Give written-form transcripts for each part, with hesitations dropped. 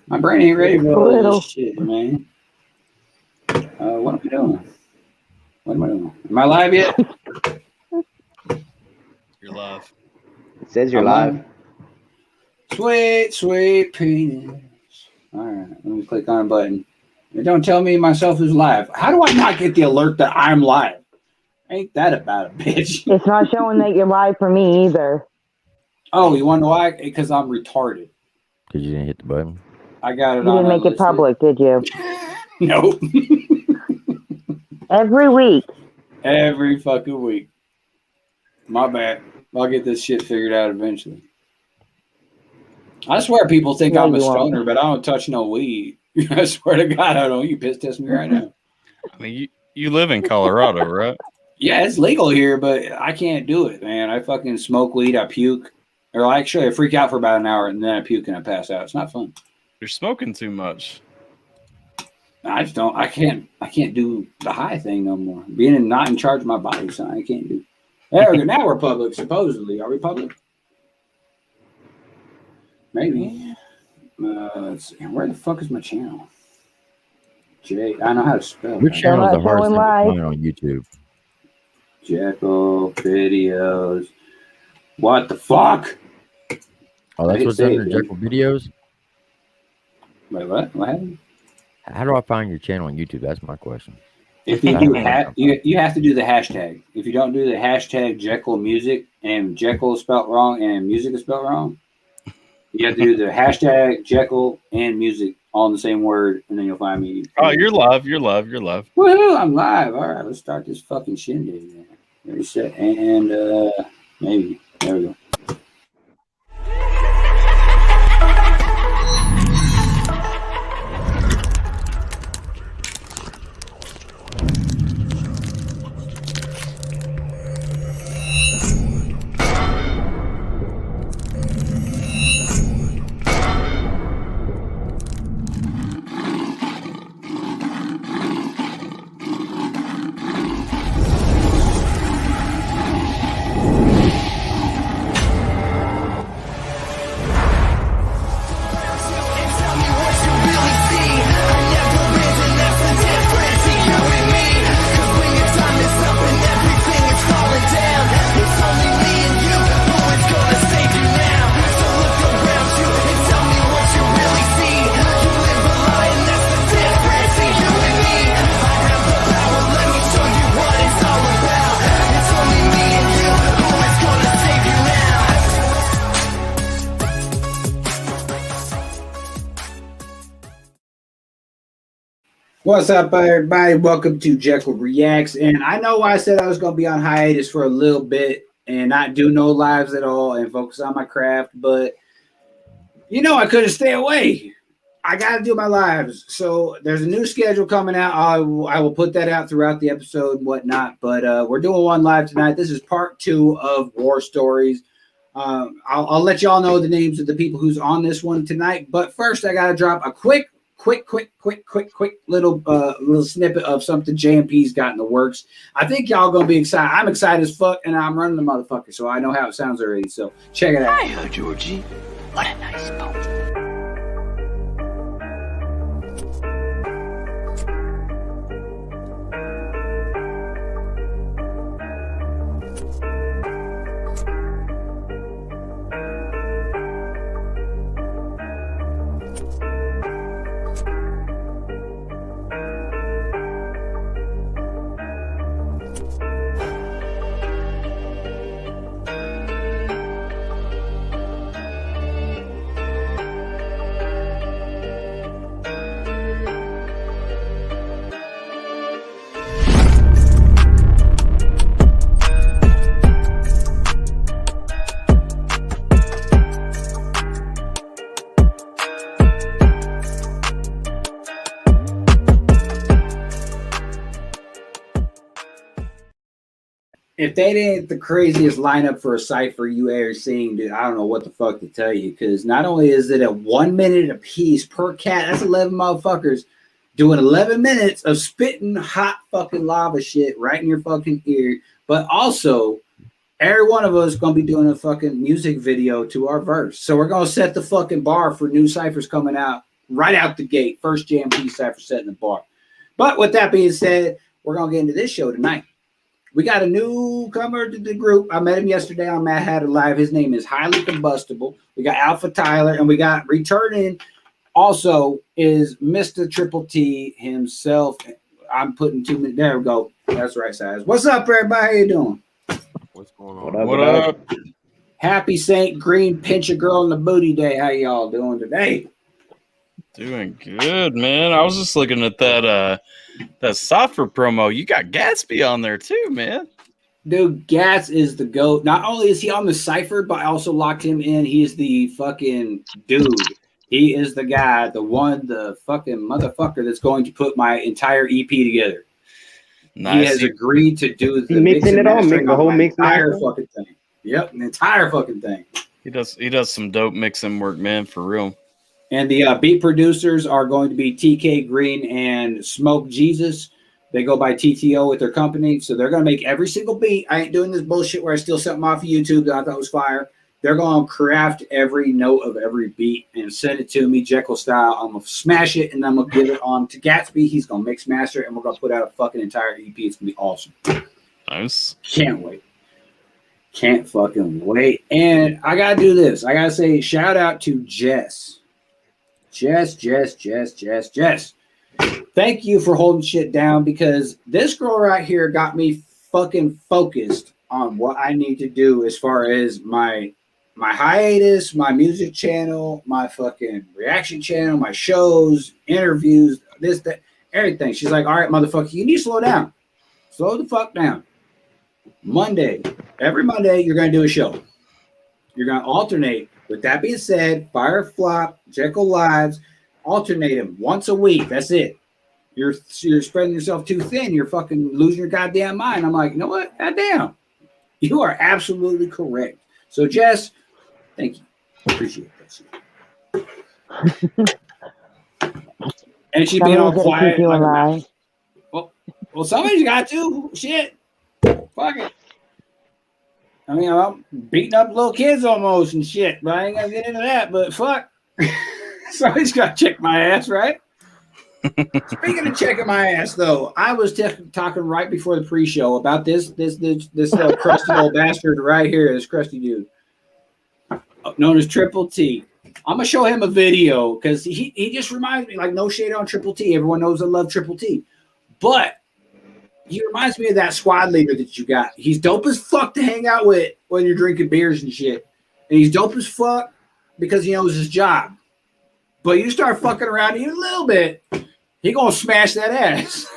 My brain ain't ready for all this shit, man. What am I doing? What am I doing? Am I live yet? You're live. It says you're live. Sweet, sweet penis. All right, let me click on a button. It don't tell me myself is live. How do I not get the alert that I'm live? Ain't that about a bitch? It's not showing that you're live for me either. Oh, you want to know why? Because I'm retarded. Because you didn't hit the button? I got it you on. You didn't make it public, did you? Nope. Every week. Every fucking week. My bad. I'll get this shit figured out eventually. I swear people think I'm a stoner, but I don't touch no weed. I swear to God, I don't. You piss test me right now. I mean, you live in Colorado, right? Yeah, it's legal here, but I can't do it, man. I fucking smoke weed, I puke. Or actually, I freak out for about an hour, and then I puke and I pass out. It's not fun. You're smoking too much. I just don't. I can't do the high thing no more. Being not in charge of my body, so I can't do. There we go. Now we're public, supposedly. Are we public? Maybe. Let's see. Where the fuck is my channel? I know how to spell. Your channel is the hardest thing to find on YouTube. Jekyl videos. What the fuck? Oh, that's what's under Jekyl videos? Wait, what? What happened? How do I find your channel on YouTube? That's my question. If you do you have to do the hashtag. If you don't do the hashtag JekylMusic and Jekyl is spelled wrong and music is spelled wrong, you have to do the hashtag Jekyl and music all in the same word, and then you'll find me. Oh, you're live. You're live. You're live. Woohoo! I'm live. All right, let's start this fucking shindig. Ready, set, and maybe. There we go. What's up, everybody? Welcome to Jekyl Reacts. And I know I said I was going to be on hiatus for a little bit and not do no lives at all and focus on my craft, but you know I couldn't stay away. I got to do my lives. So there's a new schedule coming out. I will put that out throughout the episode and whatnot, but we're doing one live tonight. This is part 2 of War Stories. I'll let y'all know the names of the people who's on this one tonight, but first I got to drop a quick little snippet of something JMP's got in the works. I think y'all gonna be excited. I'm excited as fuck, and I'm running the motherfucker, so I know how it sounds already. So check it out. Hiya, Georgie. What a nice boat. If that ain't the craziest lineup for a cipher you ever seen, dude, I don't know what the fuck to tell you. Because not only is it a 1 minute a piece per cat, that's 11 motherfuckers doing 11 minutes of spitting hot fucking lava shit right in your fucking ear. But also, every one of us is going to be doing a fucking music video to our verse. So we're going to set the fucking bar for new ciphers coming out right out the gate. First JMP Cypher set in the bar. But with that being said, we're going to get into this show tonight. We got a newcomer to the group. I met him yesterday on Mad Hatter Live. His name is Highly Combustible. We got Alpha Tyler, and we got returning also is Mr. Triple T himself. I'm putting 2 minutes. There we go. That's the right size. What's up, everybody? How you doing? What's going on? What up? Happy St. Green Pinch a Girl in the Booty Day. How y'all doing today? Doing good, man. I was just looking at that Cypher promo. You got Gatsby on there too, man. Dude, Gats is the GOAT. Not only is he on the Cypher, but I also locked him in. He is the fucking dude. He is the guy, the fucking motherfucker that's going to put my entire EP together. Nice. He has agreed to do the mixing it all, make the whole mix entire master? fucking thing. Yep, the entire fucking thing. He does some dope mixing work, man, for real. And the beat producers are going to be TK Green and Smoke Jesus. They go by TTO with their company, so they're going to make every single beat. I ain't doing this bullshit where I steal something off of YouTube that I thought was fire. They're going to craft every note of every beat and send it to me, Jekyll style. I'm going to smash it, and I'm going to give it on to Gatsby. He's going to mix master it, and we're going to put out a fucking entire EP. It's going to be awesome. Nice. Can't wait. Can't fucking wait. And I got to do this. I got to say shout out to Jess. Jess. Thank you for holding shit down, because this girl right here got me fucking focused on what I need to do as far as my hiatus, my music channel, my fucking reaction channel, my shows, interviews, this, that, everything. She's like, all right, motherfucker, you need to slow down. Slow the fuck down. Every Monday, you're going to do a show. You're going to alternate. With that being said, Fire Flop, JEKYL'S, alternate them once a week. That's it. You're spreading yourself too thin. You're fucking losing your goddamn mind. I'm like, you know what? Goddamn. You are absolutely correct. So, Jess, thank you. Appreciate that. And she being all quiet. Well, somebody's got to. Shit. Fuck it. I mean, I'm beating up little kids almost and shit, but I ain't gonna get into that. But fuck, somebody's got to check my ass, right? Speaking of checking my ass, though, I was talking right before the pre-show about this crusty old bastard right here, this crusty dude, known as Triple T. I'm gonna show him a video because he just reminds me, like, no shade on Triple T. Everyone knows I love Triple T, but he reminds me of that squad leader that you got. He's dope as fuck to hang out with when you're drinking beers and shit. And he's dope as fuck because he knows his job. But you start fucking around even a little bit, he gonna smash that ass.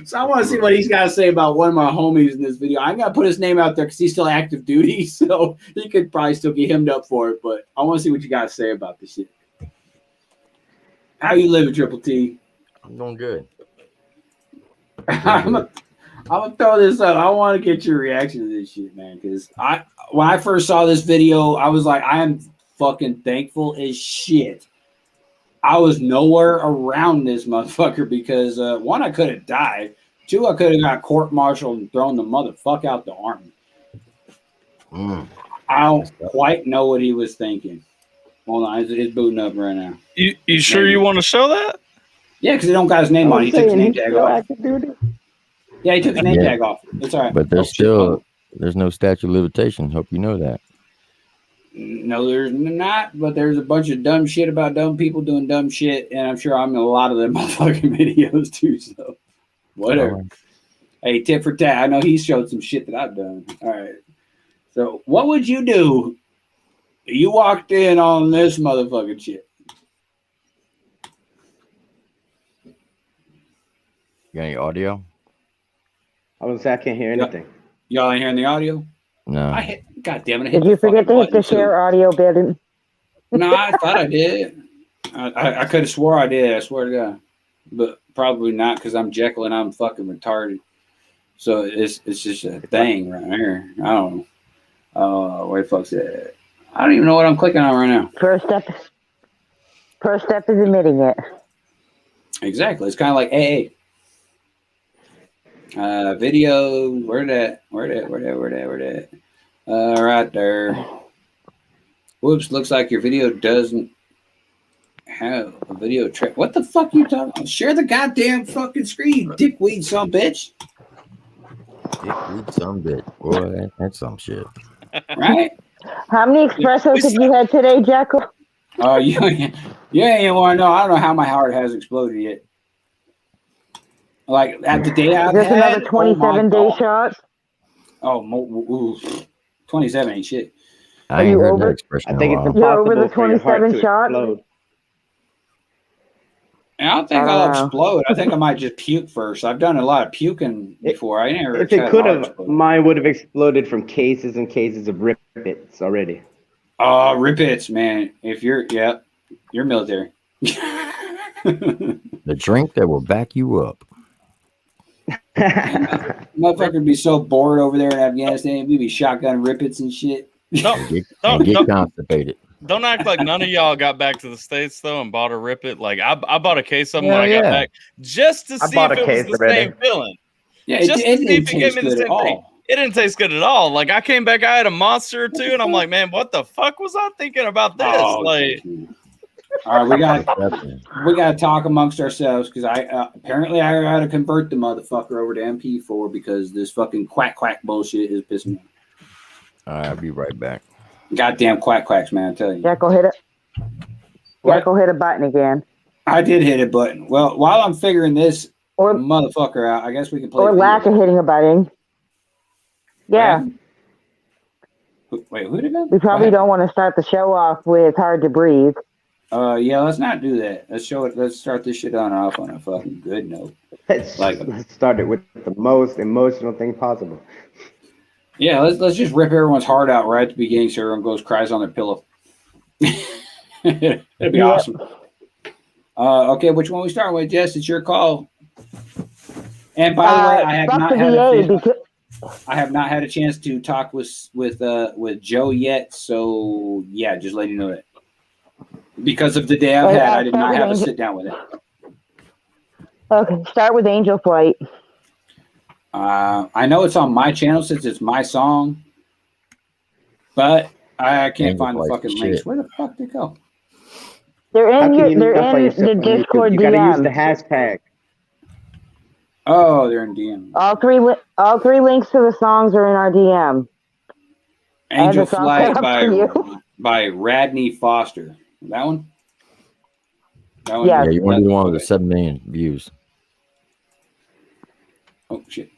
So I want to see what he's got to say about one of my homies in this video. I gotta put his name out there because he's still active duty, so he could probably still get hemmed up for it. But I want to see what you got to say about this shit. How you living, Triple T? I'm doing good. I'm gonna throw this up. I want to get your reaction to this shit, man. Because when I first saw this video, I was like, I am fucking thankful as shit. I was nowhere around this motherfucker because one, I could have died. Two, I could have got court-martialed and thrown the motherfucker out the army. I don't quite know what he was thinking. Hold on, it's booting up right now. You sure you want to show that? Yeah, because they don't got his name on it. He took his name tag off. Yeah, he took his name tag off. It's all right. But there's no statute of limitation. Hope you know that. No, there's not, but there's a bunch of dumb shit about dumb people doing dumb shit, and I'm sure I'm in a lot of them motherfucking videos too, so whatever. Hey, tit for tat. I know he showed some shit that I've done. All right. So what would you do? You walked in on this motherfucking shit. You got any audio? I was gonna say I can't hear anything. Y'all ain't hearing the audio? No. God damn it. Did you forget to hit the share audio button? No, I thought I did. I could have swore I did. I swear to God. But probably not because I'm Jekyll and I'm fucking retarded. So it's just a thing right here. I don't know. Wait, fuck's that? I don't even know what I'm clicking on right now. First step is admitting it. Exactly. It's kind of like AA. Video. Where that? Right there. Whoops. Looks like your video doesn't. Have a video track. What the fuck you talking about? Share the goddamn fucking screen, dickweed, some bitch. Dickweed, some bitch. Boy, that's some shit. Right? How many espressos have you had today, Jekyll? Oh, you ain't want to know. I don't know how my heart has exploded yet. Like at the day I've Just had another 27-day shot. Oh, 27 ain't shit. I ain't heard that expression. I think it's You're over impossible the for your heart 27 to shot? explode. And I don't think I'll explode. I think I might just puke first. I've done a lot of puking before. I never. If it could have, mine would have exploded from cases and cases of Rip-Its already. Oh, Rip-Its, man. If you're military. The drink that will back you up. Motherfucker would be so bored over there in Afghanistan. We'd be shotgun Rip-Its and shit. Get constipated. Don't act like none of y'all got back to the States though and bought a Rip-It. Like I bought a case of them when I got back just to see if it was the same feeling. Yeah, just it to see if it gave me the same thing. It didn't taste good at all. Like I came back, I had a monster or two, and I'm like, man, what the fuck was I thinking about this? Like, all right, we got to talk amongst ourselves because apparently I got to convert the motherfucker over to MP4 because this fucking quack bullshit is pissing me off. All right, I'll be right back. Goddamn quacks, man! I tell you. Jekyll hit it. Jekyll hit a button again. I did hit a button. Well, while I'm figuring this motherfucker out, I guess we can play. Or lack of hitting a button. Yeah. Wait, who did that? We probably don't want to start the show off with Hard to Breathe. Yeah, let's not do that. Let's start this shit off on a fucking good note. Let's start it with the most emotional thing possible. Yeah, let's just rip everyone's heart out right at the beginning so everyone goes cries on their pillow. That'd be awesome. Okay, which one we start with, Jess? It's your call. And by the way, I have not had a chance to talk with Joe yet. So yeah, just letting you know that because of the day I've had, I did not have to sit down with it. Okay, start with Angel Flight. I know it's on my channel since it's my song, but I can't find the fucking links. Where the fuck did they go? They're in the Discord You DM. gotta use the hashtag. Oh, they're in DM. All three links to the songs are in our DM. Angel Flight by Radney Foster. That one? Yeah, you want to do the one with the 7 million views. Oh, shit.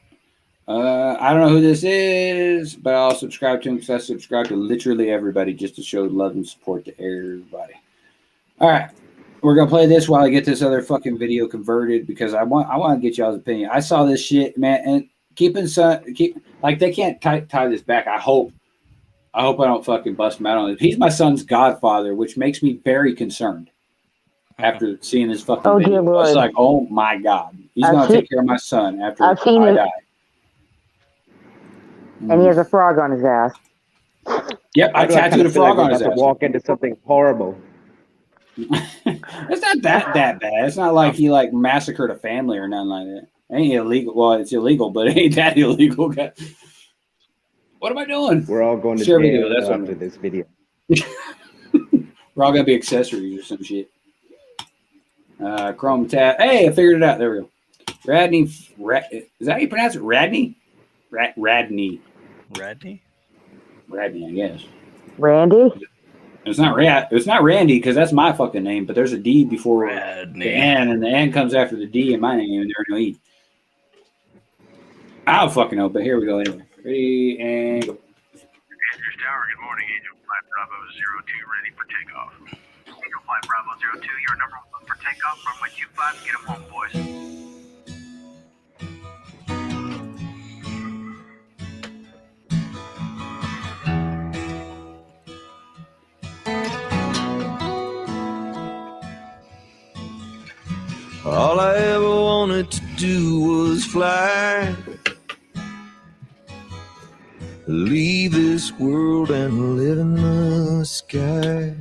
I don't know who this is, but I'll subscribe to him because I subscribe to literally everybody just to show love and support to everybody. All right. We're going to play this while I get this other fucking video converted because I want to get y'all's opinion. I saw this shit, man, and they can't tie this back. I hope I don't fucking bust him out on it. He's my son's godfather, which makes me very concerned after seeing this fucking video. Dear Lord. It's like, oh my God. He's going to take care of my son after I die. And he has a frog on his ass. Yep, I tattooed a frog on his ass. Walk into something horrible. It's not that bad. It's not like he massacred a family or nothing like that. It ain't illegal. Well, it's illegal, but it ain't that illegal. What am I doing? We're all going to jail after this video. We're all gonna be accessories or some shit. Chrome tab. Hey, I figured it out. There we go. Radney. Is that how you pronounce it? Radney? Radney. Radney? Radney, I guess. Randy? It's not Randy because that's my fucking name, but there's a D before Radney. the N, and the N comes after the D in my name, and there's no E. I don't fucking know, but here we go anyway. Ready, and go. Andrews Tower, good morning. Angel Flight Bravo 02 ready for takeoff. Angel Flight Bravo 02, you're number 1 for takeoff. Runway 25, get them home, boys. All I ever wanted to do was fly, leave this world and live in the sky.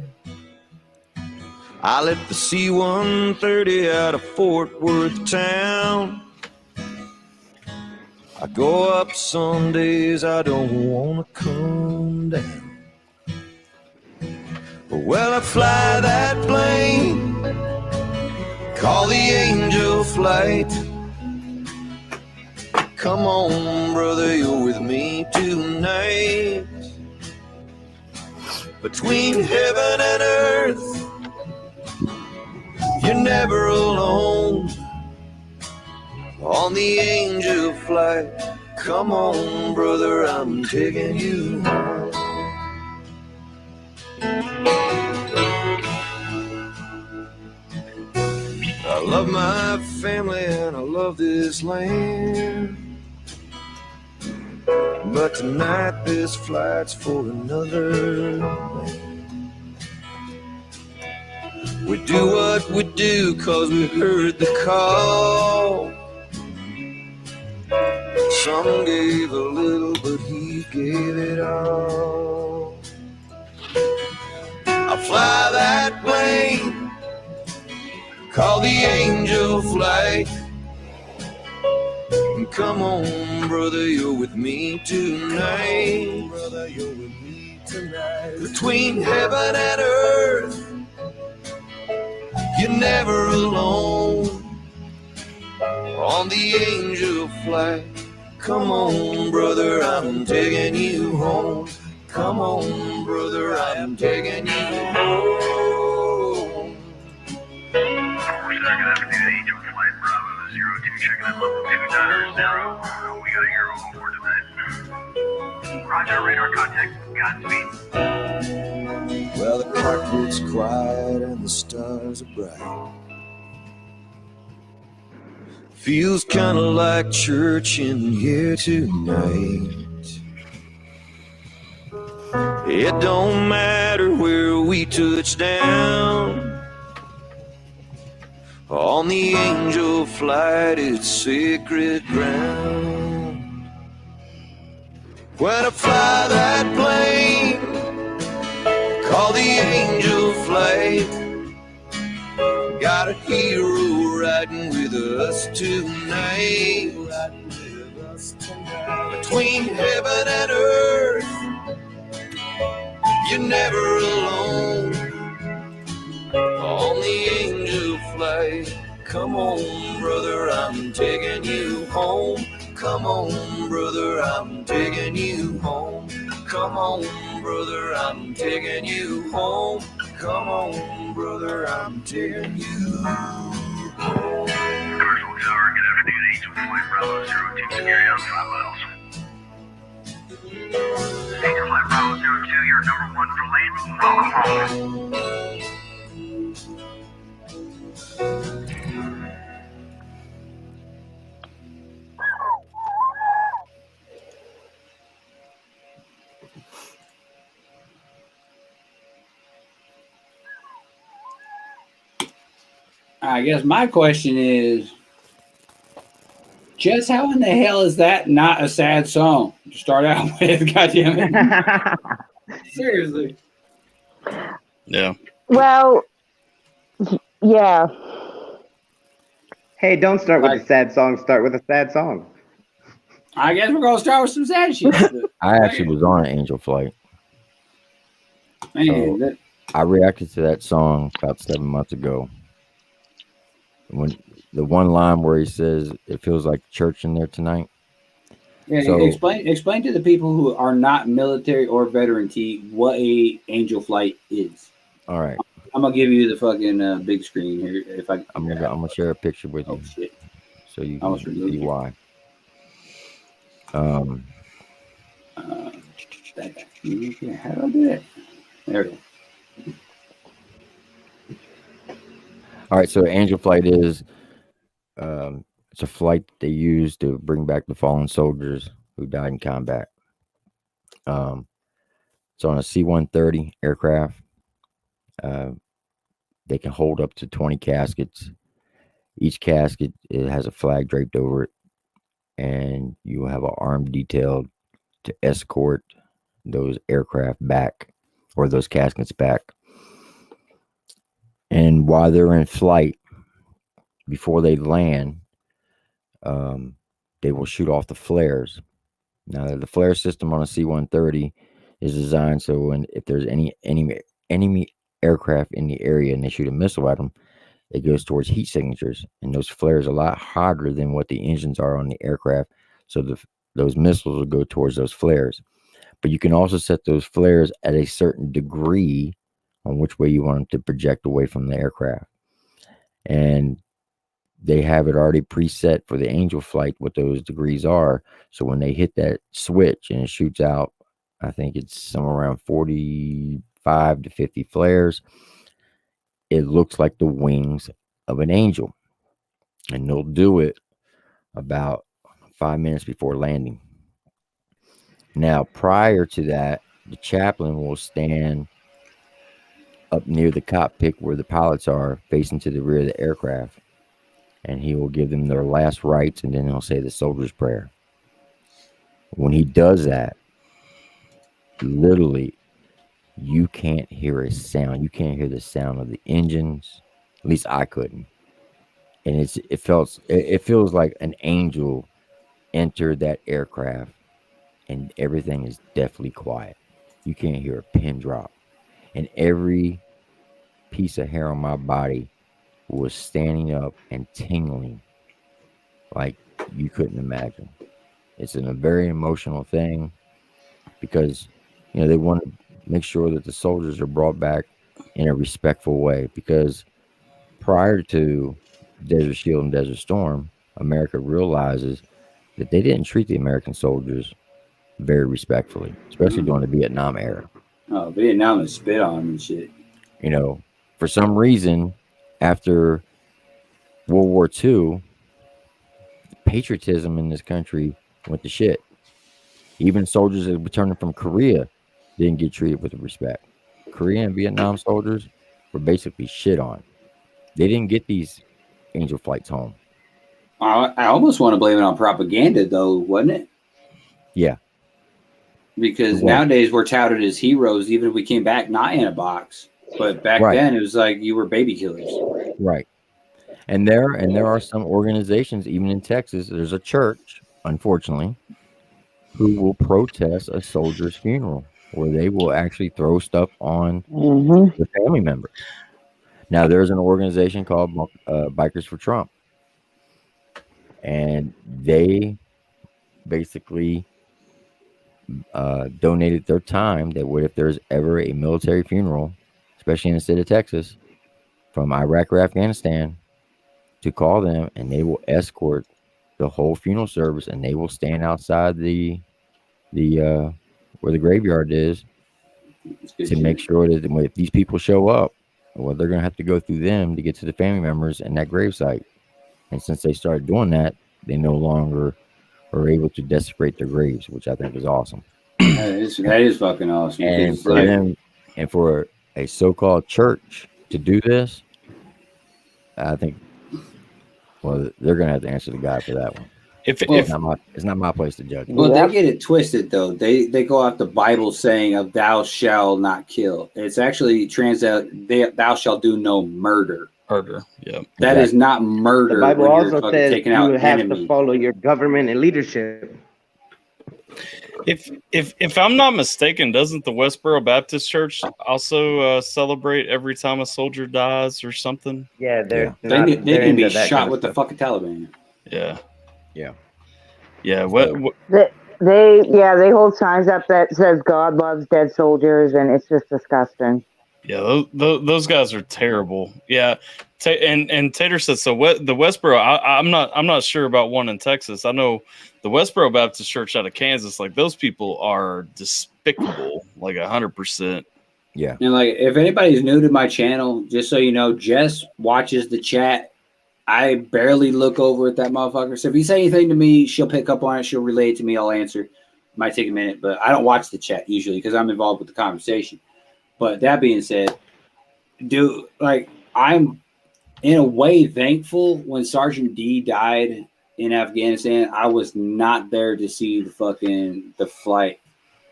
I left the C-130 out of Fort Worth town. I go up some days I don't want to come down. Well, I fly that plane Call the angel flight. Come on, brother, you're with me tonight. Between heaven and earth, you're never alone. On the angel flight, come on, brother, I'm taking you home. I love my family and I love this land, but tonight this flight's for another man. We do what we do 'cause we heard the call. Some gave a little, but he gave it all. I'll fly that plane, call the angel flight. Come on, brother, you're with me tonight. Brother, you're with me tonight. Between heaven and earth, you're never alone. On the angel flight, come on, brother, I'm taking you home. Come on, brother, I'm taking you home. Good afternoon, Angel Flight Bravo 02, checking in level 290. We got a hero on board tonight. Roger, radar contact, Godspeed. Well, the cockpit's quiet and the stars are bright. Feels kinda like church in here tonight. It don't matter where we touch down. On the angel flight, it's sacred ground. When I fly that plane, call the angel flight. Got a hero riding with us tonight. Between heaven and earth, you're never alone. On the angel flight, come on, brother, I'm taking you home. Come on, brother, I'm taking you home. Come on, brother, I'm taking you home. Come on, brother, I'm taking you home. Commercial Tower, good afternoon, Angel Flight Bravo 02, security on 5 miles. Angel Flight Bravo 02, you're number 1 for landing. Welcome home. I guess my question is, Jess, how in the hell is that not a sad song to start out with? Goddamn it. Seriously. Yeah. Well, yeah. Hey, don't start with a sad song. Start with a sad song. I guess we're going to start with some sad shit. I actually was on an angel flight. Man, that, I reacted to that song about 7 months ago. When the one line where he says, "It feels like church in there tonight." yeah, So- explain to the people who are not military or veteran T what a angel flight is. All right, I'm gonna give you the fucking big screen here. If I'm gonna share a picture with you oh shit. so you I can almost removed see you. why. How do I do that? There we go. All right, so angel flight is it's a flight they use to bring back the fallen soldiers who died in combat. It's on a C-130 aircraft. They can hold up to 20 caskets. Each casket, it has a flag draped over it, and you will have an armed detail to escort those aircraft back, or those caskets back. And while they're in flight, before they land, they will shoot off the flares. Now, the flare system on a C-130 is designed so if there's any enemy aircraft in the area and they shoot a missile at them, it goes towards heat signatures, and those flares are a lot hotter than what the engines are on the aircraft. So those missiles will go towards those flares. But you can also set those flares at a certain degree on which way you want them to project away from the aircraft. And they have it already preset for the Angel flight, what those degrees are. So when they hit that switch and it shoots out, I think it's somewhere around 45 to 50 flares, it looks like the wings of an angel. And they'll do it about 5 minutes before landing. Now, prior to that, the chaplain will stand up near the cockpit where the pilots are, facing to the rear of the aircraft. And he will give them their last rites, and then he'll say the soldier's prayer. When he does that, literally, you can't hear a sound. You can't hear the sound of the engines. At least I couldn't. And it feels like an angel entered that aircraft, and everything is deathly quiet. You can't hear a pin drop. And every piece of hair on my body was standing up and tingling like you couldn't imagine. It's a very emotional thing because, they want to make sure that the soldiers are brought back in a respectful way, because prior to Desert Shield and Desert Storm, America realizes that they didn't treat the American soldiers very respectfully, especially during the Vietnam era. Oh, Vietnam is spit on and shit. For some reason, after World War II, patriotism in this country went to shit. Even soldiers that were returning from Korea didn't get treated with respect. Korean and Vietnam soldiers were basically shit on. They didn't get these angel flights home. I almost want to blame it on propaganda, though, wasn't it? Yeah. Because nowadays we're touted as heroes, even if we came back not in a box. But back then it was like you were baby killers. Right. And there are some organizations, even in Texas, there's a church, unfortunately, who will protest a soldier's funeral, where they will actually throw stuff on the family members. Now, there's an organization called Bikers for Trump, and they basically donated their time that if there's ever a military funeral, especially in the state of Texas, from Iraq or Afghanistan, to call them, and they will escort the whole funeral service, and they will stand outside the where the graveyard is to make sure that if these people show up, well, they're going to have to go through them to get to the family members and that gravesite. And since they started doing that, they no longer are able to desecrate their graves, which I think is awesome. That is fucking awesome. And for them, and for a so-called church to do this, I think, well, they're going to have to answer to God for that one. It's not my place to judge. Well, they get it twisted, though. They go off the Bible saying thou shalt not kill. It's actually thou shalt do no murder. Murder, yeah. That is not murder. The Bible also says taking you out have enemy. to follow your government and leadership. If I'm not mistaken, doesn't the Westboro Baptist Church also celebrate every time a soldier dies or something? Yeah, they need to be shot with the fucking Taliban. Yeah. They hold signs up that says God loves dead soldiers, and it's just disgusting. Yeah, those guys are terrible. Yeah, and Tater said so. The Westboro, I'm not sure about one in Texas. I know the Westboro Baptist Church out of Kansas. Like, those people are despicable, like 100%. Yeah. And like, if anybody's new to my channel, just so you know, Jess watches the chat. I barely look over at that motherfucker. So if you say anything to me, she'll pick up on it. She'll relay it to me. I'll answer. Might take a minute, but I don't watch the chat usually because I'm involved with the conversation. But that being said, I'm in a way thankful when Sergeant D died in Afghanistan. I was not there to see the flight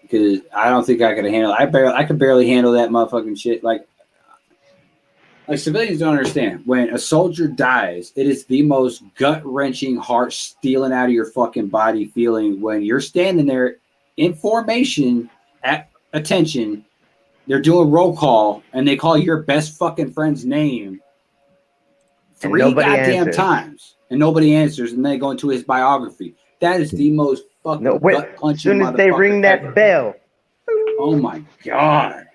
because I don't think I could handle it. I could barely handle that motherfucking shit. Like civilians don't understand. When a soldier dies, it is the most gut-wrenching, heart stealing out of your fucking body feeling when you're standing there in formation at attention. They're doing roll call, and they call your best fucking friend's name, 3 nobody goddamn answers. times, and nobody answers, and they go into his biography. That is the most fucking No, wait. gut As punching soon as they motherfucker ring that ever. bell, Oh my god!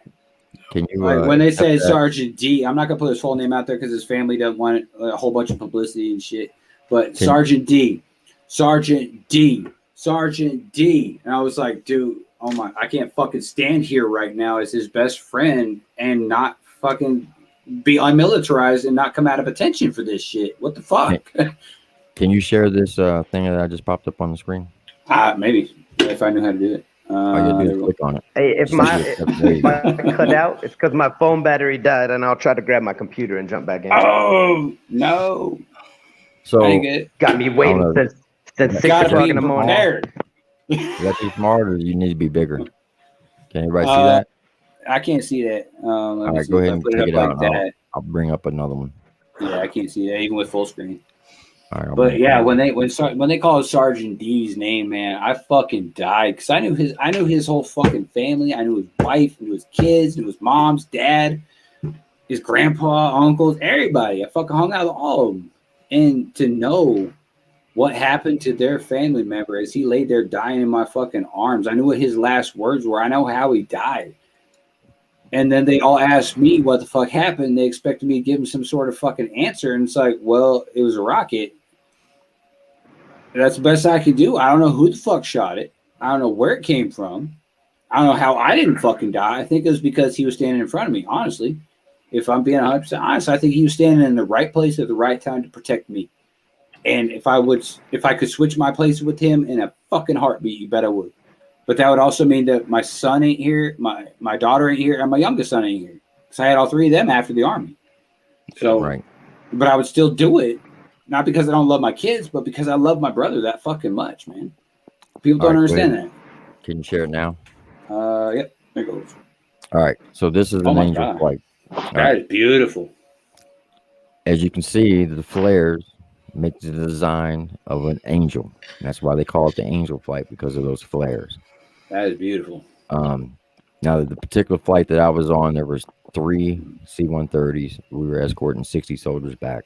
Can you Like when they say accept that? Sergeant D, I'm not gonna put his full name out there because his family doesn't want a whole bunch of publicity and shit. But Sergeant D, Sergeant D, Sergeant D, and I was like, dude, oh my, I can't fucking stand here right now as his best friend and not fucking be unmilitarized and not come out of attention for this shit. What the fuck? Can you share this thing that I just popped up on the screen? Maybe if I knew how to do it. All you do is click on it. hey, if There you I go. cut out, it's because my phone battery died, and I'll try to grab my computer and jump back in. Oh no! So I didn't get it. Got me waiting know. since 6 Gotta o'clock be in the morning. prepared. you got to be smart, or you need to be bigger. Can everybody see Uh, that? I can't see that. Let All me right, see go if ahead I and put check it it up out. like and that. I'll bring up another one. Yeah, I can't see that even with full screen. All right, I'll But bring it yeah, up. when they called Sergeant D's name, man, I fucking died because I knew his whole fucking family. I knew his wife, knew his kids, knew his mom's dad, his grandpa, uncles, everybody. I fucking hung out with all of them, and to know what happened to their family member as he laid there dying in my fucking arms. I knew what his last words were. I know how he died. And then they all asked me what the fuck happened. They expected me to give them some sort of fucking answer. And it's like, well, it was a rocket. That's the best I could do. I don't know who the fuck shot it. I don't know where it came from. I don't know how I didn't fucking die. I think it was because he was standing in front of me, honestly. If I'm being 100% honest, I think he was standing in the right place at the right time to protect me. And if I could switch my place with him in a fucking heartbeat, you bet I would. But that would also mean that my son ain't here, my daughter ain't here, and my youngest son ain't here. Because I had all 3 of them after the Army. So, Right. But I would still do it. Not because I don't love my kids, but because I love my brother that fucking much, man. People don't All right, understand go ahead. Can you share it now? that. Yep, there it goes. All right. So this is Oh an my angel God. flight. That is beautiful. As you can see, the flares make the design of an angel. That's why they call it the angel flight, because of those flares. That is beautiful. Now, the particular flight that I was on, there was 3 C-130s. We were escorting 60 soldiers back.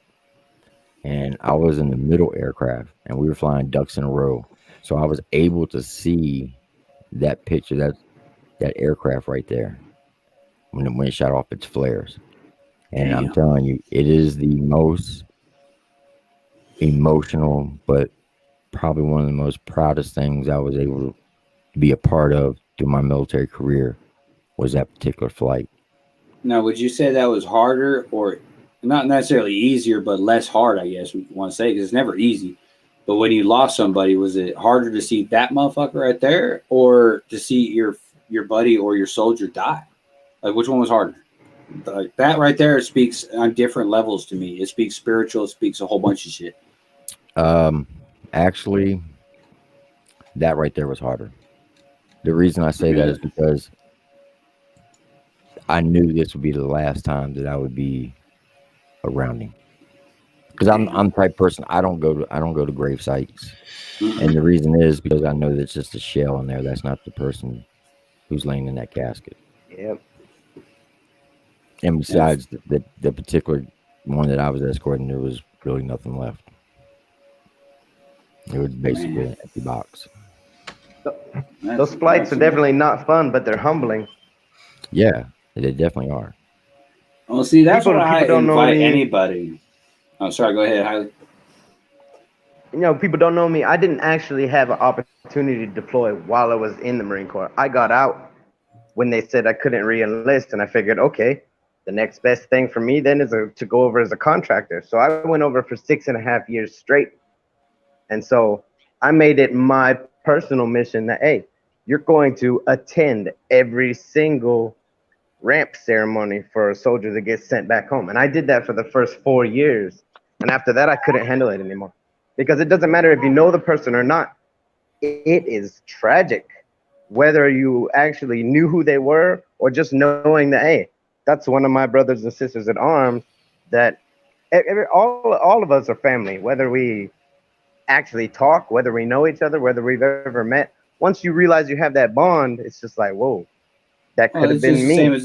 And I was in the middle aircraft, and we were flying ducks in a row. So I was able to see that picture, that aircraft right there, when it shot off its flares. And Damn. I'm telling you, it is the most emotional, but probably one of the most proudest things I was able to be a part of through my military career, was that particular flight. Now, would you say that was harder, or not necessarily easier, but less hard, I guess we want to say, because it's never easy. But when you lost somebody, was it harder to see that motherfucker right there, or to see your buddy or your soldier die? Like, which one was harder? Like, that right there speaks on different levels to me. It speaks spiritual. It speaks a whole bunch of shit. Actually, that right there was harder. The reason I say that is because I knew this would be the last time that I would be around him. Because I'm the type of person, I don't go to grave sites. And the reason is because I know that it's just a shell in there. That's not the person who's laying in that casket. Yep. And besides the particular one that I was escorting, there was really nothing left. It was basically an empty box. Those flights are definitely not fun, but they're humbling. Yeah, they definitely are. Well, see, that's People what I don't know invite me. anybody. Oh, sorry. Go ahead, Hailey. You know, people don't know me. I didn't actually have an opportunity to deploy while I was in the Marine Corps. I got out when they said I couldn't re-enlist, and I figured, okay, the next best thing for me then is to go over as a contractor. So I went over for 6.5 years straight. And so I made it my personal mission that, hey, you're going to attend every single ramp ceremony for a soldier that gets sent back home. And I did that for the first 4 years. And after that, I couldn't handle it anymore. Because it doesn't matter if you know the person or not. It is tragic, whether you actually knew who they were or just knowing that, hey, that's one of my brothers and sisters in arms, that all of us are family, whether we actually talk, whether we know each other, whether we've ever met. Once you realize you have that bond, it's just like, whoa, That could have it's just been the me. same as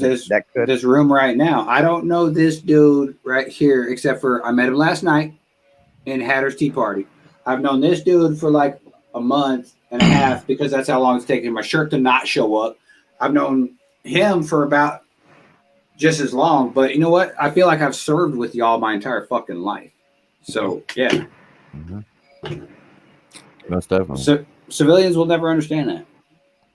this room right now. I don't know this dude right here, except for I met him last night in Hatter's Tea Party. I've known this dude for like a month and a half because that's how long it's taken my shirt to not show up. I've known him for about just as long, but you know what? I feel like I've served with y'all my entire fucking life. So yeah. Most definitely. So civilians will never understand that.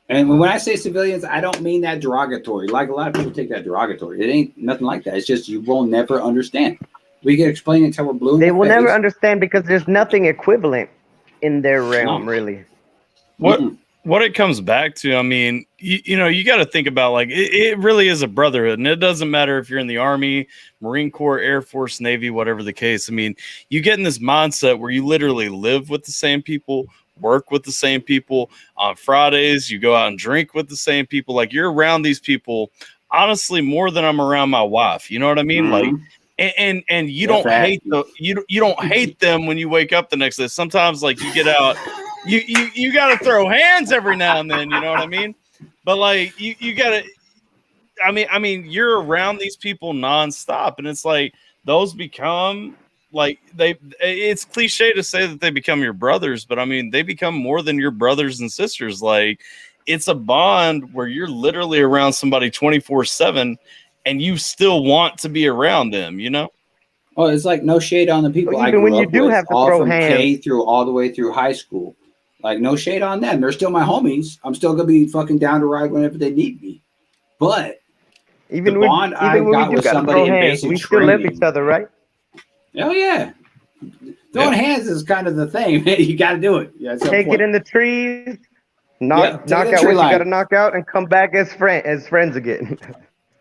And when I say civilians, I don't mean that derogatory. Like a lot of people take that derogatory. It ain't nothing like that. It's just you will never understand. We can explain it until we're blue in They the will face. never understand because there's nothing equivalent in their realm, really. What it comes back to, I mean, you know, you got to think about like it really is a brotherhood, and it doesn't matter if you're in the Army, Marine Corps, Air Force, Navy, whatever the case. I mean, you get in this mindset where you literally live with the same people, work with the same people. On Fridays, you go out and drink with the same people. Like you're around these people, honestly, more than I'm around my wife. You know what I mean? Like, and you don't hate you don't hate them when you wake up the next day. Sometimes, like you get out. You got to throw hands every now and then, you know what I mean? But like you got to, I mean, you're around these people nonstop, and it's like those become like it's cliche to say that they become your brothers, but I mean they become more than your brothers and sisters. Like it's a bond where you're literally around somebody 24/7, and you still want to be around them, you know? Oh, it's like no shade on the people I grew up with, all from K through all the way through high school. Like no shade on them. They're still my homies. I'm still gonna be fucking down to ride whenever they need me. But even the bond I got with somebody in basic we training. still love each other, right? Oh yeah. Throwing hands is kind of the thing. You got to do it. Yeah, take it in the trees, knock out what you got to knock out, and come back as friends again.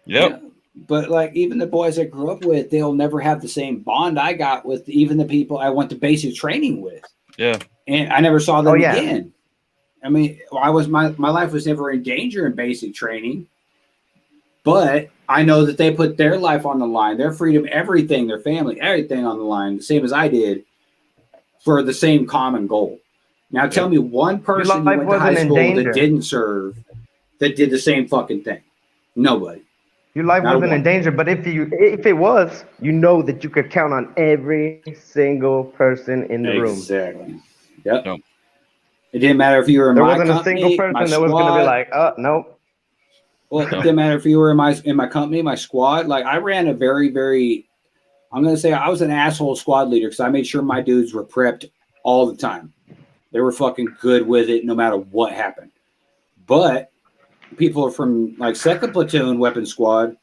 Yeah. But like even the boys I grew up with, they'll never have the same bond I got with even the people I went to basic training with. Yeah. And I never saw them again. I mean, my life was never in danger in basic training, but I know that they put their life on the line, their freedom, everything, their family, everything on the line, the same as I did, for the same common goal. Now, tell me one person who went to high school that didn't serve, that did the same fucking thing. Nobody. Your life wasn't in danger, but if it was, you know that you could count on every single person in the room. Exactly. Yep. Nope. It didn't matter if you were in my company. There wasn't a single person that was going to be like, nope. Well, it didn't matter if you were in my company, my squad. Like I ran a very, very, I'm going to say I was an asshole squad leader because I made sure my dudes were prepped all the time. They were fucking good with it no matter what happened. But people from like 2nd Platoon Weapon Squad,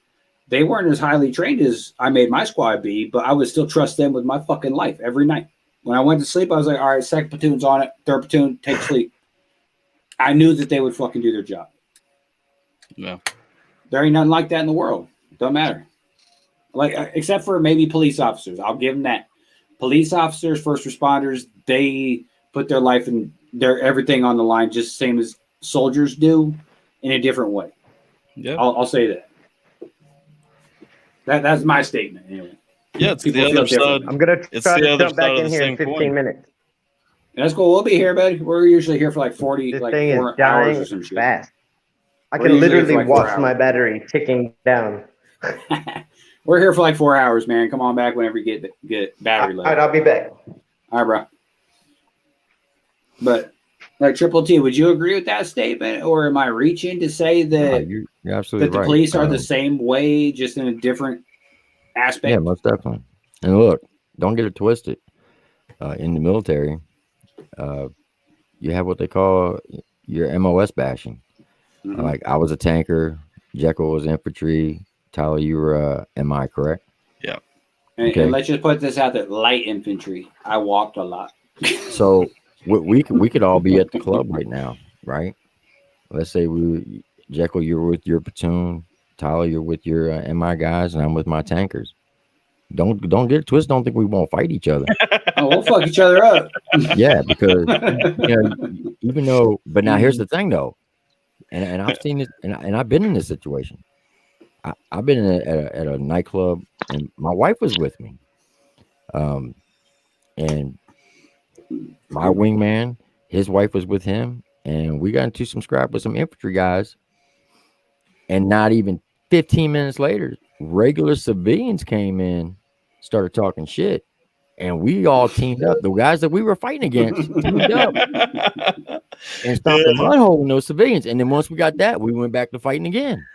they weren't as highly trained as I made my squad be, but I would still trust them with my fucking life every night. When I went to sleep, I was like, all right, 2nd Platoon's on it. 3rd Platoon, take sleep. I knew that they would fucking do their job. Yeah. There ain't nothing like that in the world. Don't matter. Like, except for maybe police officers. I'll give them that. Police officers, first responders, they put their life and their everything on the line just the same as soldiers do in a different way. Yeah. I'll say that. That's my statement anyway. Yeah, it's the other side. I'm gonna try to jump back in here in 15 minutes. That's cool. We'll be here, buddy. We're usually here for like 40, this like thing 4 hours or some shit. Fast. I can literally watch my battery ticking down. We're here for like 4 hours, man. Come on back whenever you get battery low. All right, I'll be back. All right, bro. But like Triple T, would you agree with that statement, or am I reaching to say that you're absolutely that the police are the same way, just in a different aspect? Yeah, most definitely. And look, don't get it twisted. In the military, you have what they call your MOS bashing. Mm-hmm. Like I was a tanker, Jekyl was infantry, Tyler, you were MI, correct? Yeah. And let's just put this out there: light infantry. I walked a lot. So we could all be at the club right now, right? Let's say Jekyl, you're with your platoon, Tyler, you're with your MI guys, and I'm with my tankers. Don't get it twisted. Don't think we won't fight each other. Oh, we'll fuck each other up. Yeah, because even though, but now here's the thing though, and I've seen it, and I've been in this situation. I've been at a nightclub, and my wife was with me, and my wingman, his wife was with him, and we got into some scrap with some infantry guys. And not even 15 minutes later, regular civilians came in, started talking shit, and we all teamed up. The guys that we were fighting against teamed up and stopped the mud hole in those civilians. And then once we got that, we went back to fighting again.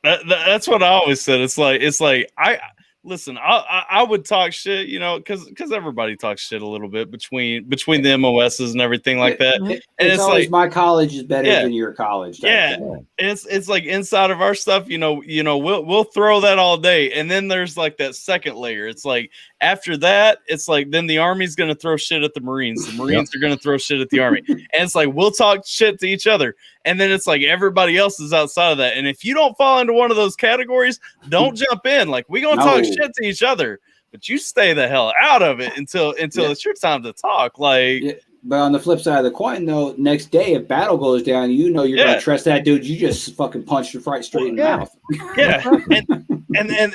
That's what I always said. It's like I listen. I would talk shit, you know, because everybody talks shit a little bit between the MOSs and everything like that. And it's always like my college is better than your college. Yeah, it's like inside of our stuff, you know, we'll throw that all day, and then there's like that second layer. It's like after that, it's like then the Army's gonna throw shit at the Marines. The Marines are gonna throw shit at the Army, and it's like we'll talk shit to each other, and then it's like everybody else is outside of that. And if you don't fall into one of those categories, don't jump in. Like we gonna talk shit to each other, but you stay the hell out of it until it's your time to talk. Like. But on the flip side of the coin, though, next day if battle goes down, you know you're gonna trust that dude. You just fucking punch the right straight in the mouth. Yeah,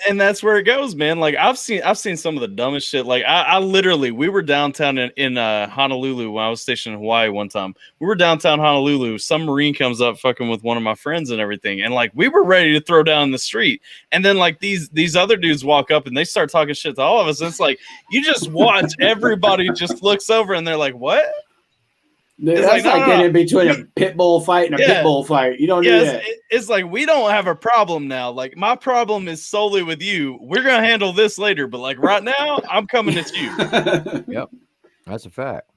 and that's where it goes, man. Like I've seen some of the dumbest shit. Like I literally, we were downtown in Honolulu when I was stationed in Hawaii one time. We were downtown Honolulu. Some Marine comes up fucking with one of my friends and everything, and like we were ready to throw down the street, and then like these other dudes walk up and they start talking shit to all of us. And it's like you just watch everybody just looks over and they're like, "What?" That's like getting between a pit bull fight and a pit bull fight. You don't do that. It's like we don't have a problem now. Like my problem is solely with you. We're gonna handle this later, but like right now, I'm coming at you. Yep, that's a fact.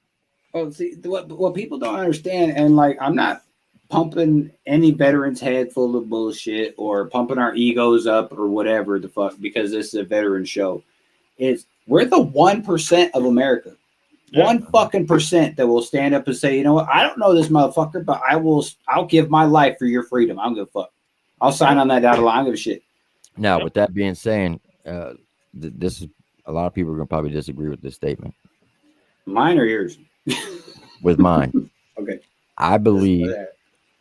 Oh, see what people don't understand, and like I'm not pumping any veterans' head full of bullshit or pumping our egos up or whatever the fuck because this is a veteran show. We're the 1% of America. 1% that will stand up and say, you know what, I don't know this motherfucker, but I'll give my life for your freedom. I don't give a fuck. I'll sign on that dotted line. I don't give a shit. Now, with that being said, this is a lot of people are gonna probably disagree with this statement. Mine or yours? With mine. Okay. I believe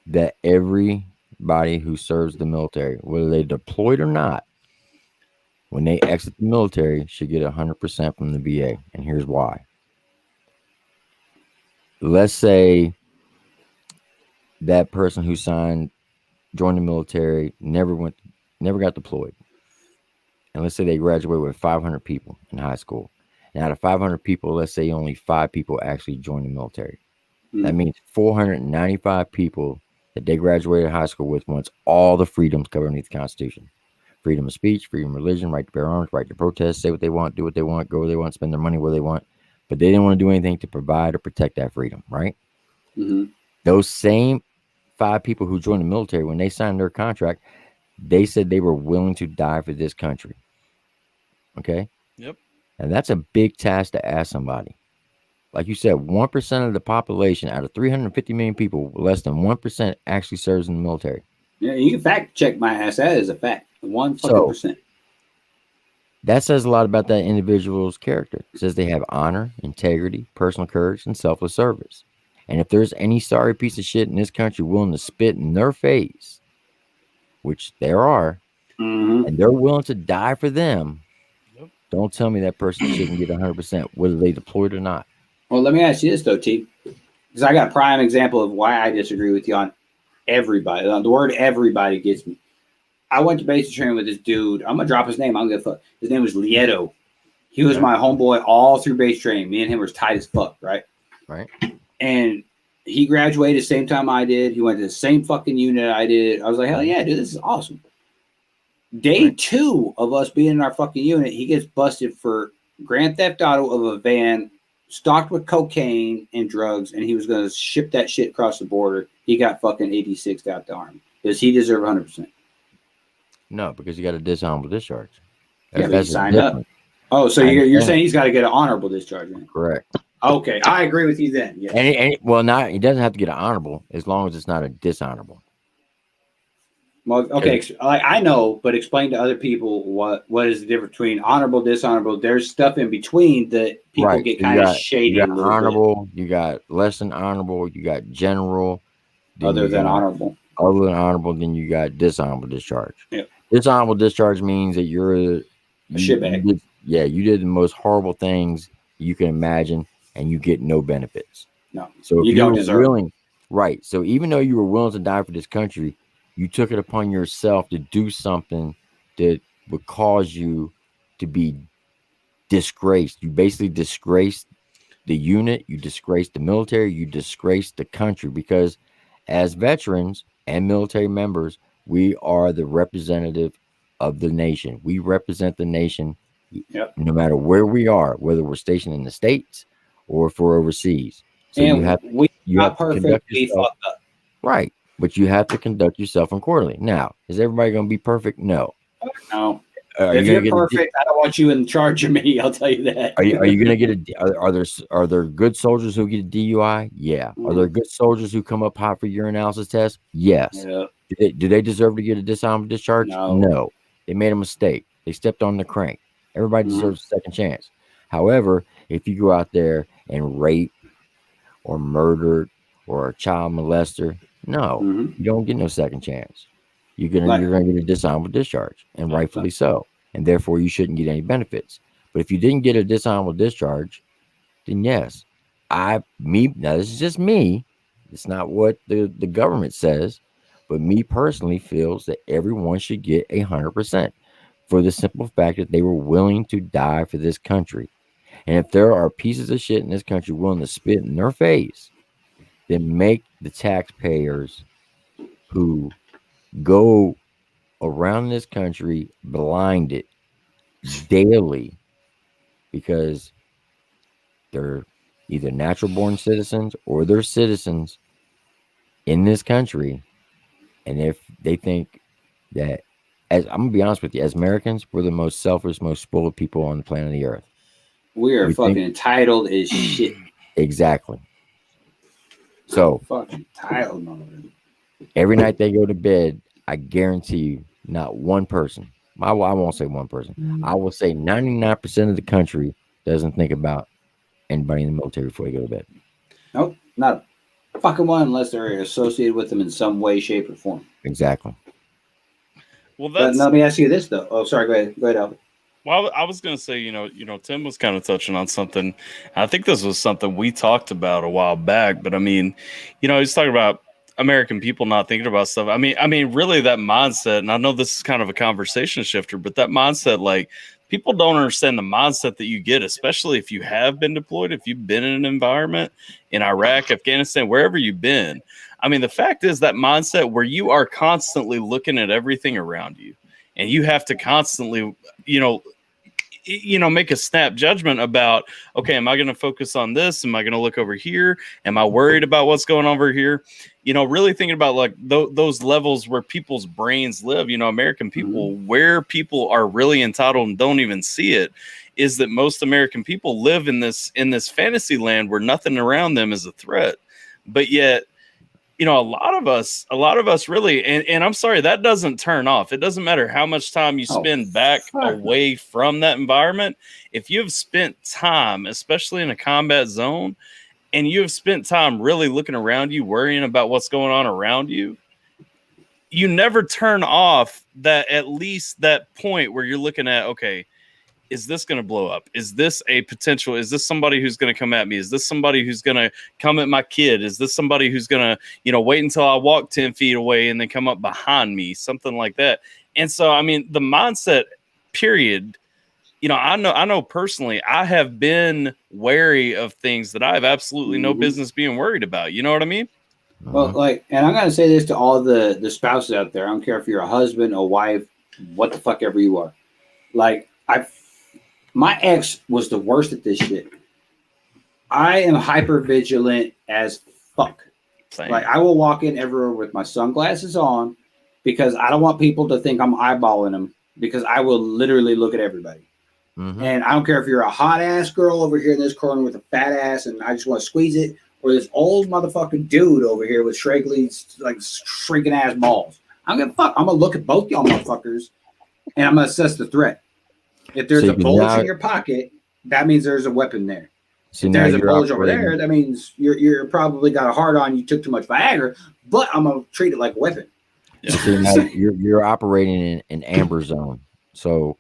that everybody who serves the military, whether they deployed or not, when they exit the military, should get 100% from the VA. And here's why. Let's say that person who joined the military, never got deployed. And let's say they graduated with 500 people in high school. And out of 500 people, let's say only 5 people actually joined the military. That means 495 people that they graduated high school with wants all the freedoms covered underneath the Constitution. Freedom of speech, freedom of religion, right to bear arms, right to protest, say what they want, do what they want, go where they want, spend their money where they want. But they didn't want to do anything to provide or protect that freedom, right? Mm-hmm. Those same 5 people who joined the military, when they signed their contract, they said they were willing to die for this country. Okay? Yep. And that's a big task to ask somebody. Like you said, 1% of the population out of 350 million people, less than 1% actually serves in the military. Yeah, you can fact check my ass. That is a fact. 1%. That says a lot about that individual's character. It says they have honor, integrity, personal courage, and selfless service. And if there's any sorry piece of shit in this country willing to spit in their face, which there are, and they're willing to die for them, don't tell me that person shouldn't get 100%, whether they deployed or not. Well, let me ask you this, though, T. Because I got a prime example of why I disagree with you on everybody. The word everybody gets me. I went to basic training with this dude. I'm going to drop his name. I don't give a fuck. His name was Lieto. He was my homeboy all through basic training. Me and him were tight as fuck, right? Right. And he graduated the same time I did. He went to the same fucking unit I did. I was like, hell yeah, dude, this is awesome. Day 2 of us being in our fucking unit, he gets busted for grand theft auto of a van stocked with cocaine and drugs, and he was going to ship that shit across the border. He got fucking 86 out the army. Does he deserve 100%? No, because you got a dishonorable discharge. Yeah, but he signed up. Oh, so you're saying he's got to get an honorable discharge? Then? Correct. Okay, I agree with you then. Yeah. And he doesn't have to get an honorable as long as it's not a dishonorable. Well, okay, I know, but explain to other people what is the difference between honorable, dishonorable. There's stuff in between that people get kind of shady. You got honorable, you got less than honorable, you got general. Other than honorable, then you got dishonorable discharge. Yeah. Dishonorable discharge means that you're a shitbag. You did the most horrible things you can imagine, and you get no benefits. No, so you don't deserve. Right. So even though you were willing to die for this country, you took it upon yourself to do something that would cause you to be disgraced. You basically disgraced the unit, you disgraced the military, you disgraced the country, because as veterans and military members, we are the representative of the nation. We represent the nation. Yep. No matter where we are, whether we're stationed in the States or if we're overseas. So and you have to conduct yourself right, but you have to conduct yourself accordingly. Now, is everybody going to be perfect? No. No. If you're perfect, I don't want you in charge of me. I'll tell you that. Are you going to get are there good soldiers who get a DUI? Yeah. Are there good soldiers who come up hot for urinalysis tests? Yes. Yeah. Do they deserve to get a dishonorable discharge? No. They made a mistake. They stepped on the crank. Everybody deserves a second chance. However, if you go out there and rape or murder or a child molester, no, you don't get no second chance. You're gonna get a dishonorable discharge, and rightfully so. And therefore, you shouldn't get any benefits. But if you didn't get a dishonorable discharge, then yes, now this is just me. It's not what the government says, but me personally feels that everyone should get 100%. For the simple fact that they were willing to die for this country. And if there are pieces of shit in this country willing to spit in their face, then make the taxpayers who go around this country blinded daily because they're either natural born citizens or they're citizens in this country. And if they think that, I'm gonna be honest with you, as Americans, we're the most selfish, most spoiled people on the planet of the earth. We are fucking entitled as shit. Exactly. So fucking entitled, man. Every night they go to bed, I guarantee you, not one person. I won't say one person. I will say 99% of the country doesn't think about anybody in the military before they go to bed. Nope, not a fucking one, unless they're associated with them in some way, shape, or form. Exactly. Well, that's. But let me ask you this though. Oh, sorry. Go ahead, Albert. Well, I was going to say, Tim was kind of touching on something. I think this was something we talked about a while back, but I mean, he's talking about American people not thinking about stuff. I mean, really that mindset, and I know this is kind of a conversation shifter, but that mindset, like, people don't understand the mindset that you get, especially if you have been deployed, if you've been in an environment in Iraq, Afghanistan, wherever you've been. I mean, the fact is that mindset where you are constantly looking at everything around you and you have to constantly, make a snap judgment about, okay, am I going to focus on this? Am I going to look over here? Am I worried about what's going on over here? Really thinking about like those levels where people's brains live, American people, where people are really entitled and don't even see it, is that most American people live in this fantasy land where nothing around them is a threat. But yet, a lot of us really, and I'm sorry, that doesn't turn off. It doesn't matter how much time you spend back away from that environment. If you've spent time, especially in a combat zone, and you have spent time really looking around you, worrying about what's going on around you, you never turn off that, at least that point where you're looking at, okay, is this going to blow up? Is this a potential? Is this somebody who's going to come at me? Is this somebody who's going to come at my kid? Is this somebody who's going to, wait until I walk 10 feet away and then come up behind me? Something like that. And so, I mean, the mindset period, I know personally, I have been wary of things that I have absolutely no business being worried about. You know what I mean? Well, and I'm going to say this to all the spouses out there. I don't care if you're a husband, a wife, what the fuck ever you are. Like, my ex was the worst at this shit. I am hyper vigilant as fuck. Same. Like, I will walk in everywhere with my sunglasses on because I don't want people to think I'm eyeballing them, because I will literally look at everybody. And I don't care if you're a hot ass girl over here in this corner with a fat ass and I just want to squeeze it, or this old motherfucking dude over here with shrinking ass balls. I don't give a fuck. I'm going to look at both y'all motherfuckers and I'm going to assess the threat. If there's a bulge in your pocket, that means there's a weapon there. If there's a bulge over there, that means you're probably got a hard on. You took too much Viagra, but I'm gonna treat it like a weapon. Yeah. So now you're operating in an amber zone. So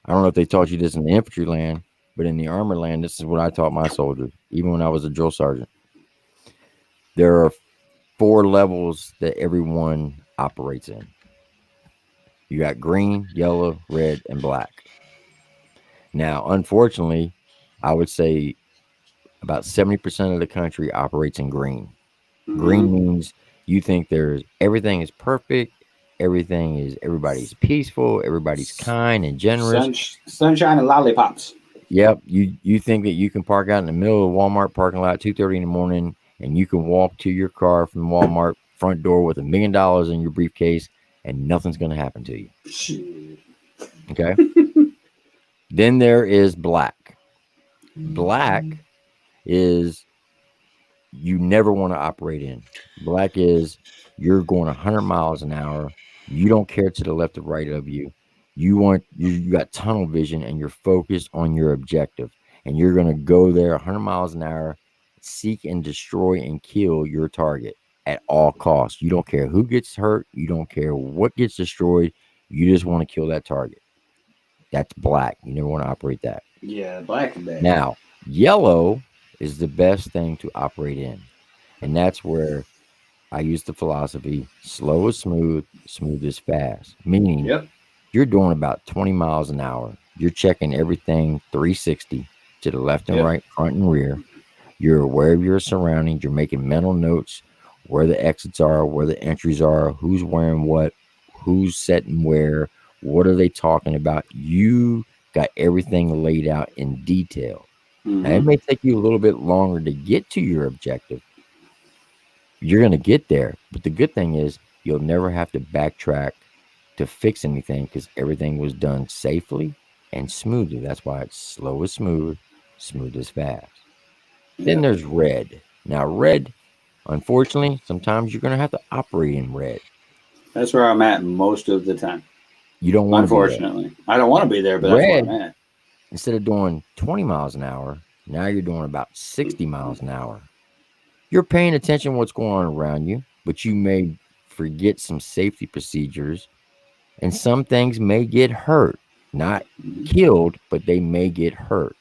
I don't know if they taught you this in the infantry land, but in the armor land, this is what I taught my soldiers, even when I was a drill sergeant. There are 4 levels that everyone operates in. You got green, yellow, red, and black. Now, unfortunately, I would say about 70% of the country operates in green. Green means you think everything is perfect, everybody's peaceful, everybody's kind and generous. Sunshine and lollipops. Yep, you think that you can park out in the middle of the Walmart parking lot 2:30 in the morning, and you can walk to your car from Walmart front door with $1 million in your briefcase, and nothing's going to happen to you. Okay. Then there is black. Black is you never want to operate in. Black is you're going 100 miles an hour. You don't care to the left or right of you. You got tunnel vision, and you're focused on your objective, and you're going to go there 100 miles an hour, seek and destroy and kill your target at all costs. You don't care who gets hurt. You don't care what gets destroyed. You just want to kill that target. That's black. You never want to operate that. Yeah, black and bad. Now, yellow is the best thing to operate in. And that's where I use the philosophy, slow is smooth, smooth is fast. Meaning you're doing about 20 miles an hour. You're checking everything 360 to the left and right, front and rear. You're aware of your surroundings. You're making mental notes, where the exits are, where the entries are, who's wearing what, who's sitting where, what are they talking about. You got everything laid out in detail. Now, it may take you a little bit longer to get to your objective. You're going to get there. But the good thing is you'll never have to backtrack to fix anything because everything was done safely and smoothly. That's why it's slow is smooth, smooth is fast. Then there's red. Now, red, unfortunately, sometimes you're going to have to operate in red. That's where I'm at most of the time. You don't want to. Unfortunately, I don't want to be there, but red, that's where I'm at. Instead of doing 20 miles an hour, now you're doing about 60 miles an hour. You're paying attention to what's going on around you, but you may forget some safety procedures, and some things may get hurt. Not killed, but they may get hurt.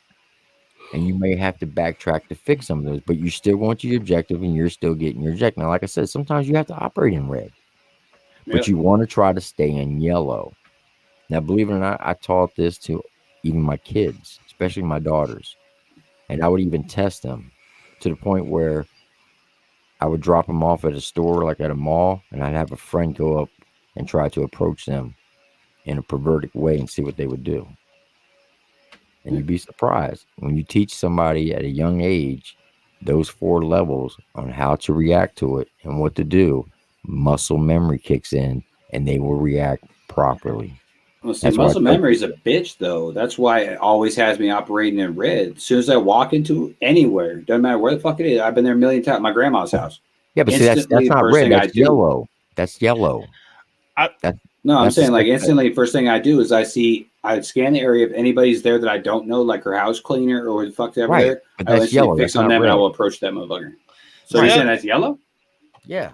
And you may have to backtrack to fix some of those, but you're still going to your objective, and you're still getting your objective. Now, like I said, sometimes you have to operate in red, but you want to try to stay in yellow. Now, believe it or not, I taught this to even my kids, especially my daughters. And I would even test them to the point where I would drop them off at a store, like at a mall, and I'd have a friend go up and try to approach them in a perverted way and see what they would do. And you'd be surprised when you teach somebody at a young age those 4 levels on how to react to it and what to do. Muscle memory kicks in, and they will react properly. Well, see, muscle memory is a bitch, though. That's why it always has me operating in red. As soon as I walk into anywhere, doesn't matter where the fuck it is. I've been there a million times. My grandma's house. Yeah, but see, that's not red. That's yellow. That's yellow. I'm saying like instantly. First thing I do is I scan the area. If anybody's there that I don't know, like her house cleaner or the fuck's ever there, but that's yellow. Fix on them, and I will approach that motherfucker. So you're saying that's yellow? Yeah.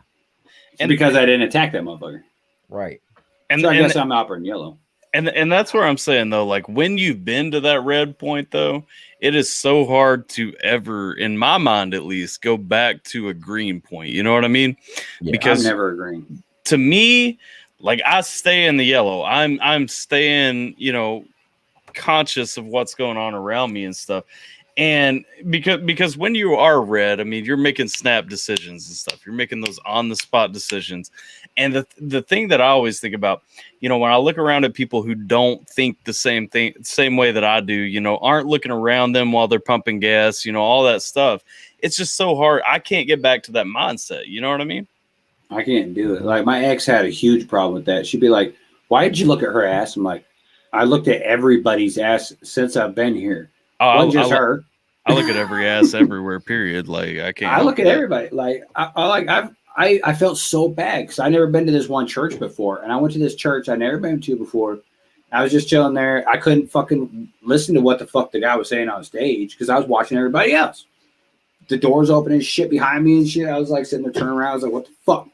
And because I didn't attack that motherfucker. Right. And so I guess I'm operating yellow. And that's where I'm saying, though, like when you've been to that red point, though, it is so hard to ever, in my mind at least, go back to a green point. You know what I mean? Yeah, because I'm never agreeing. To me, like I stay in the yellow. I'm staying, conscious of what's going on around me and stuff. And because when you are red, I mean, you're making snap decisions and stuff. You're making those on the spot decisions. And the thing that I always think about, when I look around at people who don't think the same way that I do, aren't looking around them while they're pumping gas, all that stuff. It's just so hard. I can't get back to that mindset. You know what I mean? I can't do it. Like my ex had a huge problem with that. She'd be like, "Why did you look at her ass?" I'm like, "I looked at everybody's ass since I've been here." Oh, just her. I look at every ass everywhere. Period. Like I can't. I look at everybody. Like I felt so bad because I never been to this one church before, and I went to this church I never been to before. I was just chilling there. I couldn't fucking listen to what the fuck the guy was saying on stage because I was watching everybody else. The doors open and shit behind me and shit. I was like sitting there turning around. I was like, "What the fuck?"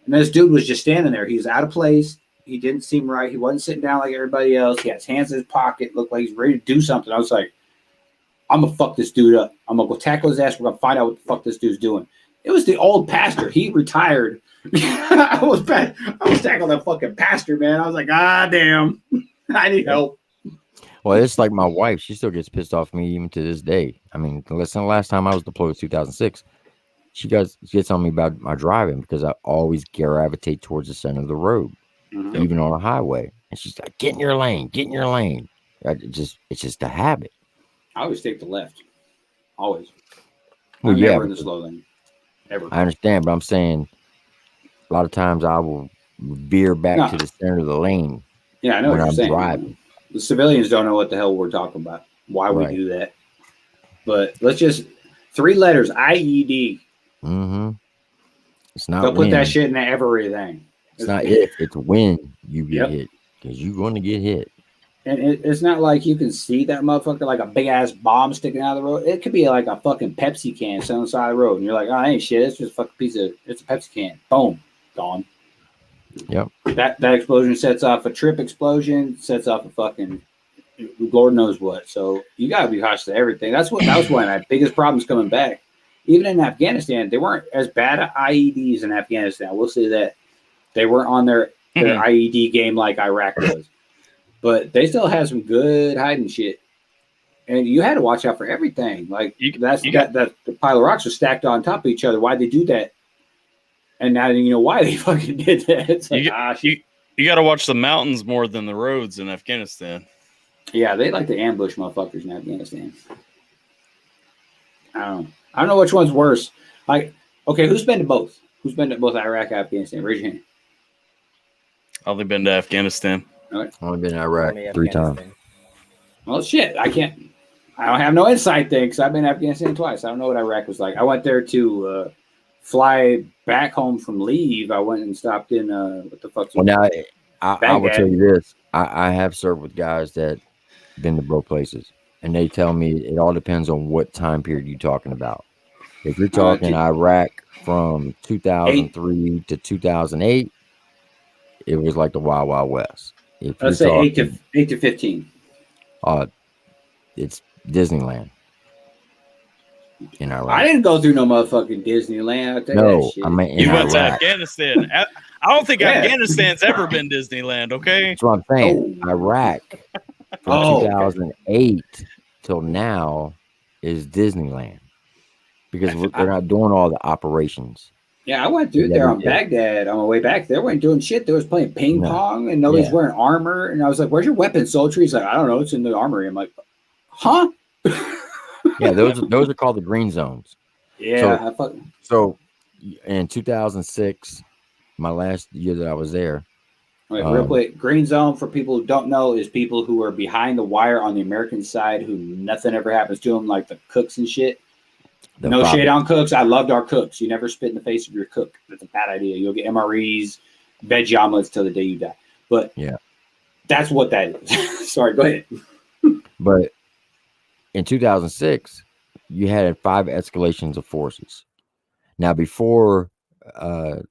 And this dude was just standing there. He was out of place. He didn't seem right. He wasn't sitting down like everybody else. He had his hands in his pocket. Looked like he's ready to do something. I was like, I'm going to fuck this dude up. I'm going to go tackle his ass. We're going to find out what the fuck this dude's doing. It was the old pastor. He retired. I was tackling that fucking pastor, man. I was like, ah, damn, I need help. Well, it's like my wife. She still gets pissed off at me even to this day. I mean, listen, the last time I was deployed was 2006. She gets on me about my driving because I always gravitate towards the center of the road, even on a highway. And she's like, "Get in your lane, get in your lane." It's just a habit. I always take the left, always. Well, I'm yeah, never in the slow lane. Ever. I understand, but I'm saying a lot of times I will veer back to the center of the lane. Yeah, I know when what you're I'm saying. driving. The civilians don't know what the hell we're talking about. Why we do that? But let's just 3 letters. IED. Mm-hmm. It's not. They'll put that shit in everything. It's not if, it's when you get hit, because you're going to get hit. And it's not like you can see that motherfucker like a big ass bomb sticking out of the road. It could be like a fucking Pepsi can sitting on the side of the road, and you're like, "Oh, ain't shit. It's just a fucking it's a Pepsi can." Boom, gone. Yep. That explosion sets off a trip explosion, sets off a fucking Lord knows what. So you gotta be cautious of everything. That was one of my biggest problems coming back. Even in Afghanistan, they weren't as bad at IEDs in Afghanistan. We'll say that they weren't on their IED game like Iraq was. But they still had some good hiding shit, and you had to watch out for everything. Like the pile of rocks was stacked on top of each other. Why'd they do that? And now you know why they fucking did that. It's like, you got to watch the mountains more than the roads in Afghanistan. Yeah, they like to ambush motherfuckers in Afghanistan. I don't know which one's worse. Like, okay, who's been to both? Who's been to both Iraq and Afghanistan? Raise your hand. I've only been to Afghanistan. Right. Only been in Iraq 3 times. Well, shit, I don't have no inside thing because I've been to Afghanistan twice. I don't know what Iraq was like. I went there to fly back home from leave. I went and stopped in what the fuck's well, now I will tell you this. I have served with guys that been to both places, and they tell me it all depends on what time period you're talking about. If you're talking Iraq from 2003 to 2008, it was like the Wild Wild West. If Let's say 8 to 15. It's Disneyland in Iraq. I didn't go through no motherfucking Disneyland. I mean you went to Afghanistan. I don't think Afghanistan's ever been Disneyland. Okay, that's what I'm saying. Iraq from 2008 till now is Disneyland because they're not doing all the operations. Yeah, I went through there on Baghdad on my way back. They weren't doing shit. They was playing ping pong and nobody's wearing armor. And I was like, "Where's your weapon, soldier?" He's like, "I don't know. It's in the armory." I'm like, "Huh?" Yeah, those are called the green zones. Yeah. So in 2006, my last year that I was there. Wait, real quick, green zone for people who don't know is people who are behind the wire on the American side who nothing ever happens to them, like the cooks and shit. No shade on cooks. I loved our cooks. You never spit in the face of your cook. That's a bad idea. You'll get MREs, veggie omelets till the day you die. But yeah, that's what that is. Sorry, go ahead. But in 2006, you had 5 escalations of forces. Now, before they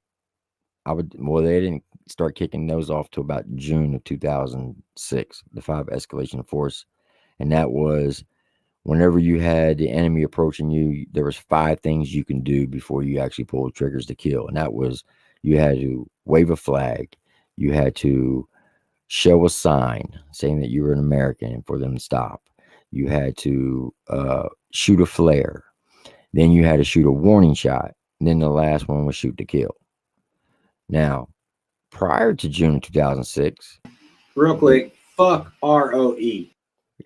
didn't start kicking those off till about June of 2006, the 5 escalation of force. And that was whenever you had the enemy approaching you, there was 5 things you can do before you actually pull the triggers to kill. And that was, you had to wave a flag. You had to show a sign saying that you were an American for them to stop. You had to shoot a flare. Then you had to shoot a warning shot. And then the last one was shoot to kill. Now, prior to June 2006. Real quick, fuck ROE.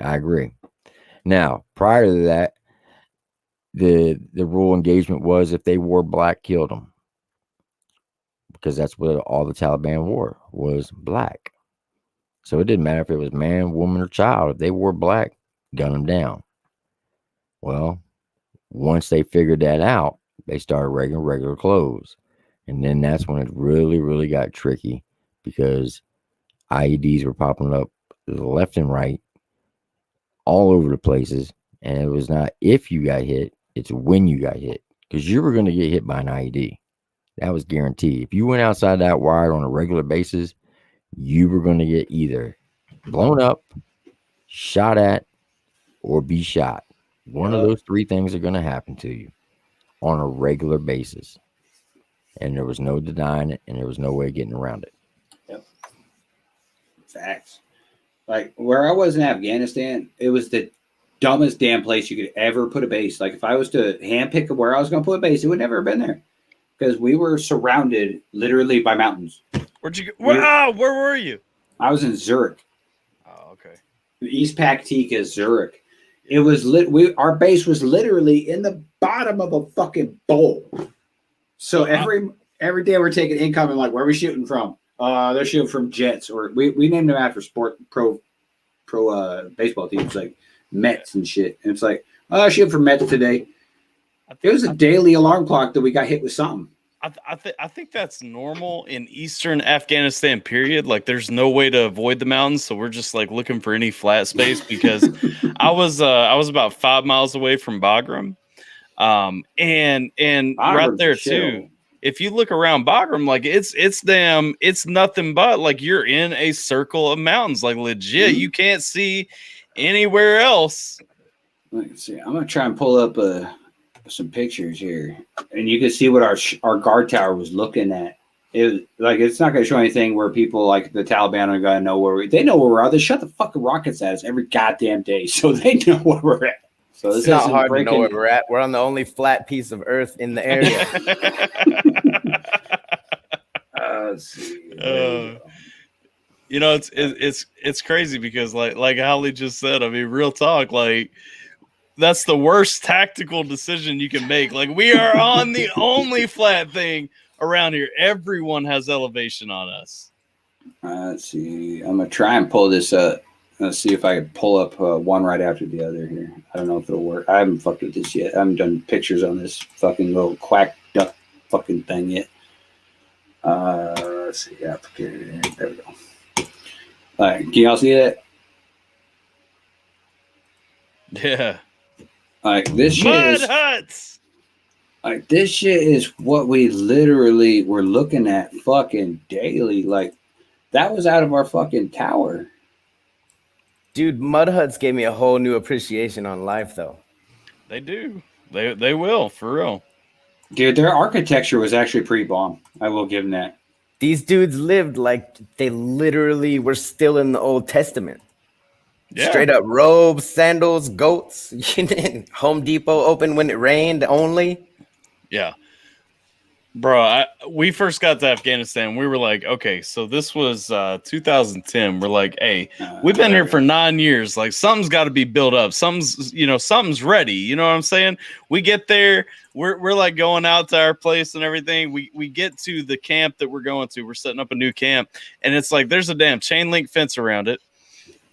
I agree. Now, prior to that, the rule engagement was if they wore black, killed them. Because that's what all the Taliban wore, was black. So it didn't matter if it was man, woman, or child. If they wore black, gun them down. Well, once they figured that out, they started wearing regular clothes. And then that's when it really, really got tricky because IEDs were popping up left and right, all over the places. And it was not if you got hit, it's when you got hit. Because you were going to get hit by an IED. That was guaranteed. If you went outside that wire on a regular basis, you were going to get either blown up, shot at, or be shot. One of those 3 things are going to happen to you. on a regular basis. And there was no denying it, and there was no way of getting around it. Yep. Facts. Like where I was in Afghanistan, it was the dumbest damn place you could ever put a base. Like if I was to handpick where I was going to put a base, it would never have been there because we were surrounded literally by mountains. Where'd you go? Where were you? I was in Zurich. Oh, okay. East Paktika, Zurich. It was our base was literally in the bottom of a fucking bowl. So every day we're taking incoming, like where are we shooting from? They're shooting from Jets, or we named them after pro baseball teams like Mets and shit. And it's like, oh, shooting for Mets today. It was a daily alarm clock that we got hit with something. I think that's normal in Eastern Afghanistan. Period. Like, there's no way to avoid the mountains, so we're just like looking for any flat space. Because I was about 5 miles away from Bagram, and right there too. If you look around Bagram, like it's nothing but like you're in a circle of mountains. Like legit, you can't see anywhere else. Let's see. I'm gonna try and pull up some pictures here, and you can see what our guard tower was looking at. It's not going to show anything where people like the Taliban are going to know where they know where we're at. They shut the fucking rockets at us every goddamn day, so they know where we're at. So it's not hard to know where we're at. We're on the only flat piece of earth in the area. Let's see. You know, it's crazy because like Holly just said. I mean, real talk, like. That's the worst tactical decision you can make. Like, we are on the only flat thing around here. Everyone has elevation on us. Let's see. I'm going to try and pull this up. Let's see if I can pull up one right after the other here. I don't know if it'll work. I haven't fucked with this yet. I haven't done pictures on this fucking little quack duck fucking thing yet. Let's see. Yeah, there we go. All right. Can y'all see that? Yeah. Like this shit Mud huts. Like this shit is what we literally were looking at fucking daily. Like that was out of our fucking tower. Dude, mud huts gave me a whole new appreciation on life though. They do. They will, for real. Dude, their architecture was actually pretty bomb. I will give them that. These dudes lived like they literally were still in the Old Testament. Yeah. Straight up robes, sandals, goats. Home Depot open when it rained only. Yeah. Bro, we first got to Afghanistan. We were like, okay, so this was 2010. We're like, hey, we've been here for 9 years. Like, something's got to be built up. Something's ready. You know what I'm saying? We get there. We're like going out to our place and everything. We get to the camp that we're going to. We're setting up a new camp. And it's like, there's a damn chain link fence around it.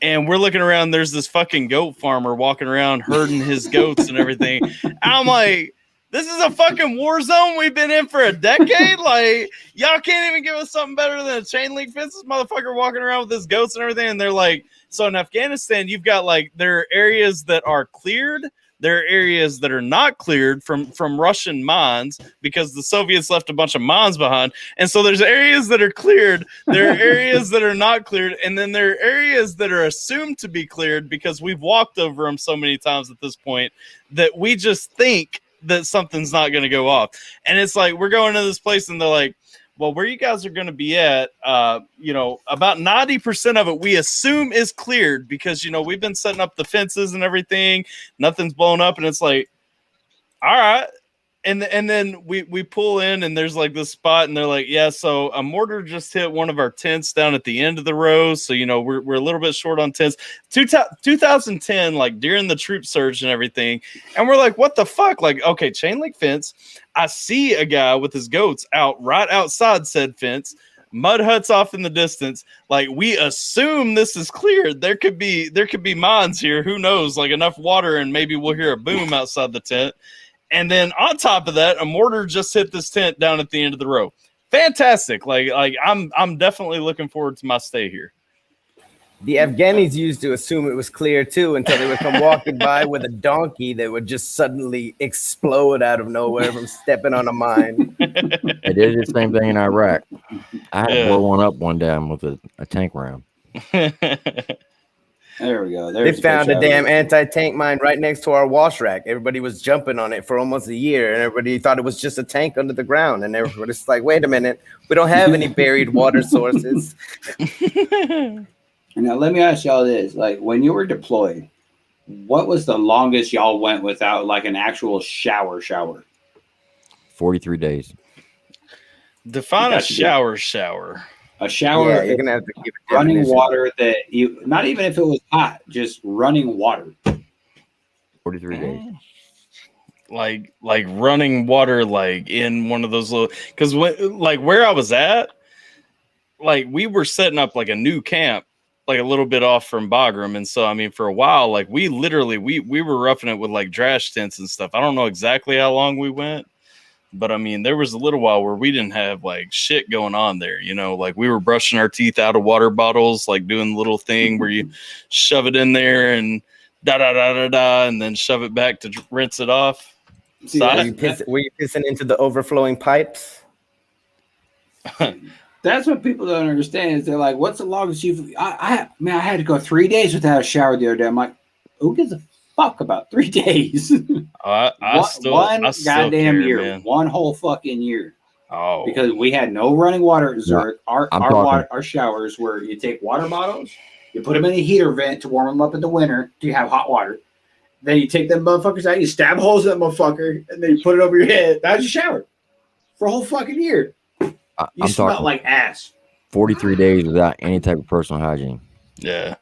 And we're looking around. There's this fucking goat farmer walking around herding his goats and everything. I'm like, this is a fucking war zone we've been in for a decade. Like, y'all can't even give us something better than a chain link fence. This motherfucker walking around with his goats and everything. And they're like, so in Afghanistan, you've got like, there are areas that are cleared. There are areas that are not cleared from Russian mines because the Soviets left a bunch of mines behind. And so there's areas that are cleared. There are areas that are not cleared. And then there are areas that are assumed to be cleared because we've walked over them so many times at this point that we just think that something's not going to go off. And it's like, we're going to this place and they're like, well, where you guys are going to be at, about 90% of it we assume is cleared because, we've been setting up the fences and everything. Nothing's blown up. And it's like, all right. And then we pull in and there's like this spot and they're like, yeah, so a mortar just hit one of our tents down at the end of the row. So, we're a little bit short on tents. 2010, like during the troop surge and everything. And we're like, what the fuck? Like, okay, chain link fence. I see a guy with his goats right outside said fence. Mud huts off in the distance. Like, we assume this is cleared. There could be mines here. Who knows? Like enough water and maybe we'll hear a boom outside the tent. And then on top of that, a mortar just hit this tent down at the end of the row. Fantastic. Like I'm definitely looking forward to my stay here. The Afghanis used to assume it was clear too until they would come walking by with a donkey that would just suddenly explode out of nowhere from stepping on a mine. They did the same thing in Iraq. I had to blow one up one time with a tank round. There we go. They There's found a picture. damn anti-tank mine right next to our wash rack. Everybody was jumping on it for almost a year, and everybody thought it was just a tank under the ground. And everybody's like, "Wait a minute, we don't have any buried water sources." Now let me ask y'all this: like, when you were deployed, what was the longest y'all went without like an actual shower? 43 days. Define a shower. A shower. Yeah, you're gonna have to give a running definition. water that you, not even if it was hot, just running water. 43 days. Like running water, like in one of those little, because like where I was at, like we were setting up like a new camp, like a little bit off from Bagram. And so, I mean, for a while, like we literally, we were roughing it with like drash tents and stuff. I don't know exactly how long we went, but I mean, there was a little while where we didn't have like shit going on there, you know, like we were brushing our teeth out of water bottles, like doing the little thing where you shove it in there and and then shove it back to rinse it off. See, Were you pissing into the overflowing pipes? That's what people don't understand. Is they're like, "What's the longest you've?" I had to go 3 days without a shower the other day. I'm like, who gives a fuck about 3 days? One goddamn year, man. One whole fucking year. Oh, because we had no running water at Zurich. No, Our showers were you take water bottles, you put them in a heater vent to warm them up in the winter to have hot water. Then you take them motherfuckers out, you stab holes in that motherfucker, and then you put it over your head. That's your shower for a whole fucking year. You smell like ass. 43 days without any type of personal hygiene. Yeah.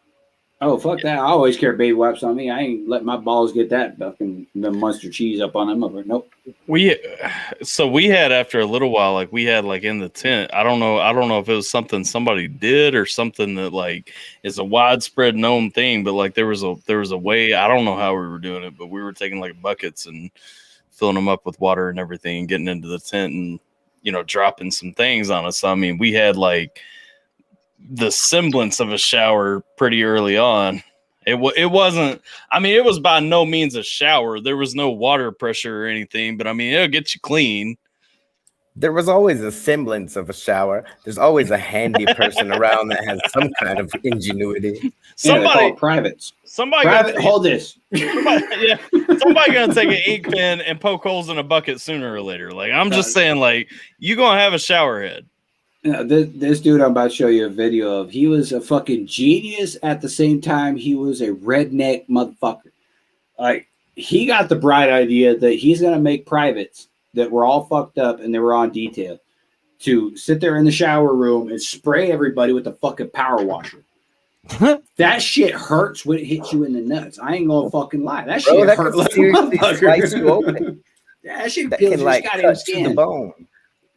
Oh, fuck that. I always carry baby wipes on me. I ain't let my balls get that fucking the Munster cheese up on them. Nope. We had, after a little while, like we had like in the tent, I don't know if it was something somebody did or something that like is a widespread known thing, but like there was a way, I don't know how we were doing it, but we were taking like buckets and filling them up with water and everything and getting into the tent and, you know, dropping some things on us. I mean, we had like the semblance of a shower pretty early on. It wasn't, I mean, it was by no means a shower. There was no water pressure or anything, but I mean, it'll get you clean. There was always a semblance of a shower. There's always a handy person around that has some kind of ingenuity. Somebody privates. Somebody hold this. Somebody gonna take an ink pen and poke holes in a bucket sooner or later. Like I'm just saying, like you gonna have a shower head. This dude I'm about to show you a video of, he was a fucking genius at the same time he was a redneck motherfucker. Like, he got the bright idea that he's going to make privates that were all fucked up and they were on detail to sit there in the shower room and spray everybody with the fucking power washer. That shit hurts when it hits you in the nuts. I ain't gonna fucking lie. That shit hurts like a motherfucker. That shit peels your goddamn skin to the bone.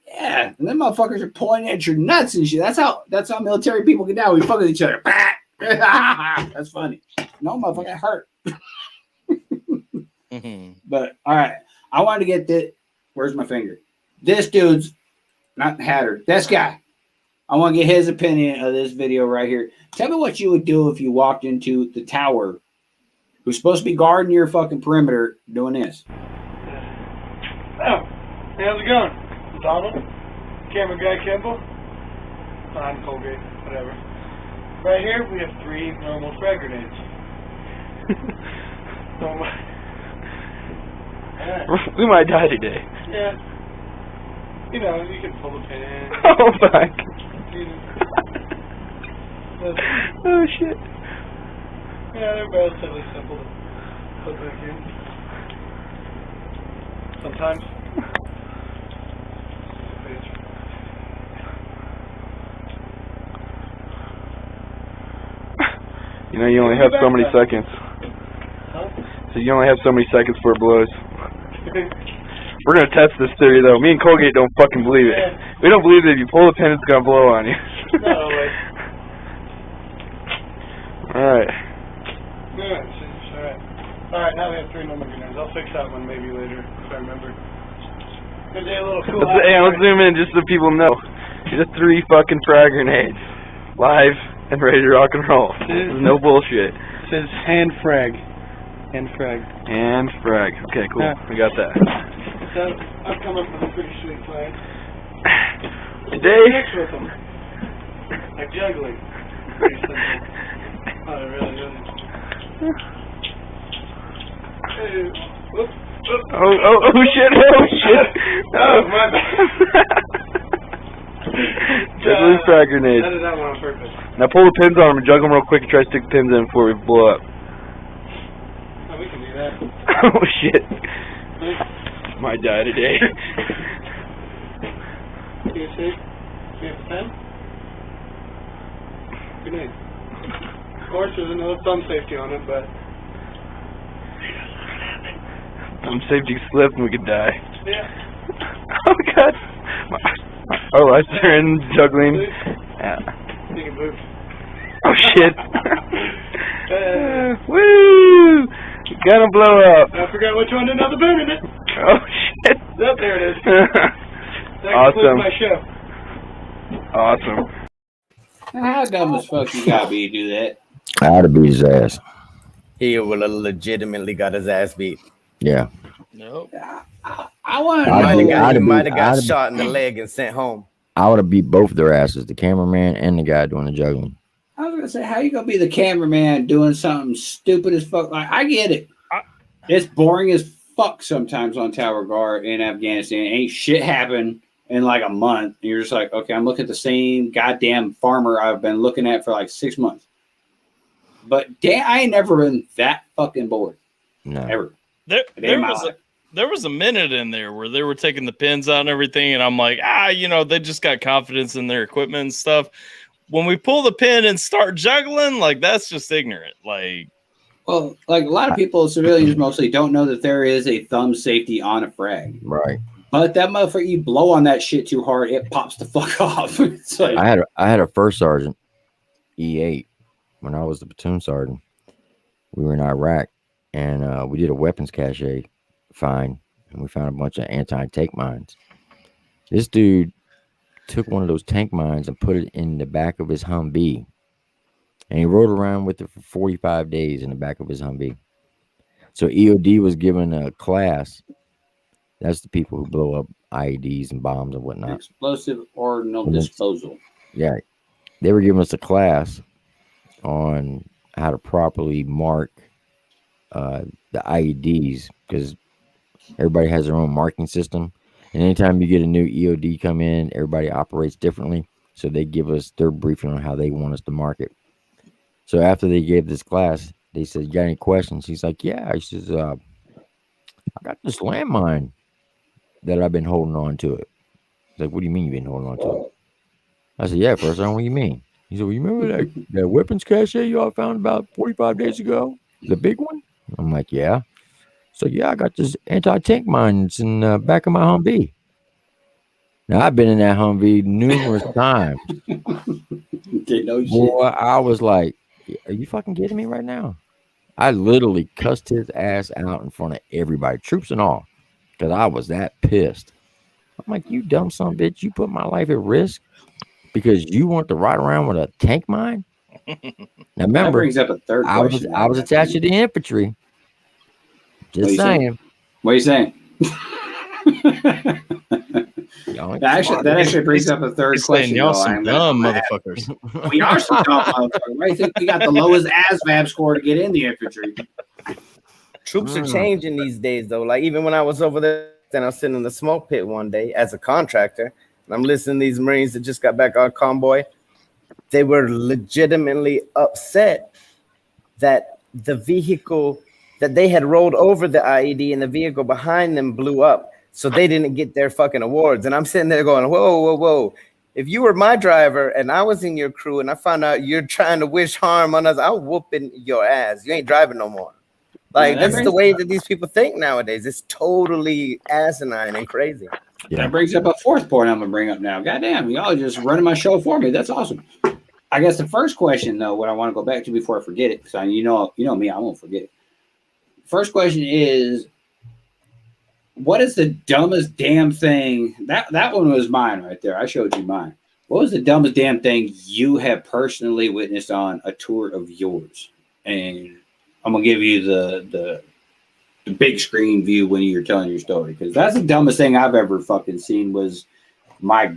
Yeah, and then motherfuckers are pointing at your nuts and shit. That's how military people get down. We fuck with each other. That's funny. No, motherfucker, that hurt. But all right, I wanted to get this. Where's my finger? This dude's not Hatter. This guy. I want to get his opinion of this video right here. Tell me what you would do if you walked into the tower, who's supposed to be guarding your fucking perimeter, doing this. Oh, how's it going? Donald, camera guy Kimball, I'm Colgate, whatever. Right here we have 3 normal frag grenades. We might die today. Yeah. You know, you can pull the pin in. Oh my. Oh shit. Yeah, they're relatively simple to put back in. Sometimes. You know, you only have so many seconds. Huh? So you only have so many seconds before it blows. We're gonna test this theory though. Me and Colgate don't fucking believe it. Yeah. We don't believe that if you pull the pin, it's gonna blow on you. No way. Alright. Alright, now we have 3 normal grenades. I'll fix that one maybe later if I remember. Cause they a little cool. Let's zoom in just so people know. These are 3 fucking frag grenades. Live and ready to rock and roll. This is no bullshit. It says hand frag. Hand frag. Hand frag. Okay, cool. We got that. So I've come up with a pretty sweet plan. Today. With them. Like juggling. Pretty simple. Oh, it really doesn't. Hey, whoop, whoop. Oh shit! Oh shit! Oh, my bad. Juggling frag grenade. That is not one on purpose. Now pull the pins on them and juggle them real quick and try to stick the pins in before we blow up. Oh, we can do that. Oh shit! Might die today. Can you see? Do you have a pen? Grenade. Of course, there's no thumb safety on it, but... Some safety slip and we could die. Yeah. Oh god! Oh, I started juggling. Yeah. You can move. Oh shit! Woo! Gonna blow up. I forgot which one didn't have the boom in it. Oh shit! Oh, there it is. That Awesome. concludes my show. Awesome. How dumb as fuck you gotta be to do that? I ought to beat his ass. He would have legitimately got his ass beat. Yeah. Nope. I want to I'd know. be- He might have got I'd- shot in the leg and sent home. I would have beat both their asses, the cameraman and the guy doing the juggling. I was gonna say, how you gonna be the cameraman doing something stupid as fuck? Like, I get it. It's boring as fuck sometimes on Tower Guard in Afghanistan. Ain't shit happen in like a month. And you're just like, okay, I'm looking at the same goddamn farmer I've been looking at for like 6 months. But damn, I ain't never been that fucking bored. No. Ever. There was a minute in there where they were taking the pins out and everything, and I'm like, they just got confidence in their equipment and stuff. When we pull the pin and start juggling, like, that's just ignorant. Like, well, like a lot of people, civilians mostly, don't know that there is a thumb safety on a frag. Right. But that motherfucker, you blow on that shit too hard, it pops the fuck off. It's like, I had a first sergeant, E8, when I was the platoon sergeant. We were in Iraq, and we did a weapons cache find, and we found a bunch of anti-tank mines. This dude took one of those tank mines and put it in the back of his Humvee, and he rode around with it for 45 days in the back of his Humvee. So EOD was given a class. That's the people who blow up IEDs and bombs and whatnot. explosive ordnance disposal. Yeah, they were giving us a class on how to properly mark the IEDs, because everybody has their own marking system, and anytime you get a new EOD come in, everybody operates differently. So they give us their briefing on how they want us to mark it. So after they gave this class, they said, "You got any questions?" He's like, "Yeah." He says, "I got this landmine that I've been holding on to it." He's like, "What do you mean you've been holding on to it?" I said, "Yeah, first time, what do you mean?" He said, "Well, you remember that weapons cache y'all found about 45 days ago? The big one?" I'm like, "Yeah." So, "Yeah, I got this anti-tank mine. It's in the back of my Humvee." Now, I've been in that Humvee numerous times. Boy, I was like, "Are you fucking kidding me right now?" I literally cussed his ass out in front of everybody, troops and all, because I was that pissed. I'm like, "You dumb son of a bitch, you put my life at risk because you want to ride around with a tank mine?" Now remember, that brings up a third question. I was attached to the infantry. Just saying. What are you saying? That actually brings up a third question. Y'all some dumb motherfuckers. We are some dumb motherfuckers. Why do you think we got the lowest ASVAB score to get in the infantry? Troops are changing these days, though. Like, even when I was over there, and I was sitting in the smoke pit one day as a contractor, and I'm listening to these Marines that just got back on convoy. They were legitimately upset that the vehicle that they had rolled over the IED and the vehicle behind them blew up, so they didn't get their fucking awards. And I'm sitting there going, whoa, whoa, whoa. If you were my driver and I was in your crew and I found out you're trying to wish harm on us, I'm whooping your ass. You ain't driving no more. Like, that's the way that these people think nowadays. It's totally asinine and crazy. Yeah. That brings up a fourth point I'm going to bring up now. Goddamn, y'all just running my show for me. That's awesome. I guess the first question, though, what I want to go back to before I forget it, because you know me, I won't forget it. First question is, what is the dumbest damn thing? That one was mine right there. I showed you mine. What was the dumbest damn thing you have personally witnessed on a tour of yours? And I'm going to give you the big screen view when you're telling your story, because that's the dumbest thing I've ever fucking seen. Was my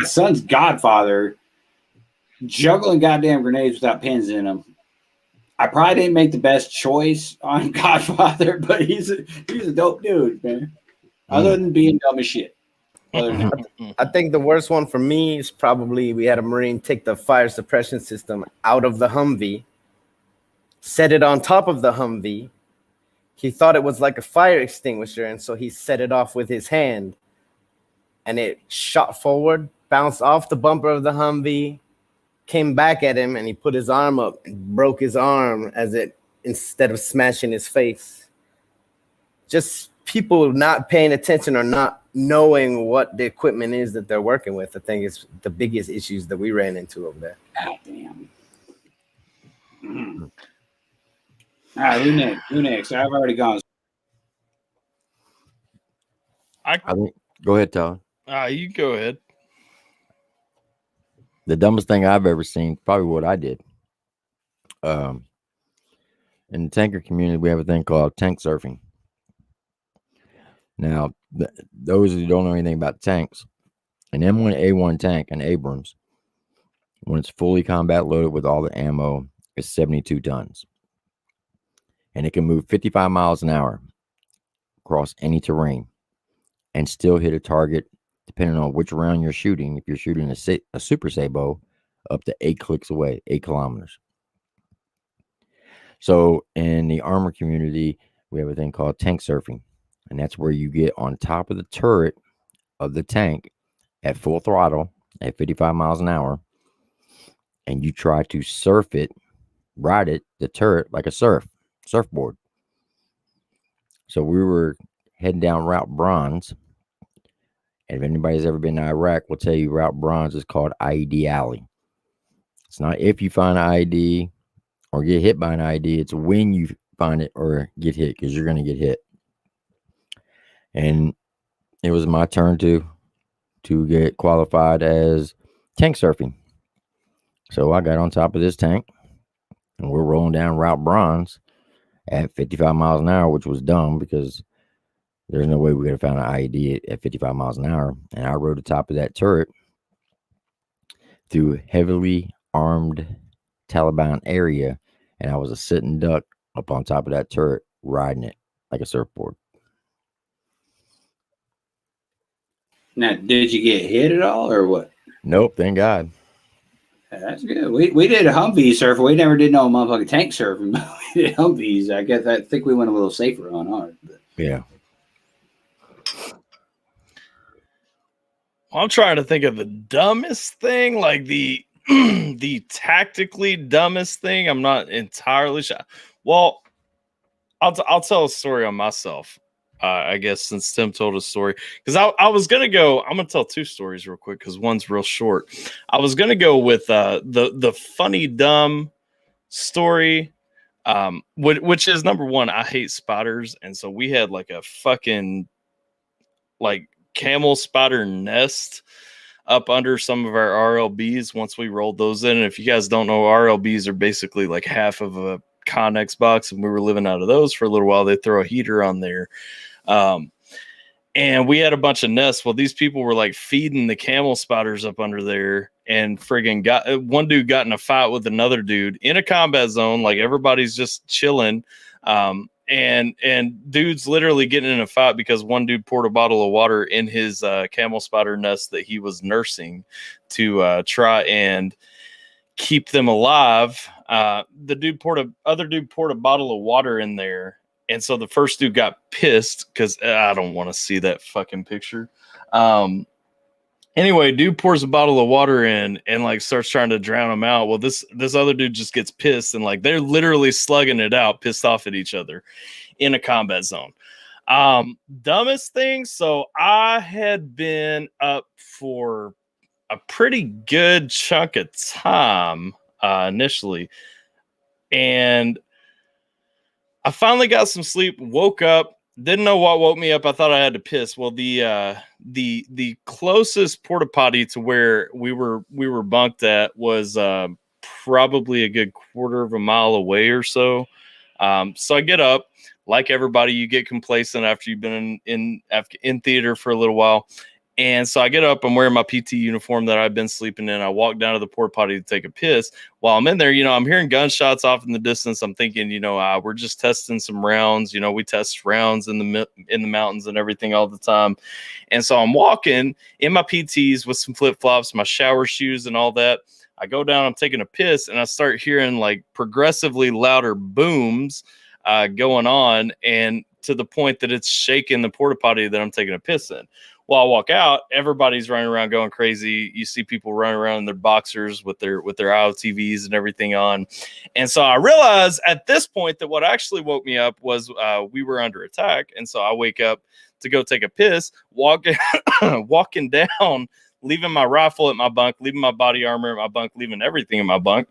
son's godfather juggling goddamn grenades without pins in them I probably didn't make the best choice on Godfather, but he's a dope dude, man. Other than being dumb as shit. I think the worst one for me is probably we had a Marine take the fire suppression system out of the Humvee, set it on top of the Humvee. He thought it was like a fire extinguisher, and so he set it off with his hand, and it shot forward, bounced off the bumper of the Humvee, came back at him, and he put his arm up and broke his arm instead of smashing his face. Just people not paying attention or not knowing what the equipment is that they're working with, I think is the biggest issues that we ran into over there. God damn. All right, who next? I've already gone. I think, go ahead, Tyler. You go ahead. The dumbest thing I've ever seen, probably what I did. In the tanker community, we have a thing called tank surfing. Now, those who don't know anything about tanks, an M1A1 tank, an Abrams, when it's fully combat loaded with all the ammo, is 72 tons. And it can move 55 miles an hour across any terrain and still hit a target, depending on which round you're shooting. If you're shooting a Super Sabo, up to 8 clicks away, 8 kilometers. So in the armor community, we have a thing called tank surfing. And that's where you get on top of the turret of the tank at full throttle at 55 miles an hour. And you try to surf it, ride it, the turret, like a surfboard. So we were heading down Route Bronze. And if anybody's ever been to Iraq, we'll tell you Route Bronze is called IED Alley. It's not if you find an IED or get hit by an IED. It's when you find it or get hit, because you're going to get hit. And it was my turn to get qualified as tank surfing. So I got on top of this tank, and we're rolling down Route Bronze at 55 miles an hour, which was dumb because there's no way we could have found an IED at 55 miles an hour. And I rode the top of that turret through heavily armed Taliban area, and I was a sitting duck up on top of that turret, riding it like a surfboard. Now, did you get hit at all or what? Nope, thank God. That's good. We did a Humvee surfer. We never did no motherfucking tank surfing. We did Humvees. I think we went a little safer on ours. But. Yeah. I'm trying to think of the dumbest thing, like the the tactically dumbest thing. I'm not entirely sure. Well, I'll tell a story on myself. I guess since Tim told a story, because I was gonna go. I'm gonna tell 2 stories real quick because one's real short. I was gonna go with the funny dumb story, which is number one. I hate spiders, and so we had like a fucking like camel spider nest up under some of our RLBs once we rolled those in. And if you guys don't know, RLBs are basically like half of a Connex box, and we were living out of those for a little while. They throw a heater on there. And we had a bunch of nests. Well, these people were like feeding the camel spiders up under there, and friggin' one dude got in a fight with another dude in a combat zone. Like everybody's just chilling. And dude's literally getting in a fight because one dude poured a bottle of water in his camel spider nest that he was nursing to try and keep them alive. The other dude poured a bottle of water in there. And so the first dude got pissed because I don't want to see that fucking picture. Anyway, dude pours a bottle of water in and like starts trying to drown him out. Well, this other dude just gets pissed, and like they're literally slugging it out, pissed off at each other in a combat zone. Dumbest thing. So I had been up for a pretty good chunk of time initially, and I finally got some sleep, woke up, didn't know what woke me up. I thought I had to piss. Well, the closest porta potty to where we were bunked at was probably a good quarter of a mile away or so. So I get up, like everybody, you get complacent after you've been in theater for a little while. And so I get up, I'm wearing my PT uniform that I've been sleeping in. I walk down to the porta potty to take a piss. While I'm in there, I'm hearing gunshots off in the distance. I'm thinking, we're just testing some rounds. We test rounds in the mountains and everything all the time. And so I'm walking in my PTs with some flip-flops, my shower shoes and all that. I go down, I'm taking a piss, and I start hearing like progressively louder booms going on, and to the point that it's shaking the porta potty that I'm taking a piss in. Well, I walk out, everybody's running around going crazy. You see people running around in their boxers with their IOTVs and everything on. And so I realized at this point that what actually woke me up was we were under attack. And so I wake up to go take a piss, walking down, leaving my rifle at my bunk, leaving my body armor at my bunk, leaving everything in my bunk.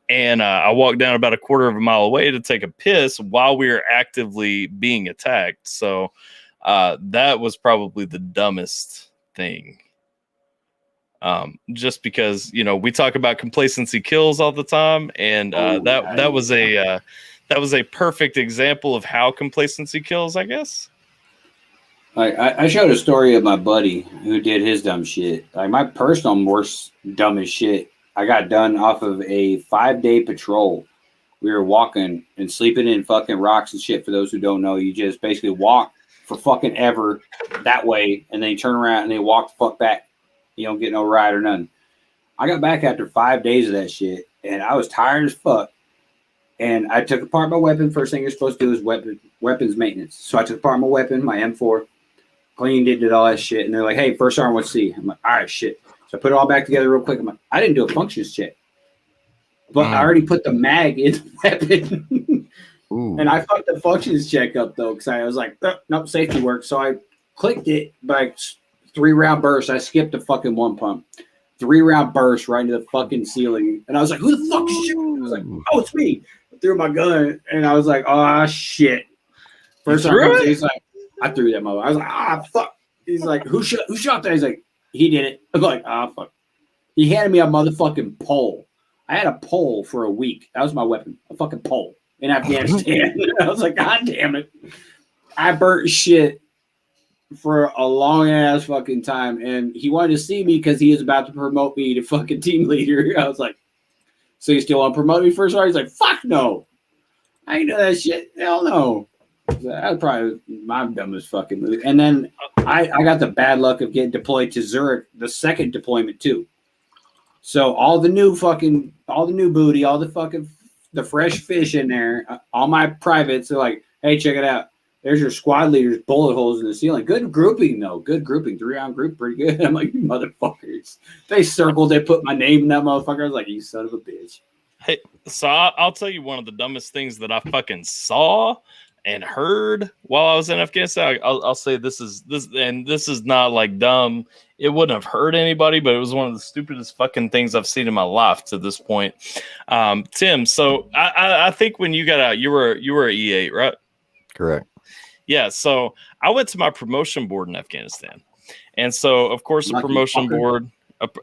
And I walked down about a quarter of a mile away to take a piss while we were actively being attacked. So that was probably the dumbest thing. Just because, we talk about complacency kills all the time. And that was a perfect example of how complacency kills, I guess. I showed a story of my buddy who did his dumb shit. Like my personal worst dumbest shit, I got done off of a 5-day patrol. We were walking and sleeping in fucking rocks and shit. For those who don't know, you just basically walk for fucking ever that way, and then you turn around and then walk the fuck back. You don't get no ride or nothing. I got back after 5 days of that shit, and I was tired as fuck. And I took apart my weapon. First thing you're supposed to do is weapons maintenance. So I took apart my weapon, my M4, cleaned it, did all that shit. And they're like, hey, first sergeant, what's C? I'm like, all right, shit. So I put it all back together real quick. I'm like, I didn't do a functions check. But I already put the mag in the weapon. And I fucked the functions check up, though, because I was like, nope, safety works. So I clicked it by 3-round burst. I skipped the fucking one pump. 3-round burst right into the fucking ceiling. And I was like, who the fuck is shooting? I was like, oh, it's me. I threw my gun, and I was like, oh, shit. First time he's like, I threw that mother. I was like, fuck. He's like, who shot that? He's like, he did it. I'm like, fuck. He handed me a motherfucking pole. I had a pole for a week. That was my weapon, a fucking pole in Afghanistan. I was like, God damn it. I burnt shit for a long ass fucking time. And he wanted to see me because he was about to promote me to fucking team leader. I was like, so you still want to promote me first? He's like, fuck no. I ain't know that shit. Hell no. That was probably my dumbest fucking move. And then I got the bad luck of getting deployed to Zurich, the second deployment too. So all the new booty, all the fresh fish in there, all my privates are like, hey, check it out. There's your squad leader's bullet holes in the ceiling. Good grouping though. Good grouping. 3-round group, pretty good. I'm like, you motherfuckers. They circled, they put my name in that motherfucker. I was like, you son of a bitch. Hey, so I'll tell you one of the dumbest things that I fucking saw and heard while I was in Afghanistan. I'll say this is not like dumb. It wouldn't have hurt anybody, but it was one of the stupidest fucking things I've seen in my life to this point. Tim, so I think when you got out, you were an E8, right? Correct. Yeah. So I went to my promotion board in Afghanistan, and so of course the promotion board.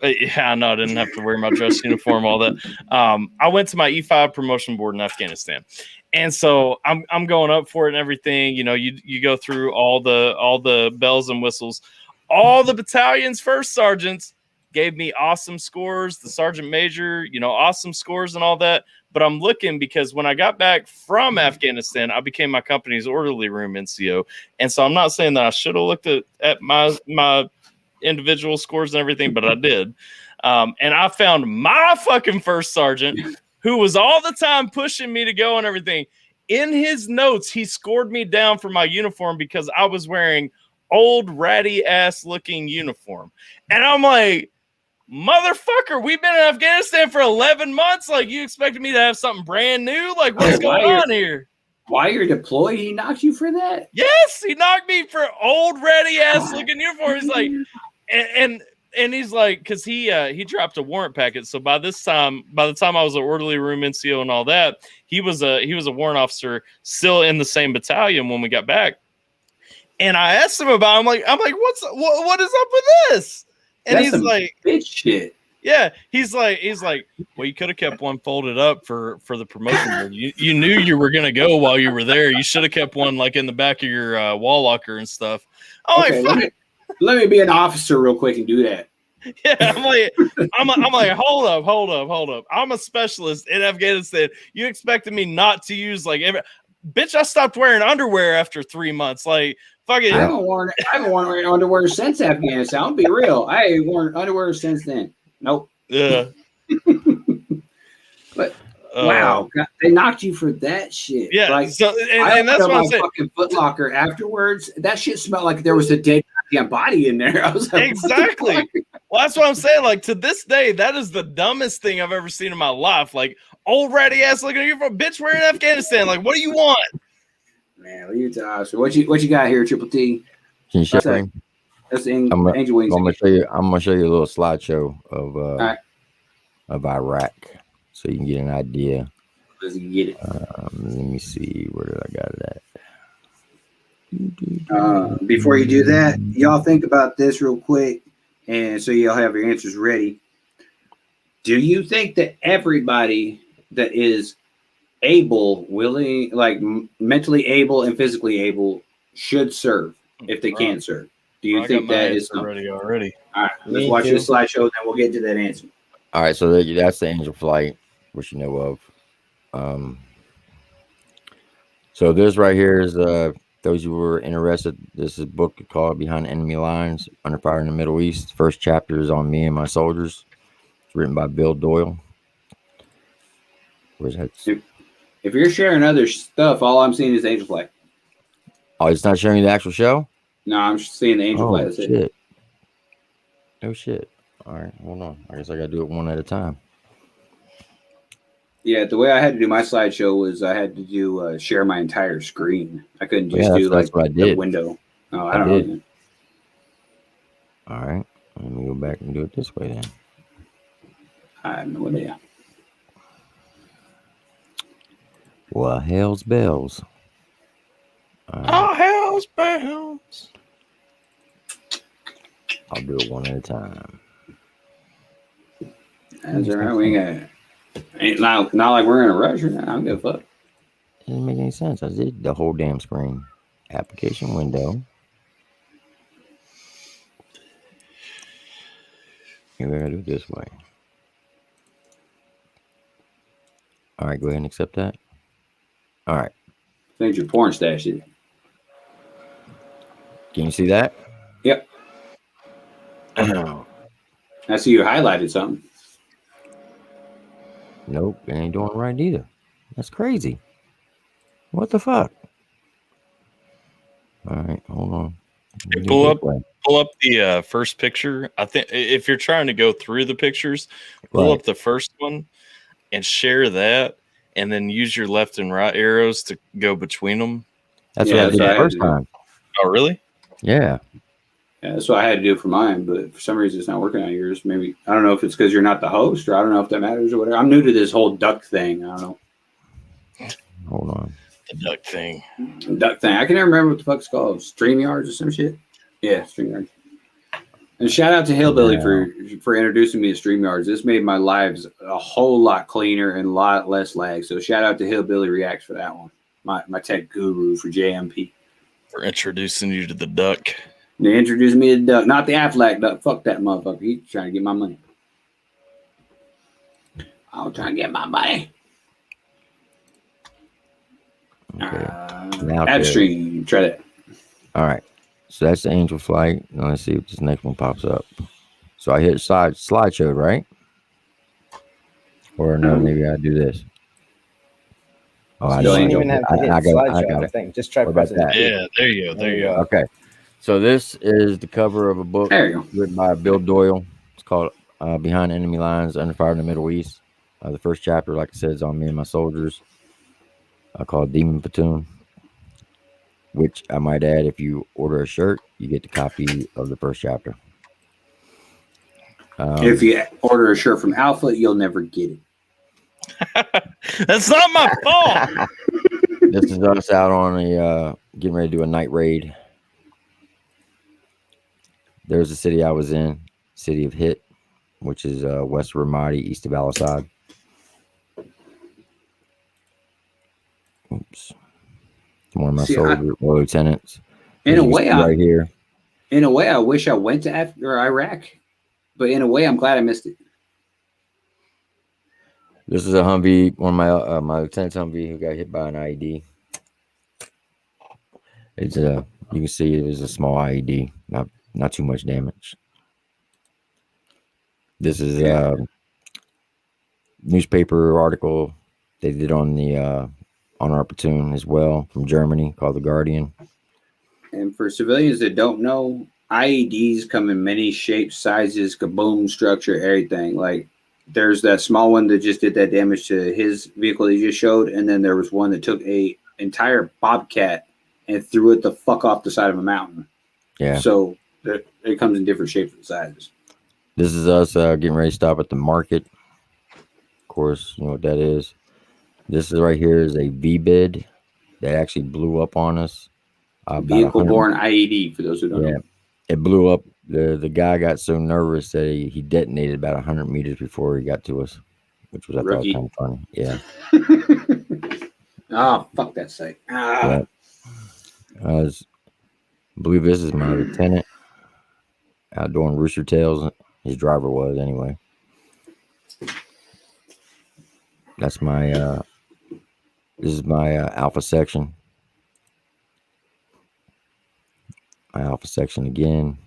Yeah, no, I didn't have to wear my dress uniform, all that. I went to my E5 promotion board in Afghanistan. And so I'm going up for it and everything. You go through all the bells and whistles. All the battalion's first sergeants gave me awesome scores. The sergeant major, awesome scores and all that. But I'm looking because when I got back from Afghanistan, I became my company's orderly room NCO. And so I'm not saying that I should have looked at my individual scores and everything, but I did. And I found my fucking first sergeant who was all the time pushing me to go and everything. In his notes, he scored me down for my uniform because I was wearing old ratty ass looking uniform. And I'm like, motherfucker, we've been in Afghanistan for 11 months. Like, you expected me to have something brand new? Like, what's going on here? While you're deployed, he knocked you for that? Yes, he knocked me for old ratty ass looking uniform. He's like, and he's like, because he dropped a warrant packet. So by the time I was an orderly room NCO and all that, he was a warrant officer still in the same battalion when we got back. And I asked him about, I'm like, what is up with this? And That's he's like, bitch shit. Yeah, he's like, well, you could have kept one folded up for the promotion board. You knew you were gonna go while you were there. You should have kept one like in the back of your wall locker and stuff. Oh, okay, Let me be an officer real quick and do that. Yeah, I'm like, hold up. I'm a specialist in Afghanistan. You expected me not to use like bitch, I stopped wearing underwear after 3 months. Like, fuck it. I haven't worn underwear since Afghanistan. I'll be real. I ain't worn underwear since then. Nope. Yeah. But wow, God, they knocked you for that shit. Yeah. Like, So and that's what I'm saying. Fucking Foot Locker afterwards. That shit smelled like there was a dead goddamn body in there. I was like, exactly. Well, that's what I'm saying. Like, to this day, that is the dumbest thing I've ever seen in my life. Like, old ratty ass looking at you for a bitch. We're in Afghanistan. Like, what do you want? Man, what you talking? So what you got here, Triple T? Can you show me? That's Angel Wings. I'm gonna show you. I'm gonna show you a little slideshow of Iraq, so you can get an idea. Does he get it? Let me see. Where did I got it at? Before you do that, y'all think about this real quick, and so y'all have your answers ready. Do you think that everybody that is able, willing, like mentally able and physically able, should serve if they can serve? Do you think that is ready already? All right, let's watch this slideshow, then we'll get to that answer. All right, so that's the Angel Flight, which you know of. So this right here is those who were interested. This is a book called Behind Enemy Lines, Under Fire in the Middle East. First chapter is on me and my soldiers. It's written by Bill Doyle. Where's that? If you're sharing other stuff, all I'm seeing is Angel Flight. Oh, it's not showing you the actual show? No, I'm just seeing the Angel Flight. That's shit. it. Oh shit. All right, hold on. I guess I gotta do it one at a time. Yeah, the way I had to do my slideshow was I had to do share my entire screen. I couldn't just do like the window. Oh, I don't know. All right, let me go back and do it this way then. I have no idea. Well, hell's bells. Oh, hell's bells. I'll do it one at a time. That's all right. We ain't not like we're in a rush or not. I don't give a fuck. It didn't make any sense. I did the whole damn screen. Application window. Here we're gonna do it this way. All right, go ahead and accept that. All right. Think your porn stash is. Can you see that? Yep. I see you highlighted something. Nope, it ain't doing right either. That's crazy. What the fuck? All right, hold on. Pull up the first picture. I think if you're trying to go through the pictures, pull up the first one and share that, and then use your left and right arrows to go between them. That's what I did the first time. Oh, really? Yeah. Yeah, that's what I had to do for mine, but for some reason it's not working on yours. Maybe I don't know if it's because you're not the host, or I don't know if that matters or whatever. I'm new to this whole duck thing. I don't know. Hold on. The duck thing. Duck thing. I can never remember what the fuck it's called. StreamYards or some shit. Yeah, StreamYards. And shout out to Hillbilly for introducing me to StreamYards. This made my lives a whole lot cleaner and a lot less lag. So shout out to Hillbilly Reacts for that one. My tech guru for JMP. For introducing you to the duck. They introduced me to the duck, not the Aflac duck. Fuck that motherfucker. He's trying to get my money. I'm trying to get my money. Okay. Ad stream. Try that. All right. So that's the Angel Flight. Now let's see if this next one pops up. So I hit slideshow, right? Or no, maybe I do this. Oh, I don't even have to hit slideshow. I got it. I think. Just try pressing that. Yeah, there you go. There you go. Okay. So this is the cover of a book written by Bill Doyle. It's called Behind Enemy Lines, Under Fire in the Middle East. The first chapter, like I said, is on me and my soldiers. Called Demon Platoon. Which I might add, if you order a shirt, you get the copy of the first chapter. If you order a shirt from Alpha, you'll never get it. That's not my fault. This is us out on a getting ready to do a night raid. There's the city I was in, city of Hit, which is west of Ramadi, east of Al Assad. Oops. One of my soldier lieutenants. In a way, right here. In a way, I wish I went to Iraq, but in a way, I'm glad I missed it. This is a Humvee, one of my my lieutenant's Humvee who got hit by an IED. It's you can see it was a small IED, not too much damage. This is a newspaper article they did on the on our platoon as well from Germany called The Guardian. And for civilians that don't know, IEDs come in many shapes, sizes, kaboom, structure, everything. Like there's that small one that just did that damage to his vehicle he just showed, and then there was one that took a entire Bobcat and threw it the fuck off the side of a mountain. Yeah. So it comes in different shapes and sizes. This is us getting ready to stop at the market. Of course, you know what that is. This is right here is a V-bid that actually blew up on us. Vehicle-borne IED, for those who don't know. It blew up. The guy got so nervous that he detonated about 100 meters before he got to us, which was, I thought, kind of funny. Yeah. Oh, fuck that site. Yeah. I believe this is my lieutenant out doing rooster tails. His driver was, anyway. That's my this is my alpha section. My alpha section again.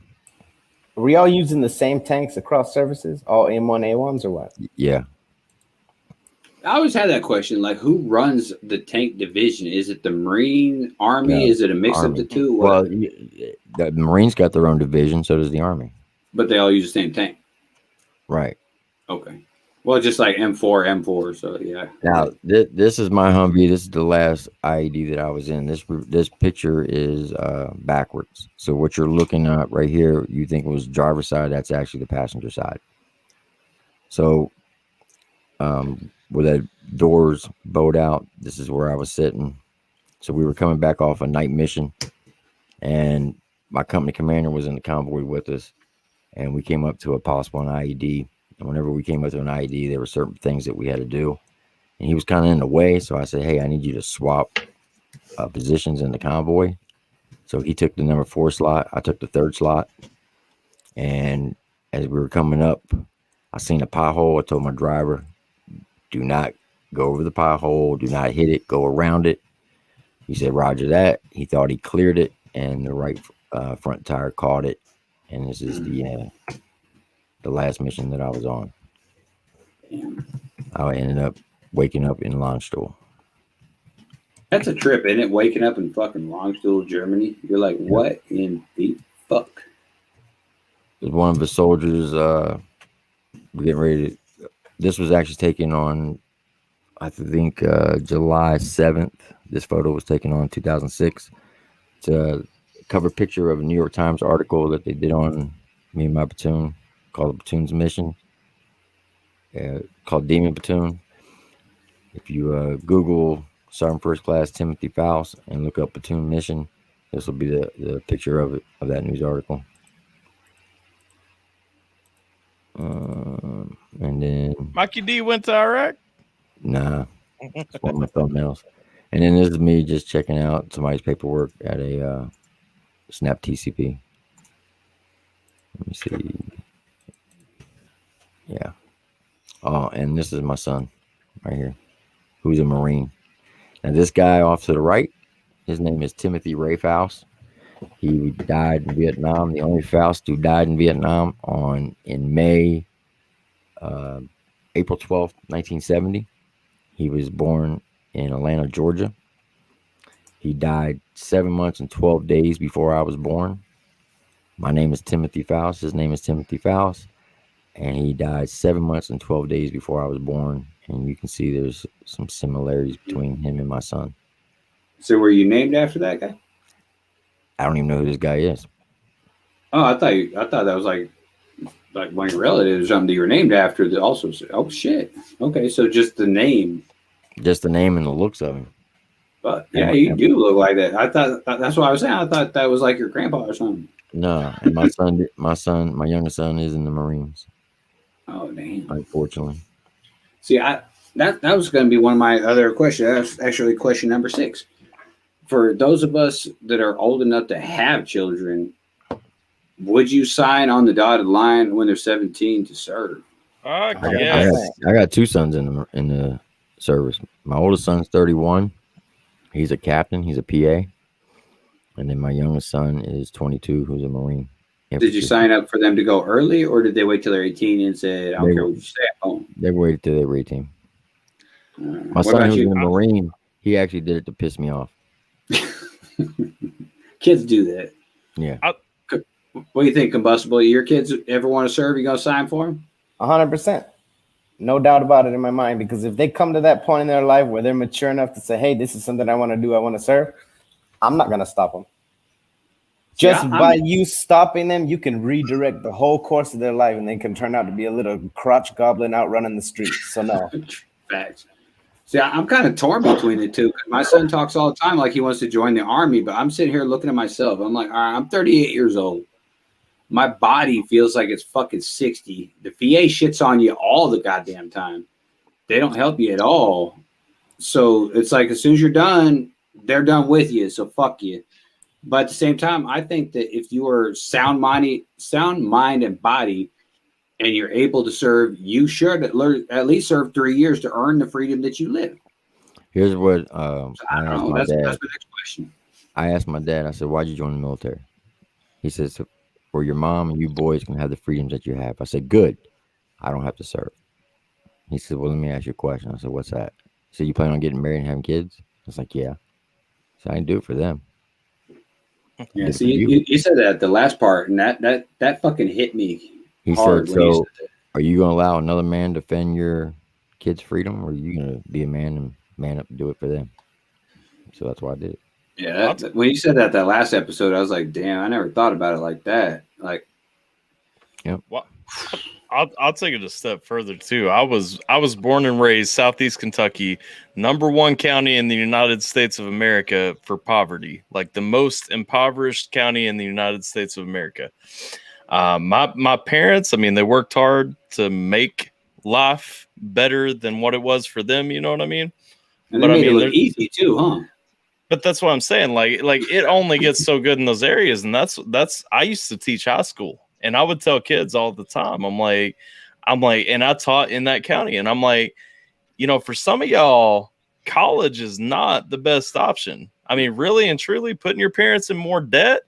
Are we all using the same tanks across services? All M1A1s or what? Yeah. I always had that question, like, who runs the tank division? Is it the Marine, Army? Is it a mix of the two? Well, the Marines got their own division, so does the Army. But they all use the same tank. Right. Okay. Well, just like M4, so yeah. Now, this is my Humvee. This is the last IED that I was in. This picture is backwards. So what you're looking at right here, you think it was driver's side. That's actually the passenger side. So where the doors bowed out, this is where I was sitting. So we were coming back off a night mission, and my company commander was in the convoy with us, and we came up to a possible IED. And whenever we came up to an IED, there were certain things that we had to do, and he was kind of in the way. So I said, "Hey, I need you to swap positions in the convoy." So he took the number 4 slot. I took the 3rd slot, and as we were coming up, I seen a pothole. I told my driver, "Do not go over the pothole. Do not hit it. Go around it." He said, "Roger that." He thought he cleared it, and the right front tire caught it. And this is the last mission that I was on. I ended up waking up in Landstuhl. That's a trip, isn't it? Waking up in fucking Landstuhl, Germany. You're like, what in the fuck? One of the soldiers getting ready to. This was actually taken on, I think, July 7th. This photo was taken on 2006. It's a cover picture of a New York Times article that they did on me and my platoon called The Platoon's Mission, called Demon Platoon. If you Google Sergeant First Class Timothy Faust and look up Platoon Mission, this will be the picture of that news article. And then Mikey D went to Iraq. Nah, it's one of my thumbnails. And then this is me just checking out somebody's paperwork at a Snap TCP. Let me see. Yeah. Oh, and this is my son right here, who's a Marine. Now this guy off to the right, his name is Timothy Ray Faust. He died in Vietnam. The only Faust who died in Vietnam in May, April 12th, 1970. He was born in Atlanta, Georgia. He died 7 months and 12 days before I was born. My name is Timothy Faust. His name is Timothy Faust. And he died 7 months and 12 days before I was born. And you can see there's some similarities between him and my son. So were you named after that guy? I don't even know who this guy is. Oh, I thought that was like one of your relatives or something that you were named after. That also said, oh shit. Okay, so just the name. Just the name and the looks of him. But yeah, you do look like that. I thought that's what I was saying. I thought that was like your grandpa or something. No, and my younger son is in the Marines. Oh damn! Unfortunately. See, that was going to be one of my other questions. That's actually question number 6. For those of us that are old enough to have children, would you sign on the dotted line when they're 17 to serve? I got two sons in the service. My oldest son's 31. He's a captain. He's a PA. And then my youngest son is 22, who's a Marine. Did you sign up for them to go early, or did they wait till they're 18 and said, I don't care what you stay at home? They waited till they were 18. My son, who's in the Marine, he actually did it to piss me off. Kids do that. Yeah. What do you think, Combustible? Your kids ever want to serve? You gonna sign for them? 100%. No doubt about it in my mind, because if they come to that point in their life where they're mature enough to say, hey, this is something I want to do, I want to serve, I'm not going to stop them. Just by you stopping them, you can redirect the whole course of their life, and they can turn out to be a little crotch goblin out running the streets. So no. Facts. See, I'm kind of torn between the two. My son talks all the time like he wants to join the Army, but I'm sitting here looking at myself. I'm like, all right, I'm 38 years old. My body feels like it's fucking 60. The VA shits on you all the goddamn time. They don't help you at all. So it's like as soon as you're done, they're done with you. So fuck you. But at the same time, I think that if you are sound mind and body, and you're able to serve, you should at least serve 3 years to earn the freedom that you live. Here's what I asked my dad. That's my next question. I asked my dad, I said, why'd you join the military? He says, so for your mom and you boys can have the freedoms that you have. I said, good. I don't have to serve. He said, well, let me ask you a question. I said, what's that? He said, you plan on getting married and having kids? I was like, yeah. So I didn't do it for them. Yeah, see, you said that the last part, and that fucking hit me. He said, so are you going to allow another man to defend your kids' freedom, or are you going to be a man and man up and do it for them? So that's why I did it. Yeah, when you said that last episode, I was like, damn, I never thought about it like that. Like, yep. Well, I'll take it a step further too. I was born and raised Southeast Kentucky, #1 county in the United States of America for poverty, like the most impoverished county in the United States of America. My parents, I mean, they worked hard to make life better than what it was for them. You know what I mean? And they made it look easy too, huh? But that's what I'm saying. Like it only gets so good in those areas. And that's, I used to teach high school, and I would tell kids all the time, I'm like, and I taught in that county, and I'm like, you know, for some of y'all, college is not the best option. I mean, really and truly putting your parents in more debt,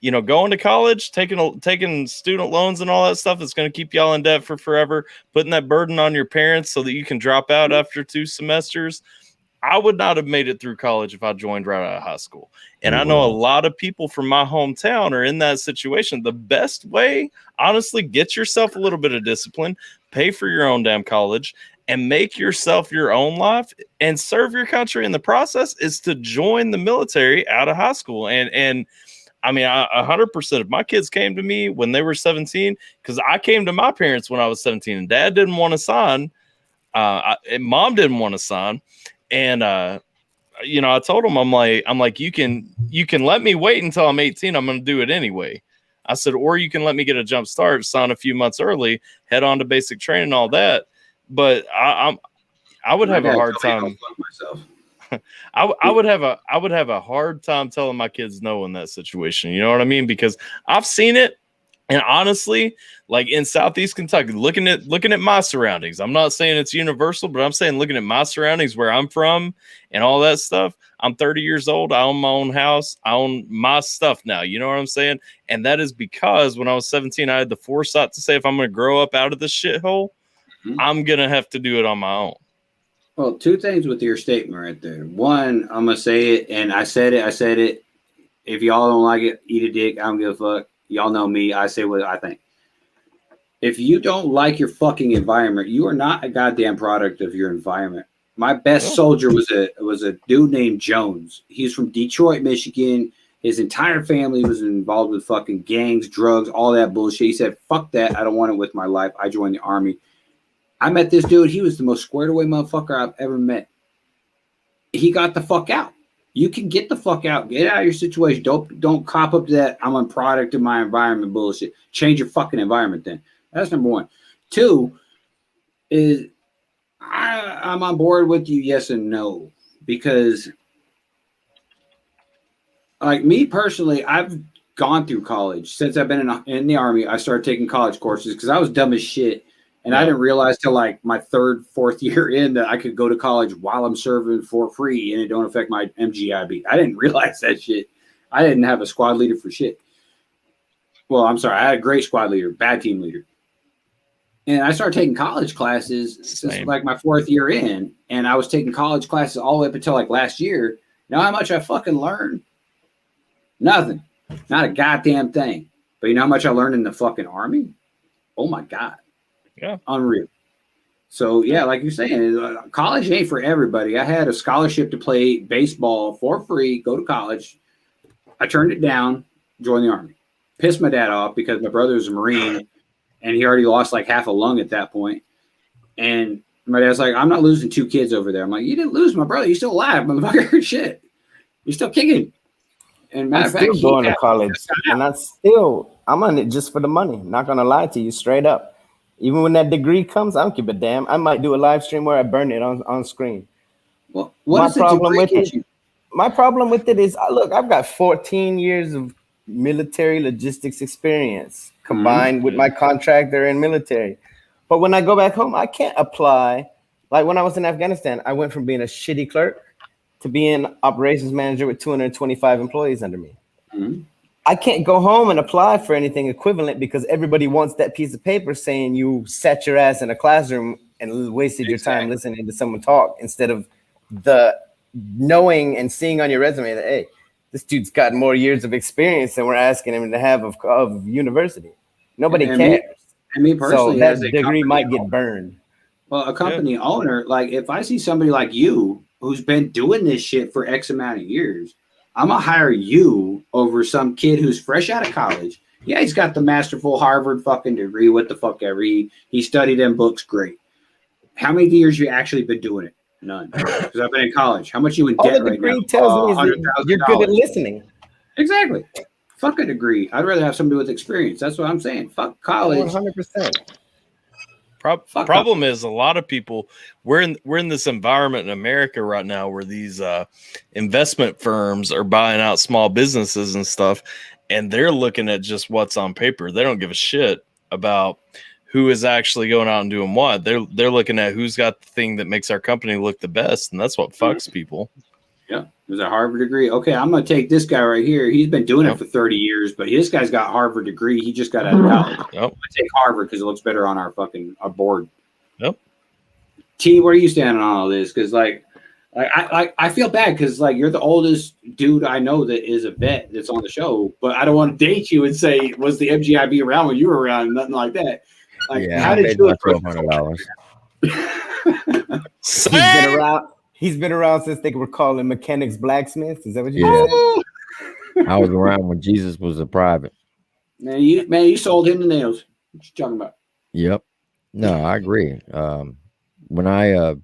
you know, going to college, taking student loans and all that stuff that's going to keep y'all in debt for forever, putting that burden on your parents so that you can drop out after 2 semesters. I would not have made it through college if I joined right out of high school. And I know a lot of people from my hometown are in that situation. The best way, honestly, get yourself a little bit of discipline, pay for your own damn college, and make yourself your own life and serve your country in the process is to join the military out of high school. And I mean, 100% of my kids came to me when they were 17, because I came to my parents when I was 17, and dad didn't want to sign. And mom didn't want to sign. And, you know, I told him, I'm like, you can let me wait until I'm 18. I'm going to do it anyway. I said, or you can let me get a jump start, sign a few months early, head on to basic training, all that. But I would have a hard time. I would have a hard time telling my kids no in that situation. You know what I mean? Because I've seen it. And honestly, like in Southeast Kentucky, looking at my surroundings, I'm not saying it's universal, but I'm saying looking at my surroundings, where I'm from and all that stuff. I'm 30 years old. I own my own house. I own my stuff now. You know what I'm saying? And that is because when I was 17, I had the foresight to say, if I'm going to grow up out of this shithole, I'm going to have to do it on my own. Well, 2 things with your statement right there. One, I'm going to say it, and I said it. If y'all don't like it, eat a dick. I don't give a fuck. Y'all know me. I say what I think. If you don't like your fucking environment, you are not a goddamn product of your environment. My best soldier was a dude named Jones. He's from Detroit, Michigan. His entire family was involved with fucking gangs, drugs, all that bullshit. He said, fuck that. I don't want it with my life. I joined the Army. I met this dude. He was the most squared away motherfucker I've ever met. He got the fuck out. You can get the fuck out. Get out of your situation. Don't cop up to that I'm a product of my environment bullshit. Change your fucking environment then. That's number 1. 2 is I'm on board with you, yes and no. Because like me personally, I've gone through college. Since I've been in the Army, I started taking college courses because I was dumb as shit. And I didn't realize till like my 3rd, 4th year in that I could go to college while I'm serving for free and it don't affect my MGIB. I didn't realize that shit. I didn't have a squad leader for shit. Well, I'm sorry. I had a great squad leader, bad team leader. And I started taking college classes since like my 4th year in. And I was taking college classes all the way up until like last year. You know how much I fucking learned? Nothing. Not a goddamn thing. But you know how much I learned in the fucking Army? Oh my God. Yeah. Unreal. So yeah, like you're saying, college ain't for everybody. I had a scholarship to play baseball for free, go to college. I turned it down, joined the Army. Pissed my dad off because my brother was a Marine and he already lost like half a lung at that point. And my dad's like, I'm not losing 2 kids over there. I'm like, you didn't lose my brother. You're still alive, motherfucker. Shit. You're still kicking. And matter I'm of fact, still going to college, and I'm on it just for the money. Not gonna lie to you, straight up. Even when that degree comes, I don't give a damn. I might do a live stream where I burn it on screen. Well, my problem with it is, look, I've got 14 years of military logistics experience combined with my contractor and military. But when I go back home, I can't apply. Like when I was in Afghanistan, I went from being a shitty clerk to being operations manager with 225 employees under me. I can't go home and apply for anything equivalent because everybody wants that piece of paper saying you sat your ass in a classroom and wasted your time listening to someone talk instead of the knowing and seeing on your resume that, hey, this dude's got more years of experience than we're asking him to have of university. Nobody cares. Me personally, so that degree might get burned. Well, a company owner, like if I see somebody like you who's been doing this shit for X amount of years, I'm gonna hire you over some kid who's fresh out of college. Yeah, he's got the masterful Harvard fucking degree. What the fuck ever. He studied them books. Great. How many years you actually been doing it? None. Because I've been in college. How much you in debt right now? All the degree tells me is that you're good at listening. Exactly. Fuck a degree. I'd rather have somebody with experience. That's what I'm saying. Fuck college. 100%. Problem is a lot of people we're in this environment in America right now where these investment firms are buying out small businesses and stuff, and they're looking at just what's on paper. They don't give a shit about who is actually going out and doing what. They're looking at who's got the thing that makes our company look the best, and that's what fucks people. Yeah, there's a Harvard degree. Okay, I'm gonna take this guy right here. He's been doing it for 30 years, but this guy's got Harvard degree. He just got out of college. I take Harvard because it looks better on our board. Yep. T, where are you standing on all this? Because I feel bad because like you're the oldest dude I know that is a vet that's on the show, but I don't want to date you and say was the MGIB around when you were around, nothing like that. Like, how did you approach $1,200? He's been around since they were calling mechanics blacksmiths. Is that what you said? I was around when Jesus was a private. Man, you sold him the nails. What you talking about? Yep. No, I agree. When I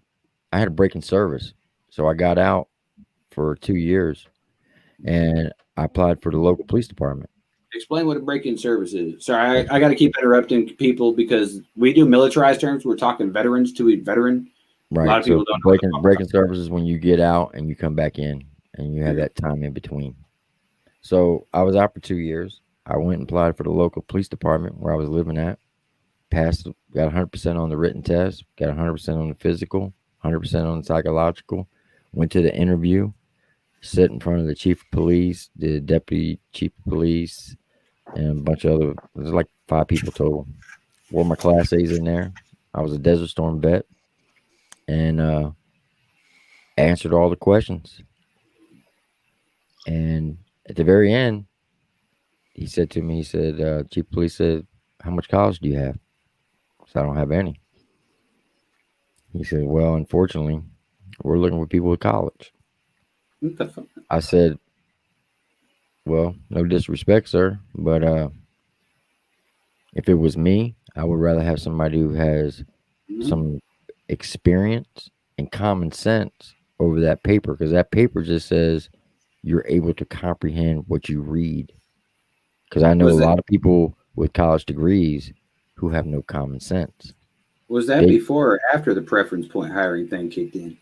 had a break in service, so I got out for 2 years, and I applied for the local police department. Explain what a break-in service is. Sorry, I got to keep interrupting people because we do militarized terms. We're talking veterans to a veteran. Right. A lot of people don't know. Breaking service is when you get out and you come back in, and you have that time in between. So I was out for 2 years. I went and applied for the local police department where I was living at. Passed, got 100% on the written test, got 100% on the physical, 100% on the psychological. Went to the interview, sit in front of the chief of police, the deputy chief of police, and a bunch of other. There's like 5 people total. Wore my Class A's in there. I was a Desert Storm vet, and answered all the questions. And at the very end, he said to me, chief of police said, "How much college do you have?" I said, "I don't have any." He said, "Well, unfortunately, we're looking for people with college." What the fuck? I said, "Well, no disrespect, sir, but if it was me, I would rather have somebody who has some experience and common sense over that paper, because that paper just says you're able to comprehend what you read." Because I know a lot of people with college degrees who have no common sense. Was that before or after the preference point hiring thing kicked in?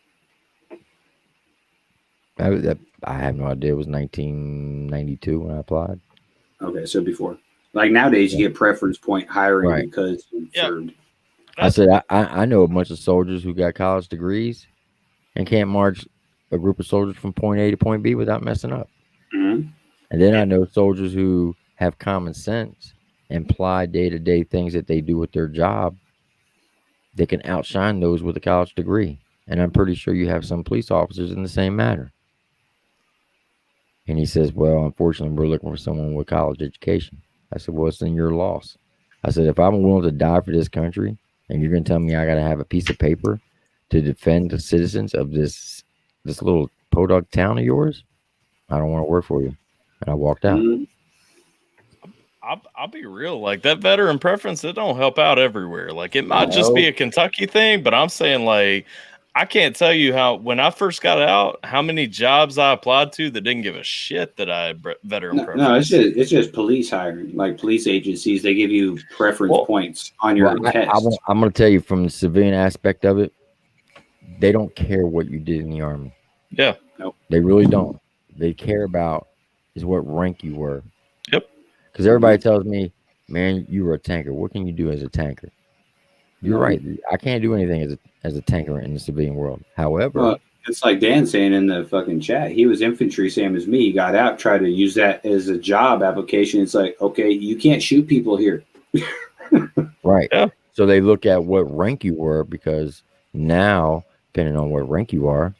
I have no idea. It was 1992 when I applied. Okay, so before. Like nowadays, you get preference point hiring Right. because you served. I said I know a bunch of soldiers who got college degrees and can't march a group of soldiers from point A to point B without messing up. Mm-hmm. And then I know soldiers who have common sense and apply day-to-day things that they do with their job. They can outshine those with a college degree. And I'm pretty sure you have some police officers in the same matter. And he says, well, unfortunately, we're looking for someone with college education. I said, well, it's in your loss. I said, if I'm willing to die for this country and you're going to tell me I got to have a piece of paper to defend the citizens of this little podunk town of yours, I don't want to work for you. And I walked out. Mm-hmm. I'll be real. Like that veteran preference, it don't help out everywhere. Like it might just be a Kentucky thing, but I'm saying like I can't tell you how when I first got out, how many jobs I applied to that didn't give a shit that I had veteran preference. No, it's just police hiring, like police agencies. They give you preference points on your test. I'm going to tell you from the civilian aspect of it, they don't care what you did in the Army. Yeah, nope. They really don't. They care about is what rank you were. Yep. Because everybody tells me, man, you were a tanker. What can you do as a tanker? You're right. I can't do anything as a tanker in the civilian world. However, it's like Dan saying in the fucking chat, he was infantry, same as me. He got out, tried to use that as a job application. It's like, okay, you can't shoot people here. Right. Yeah. So they look at what rank you were because now, depending on what rank you are,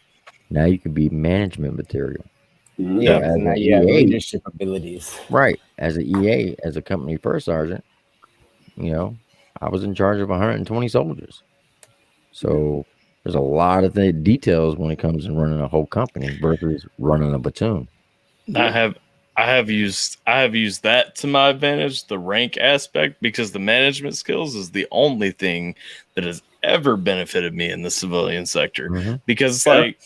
now you can be management material. Yeah, so now you have leadership abilities. Right. As an EA, as a company first sergeant, you know, I was in charge of 120 soldiers. So there's a lot of details when it comes to running a whole company versus running a platoon. I have used that to my advantage, the rank aspect, because the management skills is the only thing that has ever benefited me in the civilian sector. Mm-hmm. Because it's like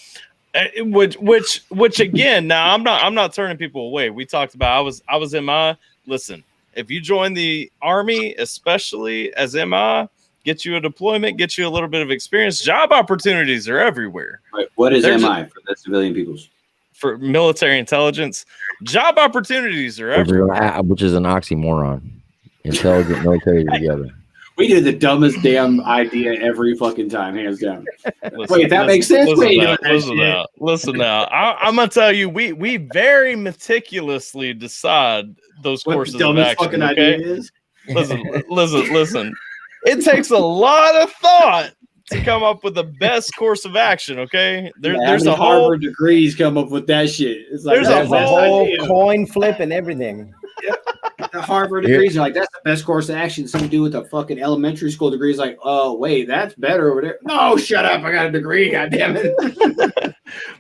which again, now I'm not turning people away. We talked about I was MI. Listen, if you join the Army, especially as MI, get you a deployment, get you a little bit of experience. Job opportunities are everywhere. Right. What is MI for the civilian peoples? For military intelligence, job opportunities are everywhere. Which is an oxymoron. Intelligent military together. We do the dumbest damn idea every fucking time, hands down. Wait, that makes sense? Listen now. I'm gonna tell you, we very meticulously decide those courses of action. Fucking okay? idea is? Listen. It takes a lot of thought to come up with the best course of action. Okay, there's a Harvard degrees come up with that shit. It's like there's a whole coin flip and everything. The Harvard degrees are like, that's the best course of action. Some dude with a fucking elementary school degree is like, oh wait, that's better over there. No, shut up, I got a degree, god damn it.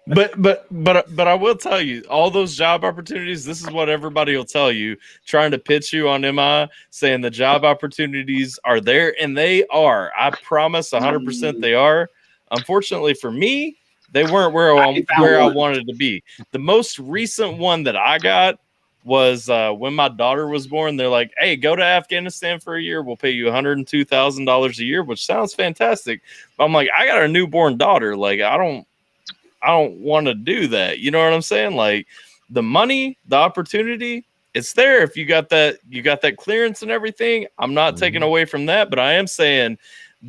but I will tell you, all those job opportunities, this is what everybody will tell you, trying to pitch you on MI, saying the job opportunities are there, and they are. I promise 100% they are. Unfortunately for me, they weren't where I wanted to be. The most recent one that I got was when my daughter was born. They're like, hey, go to Afghanistan for a year. We'll pay you $102,000 a year, which sounds fantastic. But I'm like, I got a newborn daughter. Like, I don't want to do that. You know what I'm saying? Like the money, the opportunity, it's there. If you got that clearance and everything, I'm not taking away from that, but I am saying,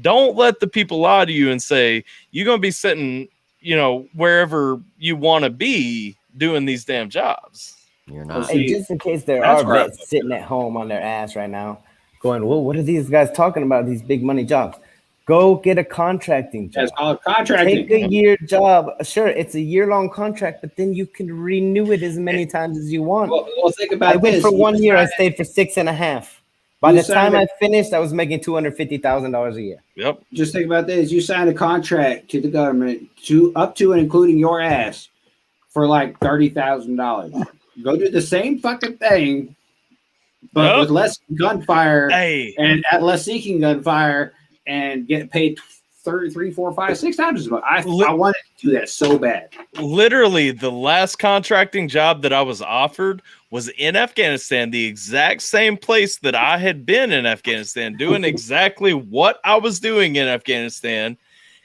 don't let the people lie to you and say, you're going to be sitting, you know, wherever you want to be doing these damn jobs. You're not. And just in case there are vets sitting at home on their ass right now going, well, what are these guys talking about? These big money jobs. Go get a contracting job. It's called contracting. Take a year job. Sure, it's a year-long contract, but then you can renew it as many times as you want. Well think about I went for 1 year. I stayed for 6.5. By the time I finished, I was making $250,000 a year. Yep. Just think about this. You signed a contract to the government up to and including your ass for like $30,000. Go do the same fucking thing, but with less gunfire and at less seeking gunfire and get paid 3, 4, 5, 6 times as much. I wanted to do that so bad. Literally, the last contracting job that I was offered was in Afghanistan, the exact same place that I had been in Afghanistan, doing exactly what I was doing in Afghanistan.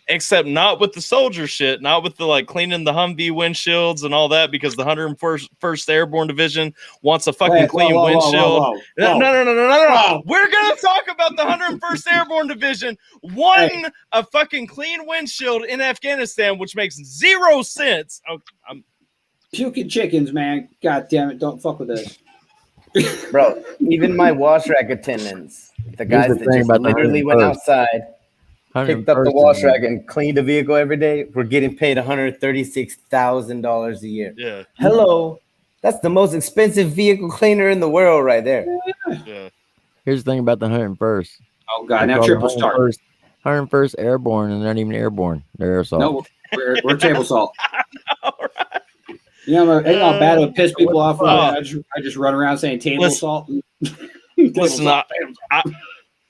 except not with the soldier shit, not with the like cleaning the Humvee windshields and all that, because the 101st Airborne Division wants a fucking clean windshield. No. We're gonna talk about the 101st Airborne Division won a fucking clean windshield in Afghanistan, which makes 0 sense. Oh, I'm puking chickens, man. God damn it! Don't fuck with us. Bro, even my wash rack attendants, the guys that just literally went outside, picked up the wash rack and cleaned the vehicle every day, were getting paid $136,000 a year. Yeah. Hello. That's the most expensive vehicle cleaner in the world right there. Yeah. Here's the thing about the 101st. Oh, God. Now triple start. 101st Airborne, and they're not even airborne. They're air assault. No, we're table salt. You know, ain't all bad to piss people off. I just run around saying table salt. Listen,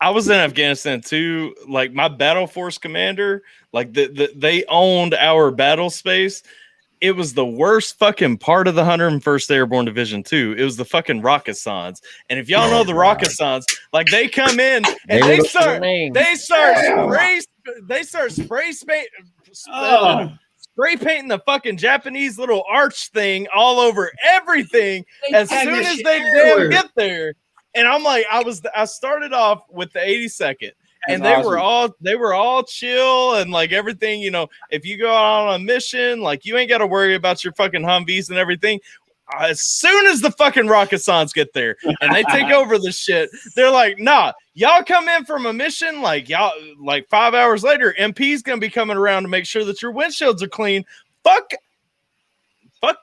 I was in Afghanistan too. Like my battle force commander, like they owned our battle space. It was the worst fucking part of the 101st Airborne Division too. It was the fucking Rocketsons. And if y'all know the Rocketsons, like they come in and they start spray painting the fucking Japanese little arch thing all over everything as soon as they damn get there. And I'm like, I started off with the 82nd, and they were all chill and like everything. You know, if you go out on a mission, like you ain't got to worry about your fucking Humvees and everything. As soon as the fucking Rocketsons get there and they take over the shit, they're like, nah, y'all come in from a mission, like y'all, like 5 hours later, MP's gonna be coming around to make sure that your windshields are clean. Fuck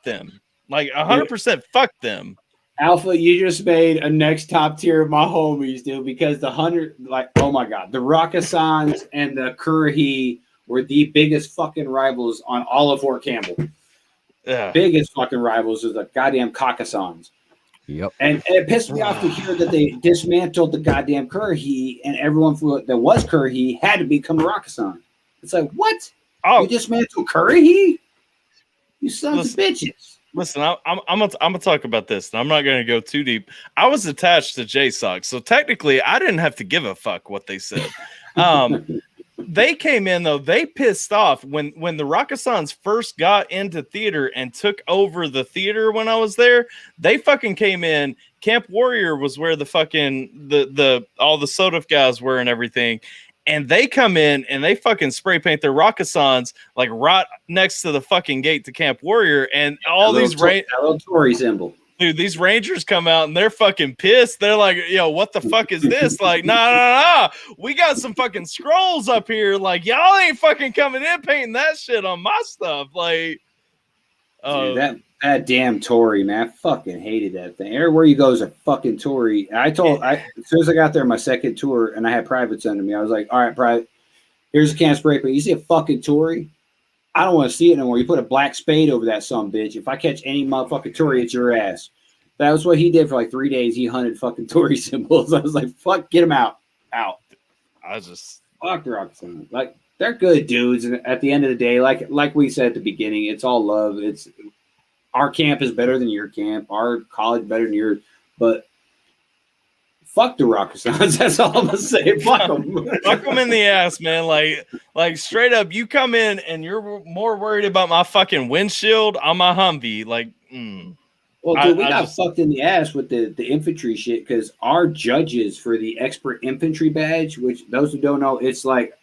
them. Like 100% fuck them. Alpha, you just made a next top tier of my homies, dude, because the 100, like, oh my God, the Rocketsons and the Currahee were the biggest fucking rivals on all of Fort Campbell. Yeah. Biggest fucking rivals is the goddamn Caucasons. Yep. And it pissed me off to hear that they dismantled the goddamn Currahee, and everyone that was Currahee had to become a Rockason. It's like, what? Oh, you dismantled Currahee? You sons of bitches. Listen, I'm gonna talk about this, and I'm not gonna go too deep. I was attached to JSOC, so technically I didn't have to give a fuck what they said. They came in though, they pissed off when the Rocketsons first got into theater and took over the theater when I was there. They fucking came in. Camp Warrior was where the fucking all the SOTF guys were and everything. And they come in and they fucking spray paint their Rocketsons like right next to the fucking gate to Camp Warrior, and all these little Tory symbol. Dude, these Rangers come out and they're fucking pissed. They're like, yo, what the fuck is this? Like, nah. We got some fucking scrolls up here. Like, y'all ain't fucking coming in painting that shit on my stuff. Like, dude, that damn Tory, man. I fucking hated that thing. Everywhere you go is a fucking Tory. As soon as I got there, my second tour, and I had privates under me, I was like, all right, private, here's a can of spray paint. You see a fucking Tory? I don't want to see it no more. You put a black spade over that son bitch. If I catch any motherfucking Tory, it's your ass. That was what he did for like 3 days. He hunted fucking Tory symbols. I was like, fuck, get him out. Fuck the Rocketsons. Like, they're good dudes. And at the end of the day, like we said at the beginning, it's all love. It's our camp is better than your camp. Our college better than yours. But fuck the Rocketsons. That's all I'm gonna say. Fuck them. Fuck them in the ass, man. Like straight up, you come in and you're more worried about my fucking windshield on my Humvee. Like, Well, dude, we got fucked in the ass with the infantry shit because our judges for the expert infantry badge, which those who don't know, it's like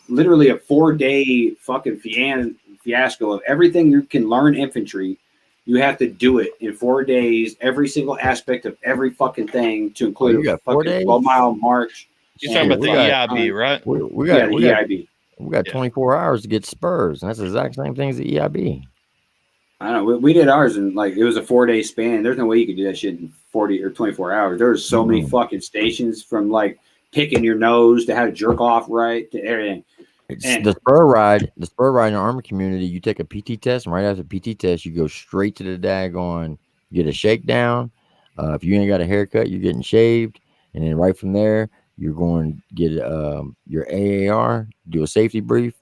literally a 4-day fucking fiasco of everything you can learn infantry. You have to do it in 4 days, every single aspect of every fucking thing to include a fucking 12-mile march. You're talking about the EIB, right? We got the EIB. We got 24 hours to get spurs, and that's the exact same thing as the EIB. I don't know. We did ours, and like it was a 4-day span. There's no way you could do that shit in 40 or 24 hours. There was so many fucking stations, from like picking your nose to how to jerk off right to everything. The spur ride in the Army community, you take a PT test, and right after the PT test, you go straight to the daggone, get a shakedown. If you ain't got a haircut, you're getting shaved, and then right from there, you're going to get your AAR, do a safety brief.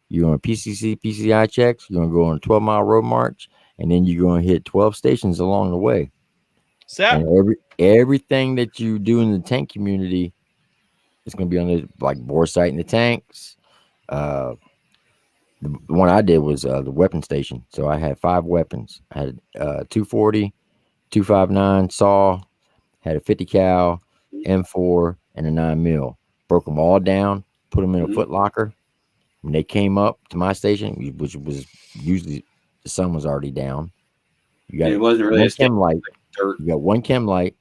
You're going to PCI checks. You're going to go on a 12-mile road march, and then you're going to hit 12 stations along the way. And everything that you do in the tank community is going to be on the like bore sight in the tanks, The one I did was the weapon station. So I had 5 weapons. I had 240, 259 saw, had a 50 cal, M4, and a 9mm. Broke them all down, put them in a foot locker. When they came up to my station, which was usually the sun was already down, you got it wasn't really one a chem light. dirt. You got one chem light.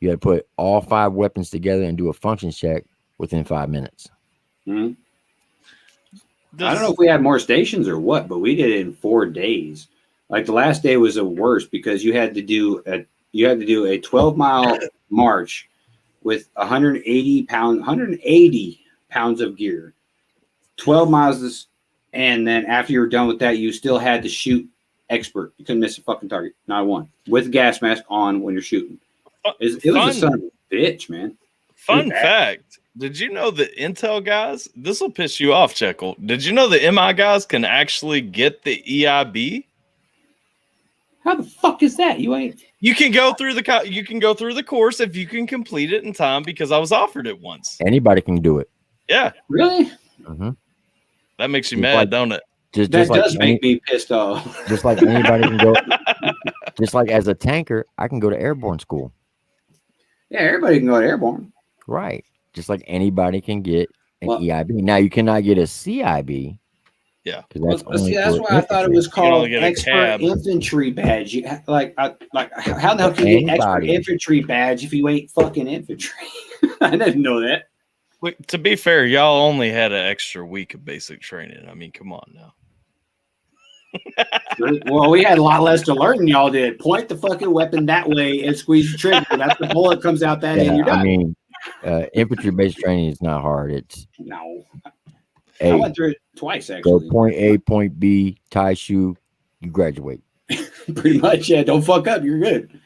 You had to put all 5 weapons together and do a function check within 5 minutes. Mm-hmm. I don't know if we had more stations or what, but we did it in 4 days. Like the last day was the worst because you had to do a 12-mile march with 180 pounds of gear, 12 miles, and then after you were done with that, you still had to shoot expert. You couldn't miss a fucking target, not one, with a gas mask on when you're shooting. It was a son of a bitch, man. Fun fact. Did you know the Intel guys, this will piss you off, Jekyl. Did you know the MI guys can actually get the EIB? How the fuck is that? You can go through the course if you can complete it in time because I was offered it once. Anybody can do it. Yeah. Really? Mm-hmm. That makes you mad, don't it? That does make me pissed off. Just like anybody can go. Just like as a tanker, I can go to airborne school. Yeah, everybody can go to airborne. Right. Just like anybody can get an EIB. Now you cannot get a CIB. Yeah. That's why I thought it was called expert infantry badge. How the hell can you get expert infantry badge if you ain't fucking infantry? I didn't know that. Wait, to be fair, y'all only had an extra week of basic training. I mean, come on now. Well, we had a lot less to learn than y'all did. Point the fucking weapon that way and squeeze the trigger. That's the bullet comes out that end. You're done. I mean, infantry basic training is not hard. It's no. A, I went through it twice actually. Go point A, point B, tie shoe, you graduate. Pretty much, yeah. Don't fuck up. You're good.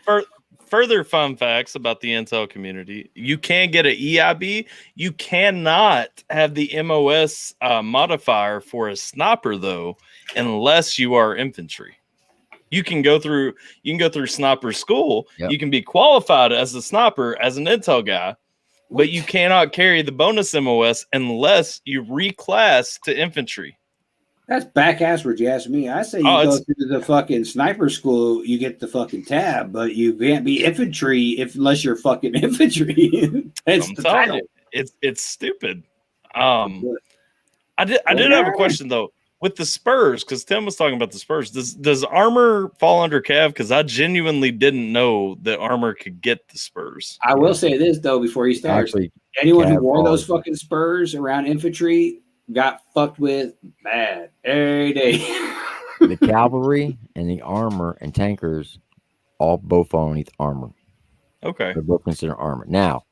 Further fun facts about the Intel community: you can get an EIB. You cannot have the MOS modifier for a sniper though, unless you are infantry. You can go through sniper school. Yep. You can be qualified as a sniper as an Intel guy, but you cannot carry the bonus MOS unless you reclass to infantry. That's back-assward, you ask me. I say you go through the fucking sniper school, you get the fucking tab, but you can't be infantry unless you're fucking infantry. It's the title. It's stupid. I did have a question though with the spurs because Tim was talking about the spurs. Does armor fall under Cav? Because I genuinely didn't know that armor could get the spurs. I will say this though before he starts: anyone who wore those fucking spurs around infantry got fucked with bad every day. The cavalry and the armor and tankers both fall underneath armor. Okay. They're both considered armor. Now,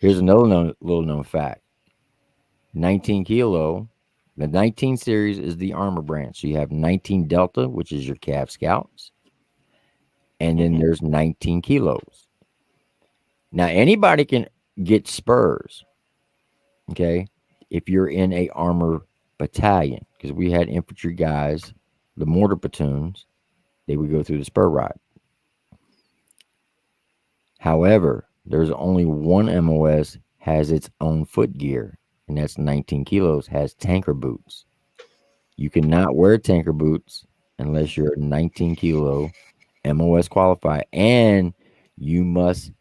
here's another little known fact. 19 kilo, the 19 series is the armor branch. So you have 19 Delta, which is your Cav Scouts. And then there's 19 kilos. Now, anybody can get spurs. Okay. If you're in a armor battalion, because we had infantry guys, the mortar platoons, they would go through the spur ride. However, there's only one MOS has its own foot gear, and that's 19 kilos, has tanker boots. You cannot wear tanker boots unless you're 19 kilo MOS qualified, and you must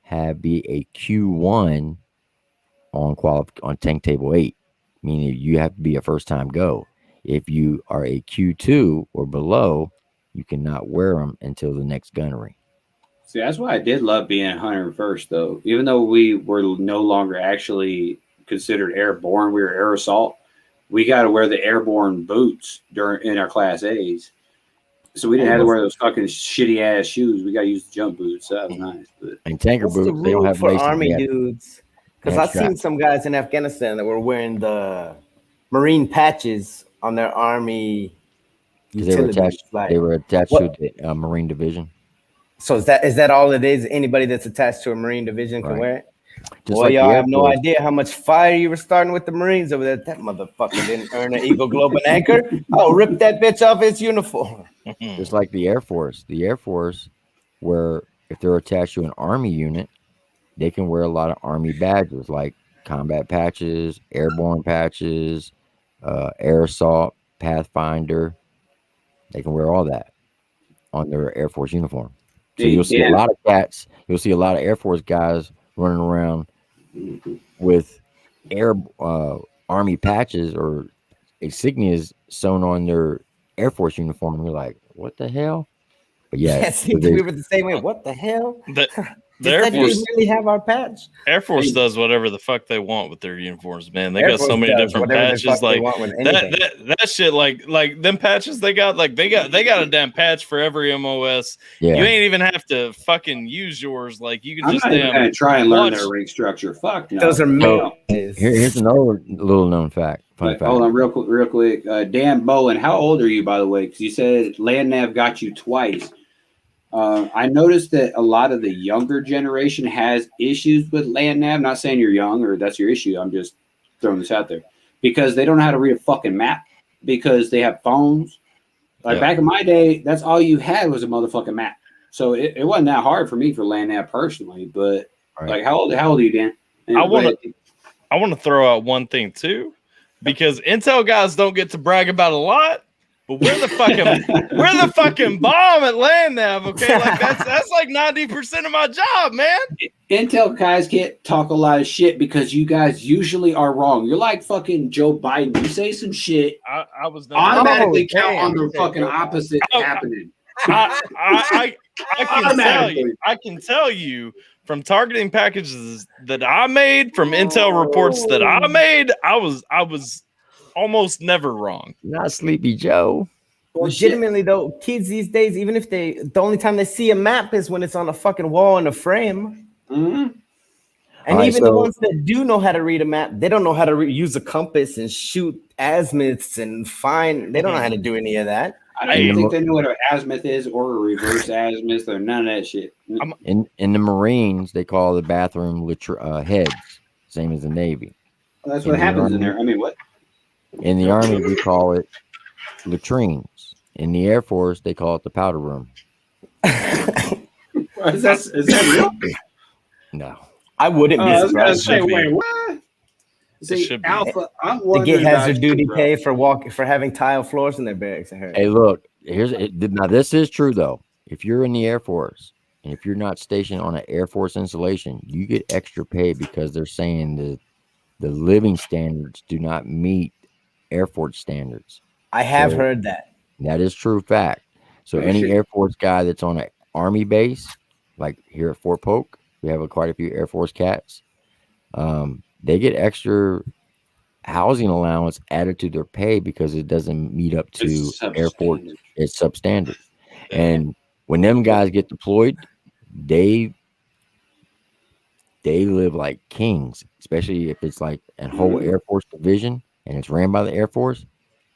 be a Q1 on tank table 8. Meaning you have to be a first-time go. If you are a Q2 or below, you cannot wear them until the next gunnery. See, that's why I did love being 101st, though. Even though we were no longer actually considered airborne, we were air assault. We got to wear the airborne boots in our Class A's. So we didn't have to wear those fucking shitty-ass shoes. We got to use the jump boots. So that was nice. And tanker boots, they don't have for Army dudes. Because I've seen some guys in Afghanistan that were wearing the Marine patches on their Army utilities. They were attached to the Marine division. So is that all it is? Anybody that's attached to a Marine division can wear it? Boy, like y'all have no idea how much fire you were starting with the Marines over there. That motherfucker didn't earn an Eagle Globe and Anchor. I'll rip that bitch off its uniform. Just like the Air Force. The Air Force, where if they're attached to an Army unit, they can wear a lot of Army badges like combat patches, airborne patches, air assault. Pathfinder. They can wear all that on their Air Force uniform. So Hey, you'll see Dan. a lot of cats. You'll see a lot of Air Force guys running around with Army patches or insignias sewn on their Air Force uniform. And you're like, what the hell? But yeah, Yes, we were the same way. What the hell? The Air Force really have our patch. Air Force does whatever the fuck they want with their uniforms, man. They Air got so Force many does different whatever the patches. fuck they Like want with anything. that shit, like them patches they got. Like they got a damn patch for every MOS. Yeah. You ain't even have to fucking use yours. Like you can I'm just not even damn gonna try and learn watch. their ring structure. Fuck no. Those are So, me. here's another little known fact. Fun fact. Hold on, real quick. Dan Bowen, how old are you, by the way? Because you said land nav got you twice. I noticed that a lot of the younger generation has issues with land nav. Not saying you're young or that's your issue. I'm just throwing this out there because they don't know how to read a fucking map because they have phones. Like back in my day, that's all you had was a motherfucking map. So it wasn't that hard for me for land nav personally. But like, how old are you, Dan? And I want to throw out one thing too, because Intel guys don't get to brag about a lot. But we're the fucking bomb at land nav, okay? Like that's like 90% of my job, man. Intel guys can't talk a lot of shit because you guys usually are wrong. You're like fucking Joe Biden. You say some shit, I was automatically count on the fucking opposite happening. I can tell you from targeting packages that I made, from Intel reports that I made, I was almost never wrong. Not Sleepy Joe. Legitimately though, kids these days, even if the only time they see a map is when it's on a fucking wall in a frame. Mm-hmm. And even the ones that do know how to read a map, they don't know how to use a compass and shoot azimuths and find. They don't know how to do any of that. I don't even think they know what an azimuth is or a reverse azimuth or none of that shit. In the Marines, they call the bathroom heads, same as the Navy. Well, that's what happens in there. I mean, what? In the Army, we call it latrines. In the Air Force, they call it the powder room. Is that real? No. I wouldn't be surprised. I was gonna say, wait, what? See, Alpha, I'm They wondering get hazard about you, duty bro. pay for having tile floors in their barracks. I heard. Hey, look, now this is true though. If you're in the Air Force and if you're not stationed on an Air Force installation, you get extra pay because they're saying that the living standards do not meet Air Force standards. I have heard that. That is true fact. So any Air Force guy that's on an Army base, like here at Fort Polk, we have quite a few Air Force cats. They get extra housing allowance added to their pay because it doesn't meet up to Air Force. It's substandard. And when them guys get deployed, they live like kings, especially if it's like a whole Air Force division and it's ran by the Air Force.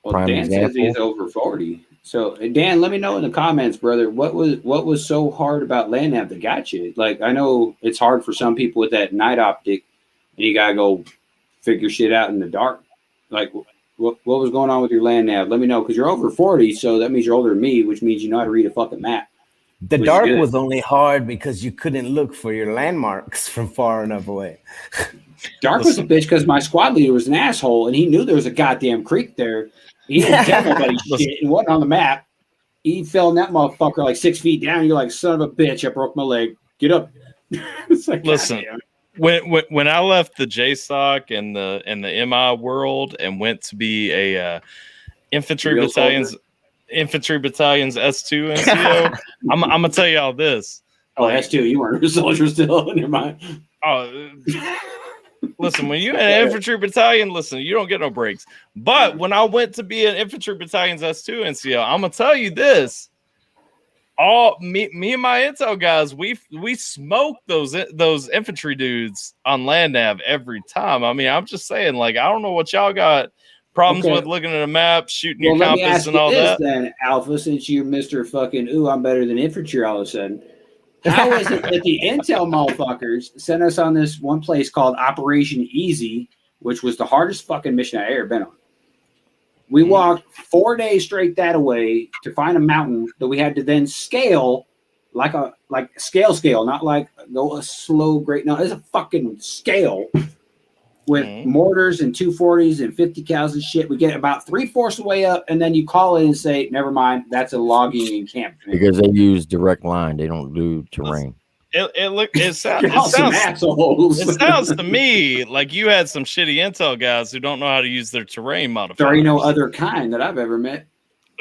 Well, Dan says he's over 40. So Dan, let me know in the comments, brother, what was so hard about land nav that got you? Like, I know it's hard for some people with that night optic, and you gotta go figure shit out in the dark. Like, what was going on with your land nav? Let me know, because you're over 40, so that means you're older than me, which means you know how to read a fucking map. The dark was only hard because you couldn't look for your landmarks from far enough away. Dark was a bitch because my squad leader was an asshole, and he knew there was a goddamn creek there. He didn't tell nobody shit. It wasn't on the map. He fell in that motherfucker like 6 feet down. You're like, son of a bitch, I broke my leg. Get up. It's like, listen, when I left the JSOC and the MI world and went to be a infantry battalions S2 NCO, I'm gonna tell y'all this. Oh, S2, you weren't a soldier still. Never mind. Oh, listen, when you're in an infantry battalion, listen, you don't get no breaks. But when I went to be an infantry battalion's S2 NCO, I'm gonna tell you this. Me and my intel guys, we smoke those infantry dudes on land nav every time. I mean, I'm just saying, like, I don't know what y'all got problems with looking at a map, shooting your compass and all that. Then, Alpha, since you're Mr. fucking, ooh, I'm better than infantry all of a sudden. How is it that the intel motherfuckers sent us on this one place called Operation Easy, which was the hardest fucking mission I ever been on? We walked 4 days straight that way to find a mountain that we had to then scale like scale, not like go a slow great. No, it's a fucking scale with mortars and 240s and 50 cals and shit. We get about 3/4 of the way up, and then you call in and say, "Never mind, that's a logging encampment." Because they use direct line, they don't do terrain. It sounds assholes. It sounds to me like you had some shitty intel guys who don't know how to use their terrain modifiers. There ain't no other kind that I've ever met.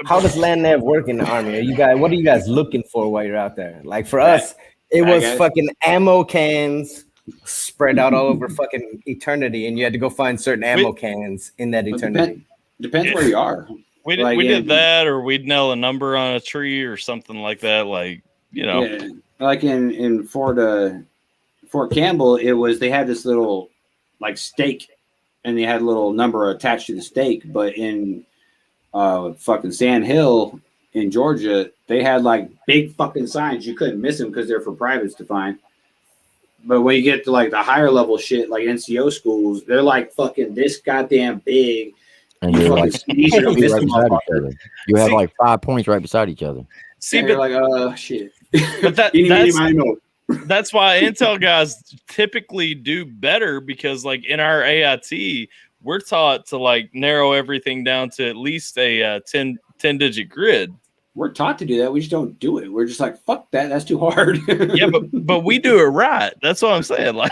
How does land nav work in the army? What are you guys looking for while you're out there? Like for us, it was fucking ammo cans spread out all over fucking eternity, and you had to go find certain ammo cans in that eternity. Depends where you are. We did that, or we'd nail a number on a tree or something like that. Like, you know, like in Fort Campbell, they had this little like stake, and they had a little number attached to the stake. But in fucking Sand Hill in Georgia, they had like big fucking signs. You couldn't miss them because they're for privates to find. But when you get to like the higher level shit, like NCO schools, they're like fucking this goddamn big. And you're like, you have like 5 points right beside each other. See, but you're like, shit. But that's why intel guys typically do better, because like in our AIT, we're taught to like narrow everything down to at least a 10 digit grid. We're taught to do that. We just don't do it. We're just like, fuck that. That's too hard. Yeah, but we do it right. That's what I'm saying. Like,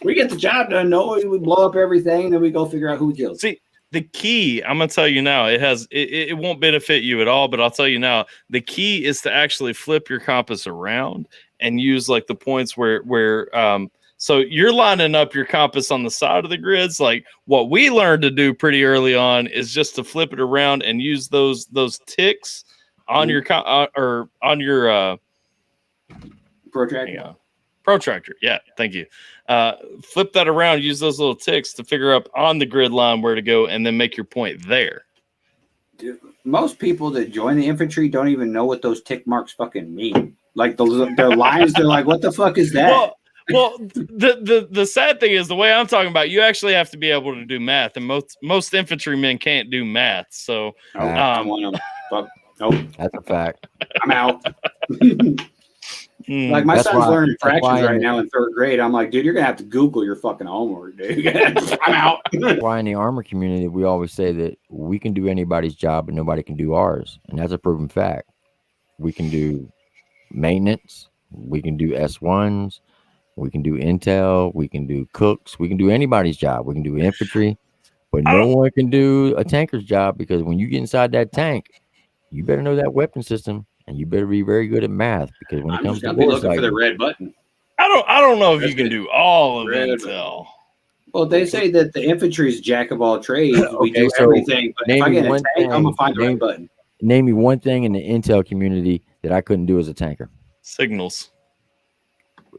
we get the job done. No, we blow up everything, and then we go figure out who we killed. See, the key, I'm gonna tell you now, it won't benefit you at all, but I'll tell you now, the key is to actually flip your compass around and use like the points where so you're lining up your compass on the side of the grids. Like what we learned to do pretty early on is just to flip it around and use those ticks on your protractor. Protractor. Yeah, thank you. Flip that around, use those little ticks to figure out on the grid line where to go, and then make your point there. Dude, most people that join the infantry don't even know what those tick marks fucking mean. Like their lines, they're like, what the fuck is that? Well, the sad thing is the way I'm talking about, you actually have to be able to do math, and most infantrymen can't do math. So nope, that's a fact. I'm out. Like my son's learning fractions right now in 3rd grade. I'm like, dude, you're gonna have to Google your fucking homework, dude. I'm out. Why in the armor community we always say that we can do anybody's job, but nobody can do ours, and that's a proven fact. We can do maintenance, we can do S1s, we can do intel, we can do cooks, we can do anybody's job. We can do infantry, but no one can do a tanker's job, because when you get inside that tank, you better know that weapon system. And you better be very good at math, because when it comes to looking for the red button. I don't know if you can do all of intel. Well, they say that the infantry is jack of all trades. We do everything. But if I get a tank, I'm gonna find the red button. Name me one thing in the intel community that I couldn't do as a tanker. Signals.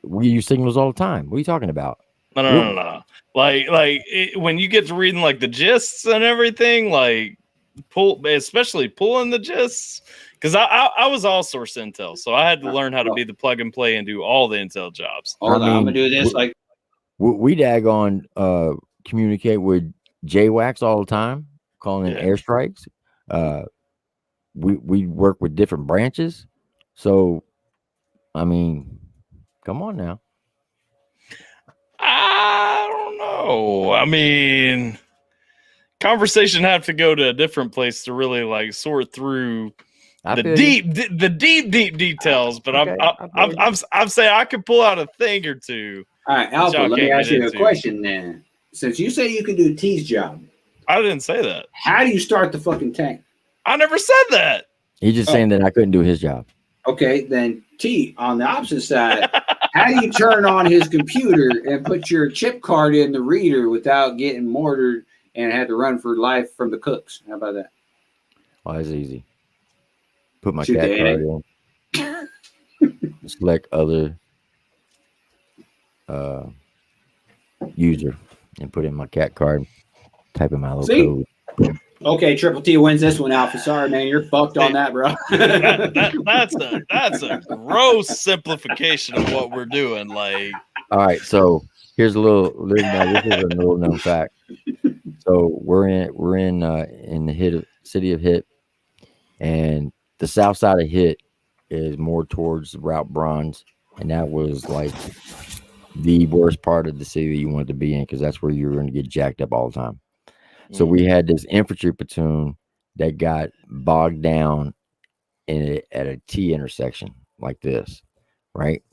We use signals all the time. What are you talking about? No. When you get to reading like the gists and everything, like especially pulling the gists. Because I was all source intel, so I had to learn how to be the plug and play and do all the intel jobs. I'm gonna do this like we daggone communicate with JWACs all the time, calling in airstrikes. We work with different branches, so I mean, come on now. I don't know. I mean, conversation have to go to a different place to really like sort through the deep details, but okay. I'm saying I could pull out a thing or two. All right, Alpha, let me ask you a question then. Since you say you can do T's job, I didn't say that. How do you start the fucking tank? I never said that. He's just saying that I couldn't do his job. Okay, then T on the opposite side. How do you turn on his computer and put your chip card in the reader without getting mortared and had to run for life from the cooks? How about that? Oh, that's easy. Put my cat card in. Select other user and put in my cat card. Type in my little code. Okay, Triple T wins this one, Alpha. Sorry, man, you're fucked on that, bro. That's a gross simplification of what we're doing. Like, all right, so here's a little this is a little known fact. So we're in the city of Hit, and the south side of Hit is more towards Route Bronze, and that was like the worst part of the city that you wanted to be in, because that's where you're going to get jacked up all the time. So we had this infantry platoon that got bogged down at a T intersection like this, right?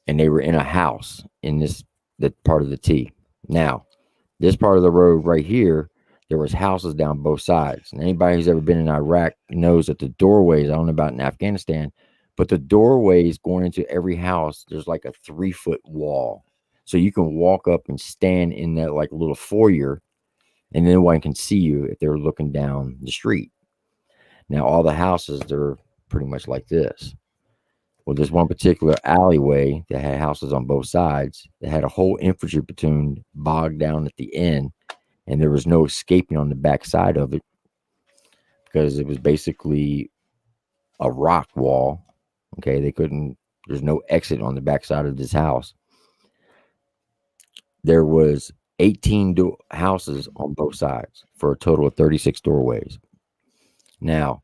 And they were in a house in that part of the T. Now, this part of the road right here, there was houses down both sides. And anybody who's ever been in Iraq knows that the doorways, I don't know about in Afghanistan, but the doorways going into every house, there's like a 3-foot wall. So you can walk up and stand in that like little foyer, and then one can see you if they're looking down the street. Now, all the houses, they're pretty much like this. Well, there's one particular alleyway that had houses on both sides that had a whole infantry platoon bogged down at the end, and there was no escaping on the back side of it because it was basically a rock wall. Okay, there's no exit on the back side of this house. There was 18 houses on both sides for a total of 36 doorways. Now,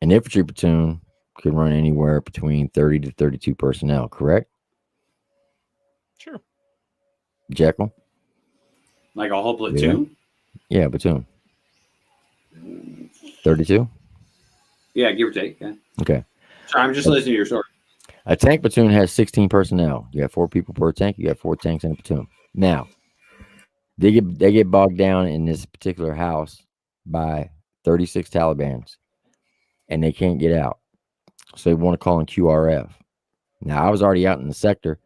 an infantry platoon could run anywhere between 30 to 32 personnel, correct? Sure. A Jekyl? whole platoon? Yeah, platoon. 32? Yeah, give or take. Yeah. Okay. Sorry, I'm just listening to your story. A tank platoon has 16 personnel. You have 4 people per tank. You got 4 tanks in a platoon. Now, they get bogged down in this particular house by 36 Talibans, and they can't get out. So they want to call in QRF. Now, I was already out in the sector.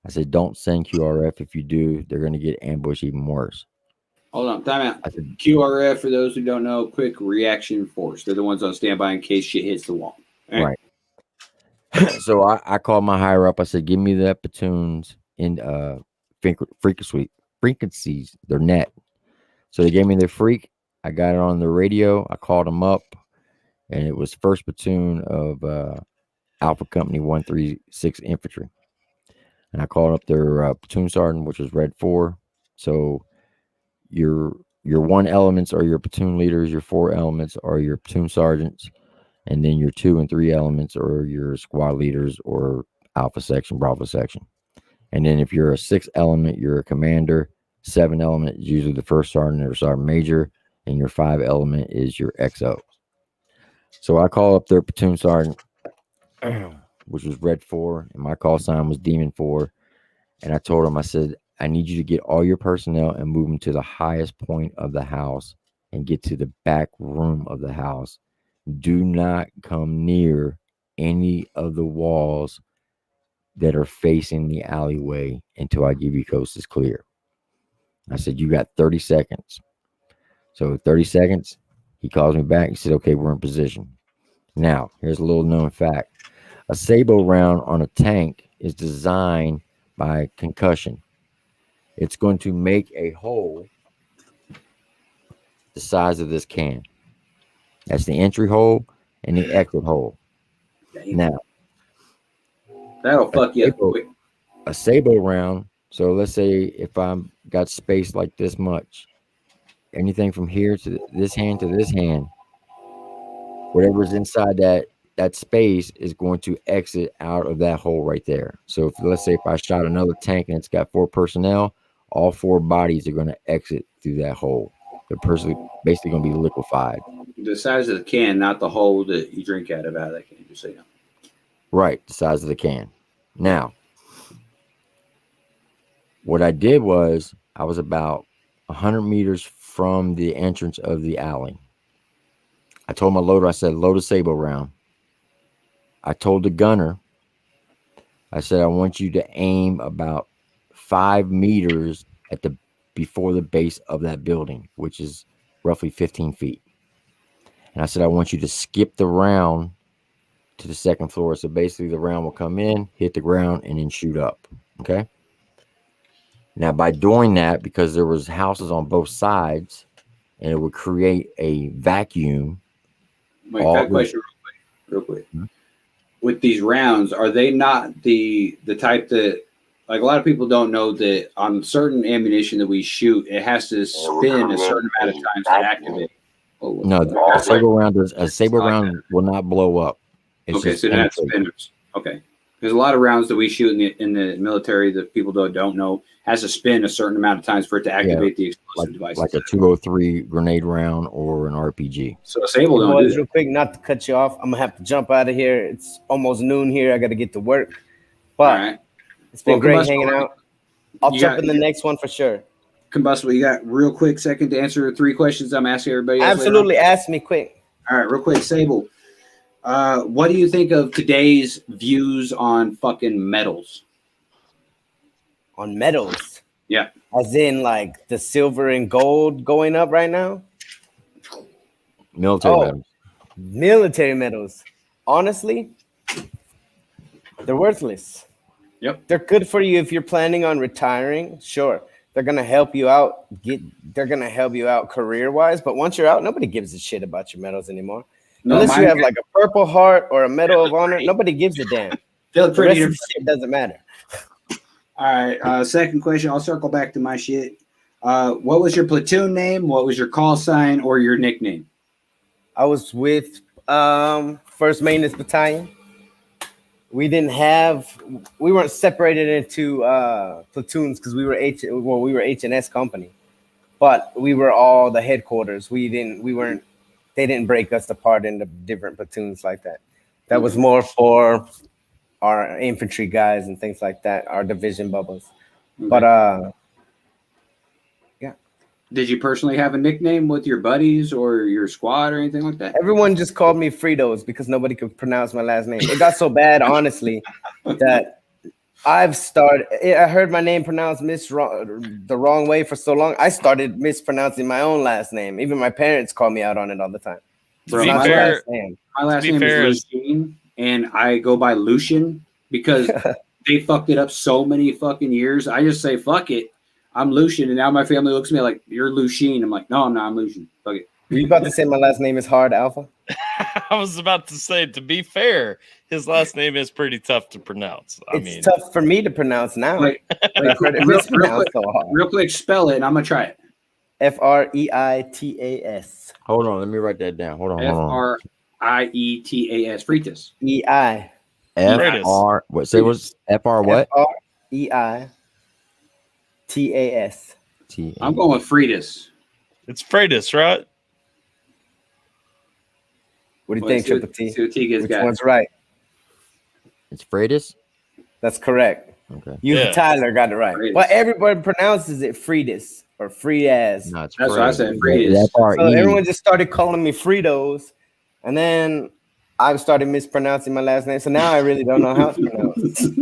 I said, don't send QRF. If you do, they're going to get ambushed even worse. Hold on, time out. QRF, for those who don't know, quick reaction force. They're the ones on standby in case shit hits the wall. Right. So I called my higher up. I said, give me that platoons in frequencies, their net. So they gave me their freak. I got it on the radio. I called them up, and it was 1st Platoon of Alpha Company 136 Infantry. And I called up their platoon sergeant, which was Red 4. So your 1 elements are your platoon leaders, your 4 elements are your platoon sergeants, and then your 2 and 3 elements are your squad leaders or Alpha section, Bravo section. And then if you're a 6 element, you're a commander. 7 element is usually the 1st sergeant or sergeant major, and your 5 element is your XO. So I call up their platoon sergeant, which was Red 4, and my call sign was Demon 4. And I told him, I said, I need you to get all your personnel and move them to the highest point of the house and get to the back room of the house. Do not come near any of the walls that are facing the alleyway until I give you coast is clear. I said, you got 30 seconds. So 30 seconds, he calls me back. He said, okay, we're in position. Now, here's a little known fact. A Sabo round on a tank is designed by concussion. It's going to make a hole the size of this can. That's the entry hole and the exit hole. Now, that'll fuck you up quick. A Sabo round. So let's say if I'm got space like this much, anything from here to this hand, whatever's inside that space is going to exit out of that hole right there. So let's say if I shot another tank and it's got 4 personnel, all 4 bodies are going to exit through that hole. They're basically going to be liquefied. The size of the can, not the hole that you drink out of that can, just so you know. Right, the size of the can. Now, what I did was I was about 100 meters from the entrance of the alley. I told my loader, I said, load a Sabo round. I told the gunner, I said, I want you to aim about 5 meters before the base of that building, which is roughly 15 feet. And I said, I want you to skip the round to the 2nd floor. So basically the round will come in, hit the ground, and then shoot up. Okay. Now, by doing that, because there was houses on both sides, and it would create a vacuum. Wait, got a question real quick. Mm-hmm. With these rounds, are they not the type that, like, a lot of people don't know that on certain ammunition that we shoot, it has to spin a certain amount of times to activate? No, a Sabo round will not blow up. It's okay, so it has to spin. Okay. There's a lot of rounds that we shoot in the military that people don't know has to spin a certain amount of times for it to activate the explosive device. Like a 203 grenade round or an RPG. So Sable don't do that. Real quick, not to cut you off, I'm gonna have to jump out of here. It's almost noon here. I got to get to work. But it's been great hanging out. I'll jump in the next one for sure. Combustible, you got real quick second to answer 3 questions I'm asking everybody else? Absolutely, ask me quick. All right, real quick, Sable. What do you think of today's views on fucking medals? On medals? Yeah. As in like the silver and gold going up right now? Military medals. Military medals. Honestly, they're worthless. Yep. They're good for you if you're planning on retiring. Sure. They're gonna help you out. They're gonna help you out career-wise. But once you're out, nobody gives a shit about your medals anymore. No, unless you have like a Purple Heart or a Medal of Honor, nobody gives a damn. The rest of the shit doesn't matter. All right. Second question. I'll circle back to my shit. What was your platoon name? What was your call sign or your nickname? I was with 1st Maintenance Battalion. We weren't separated into platoons because we were H&S company, but we were all the headquarters. They didn't break us apart into different platoons like that. That was more for our infantry guys and things like that, our division bubbles. Okay. But yeah. Did you personally have a nickname with your buddies or your squad or anything like that? Everyone just called me Fritos because nobody could pronounce my last name. It got so bad, honestly, that I heard my name pronounced the wrong way for so long. I started mispronouncing my own last name. Even my parents call me out on it all the time. Bro, my last name is Lucien, and I go by Lucian because they fucked it up so many fucking years. I just say, fuck it. I'm Lucian, and now my family looks at me like, you're Lucien. I'm like, no, I'm not. I'm Lucian. Fuck it. Were you about to say my last name is Hard Alpha? I was about to say, to be fair, his last name is pretty tough to pronounce. It's tough for me to pronounce now. Real quick, spell it, and I'm going to try it. Freitas. Hold on, let me write that down. Hold on. Frietas. Fritas. EI. FR. What? Say what's FR what? FREITAS. I'm going with Fritas. It's Freitas, right? What do you think, Triple T? Which one's right? It's Freitas? That's correct. Okay. Tyler got it right. Freitas. But everybody pronounces it Fritas or Fritas. No, it's That's what I said, Fritas. So everyone just started calling me Fritos, and then I started mispronouncing my last name. So now I really don't know how it's pronounced.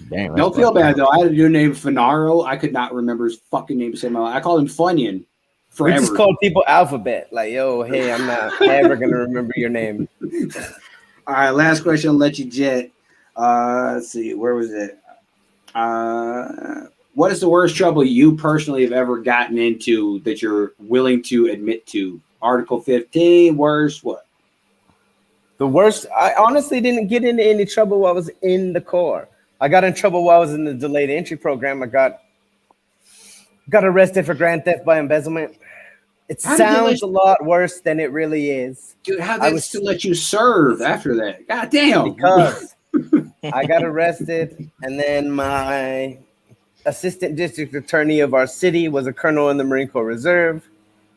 Damn, don't feel bad, though. I had a dude named Finaro. I could not remember his fucking name to say my life. I called him Funyun. Forever. We just called people alphabet. Like, yo, hey, I'm not ever going to remember your name. All right, last question. I'll let you jet. Let's see. Where was it? What is the worst trouble you personally have ever gotten into that you're willing to admit to? Article 15, worst, what? The worst, I honestly didn't get into any trouble while I was in the Corps. I got in trouble while I was in the delayed entry program. I got arrested for grand theft by embezzlement. It sounds a lot worse than it really is. Dude, how did they still let you serve after that? God damn. Because I got arrested, and then my assistant district attorney of our city was a colonel in the Marine Corps Reserve.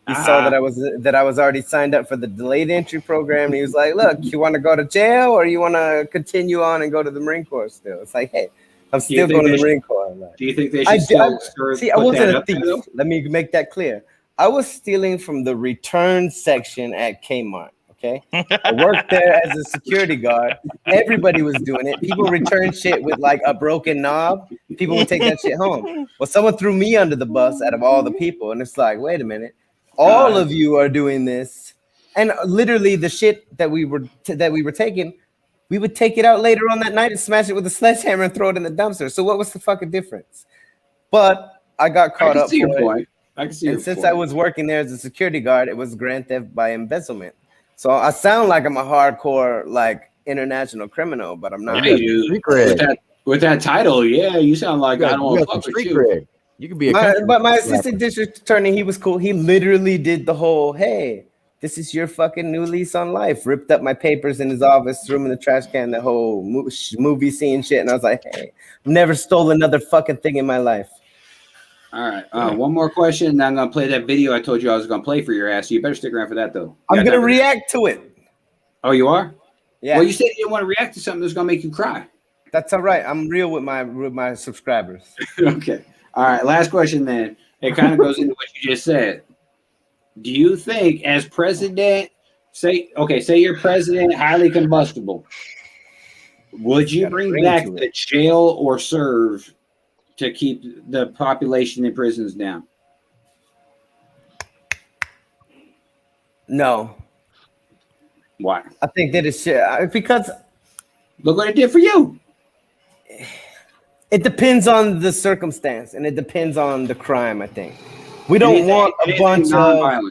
He saw that I was already signed up for the delayed entry program. And he was like, look, you want to go to jail or you want to continue on and go to the Marine Corps still? It's like, hey, I'm still going to the Marine Corps. Do you think they should still see, I wasn't a thief. Let me make that clear. I was stealing from the return section at Kmart. Okay. I worked there as a security guard. Everybody was doing it. People return shit with like a broken knob. People would take that shit home. Well, someone threw me under the bus out of all the people. And it's like, wait a minute. All of you are doing this. And literally the shit that we were taking, we would take it out later on that night and smash it with a sledgehammer and throw it in the dumpster. So what was the fucking difference? But I got caught up for it. I can see and since I was working there as a security guard, it was grand theft by embezzlement. So I sound like I'm a hardcore, like international criminal, but I'm not. With that title, yeah, you sound like I don't want to fuck with you. You could be but my assistant district attorney, he was cool. He literally did the whole, hey, this is your fucking new lease on life. Ripped up my papers in his office, threw them in the trash can, the whole movie scene shit. And I was like, hey, I've never stole another fucking thing in my life. All right. One more question, and I'm going to play that video I told you I was going to play for your ass. So you better stick around for that, though. I'm going to react to it. Oh, you are? Yeah. Well, you said you didn't want to react to something that's going to make you cry. That's all right. I'm real with my subscribers. Okay. All right. Last question then. It kind of goes into what you just said. Do you think as president, say you're president, highly combustible, would you bring back the jail or serve to keep the population in prisons down? No. Why? I think that is shit. Because look what it did for you. It depends on the circumstance and it depends on the crime, I think. We don't want a bunch of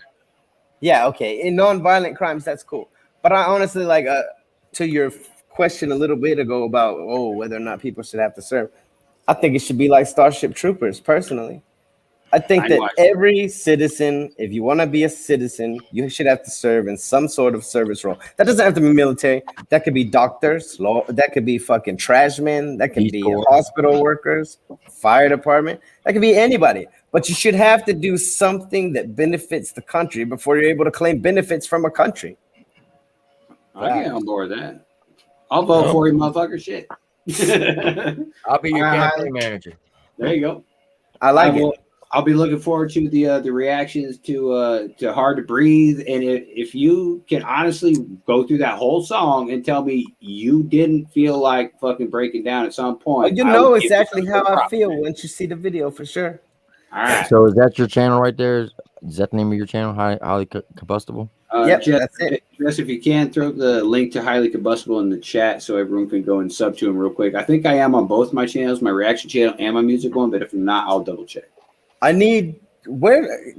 okay, in non-violent crimes, that's cool. But I honestly like to your question a little bit ago about whether or not people should have to serve. I think it should be like Starship Troopers, personally. I think that every citizen, if you want to be a citizen, you should have to serve in some sort of service role. That doesn't have to be military. That could be doctors, that could be fucking trashmen, that could be hospital workers, fire department. That could be anybody. But you should have to do something that benefits the country before you're able to claim benefits from a country. I get on board with that. I'll vote for you, motherfucker. Shit. I'll be your campaign manager. There you go. I like it. I'll be looking forward to the reactions to Hard to Breathe. And if you can honestly go through that whole song and tell me you didn't feel like fucking breaking down at some point. You know exactly how I feel once you see the video for sure. All right. So is that your channel right there? Is that the name of your channel, Highly Combustible? Yep, Jess, that's it. Jess, if you can, throw the link to Highly Combustible in the chat so everyone can go and sub to him real quick. I think I am on both my channels, my reaction channel and my music one, but if I'm not, I'll double check. I need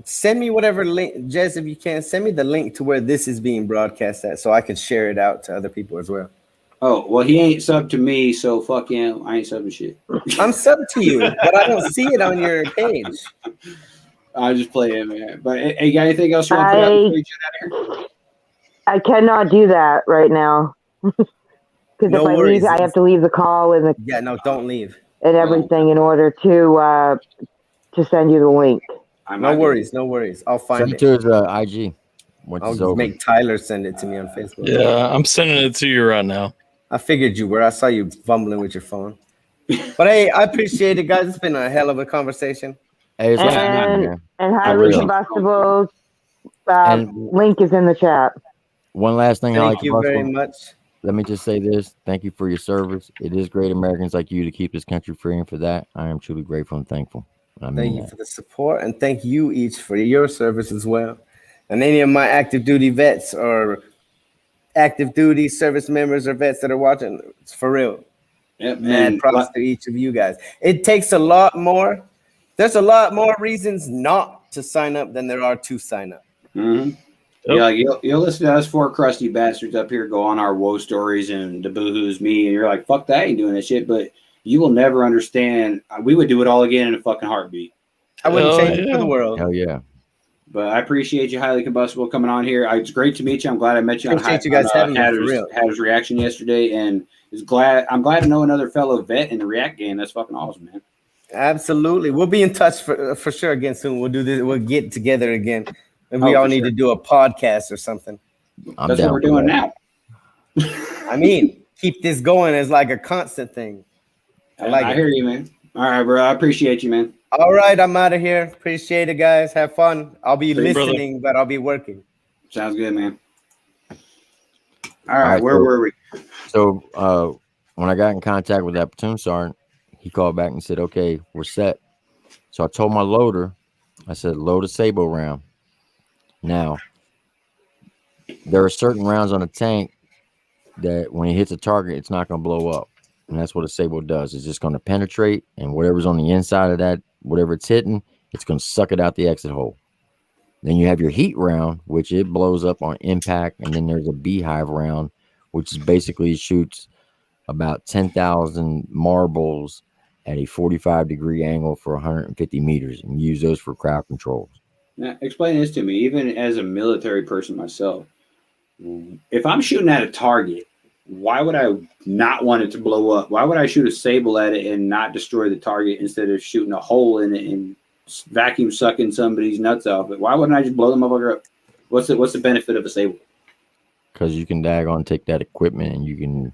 send me whatever link, Jess, if you can, send me the link to where this is being broadcast at so I can share it out to other people as well. Oh, well, he ain't subbed to me, so fuck him. I ain't subbing shit. I'm subbed to you, but I don't see it on your page. I'll just play it, man. But hey, you got anything else you want to put out before you get out of here? I cannot do that right now. Because if I leave, I have to leave the call and don't leave. And everything in order to send you the link. No worries. I'll find it. Send it to his IG. I'll make Tyler send it to me on Facebook. Yeah, I'm sending it to you right now. I figured you were. I saw you fumbling with your phone. But hey, I appreciate it, guys. It's been a hell of a conversation. Hey, it's and Highly Combustible link is in the chat. One last thing. Thank you very much. Let me just say this. Thank you for your service. It is great Americans like you to keep this country free, and for that, I am truly grateful and thankful. Thank you for the support, and thank you each for your service as well. And any of my active duty vets or active duty service members or vets that are watching, it's for real. Yep, man. Props to each of you guys. It takes a lot more. There's a lot more reasons not to sign up than there are to sign up. Mm-hmm. Yeah, you'll listen to us four crusty bastards up here go on our woe stories and the boohoo's me, and you're like, fuck that, I ain't doing that shit. But you will never understand. We would do it all again in a fucking heartbeat. I wouldn't change it for the world. Hell yeah. But I appreciate you, Highly Combustible, coming on here. It's great to meet you. I'm glad I met you. Appreciate you guys having me for real. Had his reaction yesterday, and I'm glad to know another fellow vet in the React game. That's fucking awesome, man. Absolutely. We'll be in touch for sure again soon. We'll do this. We'll get together again. And we all need to do a podcast or something. That's what we're doing now. I mean, keep this going as like a constant thing. I hear you, man. All right, bro. I appreciate you, man. All right, I'm out of here. Appreciate it, guys. Have fun. I'll be listening, but I'll be working. Sounds good, man. All right, where were we? So when I got in contact with that platoon sergeant, he called back and said, okay, we're set. So I told my loader, I said, load a Sabo round. Now, there are certain rounds on a tank that when it hits a target, it's not going to blow up. And that's what a Sabo does. It's just going to penetrate, and whatever's on the inside of that, whatever it's hitting, it's going to suck it out the exit hole. Then you have your heat round, which it blows up on impact. And then there's a beehive round, which is basically shoots about 10,000 marbles at a 45-degree angle for 150 meters and use those for crowd controls. Now, explain this to me. Even as a military person myself, if I'm shooting at a target, why would I not want it to blow up? Why would I shoot a sable at it and not destroy the target instead of shooting a hole in it and vacuum sucking somebody's nuts off it? Why wouldn't I just blow the motherfucker up? What's the benefit of a sable? Because you can daggone take that equipment and you can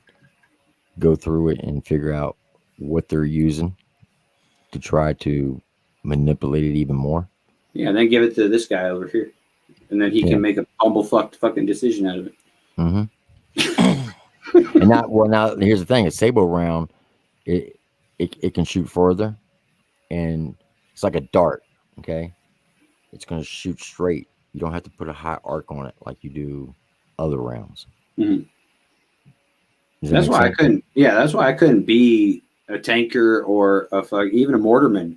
go through it and figure out what they're using to try to manipulate it even more. Yeah, and then give it to this guy over here, and then he can make a bumblefucked fucking decision out of it. Mm-hmm. And now here's the thing: a sable round, it can shoot further, and it's like a dart. Okay, it's going to shoot straight. You don't have to put a high arc on it like you do other rounds. Mm-hmm. That's why I couldn't. Yeah, that's why I couldn't be a tanker or even a mortarman.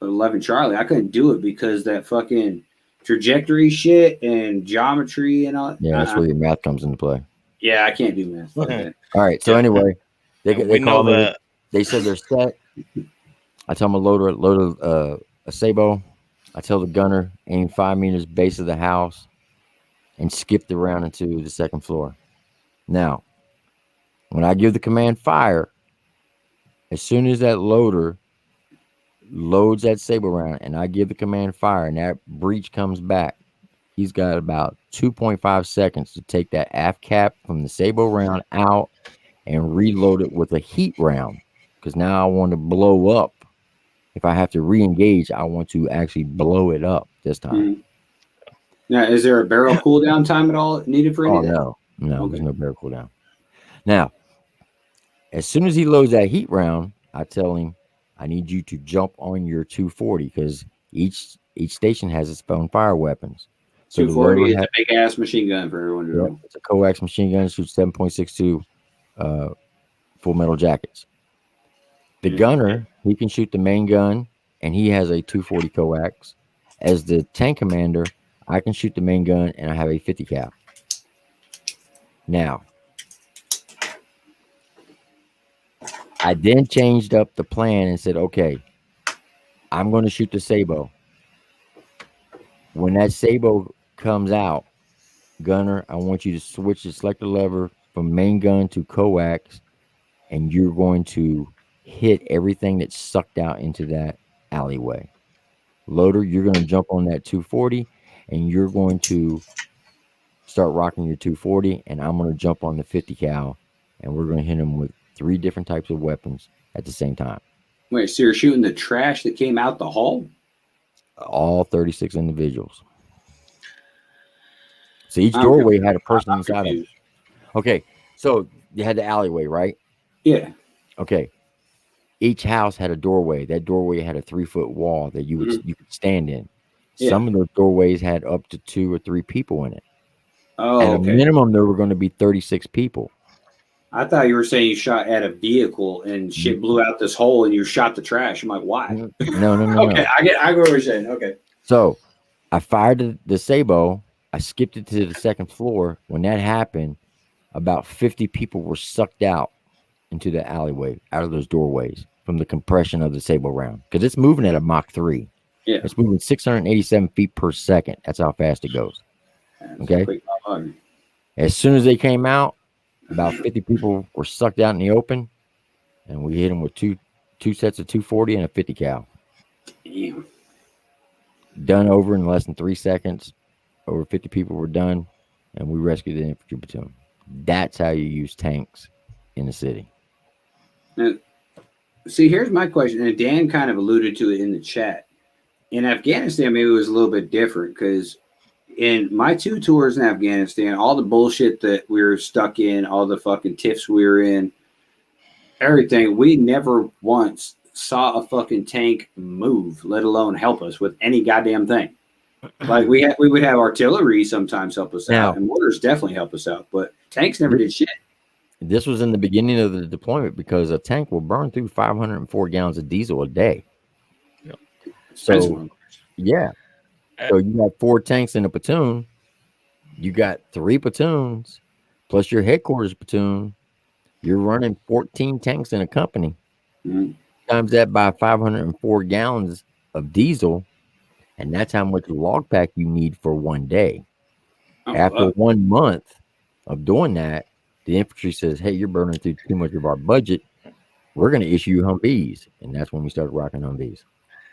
11 Charlie, I couldn't do it because that fucking trajectory shit and geometry and all. Yeah, that's where your math comes into play. Yeah, I can't do math. Okay. All right. So anyway, they call me. that. They said they're set. I tell them to load a sabo. I tell the gunner aim 5 meters base of the house and skip the round into the second floor. Now, when I give the command fire, as soon as that loader loads that saber round and I give the command fire and that breech comes back, he's got about 2.5 seconds to take that aft cap from the saber round out and reload it with a heat round, because now I want to blow up. If I have to re-engage, I want to actually blow it up this time. Mm-hmm. Now, is there a barrel cooldown time at all needed for any of that? No, okay. There's no barrel cooldown. Now, as soon as he loads that heat round, I tell him, I need you to jump on your 240, because each station has its own fire weapons. So 240 is a big ass machine gun for everyone to know. It's a coax machine gun, shoots 7.62 full metal jackets. The gunner, he can shoot the main gun, and he has a 240 coax. As the tank commander, I can shoot the main gun, and I have a 50 cal. Now, I then changed up the plan and said, okay, I'm going to shoot the sabo. When that sabo comes out, gunner, I want you to switch the selector lever from main gun to coax, and you're going to hit everything that's sucked out into that alleyway. Loader, you're going to jump on that 240, and you're going to start rocking your 240, and I'm going to jump on the 50 cal, and we're going to hit him with 3 different types of weapons at the same time. Wait, so you're shooting the trash that came out the hall? All 36 individuals. So each doorway had a person inside of it. Okay, so you had the alleyway, right? Yeah. Okay. Each house had a doorway. That doorway had a 3-foot wall that you could stand in. Yeah. Some of those doorways had up to 2 or 3 people in it. Oh, at a minimum, there were going to be 36 people. I thought you were saying you shot at a vehicle and shit blew out this hole and you shot the trash. I'm like, why? No. Okay, I get what you're saying. Okay. So I fired the sabo. I skipped it to the second floor. When that happened, about 50 people were sucked out into the alleyway, out of those doorways from the compression of the sabo round, because it's moving at a Mach 3. Yeah. It's moving 687 feet per second. That's how fast it goes. Okay. As soon as they came out, about 50 people were sucked out in the open, and we hit them with two sets of 240 and a 50 cal. Damn. Done over in less than 3 seconds. Over 50 people were done, and we rescued the infantry platoon. That's how you use tanks in the city. Now, see, here's my question, and Dan kind of alluded to it in the chat. In Afghanistan, maybe it was a little bit different, because in my 2 tours in Afghanistan, all the bullshit that we were stuck in, all the fucking tiffs we were in, everything, we never once saw a fucking tank move, let alone help us with any goddamn thing. Like we would have artillery sometimes help us out, and mortars definitely help us out, but tanks never did shit. This was in the beginning of the deployment, because a tank will burn through 504 gallons of diesel a day. Yep. So, yeah. So you got 4 tanks in a platoon. You got 3 platoons plus your headquarters platoon. You're running 14 tanks in a company. Mm-hmm. Times that by 504 gallons of diesel. and that's how much log pack you need for one day. Oh, After wow. 1 month of doing that, the infantry says, "Hey, you're burning through too much of our budget. We're going to issue you Humvees," and that's when we started rocking Humvees.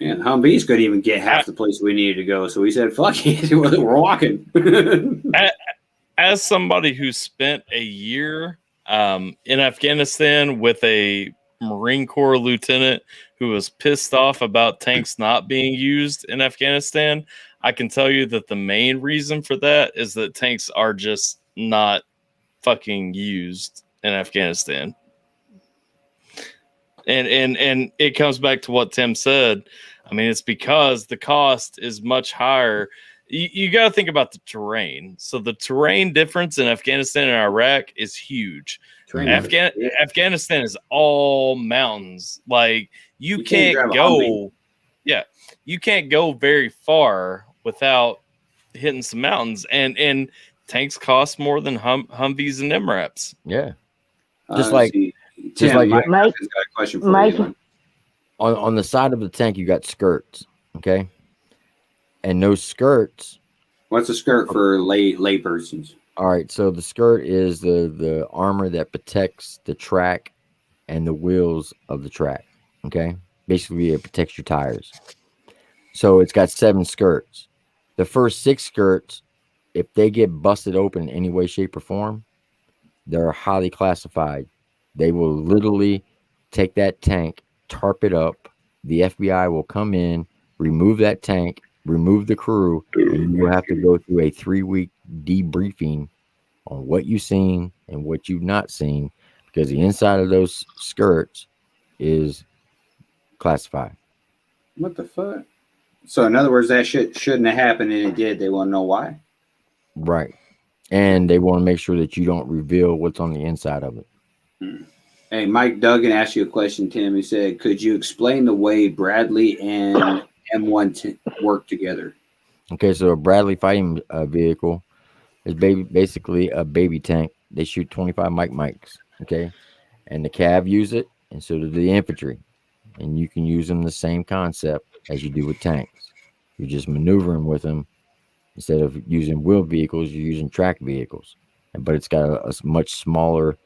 And Humvees couldn't even get half the place we needed to go, so we said, "Fuck it, we're walking." As somebody who spent a year in Afghanistan with a Marine Corps lieutenant who was pissed off about tanks not being used in Afghanistan, I can tell you that the main reason for that is that tanks are just not fucking used in Afghanistan. And it comes back to what Tim said. I mean, it's because the cost is much higher. You got to think about the terrain. So the terrain difference in Afghanistan and Iraq is huge. Afghanistan is all mountains. Like you can't go. Yeah, you can't go very far without hitting some mountains. And tanks cost more than Humvees and MRAPs. Yeah, Just like Mike got a question for you. On the side of the tank, you got skirts. Okay. And those skirts. What's a skirt for lay persons? All right, so the skirt is the armor that protects the track and the wheels of the track. Okay, basically it protects your tires. So it's got 7 skirts. The first 6 skirts, if they get busted open in any way, shape, or form, they're highly classified. They will literally take that tank, tarp it up. The FBI will come in, remove that tank, remove the crew, and you will have to go through a 3-week debriefing on what you've seen and what you've not seen, because the inside of those skirts is classified. What the fuck? So in other words, that shit shouldn't have happened, and it did. They want to know why. Right. And they want to make sure that you don't reveal what's on the inside of it. Hey, Mike Duggan asked you a question, Tim. He said, could you explain the way Bradley and M1 work together? Okay, so a Bradley fighting vehicle is basically a baby tank. They shoot 25 mics, okay? And the cav use it, and so do the infantry. And you can use them the same concept as you do with tanks. You're just maneuvering with them. Instead of using wheeled vehicles, you're using tracked vehicles. But it's got a much smaller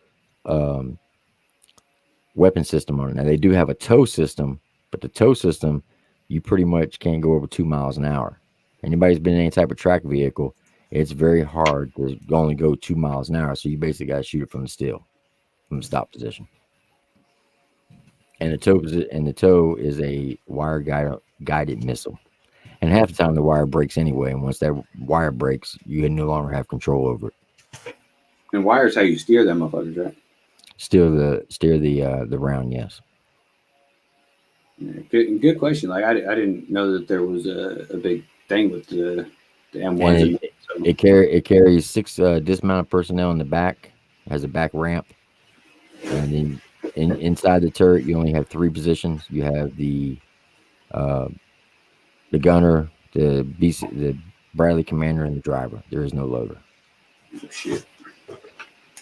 weapon system on it. Now, they do have a tow system, but the tow system, you pretty much can't go over 2 miles an hour. Anybody's been in any type of track vehicle, it's very hard to only go 2 miles an hour. So you basically got to shoot it from the from the stop position. And the tow is a wire guided missile. And half the time the wire breaks anyway. And once that wire breaks, you no longer have control over it. And wire's how you steer them motherfuckers, right? Steer the round, yes. Yeah, good question. Like I didn't know that there was a big thing with the M1s. It carries 6 dismounted personnel in the back. It has a back ramp, and then inside the turret you only have 3 positions. You have the gunner, the Bradley commander, and the driver. There is no loader. Oh, shit.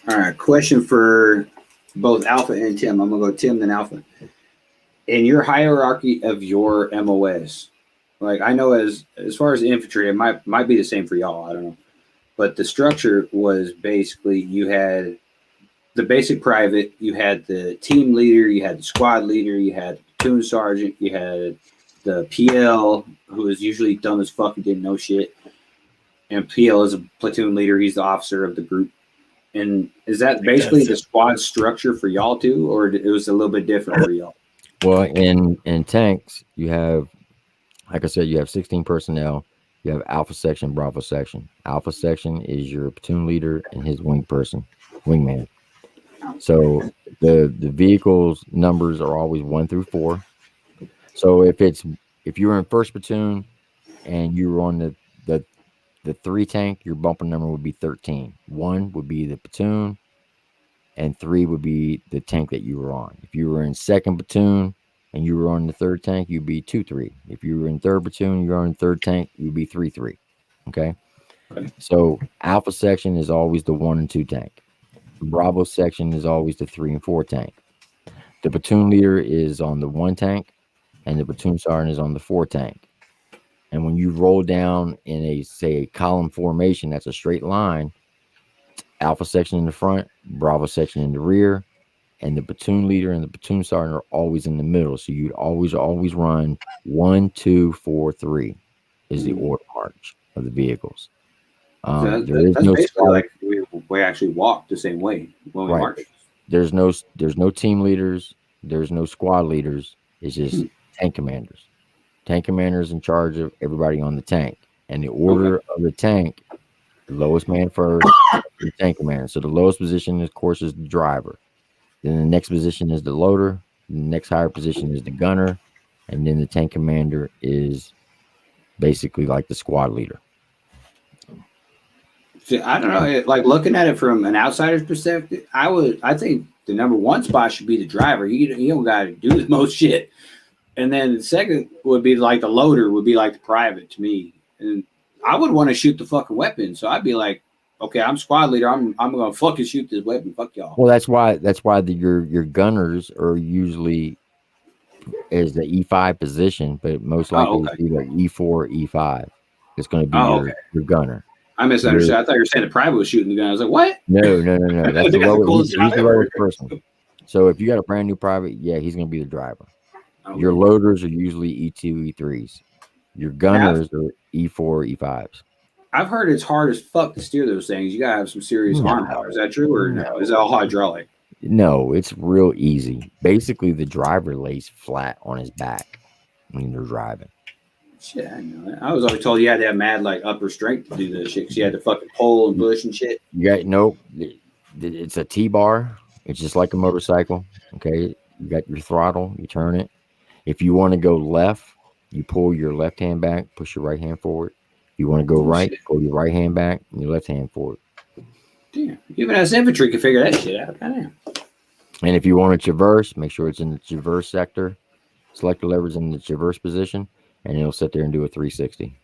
All right, question for both Alpha and Tim. I'm gonna go Tim then Alpha. In your hierarchy of your MOS, like I know as far as infantry, it might be the same for y'all. I don't know, but the structure was basically you had the basic private, you had the team leader, you had the squad leader, you had the platoon sergeant, you had the PL, who is usually dumb as fuck and didn't know shit, and PL is a platoon leader. He's the officer of the group. And is that basically the squad structure for y'all too, or it was a little bit different for y'all? Well, in tanks, you have, like I said, you have 16 personnel. You have Alpha section, Bravo section. Alpha section is your platoon leader and his wingman. So the vehicles numbers are always 1 through 4. So if you're in first platoon and you were on the 3 tank, your bumper number would be 13. 1 would be the platoon, and 3 would be the tank that you were on. If you were in second platoon and you were on the 3rd tank, you'd be 2-3. If you were in 3rd platoon, you're on the 3rd tank, you'd be 3-3. Okay. So Alpha section is always the 1 and 2 tank. Bravo section is always the 3 and 4 tank. The platoon leader is on the 1 tank, and the platoon sergeant is on the 4 tank. And when you roll down in a, say, a column formation, that's a straight line, Alpha section in the front, Bravo section in the rear, and the platoon leader and the platoon sergeant are always in the middle. So you'd always run 1, 2, 4, 3 is the order march of the vehicles. There is that's no basically squad. like we actually walk the same way when we march. There's no team leaders. There's no squad leaders. It's just tank commanders. Tank commanders in charge of everybody on the tank. And the order of the tank, the lowest man first, the tank commander. So the lowest position, of course, is the driver. Then the next position is the loader. The next higher position is the gunner. And then the tank commander is basically like the squad leader. I don't know. Like looking at it from an outsider's perspective, I think the number one spot should be the driver. You don't got to do the most shit. And then the second would be like the loader would be like the private to me. And I would want to shoot the fucking weapon. So I'd be like, okay, I'm squad leader. I'm gonna fucking shoot this weapon. Fuck y'all. Well, that's why your gunners are usually is the E5 position, but most likely it's either E4 or E5. It's going to be your gunner. I misunderstood. I thought you were saying the private was shooting the gun. I was like, what? No. That's the lowest. He's the lowest person. So if you got a brand new private, yeah, he's going to be the driver. Okay. Your loaders are usually E2, E3s. Your gunners are E4, E5s. I've heard it's hard as fuck to steer those things. You gotta have some serious arm power. Is that true or no? Is it all hydraulic? No, it's real easy. Basically, the driver lays flat on his back when you're driving. Shit, I know that. I was always told you had to have mad like upper strength to do this shit because you had to fucking pull and push and shit. It's a T-bar. It's just like a motorcycle. Okay, you got your throttle. You turn it. If you want to go left, you pull your left hand back, push your right hand forward. If you want to go right, pull your right hand back and your left hand forward. Damn, even as infantry can figure that shit out. Goddamn. And if you want to traverse, make sure it's in the traverse sector. Select the levers in the traverse position, and it'll sit there and do a 360.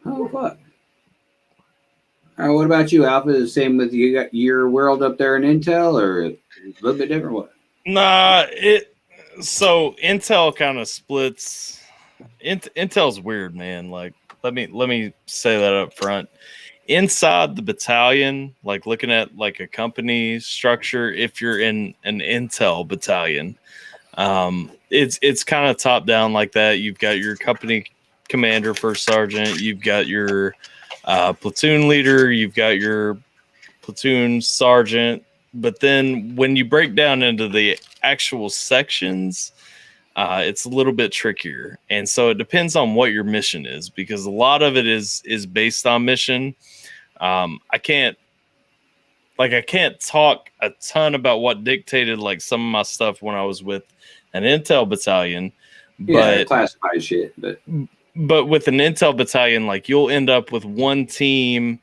Oh, fuck. All right, what about you, Alpha? The same with you got your world up there in Intel, or a little bit different? What? Nah, so Intel kind of splits. Intel's weird, man. Like, let me say that up front. Inside the battalion, like looking at like a company structure, if you're in an Intel battalion, it's kind of top down like that. You've got your company commander, first sergeant. You've got your platoon leader. You've got your platoon sergeant. But then when you break down into the actual sections, it's a little bit trickier. And so it depends on what your mission is, because a lot of it is based on mission. I can't talk a ton about what dictated like some of my stuff when I was with an Intel battalion, but classified shit. But with an Intel battalion, like you'll end up with one team,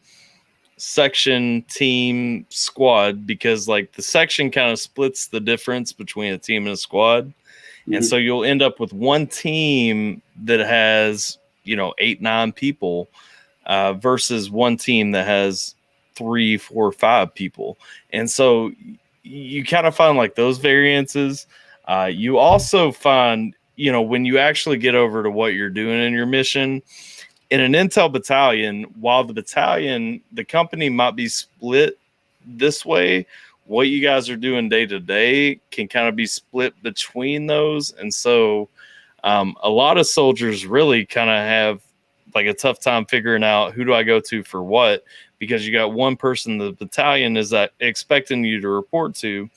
section, team, squad, because like the section kind of splits the difference between a team and a squad. Mm-hmm. And so you'll end up with one team that has, 8, 9 people, versus one team that has 3, 4, 5 people. And so you kind of find like those variances. You also find, when you actually get over to what you're doing in your mission, in an Intel battalion, while the company might be split this way, what you guys are doing day to day can kind of be split between those. And so a lot of soldiers really kind of have like a tough time figuring out who do I go to for what, because you got one person the battalion is expecting you to report to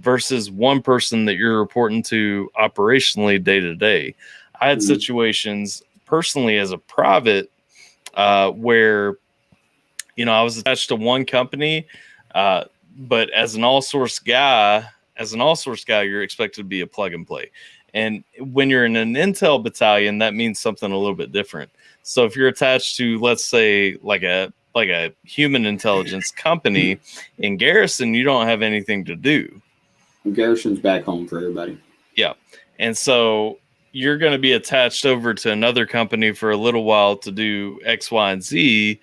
versus one person that you're reporting to operationally day to day. I had situations personally as a private where, I was attached to one company, but as an all-source guy, you're expected to be a plug and play. And when you're in an Intel battalion, that means something a little bit different. So if you're attached to, let's say, like a human intelligence company in Garrison, you don't have anything to do. Garrison's back home for everybody. Yeah. And so you're going to be attached over to another company for a little while to do X, Y, and Z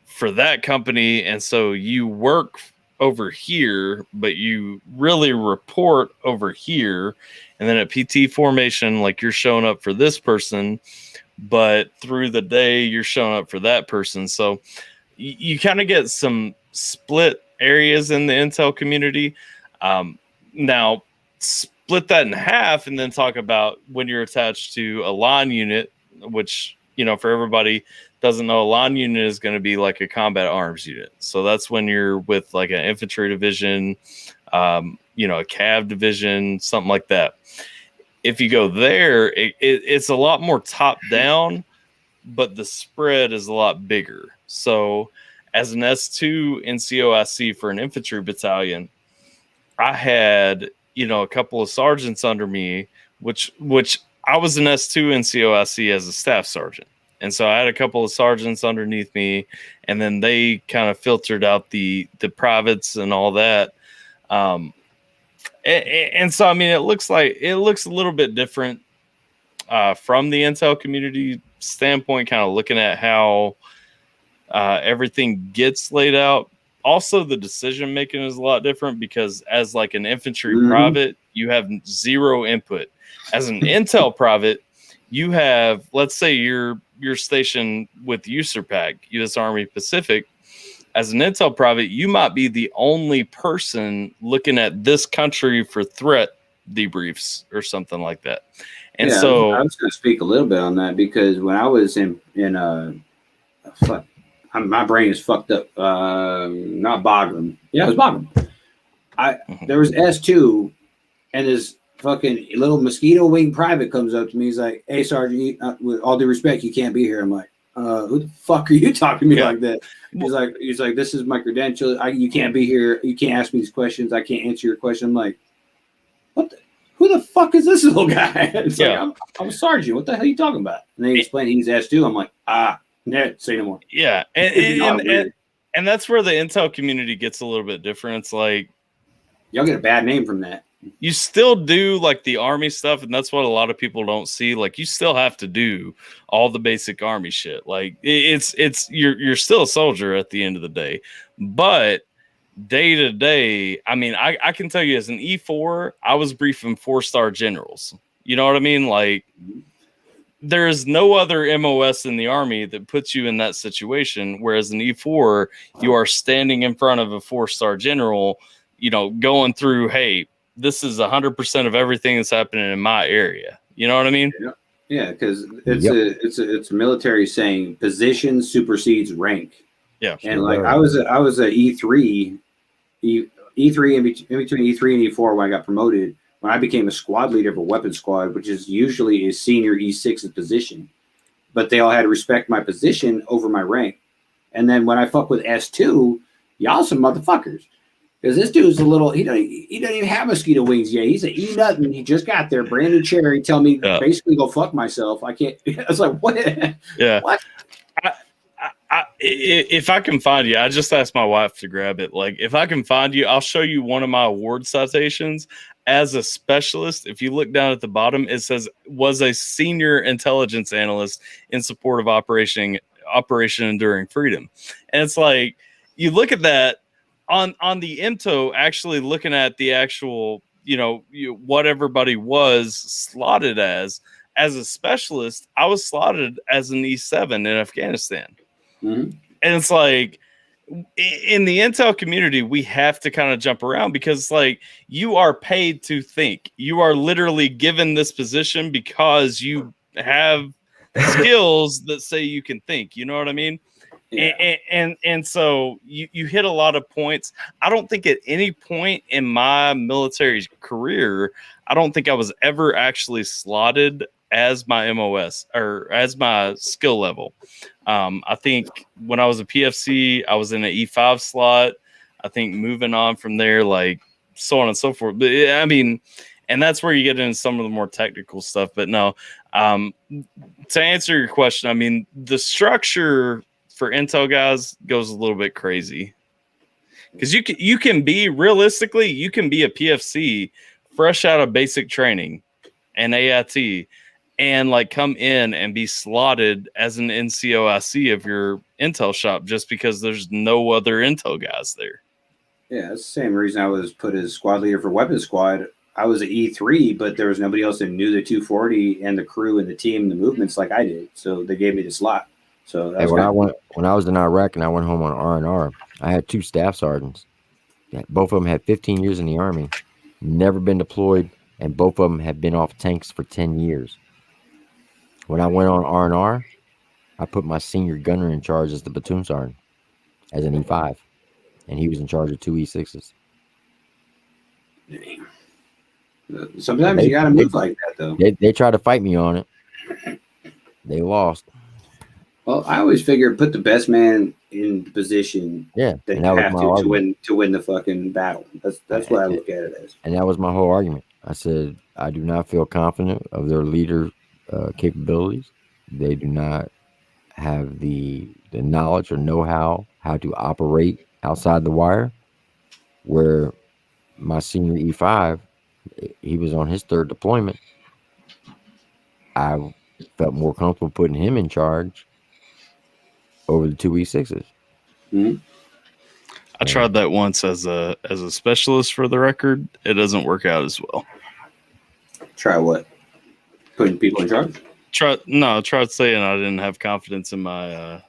for that company. And so you work over here, but you really report over here. And then at PT formation, like you're showing up for this person, but through the day you're showing up for that person. So you kind of get some split areas in the intel community. Now split that in half and then talk about when you're attached to a line unit, which, you know, for everybody doesn't know, a line unit is going to be like a combat arms unit. So that's when you're with like an infantry division, you know, a cav division, something like that. If you go there, it's a lot more top down, but the spread is a lot bigger. So as an S2 NCOIC for an infantry battalion, I had, you know, a couple of sergeants under me, which I was an S2 NCOIC as a staff sergeant. And so I had a couple of sergeants underneath me, and then they kind of filtered out the privates and all that. And so, I mean, it looks a little bit different from the intel community standpoint, kind of looking at how everything gets laid out. Also, the decision making is a lot different because as like an infantry private, you have zero input. As an intel private, you have, let's say you're stationed with USARPAC, U.S. Army Pacific. As an intel private, you might be the only person looking at this country for threat debriefs or something like that. And yeah, so I was going to speak a little bit on that because when I was my brain is fucked up. Not Bagram. Yeah, it was Bagram. There was S2, and this fucking little mosquito wing private comes up to me. He's like, "Hey, Sergeant, with all due respect, you can't be here." I'm like, "Who the fuck are you talking to me like that?" He's like, "This is my credential. You can't be here. You can't ask me these questions. I can't answer your question." I'm like, "What? Who the fuck is this little guy?" It's like, I'm a sergeant. What the hell are you talking about? And then he explained he's S2. I'm like, say no more. Yeah, and that's where the intel community gets a little bit different. It's like y'all get a bad name from that. You still do like the army stuff, and that's what a lot of people don't see. Like you still have to do all the basic army shit. Like it's you're still a soldier at the end of the day, but day to day, I mean, I can tell you as an E4, I was briefing 4-star generals. You know what I mean? Like there is no other MOS in the army that puts you in that situation. Whereas an E4, you are standing in front of a 4-star general, you know, going through, hey, this is 100% of everything that's happening in my area. You know what I mean? Yeah, because it's a military saying position supersedes rank. Yeah, and like I was a E3 in between E3 and E4 when I got promoted. When I became a squad leader of a weapons squad, which is usually a senior E6's position, but they all had to respect my position over my rank. And then when I fuck with S2, y'all some motherfuckers. Because this dude's a little, he doesn't even have mosquito wings yet. He's an E nut and he just got there, brand new cherry. Tell me basically go fuck myself. I can't. I was like, what? Yeah. What? If I can find you, I just asked my wife to grab it. Like, if I can find you, I'll show you one of my award citations as a specialist. If you look down at the bottom, it says was a senior intelligence analyst in support of Operation Enduring Freedom. And it's like, you look at that on the IMTO, actually looking at the actual, what everybody was slotted as a specialist. I was slotted as an E7 in Afghanistan. Mm-hmm. And it's like, in the intel community, we have to kind of jump around because like you are paid to think. You are literally given this position because you have skills that say you can think. You know what I mean? Yeah. And so you hit a lot of points. I don't think at any point in my military career, I don't think I was ever actually slotted as my MOS or as my skill level. I think when I was a PFC, I was in an E5 slot. I think moving on from there, like so on and so forth. But I mean, and that's where you get into some of the more technical stuff. But no, to answer your question, I mean, the structure for intel guys goes a little bit crazy because you can be realistically, you can be a PFC fresh out of basic training and AIT and like come in and be slotted as an NCOIC of your intel shop just because there's no other intel guys there. Yeah, that's the same reason I was put as squad leader for weapons squad. I was an E3, but there was nobody else that knew the 240 and the crew and the team and the movements like I did. So they gave me the slot. So that's when I was in Iraq and I went home on R&R, I had 2 staff sergeants. Both of them had 15 years in the Army, never been deployed, and both of them had been off tanks for 10 years. When I went on R&R, I put my senior gunner in charge as the platoon sergeant, as an E5, and he was in charge of 2 E6s. Sometimes you got to move like that, though. They tried to fight me on it. They lost. Well, I always figured put the best man in the position that you have to win the fucking battle. That's what I look at it as. And that was my whole argument. I said, I do not feel confident of their leader capabilities. They do not have the knowledge or know-how to operate outside the wire. Where my senior E5, he was on his 3rd deployment. I felt more comfortable putting him in charge over the 2 E6s. Mm-hmm. I tried that once as a specialist for the record. It doesn't work out as well. Try what? Putting people in charge? Tried saying I didn't have confidence in my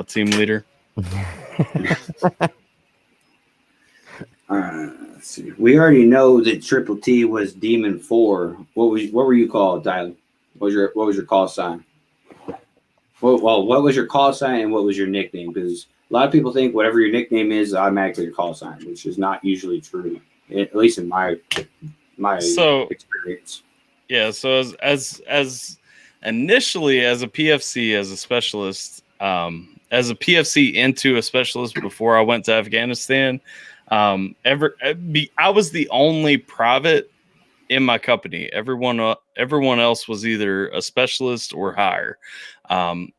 team leader. Let's see. We already know that Triple T was Demon 4. What were you called, Tyler? What was your call sign? Well, what was your call sign and what was your nickname? Because a lot of people think whatever your nickname is automatically your call sign, which is not usually true, at least in my experience. Yeah. So as initially as a PFC, as a specialist, as a PFC into a specialist before I went to Afghanistan, I was the only private in my company. Everyone else was either a specialist or higher.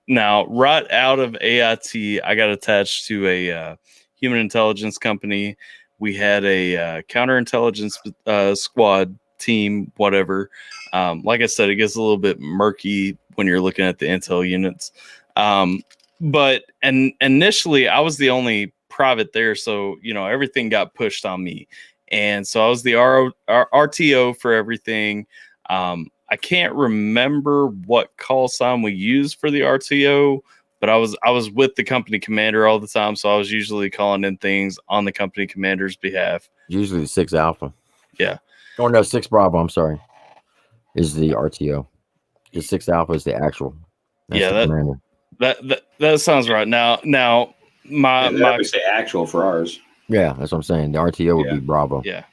Now, right out of AIT, I got attached to a human intelligence company. We had a counterintelligence squad team, whatever. Like I said, it gets a little bit murky when you're looking at the intel units. But initially, I was the only private there, so everything got pushed on me, and so I was the RTO for everything. I can't remember what call sign we used for the RTO, but I was with the company commander all the time, so I was usually calling in things on the company commander's behalf. Usually the 6 Alpha. Yeah. Oh no, 6 Bravo. I'm sorry. Is the RTO. The 6 Alpha is the actual. That sounds right. Now my would say actual for ours. Yeah, that's what I'm saying. The RTO would be Bravo. Yeah.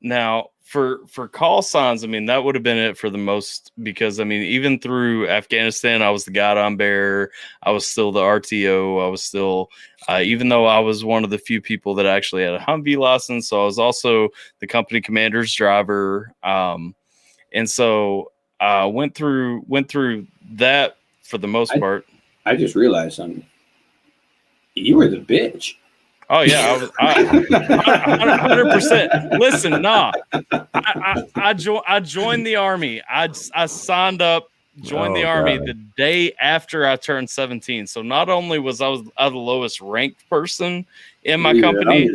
Now for call signs, I mean, that would have been it for the most, because I mean, even through Afghanistan, I was the guidon bearer. I was still the RTO. I was still, even though I was one of the few people that actually had a Humvee license, so I was also the company commander's driver. And so I went through that for the most part. I just realized something. You were the bitch. Oh yeah, I 100%. Listen, I joined the Army. I signed up, joined the Army the day after I turned 17. So not only was I the lowest ranked person in my company,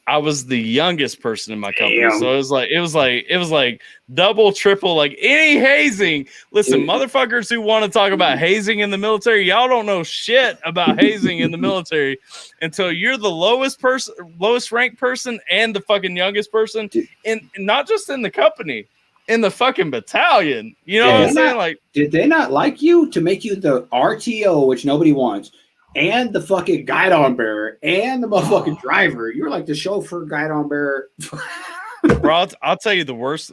I was the youngest person in my company. Damn. So it was like double, triple, like any hazing. Listen, motherfuckers who want to talk about hazing in the military, y'all don't know shit about hazing in the military until you're the lowest ranked person and the fucking youngest person, and not just in the company, in the fucking battalion. You know what I'm saying? Like, did they not like you to make you the RTO, which nobody wants, and the fucking guidon bearer and the motherfucking driver? You were like the chauffeur, guidon bearer. Bro, I'll tell you the worst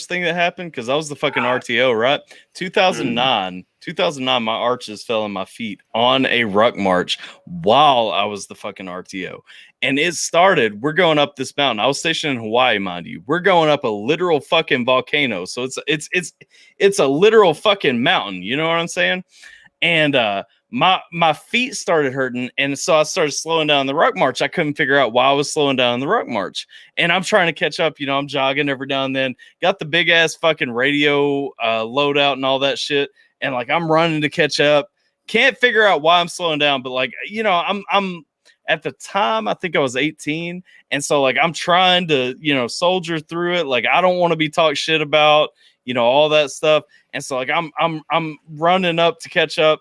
thing that happened, because I was the fucking RTO, right? 2009, my arches fell in my feet on a ruck march while I was the fucking RTO. And it started, we're going up this mountain. I was stationed in Hawaii, mind you. We're going up a literal fucking volcano. So it's a literal fucking mountain. You know what I'm saying? And my feet started hurting, and so I started slowing down the ruck march. I couldn't figure out why I was slowing down the ruck march, and I'm trying to catch up. I'm jogging every now and then. Got the big ass fucking radio loadout and all that shit, and like I'm running to catch up. Can't figure out why I'm slowing down, but like I'm at the time, I think I was 18. And so like, I'm trying to, soldier through it. Like, I don't want to be talked shit about, all that stuff. And so like, I'm running up to catch up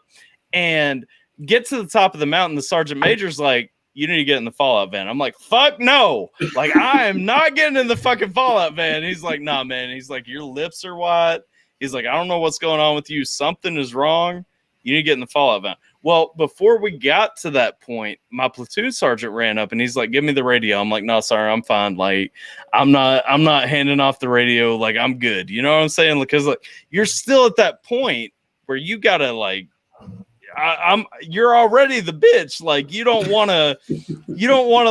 and get to the top of the mountain. The sergeant major's like, you need to get in the fallout van. I'm like, fuck no. Like, I am not getting in the fucking fallout van. He's like, nah, man. He's like, your lips are wide. He's like, I don't know what's going on with you. Something is wrong. You need to get in the fallout van. Well, before we got to that point, my platoon sergeant ran up and he's like, give me the radio. I'm like, no, sorry, I'm fine. Like, I'm not handing off the radio. Like, I'm good. You know what I'm saying? Because like, you're still at that point where you gotta like, you're already the bitch. Like, you don't want to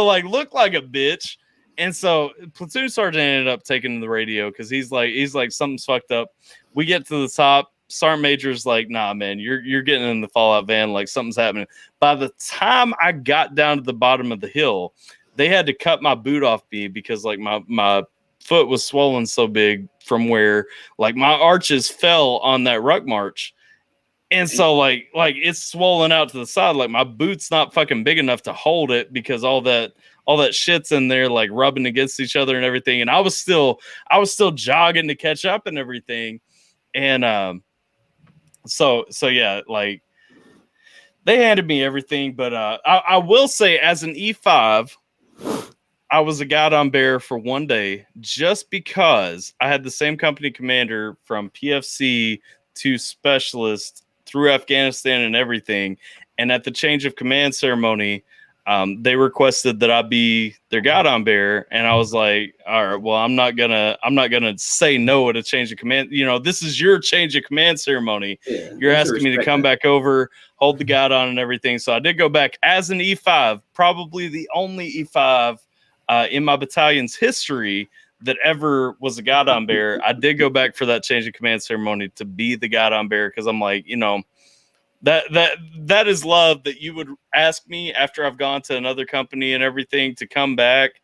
like look like a bitch. And so platoon sergeant ended up taking the radio because he's like something's fucked up. We get to the top. Sergeant major's like, nah, man, you're getting in the fallout van. Like, something's happening. By the time I got down to the bottom of the hill, they had to cut my boot off me because like my foot was swollen so big from where like my arches fell on that ruck march. And so like it's swollen out to the side. Like, my boot's not fucking big enough to hold it because all that shit's in there, like rubbing against each other and everything. And I was still jogging to catch up and everything. And, so yeah, like they handed me everything, but, I will say as an E5, I was a guidon bearer for one day just because I had the same company commander from PFC to specialist through Afghanistan and everything. And at the change of command ceremony, they requested that I be their guidon bearer. And I was like, all right, well, I'm not gonna say no at a change of command. This is your change of command ceremony. Yeah, you're asking me to come back over, hold the guidon and everything. So I did go back as an E5, probably the only E5 in my battalion's history that ever was a guidon bearer. I did go back for that change of command ceremony to be the guidon bearer because I'm like, that is love that you would ask me after I've gone to another company and everything to come back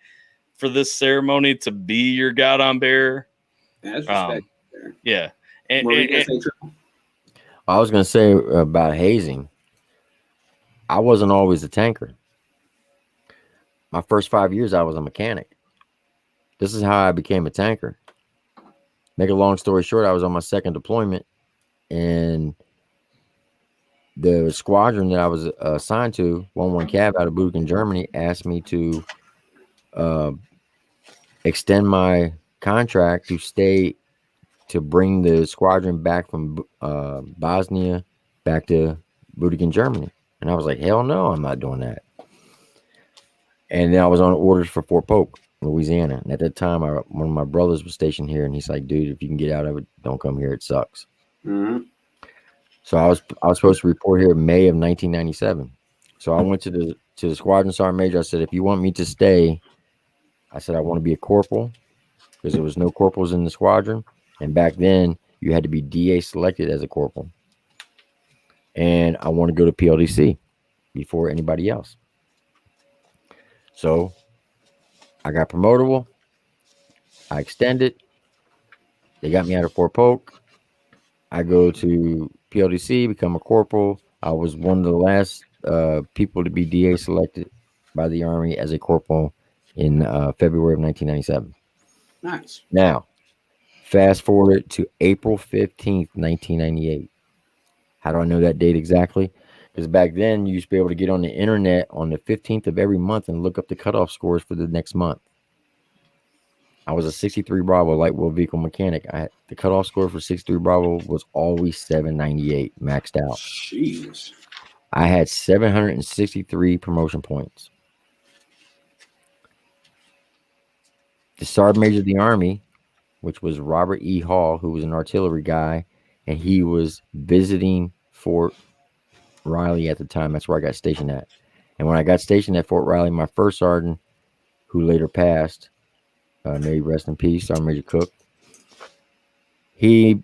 for this ceremony to be your guidon bearer. That's respect. Yeah. I was going to say about hazing. I wasn't always a tanker. My first 5 years, I was a mechanic. This is how I became a tanker. Make a long story short, I was on my second deployment, and the squadron that I was assigned to, 1-1 Cav out of Muzic, Germany, asked me to extend my contract to stay to bring the squadron back from Bosnia back to Muzic, Germany. And I was like, hell no, I'm not doing that. And then I was on orders for Fort Polk, Louisiana. And at that time, one of my brothers was stationed here, and he's like, dude, if you can get out of it, don't come here. It sucks. Mm-hmm. So I was supposed to report here in May of 1997. So I went to the squadron sergeant major. I said, if you want me to stay, I said, I want to be a corporal because there was no corporals in the squadron. And back then you had to be DA selected as a corporal. And I want to go to PLDC before anybody else. So I got promotable. I extended. They got me out of Fort Polk. I go to PLDC, become a corporal. I was one of the last people to be DA selected by the Army as a corporal in February of 1997. Nice. Now, fast forward to April 15th, 1998. How do I know that date exactly? Because back then, you used to be able to get on the internet on the 15th of every month and look up the cutoff scores for the next month. I was a 63 Bravo light wheel vehicle mechanic. The cutoff score for 63 Bravo was always 798, maxed out. Jeez. I had 763 promotion points. The Sergeant Major of the Army, which was Robert E. Hall, who was an artillery guy, and he was visiting Fort Riley at the time. That's where I got stationed at. And when I got stationed at Fort Riley, my first sergeant, who later passed, may rest in peace, Sergeant Major Cook, he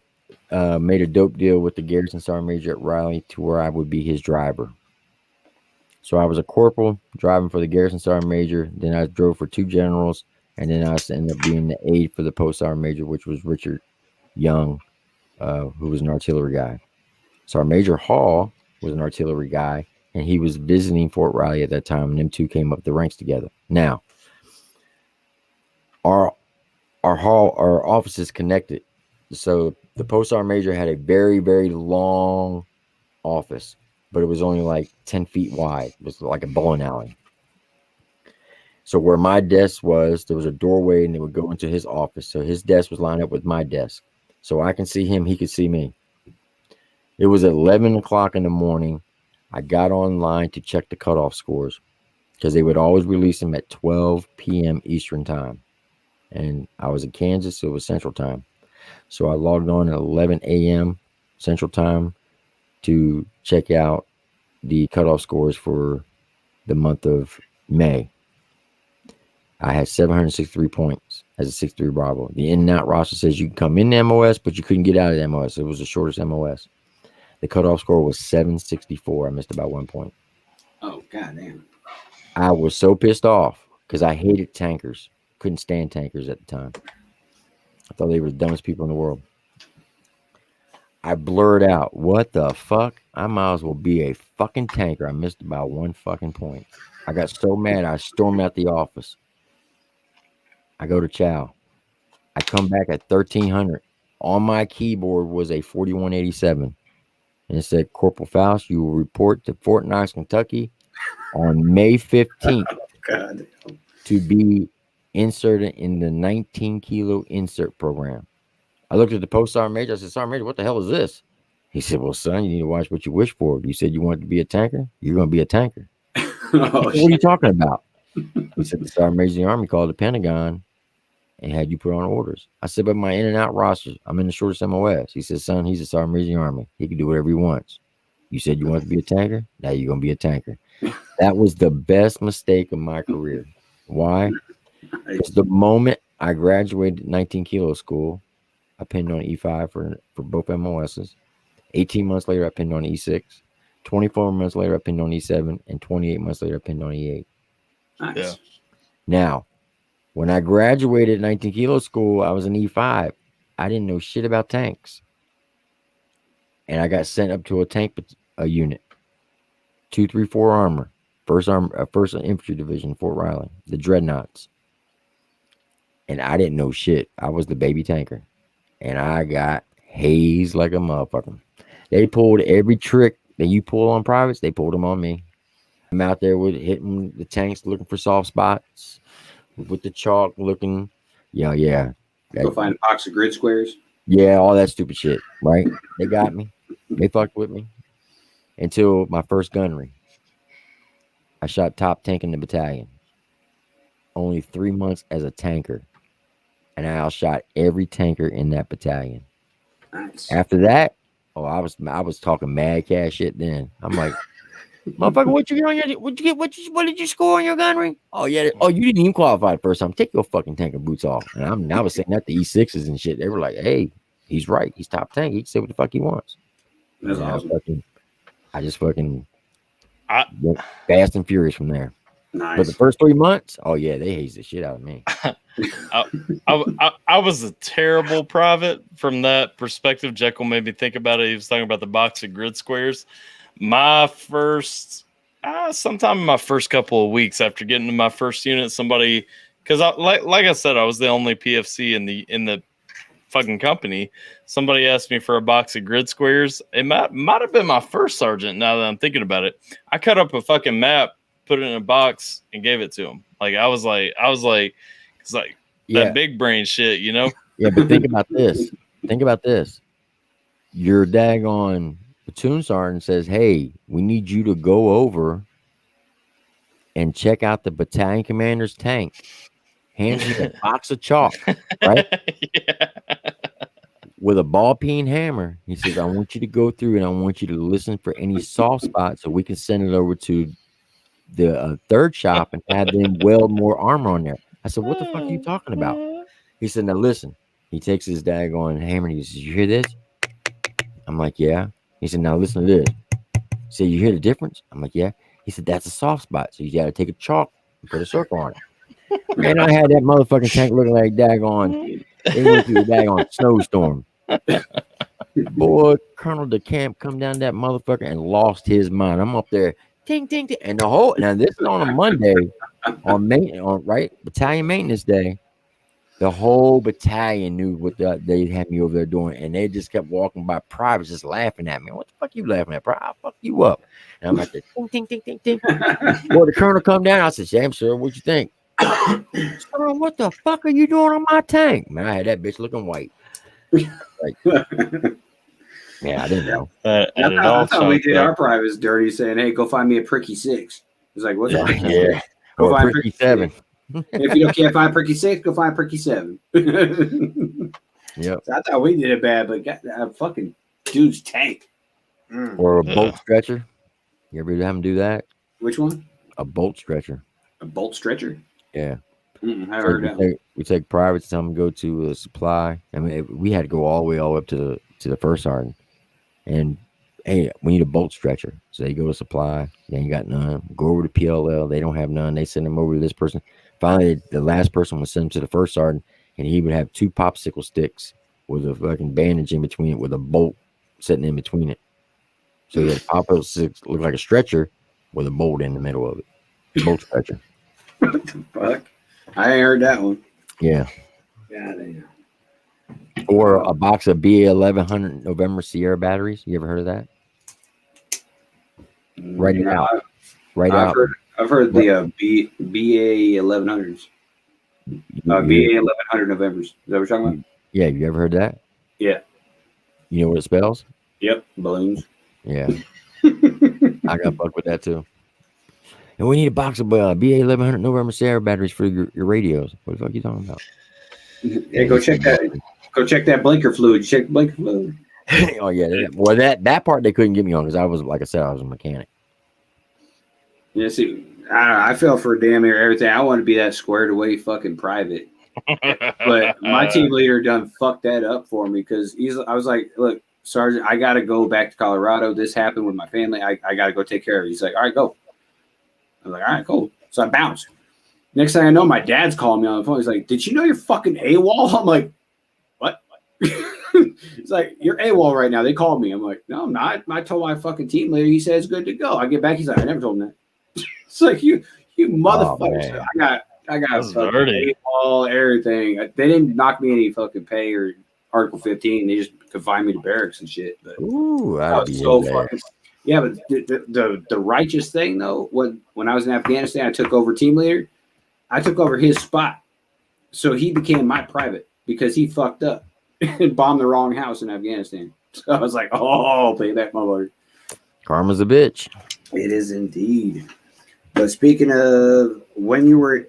made a dope deal with the Garrison Sergeant Major at Riley to where I would be his driver. So I was a corporal driving for the Garrison Sergeant Major. Then I drove for two generals. And then I ended up being the aide for the Post Sergeant Major, which was Richard Young, who was an artillery guy. Sergeant Major Hall was an artillery guy. and he was visiting Fort Riley at that time, and them two came up the ranks together. Now, our office is connected. So the post sergeant major had a very, very long office, but it was only like 10 feet wide. It was like a bowling alley. So where my desk was, there was a doorway, and it would go into his office. So his desk was lined up with my desk. So I can see him, he could see me. It was 11 o'clock in the morning. I got online to check the cutoff scores because they would always release them at 12 p.m. Eastern time. And I was in Kansas, so it was Central time. So I logged on at 11 a.m. Central time to check out the cutoff scores for the month of May. I had 763 points as a 6-3 Bravo. The in and out roster says you can come in the MOS, but you couldn't get out of the MOS. It was the shortest MOS. The cutoff score was 764. I missed about 1 point. Oh, goddamn. I was so pissed off because I hated tankers. Couldn't stand tankers at the time. I thought they were the dumbest people in the world. I blurred out, what the fuck? I might as well be a fucking tanker. I missed about 1 fucking point. I got so mad, I stormed out the office. I go to chow. I come back at 1300. On my keyboard was a 4187. And it said, Corporal Faust, you will report to Fort Knox, Kentucky on May 15th God. to be inserted in the 19 kilo insert program. I looked at the post sergeant major. I said, Sergeant Major, what the hell is this? He said, well, son, you need to watch what you wish for. You said you wanted to be a tanker. You're going to be a tanker. What are you talking about? He said, the Sergeant Major of the Army called the Pentagon and had you put on orders. I said, but my in and out roster, I'm in the shortest MOS. He said, son, he's a Sergeant Major of the Army. He can do whatever he wants. You said you want to be a tanker. Now you're going to be a tanker. That was the best mistake of my career. Why? Because the moment I graduated 19 kilo school, I pinned on E5 for both MOSs. 18 months later, I pinned on E6. 24 months later, I pinned on E7. And 28 months later, I pinned on E8. Nice. Yeah. Now, when I graduated 19 kilo school, I was an E5. I didn't know shit about tanks. And I got sent up to a tank unit. 234 armor. First infantry division, Fort Riley. The Dreadnoughts. And I didn't know shit. I was the baby tanker. And I got hazed like a motherfucker. They pulled every trick that you pull on privates, they pulled them on me. I'm out there with hitting the tanks, looking for soft spots, with the chalk looking. Yeah. Go find a box of grid squares. Yeah, all that stupid shit, right? They got me. They fucked with me. Until my first gunnery. I shot top tank in the battalion. Only 3 months as a tanker. And I outshot every tanker in that battalion. Nice. After that, I was talking mad cash shit then. I'm like, motherfucker, what did you score on your gunnery? Oh yeah, you didn't even qualify the first time. Take your fucking tanker boots off. And I was saying that to E6s and shit. They were like, hey, he's right. He's top tank. He can say what the fuck he wants. That's awesome. I just fucking went fast and furious from there. Nice. But the first 3 months, oh yeah, they hazed the shit out of me. I was a terrible private from that perspective. Jekyl made me think about it. He was talking about the box of grid squares. My first, sometime in my first couple of weeks after getting to my first unit, somebody, because like I said, I was the only PFC in the fucking company. Somebody asked me for a box of grid squares. It might have been my first sergeant. Now that I'm thinking about it, I cut up a fucking map, put it in a box, and gave it to him. Like I was like, it's like that big brain shit, you know? Yeah, but think about this. Your daggone platoon sergeant says, hey, we need you to go over and check out the battalion commander's tank. Hands you a box of chalk, right? Yeah. With a ball peen hammer. He says, I want you to go through and I want you to listen for any soft spots so we can send it over to the third shop and have them weld more armor on there. I said, what the fuck are you talking about? He said, now listen. He takes his daggone hammer and he says, you hear this? I'm like, yeah. He said, now listen to this. He said, you hear the difference? I'm like, yeah. He said, that's a soft spot. So you got to take a chalk and put a circle on it. Man, I had that motherfucking tank looking like daggone. They went through a daggone snowstorm. Boy, Colonel DeCamp come down that motherfucker and lost his mind. I'm up there ting, ting, ting. And the whole, now this is on a Monday on battalion maintenance day. The whole battalion knew what they had me over there doing, and they just kept walking by privates just laughing at me. What the fuck you laughing at, Private? I'll fuck you up. And I'm like, ting, ting, ting, ting, ting. Well, the colonel come down. I said, Sam, sir, what you think? Sir, what the fuck are you doing on my tank? Man, I had that bitch looking white. Like, yeah, I didn't know. I thought we did our privates dirty, saying, "Hey, go find me a pricky 6." It's like, what's that? Yeah, go or find pricky 7. If you can't find pricky 6, go find pricky 7. Yep. So I thought we did it bad, but got a fucking dude's tank. Or a bolt stretcher. You ever have them do that? Which one? A bolt stretcher. A bolt stretcher? Yeah. I heard that. We take privates, tell them to go to a supply. I mean, we had to go all the way up to the first sergeant. And hey, we need a bolt stretcher. So they go to supply. They ain't got none. Go over to PLL. They don't have none. They send them over to this person. Finally, the last person would send them to the first sergeant, and he would have 2 popsicle sticks with a fucking bandage in between it, with a bolt sitting in between it. So the popsicle sticks look like a stretcher with a bolt in the middle of it. Bolt stretcher. What the fuck? I ain't heard that one. Yeah. God damn. Or a box of BA 1100 November Sierra batteries. You ever heard of that? Write it out. Write out. I've heard the BA 1100s. BA 1100 Novembers. Is that what you're talking about? Yeah, you ever heard that? Yeah. You know what it spells? Yep, balloons. Yeah. I got fucked with that too. And we need a box of BA 1100 November Sierra batteries for your radios. What the fuck are you talking about? Yeah, go check that. Go check that blinker fluid. Check the blinker fluid. Oh yeah. Well, that part they couldn't get me on because I was, like I said, I was a mechanic. Yeah, see, I fell for damn near everything. I want to be that squared away fucking private. But my team leader done fucked that up for me because I was like, look, Sergeant, I got to go back to Colorado. This happened with my family. I got to go take care of it. He's like, all right, go. I was like, all right, cool. So I bounced. Next thing I know, my dad's calling me on the phone. He's like, did you know you're fucking AWOL? I'm like, what? He's like, you're AWOL right now. They called me. I'm like, no, I'm not. I told my fucking team leader. He said it's good to go. I get back. He's like, I never told him that. It's like, you motherfuckers. Oh, I got fucking AWOL, everything. They didn't knock me any fucking pay or Article 15. They just confined me to barracks and shit. But ooh, I was so fucking. Yeah, but the righteous thing though, when I was in Afghanistan, I took over team leader. I took over his spot, so he became my private because he fucked up and bombed the wrong house in Afghanistan. So I was like, oh, pay that motherfucker. Karma's a bitch. It is indeed. But speaking of when you were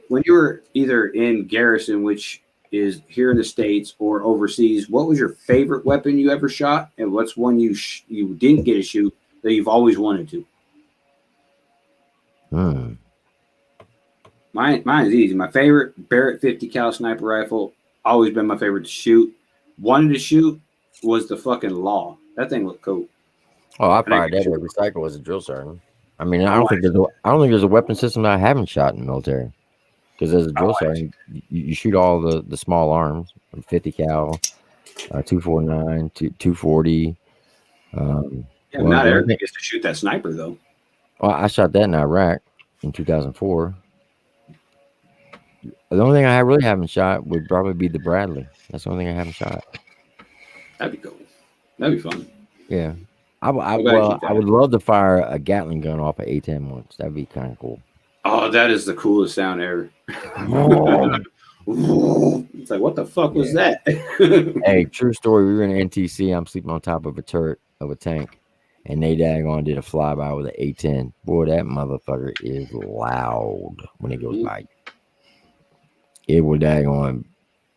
either in garrison, which is here in the States, or overseas, what was your favorite weapon you ever shot, and what's one you didn't get to shoot that you've always wanted to? Mine is easy. My favorite Barrett 50 cal sniper rifle, always been my favorite to shoot. Wanted to shoot was the fucking Law. That thing looked cool. Oh, I fired that at recycle as a drill sergeant. I mean, I don't think there's a weapon system that I haven't shot in the military. Because as a drill sergeant, you shoot all the small arms, 50 cal, 249, 240. Yeah, not everybody gets to shoot that sniper though. Well, I shot that in Iraq in 2004. The only thing I really haven't shot would probably be the Bradley. That's the only thing I haven't shot. That'd be cool. That'd be fun. Yeah. I would love to fire a Gatling gun off an A10 once. That'd be kind of cool. Oh, that is the coolest sound ever. It's like, what the fuck was that? Hey, true story. We were in NTC. I'm sleeping on top of a turret of a tank, and they daggone did a flyby with an A10. Boy, that motherfucker is loud when it goes by. It will daggone.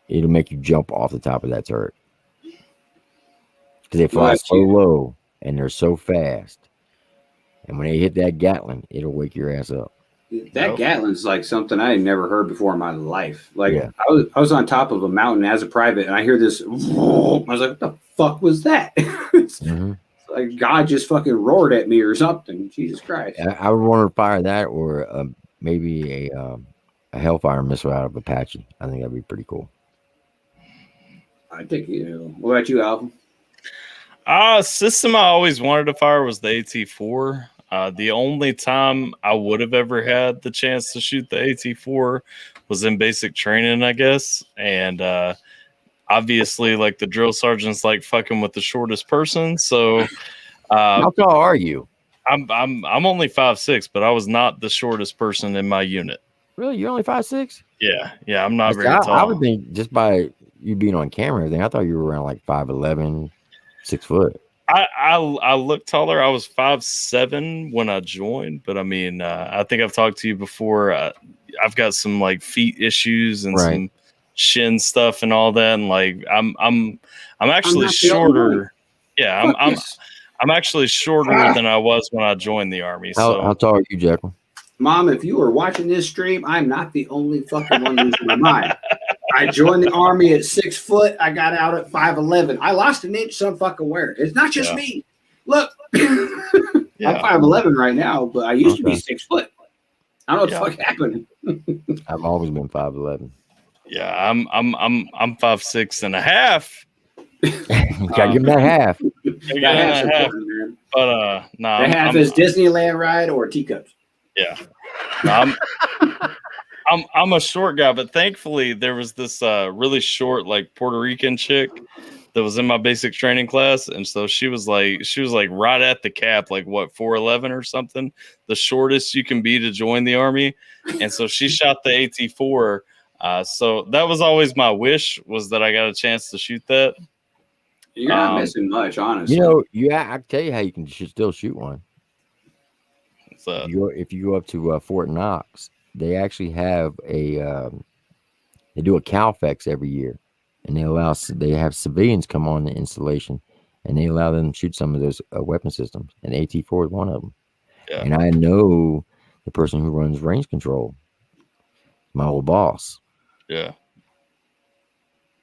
It'll make you jump off the top of that turret because they fly so low and they're so fast. And when they hit that Gatling, it'll wake your ass up. That Gatling's like something I had never heard before in my life. Like I was on top of a mountain as a private, and I hear this. I was like, "What the fuck was that?" It's like God just fucking roared at me or something. Jesus Christ! I would want to fire that, or maybe a Hellfire missile out of Apache. I think that'd be pretty cool. I think what about you, Alvin? System I always wanted to fire was the AT4. The only time I would have ever had the chance to shoot the AT4 was in basic training, I guess. And obviously, like the drill sergeant's like fucking with the shortest person. So how tall are you? I'm only 5'6", but I was not the shortest person in my unit. Really? You're only 5'6"? Yeah, I'm not very tall. I would think just by you being on camera and everything, I thought you were around like 5'11", 6 foot. I look taller. I was 5'7" when I joined, but I mean, I think I've talked to you before. I've got some like feet issues and some shin stuff and all that, and like I'm actually shorter. Yeah, I'm actually shorter than I was when I joined the Army. How tall are you, Jekyll? Mom, if you were watching this stream, I'm not the only fucking one losing my mind. I joined the Army at 6 foot. I got out at 5'11". I lost an inch some fucking where. It's not just me. Look, I'm 5'11" right now, but I used to be 6 foot. I don't know what the fuck happened. I've always been 5'11". Yeah, I'm 5'6" and a half. You gotta give him that half. Half. But no, the half is Disneyland ride or teacups. Yeah, I'm a short guy, but thankfully there was this really short like Puerto Rican chick that was in my basic training class, and so she was like right at the cap, like what 4'11" or something, the shortest you can be to join the Army, and so she shot the AT4. So that was always my wish, was that I got a chance to shoot that. You're not missing much, honestly. You know, I can tell you how you can still shoot one. So if you go up to Fort Knox, they actually have they do a CalFex every year, and they have civilians come on the installation, and they allow them to shoot some of those weapon systems, and AT4 is one of them. Yeah. And I know the person who runs range control, my old boss. Yeah.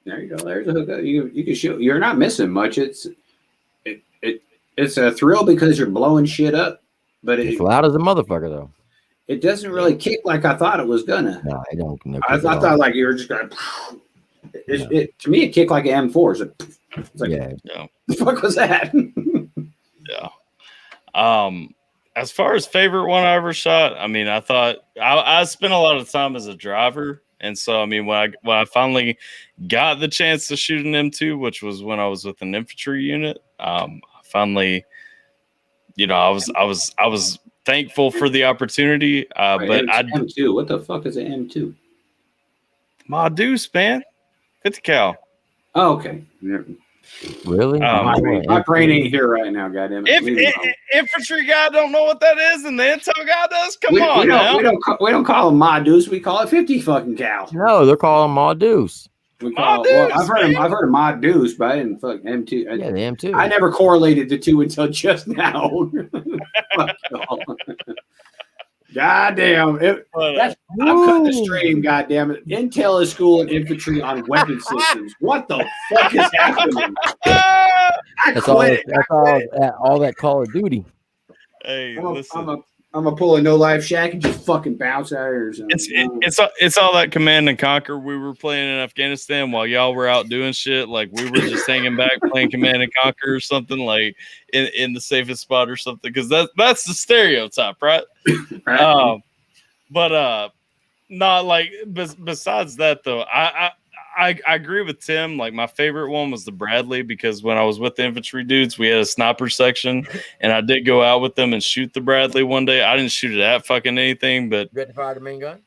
There you go. There's a hookup. You can shoot. You're not missing much. It's a thrill because you're blowing shit up, but it's loud as a motherfucker though. It doesn't really kick like I thought it was gonna. No, I don't. I thought like you were just gonna. To me, it kicked like an M4. It's like, the fuck was that? Yeah. As far as favorite one I ever shot, I mean, I thought I spent a lot of time as a driver. And so, I mean, when I finally got the chance to shoot an M2, which was when I was with an infantry unit, I finally, I was thankful for the opportunity. But M2, what the fuck is an M2? My deuce, man, 50 cal. Oh, okay. Really? My brain ain't here right now, goddamn it. If infantry guy don't know what that is, and the intel guy does, come on now. We don't call them Ma Deuce. We call it 50 fucking cal. No, they're calling Ma Deuce. I've heard of Ma Deuce, but I didn't fuck M2. Yeah, the M2. I never correlated the two until just now. Goddamn. I'm cutting the stream, goddamn it. Intel is schooling infantry on weapon systems. What the fuck is happening? That's all that Call of Duty. Hey, listen. I'm gonna pull a no life shack and just fucking bounce out here. It's all that Command and Conquer we were playing in Afghanistan while y'all were out doing shit. Like we were just hanging back playing Command and Conquer or something, like in the safest spot or something. Because that's the stereotype, right? But not like. Besides that, though, I agree with Tim. Like my favorite one was the Bradley, because when I was with the infantry dudes, we had a sniper section, and I did go out with them and shoot the Bradley one day. I didn't shoot it at fucking anything, but you got to fire the main gun?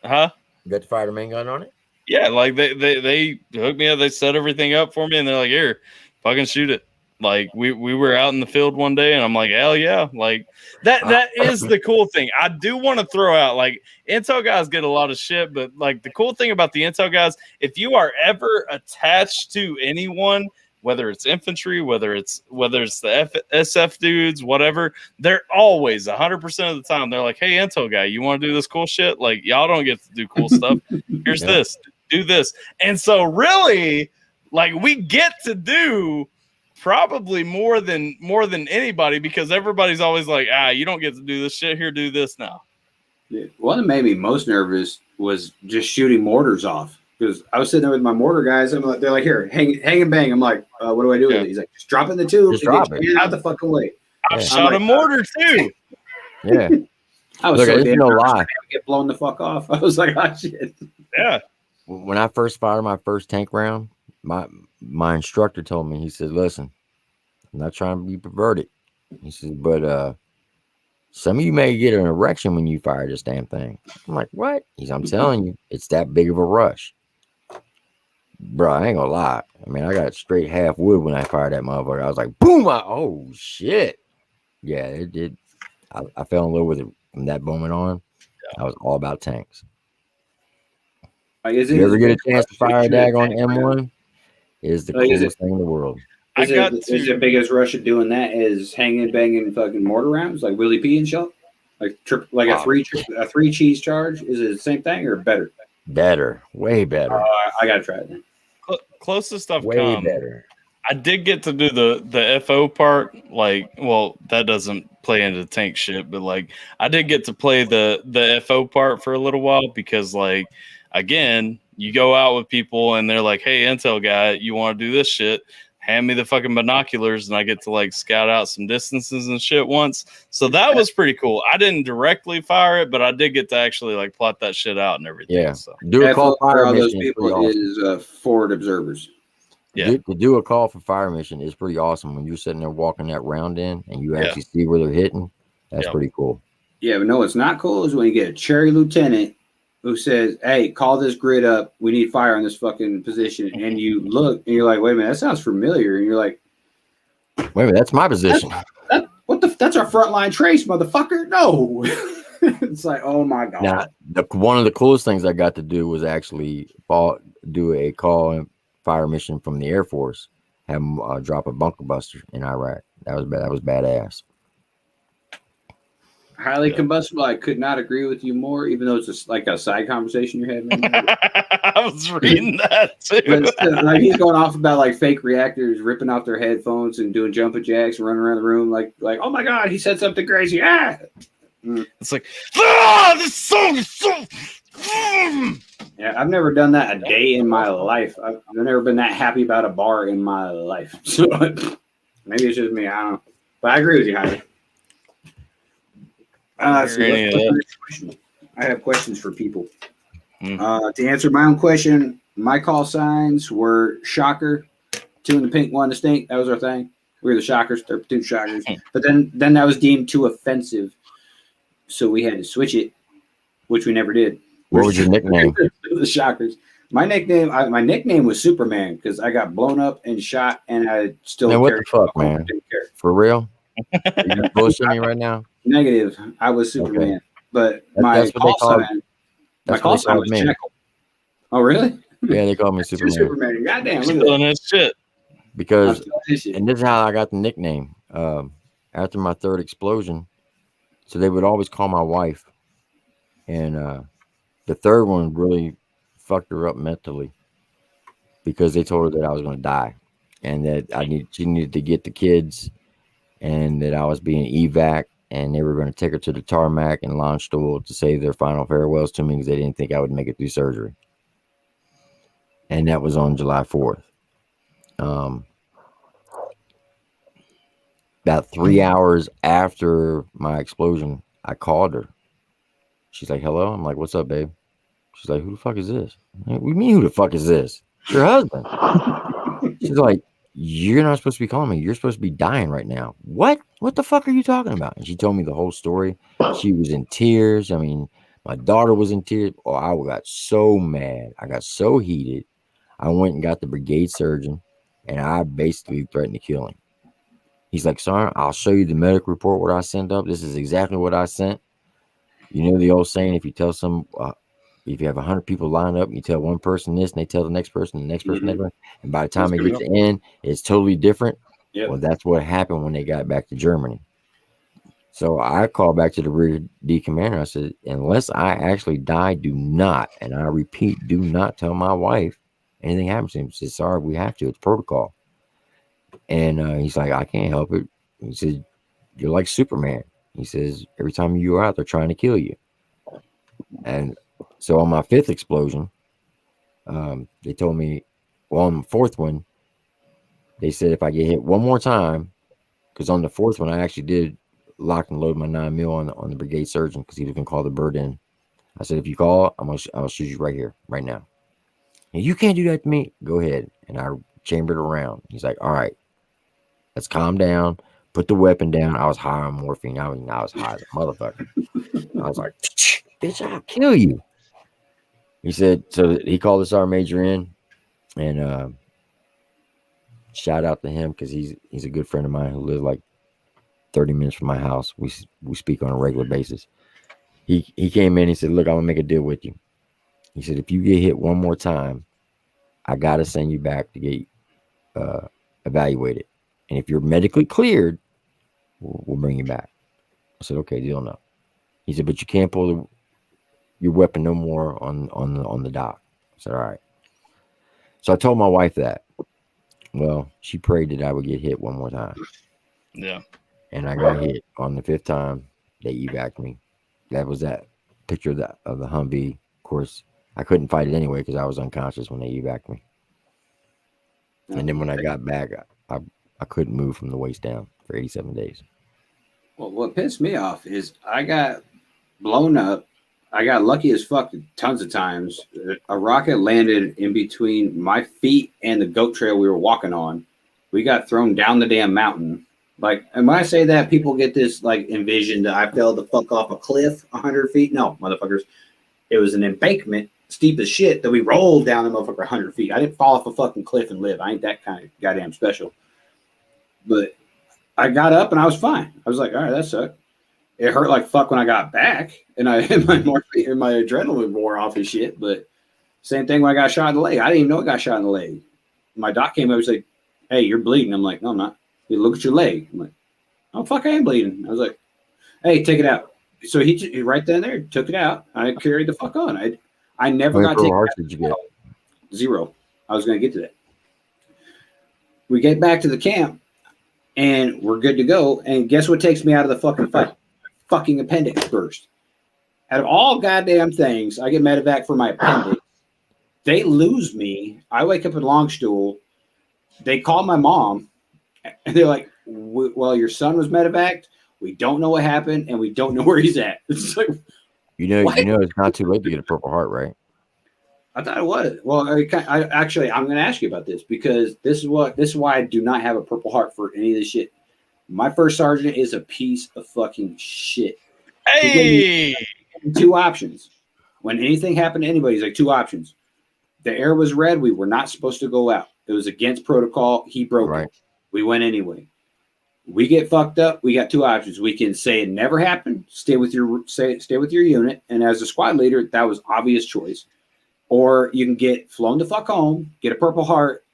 Huh? You got to fire the main gun on it? Yeah, like they hooked me up, they set everything up for me, and they're like, here, fucking shoot it. Like we were out in the field one day, and I'm like, hell yeah. Like that is the cool thing. I do want to throw out, like, intel guys get a lot of shit, but like the cool thing about the intel guys, if you are ever attached to anyone, whether it's infantry, whether it's the SF dudes, whatever, they're always 100% of the time, they're like, hey, intel guy, you want to do this cool shit? Like, y'all don't get to do cool stuff. Here's this, do this. And so really, like, we get to do probably more than anybody, because everybody's always like, you don't get to do this shit here, do this now. One that made me most nervous was just shooting mortars off, because I was sitting there with my mortar guys. I'm like, they're like, here, hang and bang. I'm like, what do I do with it? He's like, just drop it in the tube. Just drop it out the fucking way. I've shot a mortar too. Yeah. I was Look, so it's damn no nervous lie. to get blown the fuck off. I was like, oh shit. Yeah. When I first fired my first tank round, my instructor told me, he said, listen, I'm not trying to be perverted. He said, but some of you may get an erection when you fire this damn thing. I'm like, what? I'm telling you, it's that big of a rush. Bro, I ain't gonna lie. I mean, I got straight half wood when I fired that motherfucker. I was like, boom! Oh shit! Yeah, it did. I fell in love with it from that moment on. I was all about tanks. Like, You ever get a chance to fire a dag on M1? It is the Like, coolest thing in the world. Is the biggest rush of doing that is hanging, banging fucking mortar rounds like Willie P and shit? Like a three cheese charge? Is it the same thing or better? Better, way better. I gotta try it then. Closest I've Way come. better. I did get to do the FO part. Like, well, that doesn't play into tank shit, but like I did get to play the FO part for a little while because, like, again, you go out with people and they're like, "Hey, intel guy, you want to do this shit? Hand me the fucking binoculars," and I get to like scout out some distances and shit once. So that was pretty cool. I didn't directly fire it, but I did get to actually like plot that shit out and everything. Yeah. So Do a call for fire all those mission people is forward observers. Yeah. To do a call for fire mission is pretty awesome when you're sitting there walking that round in and you actually see where they're hitting. That's pretty cool. Yeah, but no, what's not cool is when you get a cherry lieutenant who says, "Hey, call this grid up. We need fire on this fucking position." And you look and you're like, "Wait a minute, that sounds familiar." And you're like, "Wait a minute, that's my position." That's our frontline trace, motherfucker. No. It's like, oh my god. Now, one of the coolest things I got to do was actually do a call and fire mission from the Air Force. Have them drop a bunker buster in Iraq. That was badass. Highly combustible. I could not agree with you more, even though it's just like a side conversation you're having. I was reading that too. But still, like, he's going off about like fake reactors ripping off their headphones and doing jumping jacks and running around the room like oh my god, he said something crazy. It's like this so. Yeah, I've never done that a day in my life. I've never been that happy about a bar in my life. So maybe it's just me. I don't know, but I agree with you, Hyder. I have questions for people. To answer my own question, my call signs were Shocker, 2 in the pink, 1 in the stink. That was our thing. We were the Shockers, they're 2 Shockers. But then that was deemed too offensive, so we had to switch it, which we never did. What was your nickname? The Shockers. My nickname was Superman because I got blown up and shot, and I still. Man, what the fuck, man? For real? Are you bullshitting me right now? Negative. I was Superman, but that's my call sign was Jekyll. Oh, really? Yeah, they call me Superman. Superman. Goddamn, look at that shit. Because, and this is how I got the nickname. After my 3rd explosion, so they would always call my wife, and the 3rd one really fucked her up mentally because they told her that I was going to die, and that she needed to get the kids, and that I was being evac. And they were going to take her to the tarmac and launch stool to say their final farewells to me because they didn't think I would make it through surgery. And that was on July 4th. About 3 hours after my explosion, I called her. She's like, "Hello." I'm like, "What's up, babe?" She's like, "Who the fuck is this?" I'm like, "What do you mean, who the fuck is this? It's your husband." She's like, "You're not supposed to be calling me. You're supposed to be dying right now." What the fuck are you talking about? And she told me the whole story. She was in tears. I mean, my daughter was in tears. Oh, I got so mad. I got so heated. I went and got the brigade surgeon, and I basically threatened to kill him. He's like, "Son, I'll show you the medical report, what I sent up. This is exactly what I sent." You know the old saying, if you tell if you have 100 people lined up, and you tell one person this, and they tell the next person, next, and by the time it gets to the end, it's totally different. Yep. Well, that's what happened when they got back to Germany. So I called back to the Rear D commander. I said, "Unless I actually die, do not," and I repeat, do not tell my wife anything happens to him. He said, "Sorry, we have to. It's protocol." And he's like, "I can't help it." He said, "You're like Superman." He says, "Every time you are out, they're trying to kill you." And so on my 5th explosion, they told me, well, on the 4th one, they said if I get hit one more time, because on the 4th one, I actually did locked and loaded my 9mm on the brigade surgeon because he was gonna call the bird in. I said, if you call, I'll shoot you right here, right now. And you can't do that to me. Go ahead. And I chambered around. He's like, all right, let's calm down. Put the weapon down. I was high on morphine. I was high as a motherfucker. I was like, bitch, I'll kill you. He said, so he called the sergeant major in, and shout out to him because he's a good friend of mine who lives like 30 minutes from my house. We speak on a regular basis. He came in. He said, look, I'm gonna make a deal with you. He said, if you get hit one more time, I gotta send you back to get evaluated. And if you're medically cleared, we'll bring you back. I said, okay, deal no. He said, but you can't pull your weapon no more on the dock. I said, all right. So I told my wife that. Well, she prayed that I would get hit one more time. Yeah. And I got hit on the 5th time. They evac'd me. That was that picture of the Humvee. Of course, I couldn't fight it anyway because I was unconscious when they evac'd me. And then when I got back, I couldn't move from the waist down for 87 days. Well, what pissed me off is I got blown up. I got lucky as fuck tons of times. A rocket landed in between my feet and the goat trail we were walking on. We got thrown down the damn mountain. Like, and when I say that, people get this like envision that I fell the fuck off a cliff 100 feet. No, motherfuckers. It was an embankment, steep as shit, that we rolled down the motherfucker 100 feet. I didn't fall off a fucking cliff and live. I ain't that kind of goddamn special. But I got up and I was fine. I was like, all right, that sucked. It hurt like fuck when I got back, and my adrenaline wore off and shit. But same thing when I got shot in the leg. I didn't even know I got shot in the leg. My doc came over and said, hey, you're bleeding. I'm like, no, I'm not. He look at your leg. I'm like, oh, fuck, I am bleeding. I was like, hey, take it out. So he right then there took it out. I carried the fuck on. I never got taken out. Did you get? 0. I was going to get to that. We get back to the camp, and we're good to go. And guess what takes me out of the fucking fight? Fucking appendix burst. Out of all goddamn things, I get medevac for my appendix. They lose me. I wake up in Longstool. They call my mom, and they're like, well, your son was medevaced. We don't know what happened, and we don't know where he's at. It's like, you know, it's not too late to get a Purple Heart, right? I thought it was. Well, I'm going to ask you about this because this is why I do not have a Purple Heart for any of this shit. My first sergeant is a piece of fucking shit. Hey, 2 options. When anything happened to anybody, he's like 2 options. The air was red. We were not supposed to go out. It was against protocol. He broke it. We went anyway. We get fucked up. We got 2 options. We can say it never happened. Stay with your unit. And as a squad leader, that was obvious choice. Or you can get flown the fuck home, get a Purple Heart,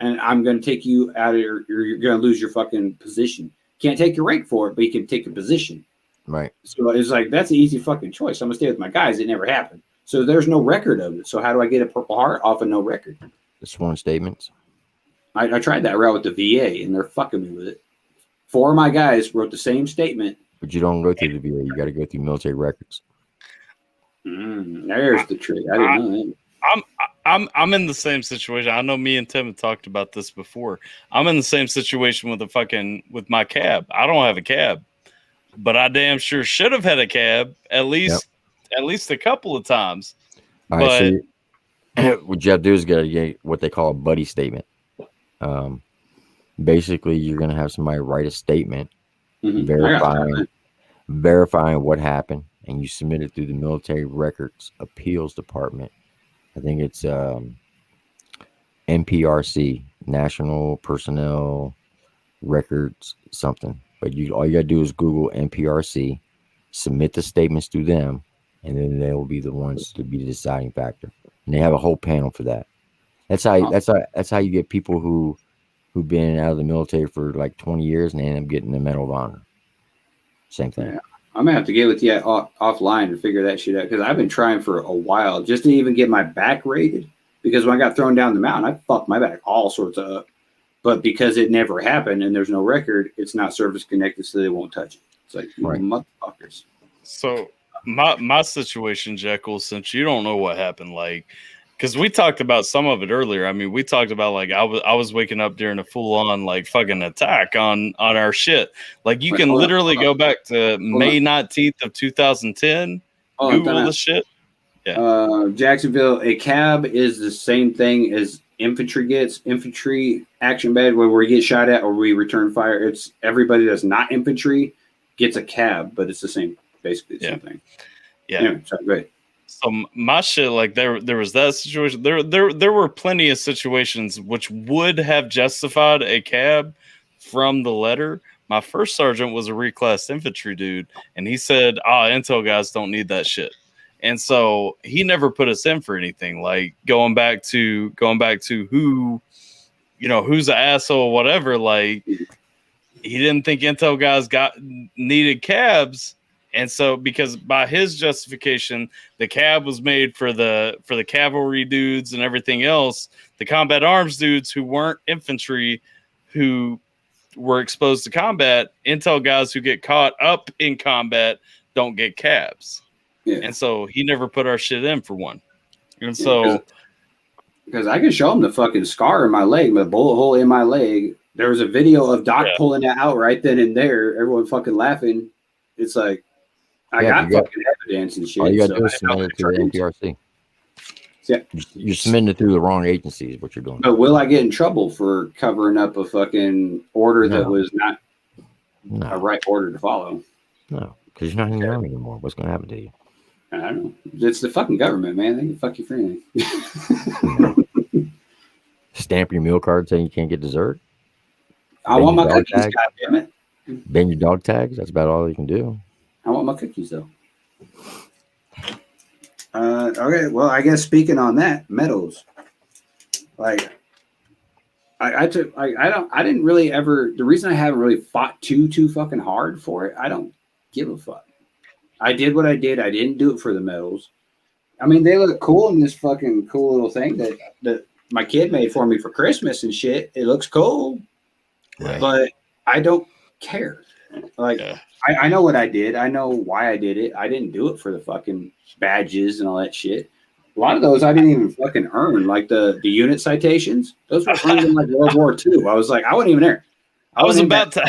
and I'm going to take you out of you're going to lose your fucking position. Can't take your rank for it, but you can take your position. Right. So it's like, that's an easy fucking choice. I'm going to stay with my guys. It never happened. So there's no record of it. So how do I get a Purple Heart off of no record? The sworn statements. I tried that route with the VA, and they're fucking me with it. 4 of my guys wrote the same statement. But you don't go through the VA. You got to go through military records. There's the trick. I didn't know that. I'm in the same situation. I know me and Tim have talked about this before. I'm in the same situation with my cab. I don't have a cab, but I damn sure should have had a cab at least a couple of times. All right, so what you have to do is get what they call a buddy statement. Basically, you're going to have somebody write a statement verifying what happened, and you submit it through the Military Records Appeals Department. I think it's NPRC, National Personnel Records something. But all you got to do is Google NPRC, submit the statements to them, and then they will be the ones to be the deciding factor. And they have a whole panel for that. That's how you get people who've been out of the military for like 20 years and they end up getting the Medal of Honor. Same thing. Yeah. I'm gonna have to get with you offline to figure that shit out because I've been trying for a while just to even get my back rated. Because when I got thrown down the mountain, I fucked my back all sorts of up. But because it never happened and there's no record, it's not service connected, so they won't touch it. It's like motherfuckers. So my situation, Jekyl, since you don't know what happened, like, because we talked about some of it earlier. I mean, we talked about like I was waking up during a full on like fucking attack on our shit. Like you can literally go back to May 19th of 2010. Google the shit. Yeah. Jacksonville, a cab is the same thing as infantry gets. Infantry action badge where we get shot at or we return fire. It's everybody that's not infantry gets a cab, but it's the same, basically the same thing. Yeah. Anyway, sorry, go ahead. So my shit, like there was that situation. There were plenty of situations which would have justified a cab from the letter. My first sergeant was a reclassed infantry dude, and he said, intel guys don't need that shit. And so he never put us in for anything. Like going back to who, who's an asshole, whatever. Like he didn't think intel guys needed cabs. And so, because by his justification, the cab was made for the cavalry dudes and everything else, the combat arms dudes who weren't infantry, who were exposed to combat, intel guys who get caught up in combat don't get cabs. Yeah. And so he never put our shit in for one. And so, because I can show him the fucking scar in my leg, the bullet hole in my leg. There was a video of Doc pulling that out right then and there. Everyone fucking laughing. It's like, I got fucking evidence and shit. All you got to do is submit it to the NPRC. Yeah. You're submitting it through the wrong agency is what you're doing. But will I get in trouble for covering up a fucking order that was not a right order to follow? No, because you're not in the army anymore. What's going to happen to you? I don't know. It's the fucking government, man. They can fuck you for anything. Stamp your meal card saying you can't get dessert? I want my cookies, goddammit. Bend your dog tags. That's about all you can do. I want my cookies though. Okay, well, I guess speaking on that, medals. Like, I didn't really ever. The reason I haven't really fought too fucking hard for it, I don't give a fuck. I did what I did. I didn't do it for the medals. I mean, they look cool in this fucking cool little thing that my kid made for me for Christmas and shit. It looks cool, but I don't care. Like. I know what I did. I know why I did it. I didn't do it for the fucking badges and all that shit. A lot of those I didn't even fucking earn. Like the unit citations, those were earned in like World War II. I was like, I wasn't even there. I was about to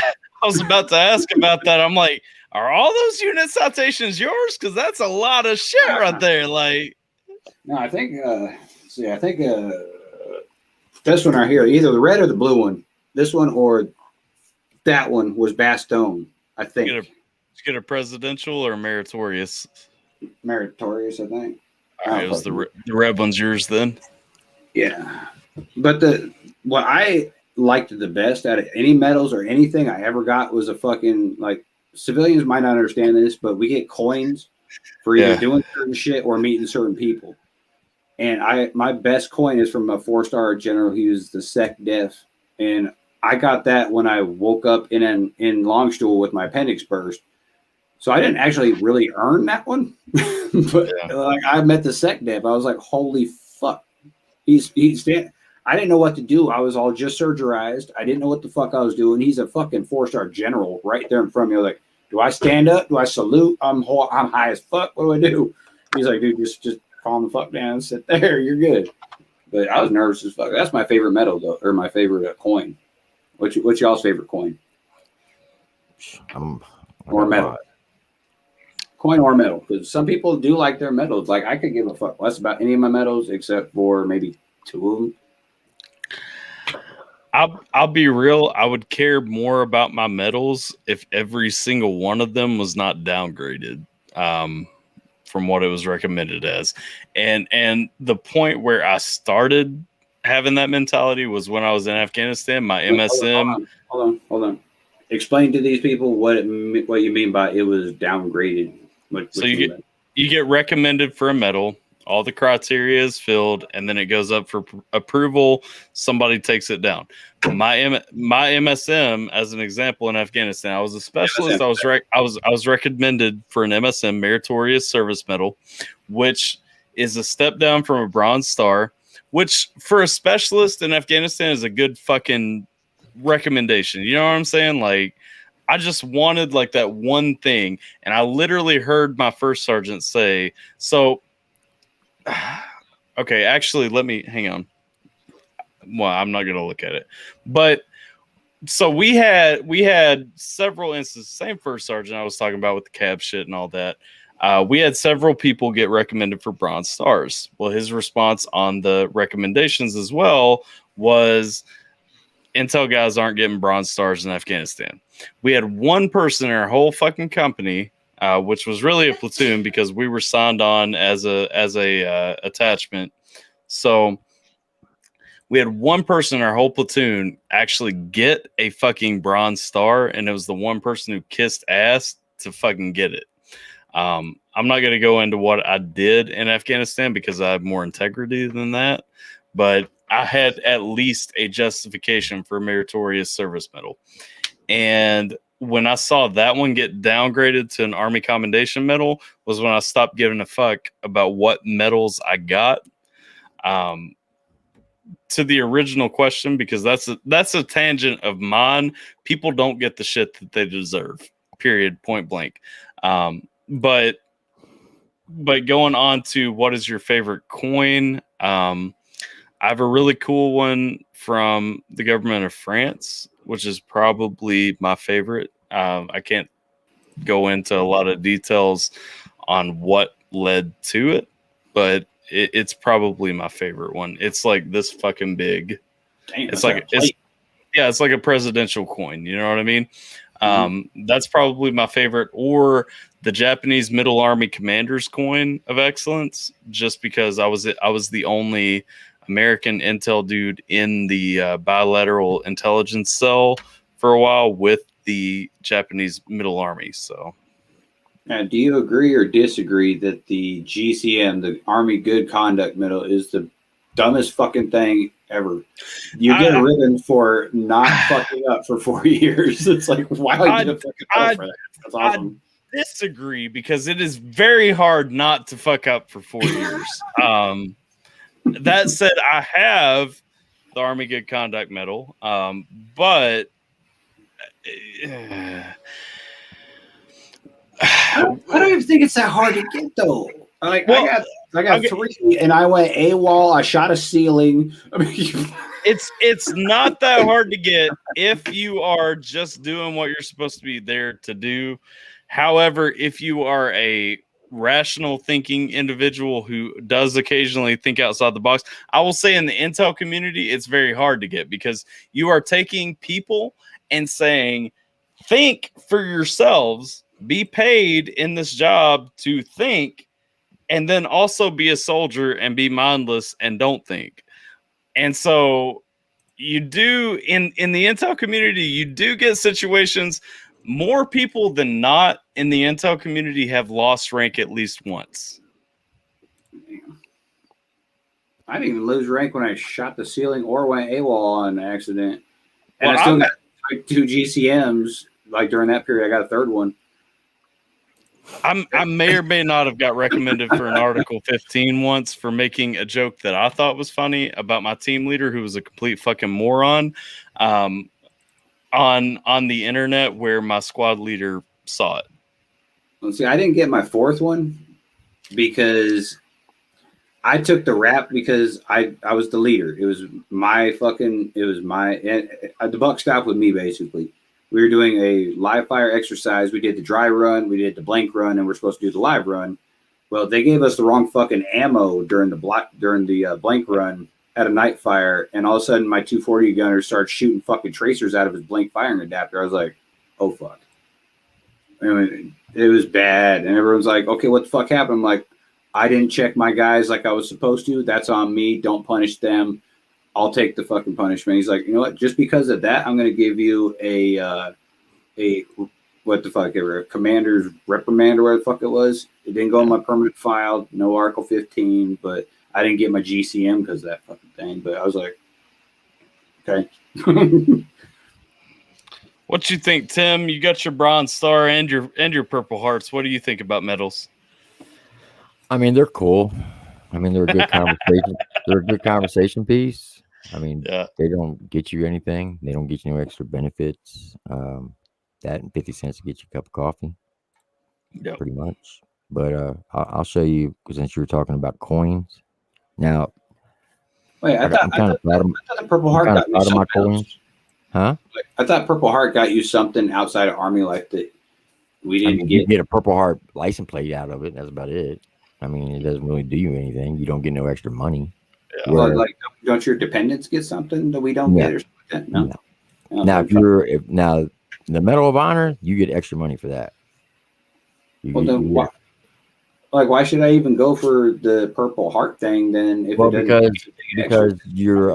ask about that. I'm like, are all those unit citations yours? Because that's a lot of shit right there. Like, no, I think. I think this one right here, either the red or the blue one. This one or that one was Bastogne. I think. Did you get a presidential or meritorious? Meritorious, I think. All right, it was the red one's yours then. Yeah, but what I liked the best out of any medals or anything I ever got was a fucking, like, civilians might not understand this, but we get coins for either doing certain shit or meeting certain people. And my best coin is from a 4-star general. He was the Sec Def, and I got that when I woke up in Longstool with my appendix burst. So I didn't actually really earn that one, but like I met the Sec Def. I was like, holy fuck. I didn't know what to do. I was all just surgerized. I didn't know what the fuck I was doing. He's a fucking 4-star general right there in front of me. I was like, do I stand up? Do I salute? I'm high as fuck. What do I do? He's like, dude, just calm the fuck down. Sit there. You're good. But I was nervous as fuck. That's my favorite medal though, or my favorite coin. What's y'all's favorite coin? Or medal? Coin or medal? Because some people do like their medals. Like I could give a fuck less about any of my medals except for maybe 2 of them. I'll be real. I would care more about my medals if every single one of them was not downgraded from what it was recommended as. And the point where I started having that mentality was when I was in Afghanistan. My MSM. Hold on. Explain to these people what you mean by it was downgraded. So you get recommended for a medal. All the criteria is filled, and then it goes up for approval. Somebody takes it down. My MSM, as an example, in Afghanistan, I was a specialist. I was recommended for an MSM, Meritorious Service Medal, which is a step down from a Bronze Star. Which for a specialist in Afghanistan is a good fucking recommendation. You know what I'm saying? Like, I just wanted like that one thing. And I literally heard my first sergeant say, so Okay, actually, let me hang on. Well, I'm not gonna look at it, but so we had several instances. Same first sergeant I was talking about with the cab shit and all that. We had several people get recommended for Bronze Stars. Well, his response on the recommendations as well was, Intel guys aren't getting Bronze Stars in Afghanistan. We had one person in our whole fucking company, which was really a platoon because we were signed on as a attachment. So we had one person in our whole platoon actually get a fucking Bronze Star, and it was the one person who kissed ass to fucking get it. I'm not going to go into what I did in Afghanistan because I have more integrity than that, but I had at least a justification for a meritorious service medal. And when I saw that one get downgraded to an Army Commendation Medal was when I stopped giving a fuck about what medals I got. To the original question, because that's a tangent of mine. People don't get the shit that they deserve. Period. Point blank. But going on to what is your favorite coin? I have a really cool one from the government of France, which is probably my favorite. I can't go into a lot of details on what led to it, but it's probably my favorite one. It's like this fucking big. Damn, it's like it's like a presidential coin. You know what I mean? That's probably my favorite, or the Japanese Middle Army Commander's Coin of Excellence, just because I was the only American intel dude in the bilateral intelligence cell for a while with the Japanese Middle Army. So, now, do you agree or disagree that the GCM, the Army Good Conduct Medal, is the dumbest fucking thing ever? You get a ribbon for not fucking up for 4 years. It's like, why would you get a fucking medal for that? That's awesome. I disagree because it is very hard not to fuck up for 4 years. That said, I have the Army Good Conduct Medal, but I don't even think it's that hard to get though. Like, well, I got 3, and I went AWOL. I shot a ceiling. I mean, it's not that hard to get if you are just doing what you're supposed to be there to do. However, if you are a rational thinking individual who does occasionally think outside the box, I will say in the intel community, it's very hard to get because you are taking people and saying, think for yourselves, be paid in this job to think, and then also be a soldier and be mindless and don't think. And so you do in the intel community, you do get situations. More people than not in the intel community have lost rank at least once. I didn't even lose rank when I shot the ceiling or went AWOL on accident. And Well, I still got like 2 GCMs. Like during that period, I got a 3rd one. I may or may not have got recommended for an Article 15 once for making a joke that I thought was funny about my team leader, who was a complete fucking moron, on the internet, where my squad leader saw it. Let's see, I didn't get my 4th one because I took the rap because I was the leader. It was the buck stopped with me basically. We were doing a live fire exercise. We did the dry run, we did the blank run, and we're supposed to do the live run. Well, they gave us the wrong fucking ammo during the blank run at a night fire, and all of a sudden my 240 gunner started shooting fucking tracers out of his blank firing adapter. I was like, oh fuck. I mean, it was bad, and everyone's like, okay, what the fuck happened? I'm like, I didn't check my guys like I was supposed to. That's on me. Don't punish them. I'll take the fucking punishment. He's like, you know what? Just because of that, I'm going to give you a what the fuck ever, a commander's reprimand or whatever the fuck it was. It didn't go in my permanent file. No Article 15, but I didn't get my GCM because of that fucking thing. But I was like, okay. What you think, Tim? You got your Bronze Star and your Purple Hearts. What do you think about medals? I mean, they're cool. I mean, they're a good conversation. They're a good conversation piece. I mean, they don't get you anything. They don't get you no extra benefits. That and 50 cents to get you a cup of coffee. Yep. Pretty much. But I'll show you, because since you were talking about coins, Now, Wait, I thought the Purple Heart got you something else. Huh? Like, I thought Purple Heart got you something outside of Army Life that we didn't get. You get a Purple Heart license plate out of it. That's about it. I mean, it doesn't really do you anything. You don't get no extra money. Yeah. Well, like, don't your dependents get something that we don't get or something? No. Now, if the Medal of Honor, you get extra money for that. Well, then why should I even go for the Purple Heart thing then? If because you're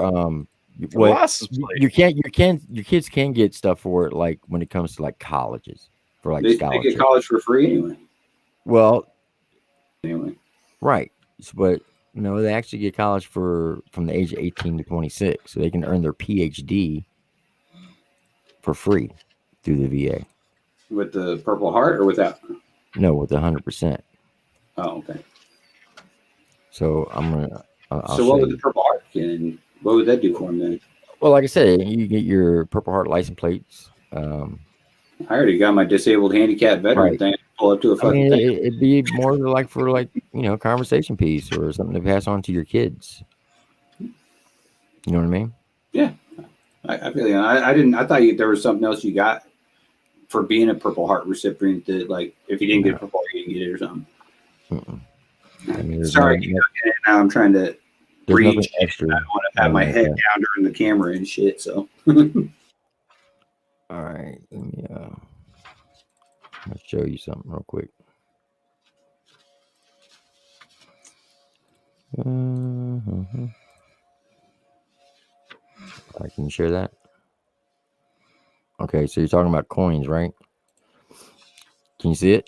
your kids can get stuff for it, like when it comes to like colleges for like they scholarships. get college for free anyway. Well, anyway, right, but they actually get college from the age of 18 to 26, so they can earn their PhD for free through the VA. With the Purple Heart or without? No, with 100%. Oh, okay. So I'm gonna. So what would the Purple Heart and what would that do for them then? Well, like I said, you get your Purple Heart license plates. I already got my disabled handicap veteran thing. Pull up to a fucking thing. It'd be more like for conversation piece or something to pass on to your kids. You know what I mean? Yeah, I feel I thought there was something else you got for being a Purple Heart recipient that, like, if you didn't get a Purple Heart, you didn't get it or something. Sorry, now I'm trying to reach. Extra. I don't want to have my head down during the camera and shit. So, all right, let me I'll show you something real quick. Can you share that? Okay, so you're talking about coins, right? Can you see it?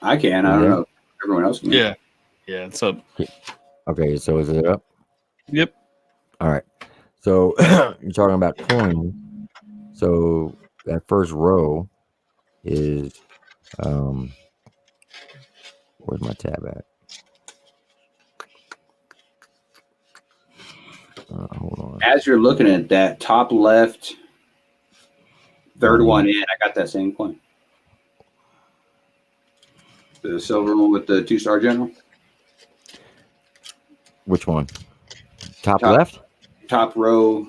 I can. I don't know. Everyone else can. Yeah, it's up. Okay, so is it up? Yep. All right. So you're talking about coins. So that first row is where's my tab at? Hold on. As you're looking at that top left, third one in, I got that same coin. The silver one with the 2-star general. Which one? Top left? Top row,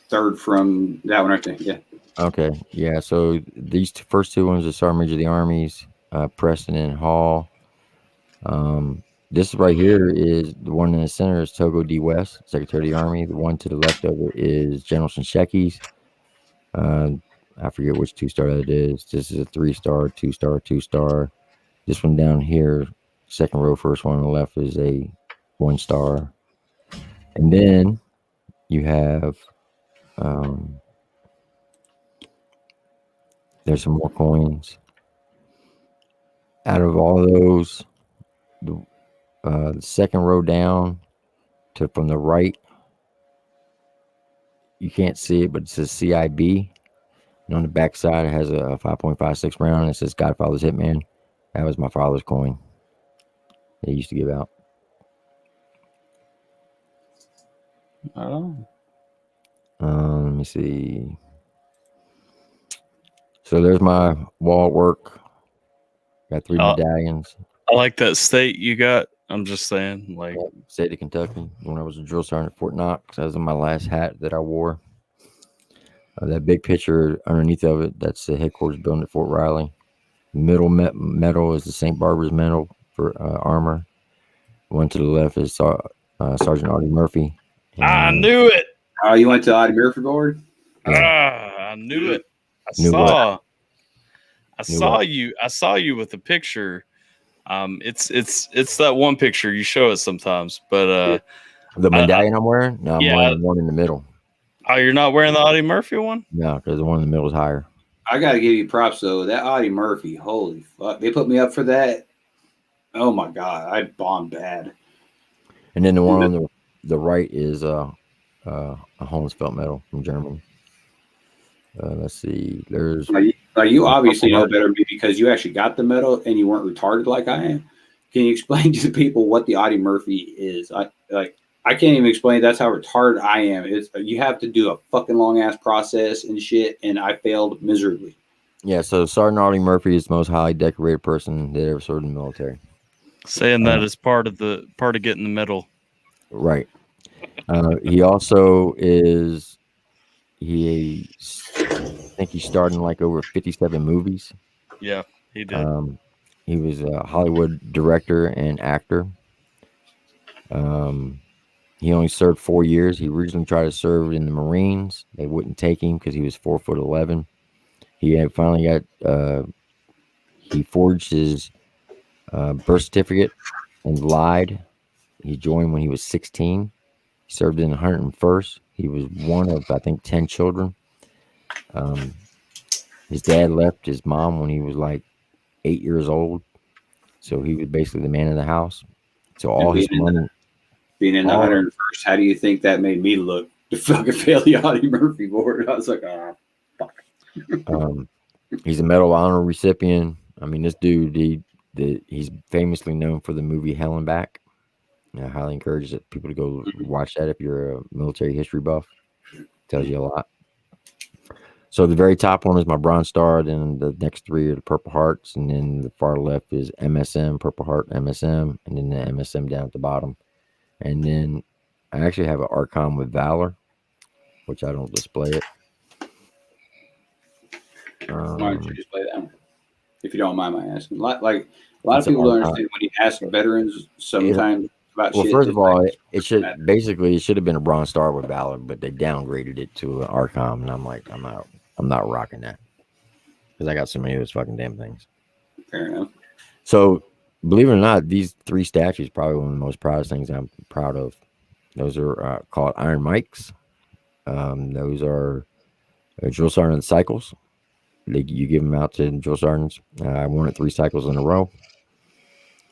third from that one right there. Yeah. Okay. Yeah. So these first two ones are Sergeant Major of the Armies, Preston and Hall. This right here is the one in the center is Togo D. West, Secretary of the Army. The one to the left of it is General JEKYL'S. I forget which 2-star that is. This is a 3-star, 2-star, 2-star. This one down here, second row, first one on the left is a 1-star. And then you have there's some more coins. Out of all of those, the second row down from the right, you can't see it, but it says CIB. And on the back side, it has a 5.56 round. And it says Godfather's Hitman. That was my father's coin. They used to give out. Oh. Let me see. So there's my wall work. Got 3 medallions. I like that state you got. I'm just saying, like, state of Kentucky. When I was a drill sergeant at Fort Knox, that was my last hat that I wore. That big picture underneath of it, that's the headquarters building at Fort Riley. Middle medal is the St. Barbara's medal for armor. One to the left is Sergeant Artie Murphy. I knew it. Oh, you went to Artie Murphy board? I knew it. I saw you with the picture. It's that one picture you show us sometimes, but the medallion I'm wearing? No, I'm wearing the one in the middle. Oh, you're not wearing the Audie Murphy one? No, because the one in the middle is higher. I gotta give you props though. That Audie Murphy, holy fuck! They put me up for that. Oh my god, I bombed bad. And then the one on the right is a Holmesfeld medal from Germany. Let's see. There's you obviously know better than me because you actually got the medal and you weren't retarded like I am. Can you explain to the people what the Audie Murphy is? I can't even explain. That's how retarded I am. You have to do a fucking long ass process and shit, and I failed miserably. Yeah, so Sergeant Artie Murphy is the most highly decorated person that ever served in the military. Saying that is part of getting the medal. Right. He also is. I think he starred in like over 57 movies. Yeah, he did. He was a Hollywood director and actor. He only served 4 years. He originally tried to serve in the Marines. They wouldn't take him because he was 4'11". He had finally got. He forged his birth certificate and lied. He joined when he was 16. He served in the 101st. He was one of, I think, 10 children. His dad left his mom when he was like 8 years old. So he was basically the man of the house. So all his money. Being in the 101st, how do you think that made me look to fucking fail the Audie Murphy board? I was like, fuck. He's a Medal of Honor recipient. I mean, this dude, he's famously known for the movie Hell and Back. I highly encourage people to go watch that if you're a military history buff. It tells you a lot. So the very top one is my Bronze Star, then the next three are the Purple Hearts, and then the far left is MSM, Purple Heart, MSM, and then the MSM down at the bottom. And then I actually have an Archon with Valor, which I don't display it. Why don't you display that one? If you don't mind my asking. A lot of people don't understand when you ask veterans sometimes about shit. Well, first of all, it should have been a Bronze Star with Valor, but they downgraded it to an Archon, and I'm like, I'm not rocking that because I got so many of those fucking damn things. Fair enough. So, believe it or not, these three statues probably one of the most proudest things I'm proud of. Those are called Iron Mics. Those are drill sergeant cycles. You give them out to drill sergeants. I won it 3 cycles in a row.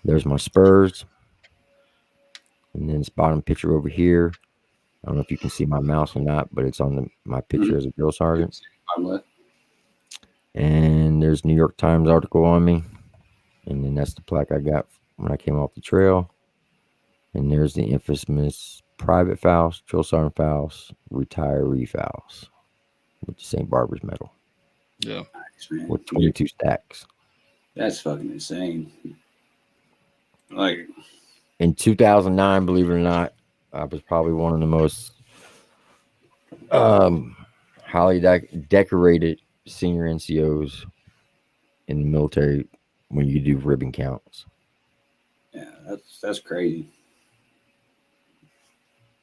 There's my spurs. And then this bottom picture over here. I don't know if you can see my mouse or not, but it's on my picture as a drill sergeant. And there's New York Times article on me. And then that's the plaque I got when I came off the trail. And there's the infamous Private Faust, Drill Sergeant Faust, Retiree Faust with the St. Barbara's Medal. Yeah. Nice, with 22 stacks. That's fucking insane. Like in 2009, believe it or not, I was probably one of the most highly decorated senior NCOs in the military when you do ribbon counts. Yeah, that's crazy.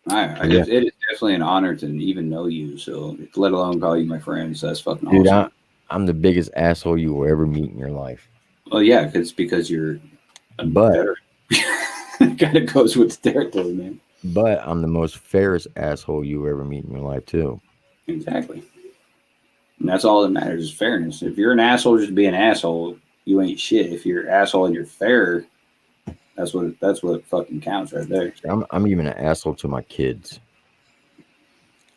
It is definitely an honor to even know you, so let alone call you my friend. So that's fucking Dude, awesome. I'm the biggest asshole you will ever meet in your life. Well, yeah, because you're better. Kind of goes with the territory, man. But I'm the most fairest asshole you will ever meet in your life too. Exactly. And that's all that matters is fairness. If you're an asshole just to be an asshole, you ain't shit. If you're an asshole and you're fair, that's what fucking counts right there. I'm even an asshole to my kids.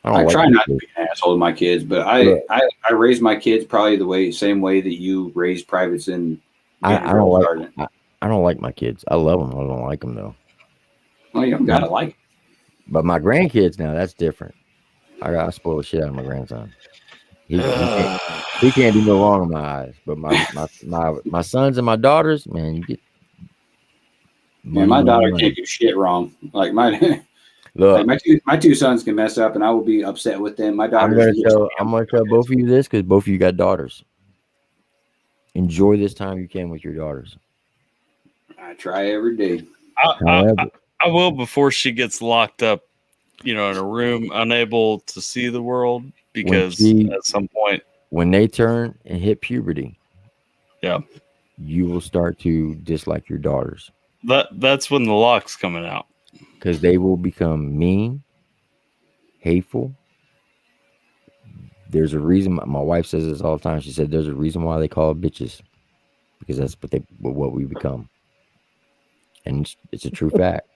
I try not to be an asshole to my kids, but I raise my kids probably the same way that you raise privates in. I don't like my kids. I love them. I don't like them though. Well, you don't gotta like them. But my grandkids now, that's different. I spoil the shit out of my grandson. He can't do no wrong in my eyes. But my sons and my daughters, man, you get. Man, my daughter can't do shit wrong. Like look, like my two sons can mess up, and I will be upset with them. My daughter. I'm gonna tell both of you this because both of you got daughters. Enjoy this time you can with your daughters. I try every day. I will before she gets locked up, in a room, unable to see the world, because at some point when they turn and hit puberty, yeah, you will start to dislike your daughters. That's when the lock's coming out. Because they will become mean, hateful. There's a reason. My wife says this all the time. She said there's a reason why they call bitches, because that's what we become, and it's a true fact.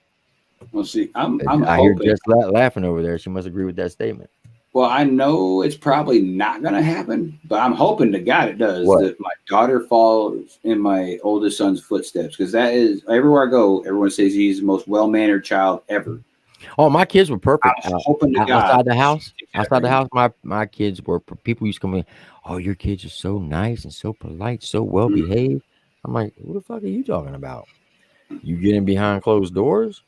Well, see, I hear Jess laughing over there. She must agree with that statement. Well, I know it's probably not going to happen, but I'm hoping to God it does. That my daughter follows in my oldest son's footsteps, because that is everywhere I go. Everyone says he's the most well-mannered child ever. Oh, my kids were perfect. I'm hoping to God. Outside the house, my kids were. People used to come in. Oh, your kids are so nice and so polite, so well behaved. I'm like, what the fuck are you talking about? You getting behind closed doors?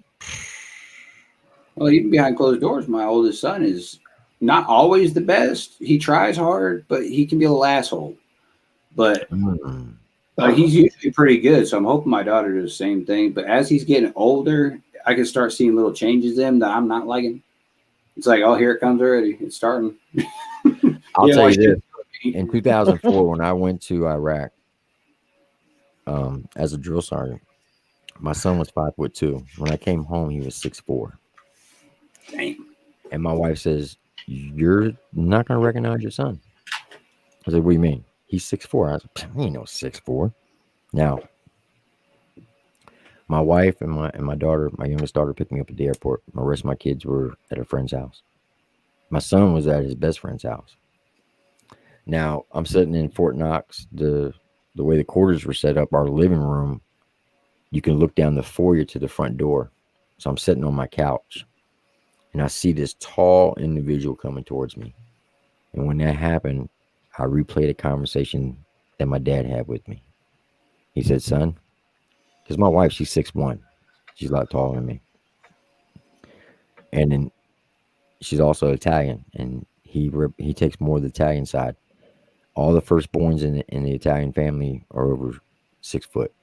Well, even behind closed doors, my oldest son is not always the best. He tries hard, but he can be a little asshole. But he's usually pretty good. So I'm hoping my daughter does the same thing. But as he's getting older, I can start seeing little changes in him that I'm not liking. It's like, oh, here it comes already. It's starting. I'll tell you this. In 2004, when I went to Iraq as a drill sergeant, my son was 5'2". When I came home, he was 6'4". Dang. And my wife says, "You're not going to recognize your son." I said, "What do you mean?" He's 6'4". I said, "He ain't no 6'4". Now, my wife and my daughter, my youngest daughter, picked me up at the airport. The rest of my kids were at a friend's house. My son was at his best friend's house. Now, I'm sitting in Fort Knox. The way the quarters were set up, our living room, you can look down the foyer to the front door. So I'm sitting on my couch, and I see this tall individual coming towards me. And when that happened, I replayed a conversation that my dad had with me. He said, "Son," because my wife, she's 6'1". She's a lot taller than me. And then she's also Italian, and he takes more of the Italian side. All the firstborns in the Italian family are over 6 foot.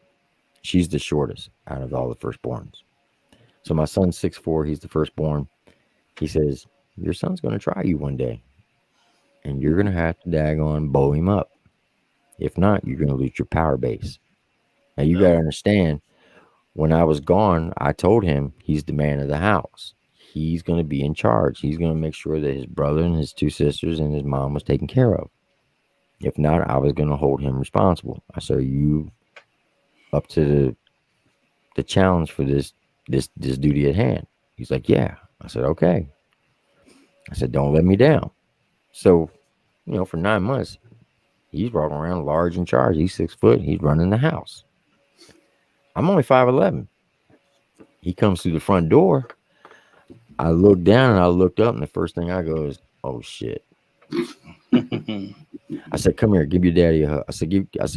She's the shortest out of all the firstborns. So my son's 6'4". He's the firstborn. He says, "Your son's going to try you one day, and you're going to have to daggone bow him up. If not, you're going to lose your power base." Now, you got to understand, when I was gone, I told him he's the man of the house. He's going to be in charge. He's going to make sure that his brother and his 2 sisters and his mom was taken care of. If not, I was going to hold him responsible. I said, "You up to the challenge for this duty at hand?" He's like, "Yeah." I said, "Okay." I said, "Don't let me down." So, for 9 months, he's walking around large in charge. He's 6 foot. He's running the house. I'm only 5'11". He comes through the front door. I look down and I looked up, and the first thing I go is, "Oh shit." I said, "Come here, give your daddy a hug." I said,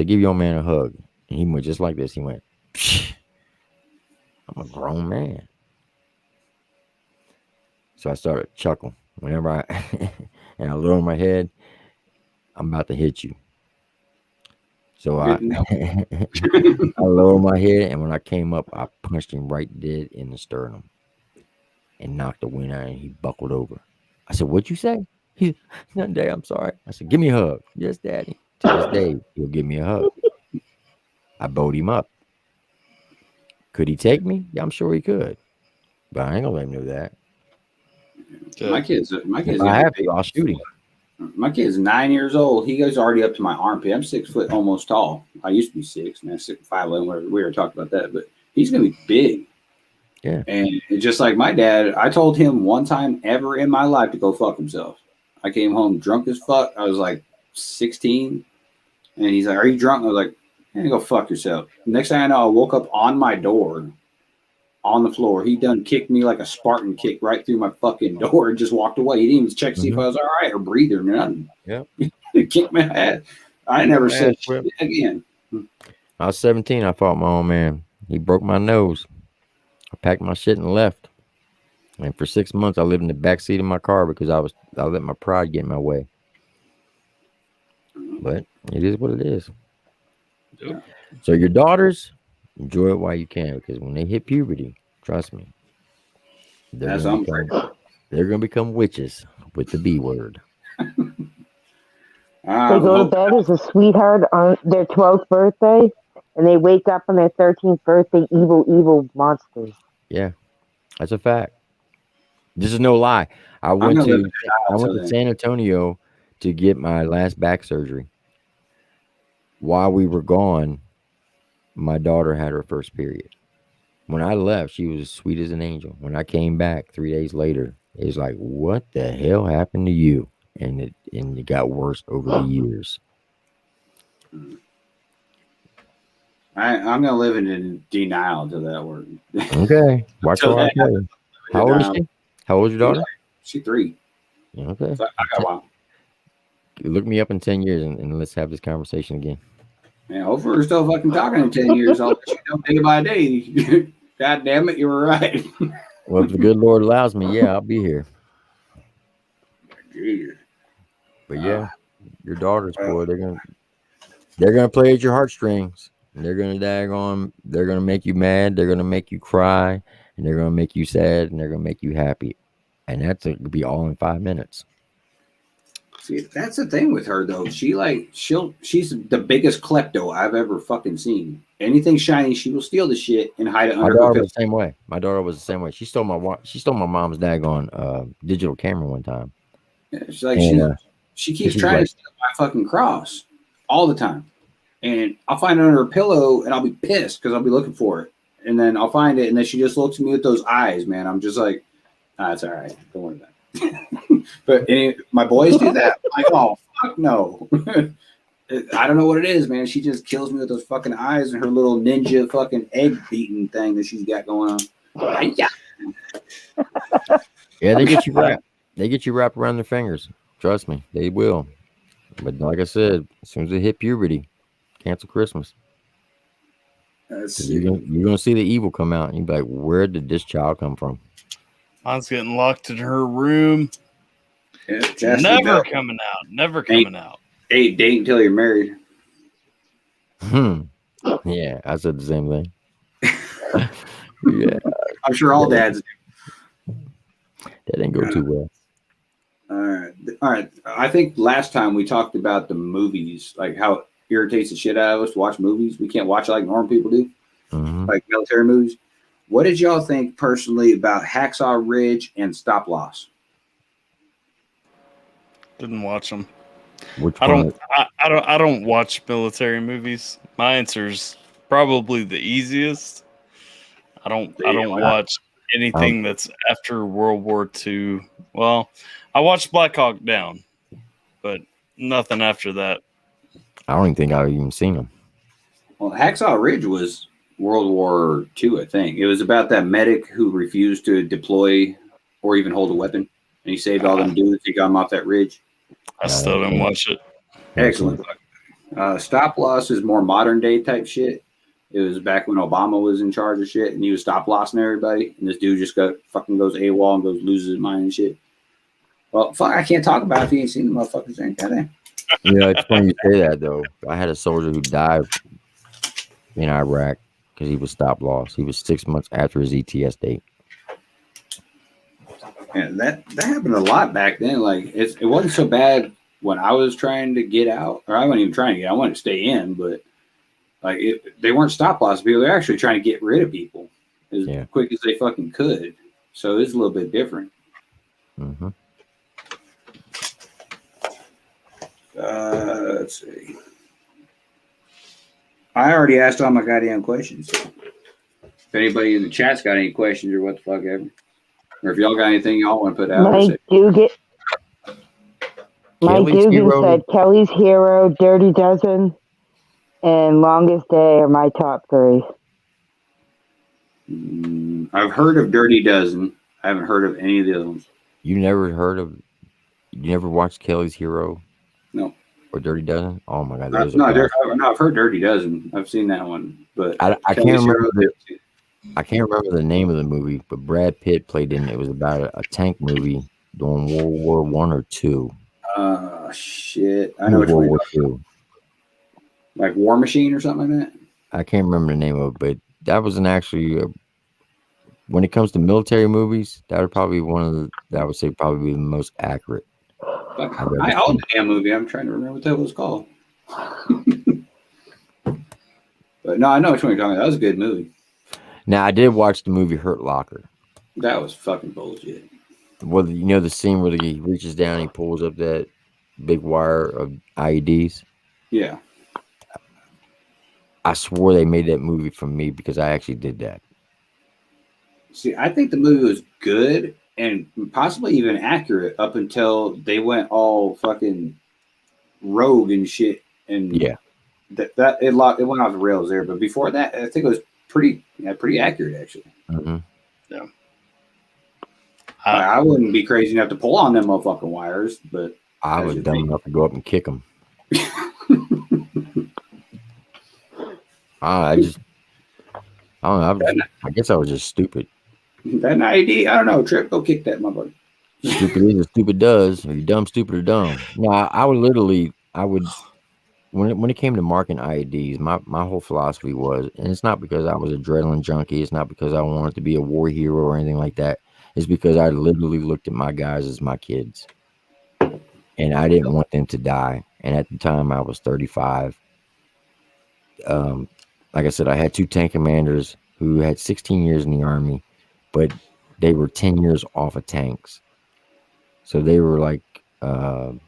give your man a hug. And he went just like this. He went, "Psh, I'm a grown man." So I started chuckling. Whenever I lower my head, "I'm about to hit you." So I lower my head, and when I came up, I punched him right dead in the sternum and knocked the wind out, and he buckled over. I said, "What'd you say?" He's, "Nothing, Dad, I'm sorry." I said, "Give me a hug." "Yes, Daddy." To this day, he'll give me a hug. I bowed him up. Could he take me? Yeah, I'm sure he could. But I ain't gonna let him do that. My kids. If I have to, I'll shoot him. My kid's 9 years old. He goes already up to my armpit. I'm 6 foot almost tall. I used to be 6, and that's 5'11". We were talking about that, but he's gonna be big. Yeah. And it's just like my dad, I told him one time ever in my life to go fuck himself. I came home drunk as fuck. I was like 16, and he's like, "Are you drunk?" I was like, "Yeah, go fuck yourself." Next thing I know, I woke up on my door, on the floor. He done kicked me like a Spartan kick right through my fucking door and just walked away. He didn't even check to see if I was all right or breathe or nothing. Yeah. He kicked my ass. I never said shit again. I was 17. I fought my own man. He broke my nose. I packed my shit and left. And for 6 months, I lived in the back seat of my car because I let my pride get in my way. But it is what it is. Yep. So your daughters, enjoy it while you can, because when they hit puberty, trust me, they're gonna become witches with the B word. They go to bed as a sweetheart on their 12th birthday, and they wake up on their 13th birthday evil monsters. Yeah, that's a fact. This is no lie. I went to San Antonio to get my last back surgery. While we were gone, my daughter had her first period. When I left, she was as sweet as an angel. When I came back 3 days later, it was like, "What the hell happened to you?" And it got worse over the years. I'm gonna live in denial until that word. Okay, watch what I tell you. How old is she? How old is your daughter? She's 3. Okay. So I got a while. Look me up in 10 years and let's have this conversation again. Man, hopefully we're still fucking talking in 10 years. I'll let you know day by day. God damn it, you were right. Well, if the good Lord allows me, yeah, I'll be here. Jeez. But yeah, your daughters, boy, they're gonna play at your heartstrings. And they're gonna make you mad, they're gonna make you cry, and they're gonna make you sad, and they're gonna make you happy. And that's gonna be all in 5 minutes. See, that's the thing with her though. She's the biggest klepto I've ever fucking seen. Anything shiny, she will steal the shit and hide it under her My daughter pillow. was the same way. My daughter was the same way. She stole my mom's daggone digital camera one time. Yeah, she's like she keeps she's trying like, to steal my fucking cross all the time. And I'll find it under her pillow and I'll be pissed because I'll be looking for it. And then I'll find it and then she just looks at me with those eyes, man. I'm just like, it's all right. Don't worry about it. But my boys do that. I'm like, oh, fuck no. I don't know what it is, man. She just kills me with those fucking eyes and her little ninja fucking egg beating thing that she's got going on. Yeah, they get you wrapped. They get you wrapped around their fingers. Trust me, they will. But like I said, as soon as they hit puberty, cancel Christmas. You're gonna see the evil come out, and you're like, where did this child come from? Mine's getting locked in her room. Yeah, Never coming out. Never coming out. Hey, date until you're married. Yeah, I said the same thing. Yeah, I'm sure all dads do. That didn't go too well. All right. I think last time we talked about the movies, like how it irritates the shit out of us to watch movies. We can't watch it like normal people do, like military movies. What did y'all think personally about Hacksaw Ridge and Stop Loss? Didn't watch them. Which one? I don't watch military movies. My answer's probably the easiest. I don't watch anything that's after World War II. Well, I watched Black Hawk Down, but nothing after that. I don't even think I've even seen them. Well, Hacksaw Ridge was World War II, I think. It was about that medic who refused to deploy or even hold a weapon, and he saved all them dudes. He got them off that ridge. I still didn't watch it. Excellent. Stop Loss is more modern day type shit. It was back when Obama was in charge of shit, and he was stop lossing everybody. And this dude just goes AWOL and loses his mind and shit. Well, fuck, I can't talk about it if you ain't seen the motherfuckers. Ain't that it? Yeah, it's funny you say that though. I had a soldier who died in Iraq because he was stop loss. He was 6 months after his ETS date. And that happened a lot back then. Like it wasn't so bad when I was trying to get out, or I wasn't even trying to get out. I wanted to stay in, but like they weren't stop loss people. They're actually trying to get rid of people as quick as they fucking could. So it's a little bit different. Let's see. I already asked all my goddamn questions. If anybody in the chat's got any questions or what the fuck ever, or if y'all got anything y'all want to put out, Mike Dugan said Kelly's Hero, Dirty Dozen, and Longest Day are my top three. I've heard of Dirty Dozen. I haven't heard of any of the other ones. You never watched Kelly's Hero? No. Or Dirty Dozen? Oh my god! I've heard Dirty Dozen. I've seen that one, but I can't remember. I can't remember the name of the movie, but Brad Pitt played in it. It was about a tank movie during World War I or II. Shit! I know which World War II. Like War Machine or something like that. I can't remember the name of it, but that wasn't actually. When it comes to military movies, that would probably I would say probably the most accurate. I own the damn movie. I'm trying to remember what that was called. But no, I know which one you're talking about. That was a good movie. Now, I did watch the movie Hurt Locker. That was fucking bullshit. Well, you know the scene where he reaches down and he pulls up that big wire of IEDs? Yeah. I swore they made that movie for me because I actually did that. See, I think the movie was good and possibly even accurate up until they went all fucking rogue and shit. And yeah, it went off the rails there. But before that, I think it was pretty accurate actually. Yeah. I wouldn't be crazy enough to pull on them motherfucking wires, but I was dumb enough to go up and kick them. I don't know. I guess I was just stupid. That an IED? I don't know. Trip, go kick that motherfucker. Stupid is as stupid does. Or you dumb, stupid, or dumb. No, I would when it came to marking IEDs, my whole philosophy was, and it's not because I was an adrenaline junkie. It's not because I wanted to be a war hero or anything like that. It's because I literally looked at my guys as my kids, and I didn't want them to die. And at the time, I was 35. Like I said, I had 2 tank commanders who had 16 years in the Army, but they were 10 years off of tanks. So they were like around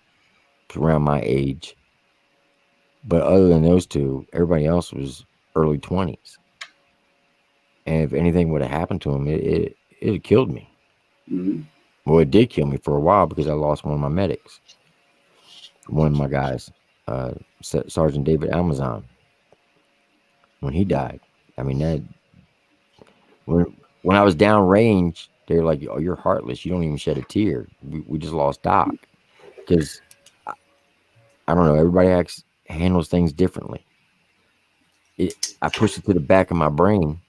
my age. But other than those 2, everybody else was early 20s. And if anything would have happened to them, it had killed me. Mm-hmm. Well, it did kill me for a while because I lost one of my medics. One of my guys, Sergeant David Amazon. When he died, I mean, that when I was downrange, they were like, "Oh, you're heartless. You don't even shed a tear." We just lost Doc because I don't know. Everybody handles things differently. I pushed it to the back of my brain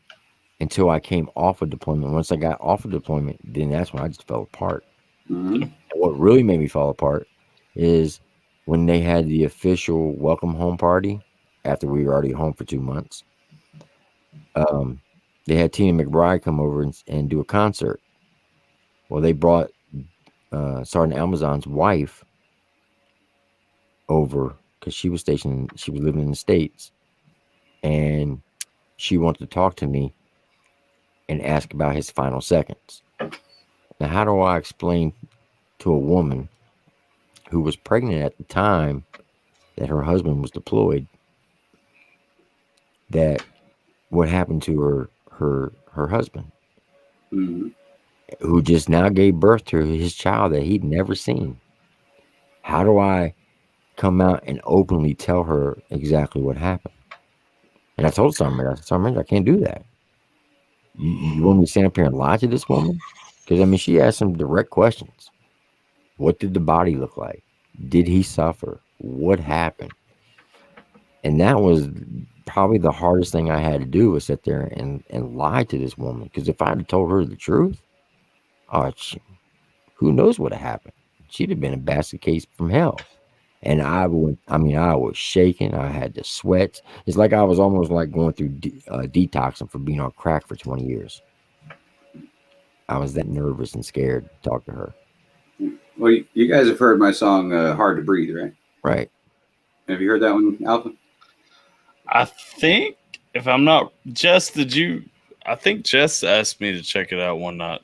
until I came off of deployment. Once I got off of deployment, then that's when I just fell apart. Mm-hmm. What really made me fall apart is when they had the official welcome home party after we were already home for 2 months. They had Tina McBride come over and do a concert. Well, they brought Sergeant Amazon's wife over because she was living in the States, and she wanted to talk to me and ask about his final seconds. Now, how do I explain to a woman who was pregnant at the time that her husband was deployed that what happened to her husband, Mm-hmm. who just now gave birth to his child that he'd never seen? How do I come out and openly tell her exactly what happened? And I told Sergeant, I can't do that. You want me to stand up here and lie to this woman? Because, I mean, she asked some direct questions. What did the body look like? Did he suffer? What happened? And that was probably the hardest thing I had to do, was sit there and lie to this woman. Because if I had told her the truth, who knows what had happened? She'd have been a basket case from hell. And I was shaking. I had the sweats. It's like I was almost like going through detoxing for being on crack for 20 years. I was that nervous and scared to talk to her. Well, you guys have heard my song "Hard to Breathe," right? Right. Have you heard that one, Alpha? I think, if I'm not, Jess, I think Jess asked me to check it out one night.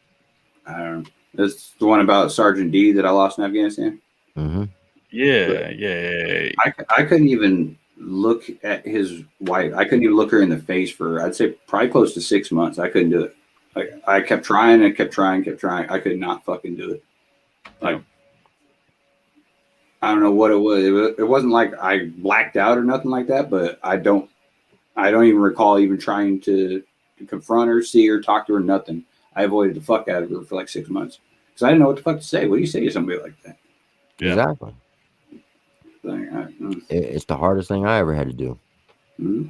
I don't know. That's the one about Sergeant D that I lost in Afghanistan. Mm-hmm. Yeah. I couldn't even look at his wife. I couldn't even look her in the face for, I'd say, probably close to 6 months. I couldn't do it. I kept trying and kept trying. I could not fucking do it. Like, I don't know what it was. It wasn't like I blacked out or nothing like that, but I don't even recall even trying to confront her, see her, talk to her, nothing. I avoided the fuck out of her for like 6 months because I didn't know what the fuck to say. What do you say to somebody like that? Yeah. Exactly. It's the hardest thing I ever had to do. Mm-hmm.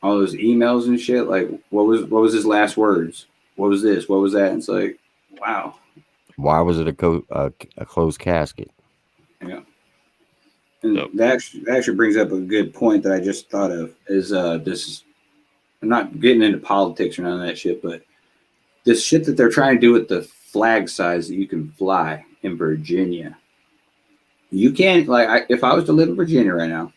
All those emails and shit. Like, what was his last words? What was this? What was that? And it's like, wow. Why was it a closed casket? Yeah. And that actually brings up a good point that I just thought of. Is this? I'm not getting into politics or none of that shit, but this shit that they're trying to do with the flag size that you can fly in Virginia. You can't, like, if I was to live in Virginia right now,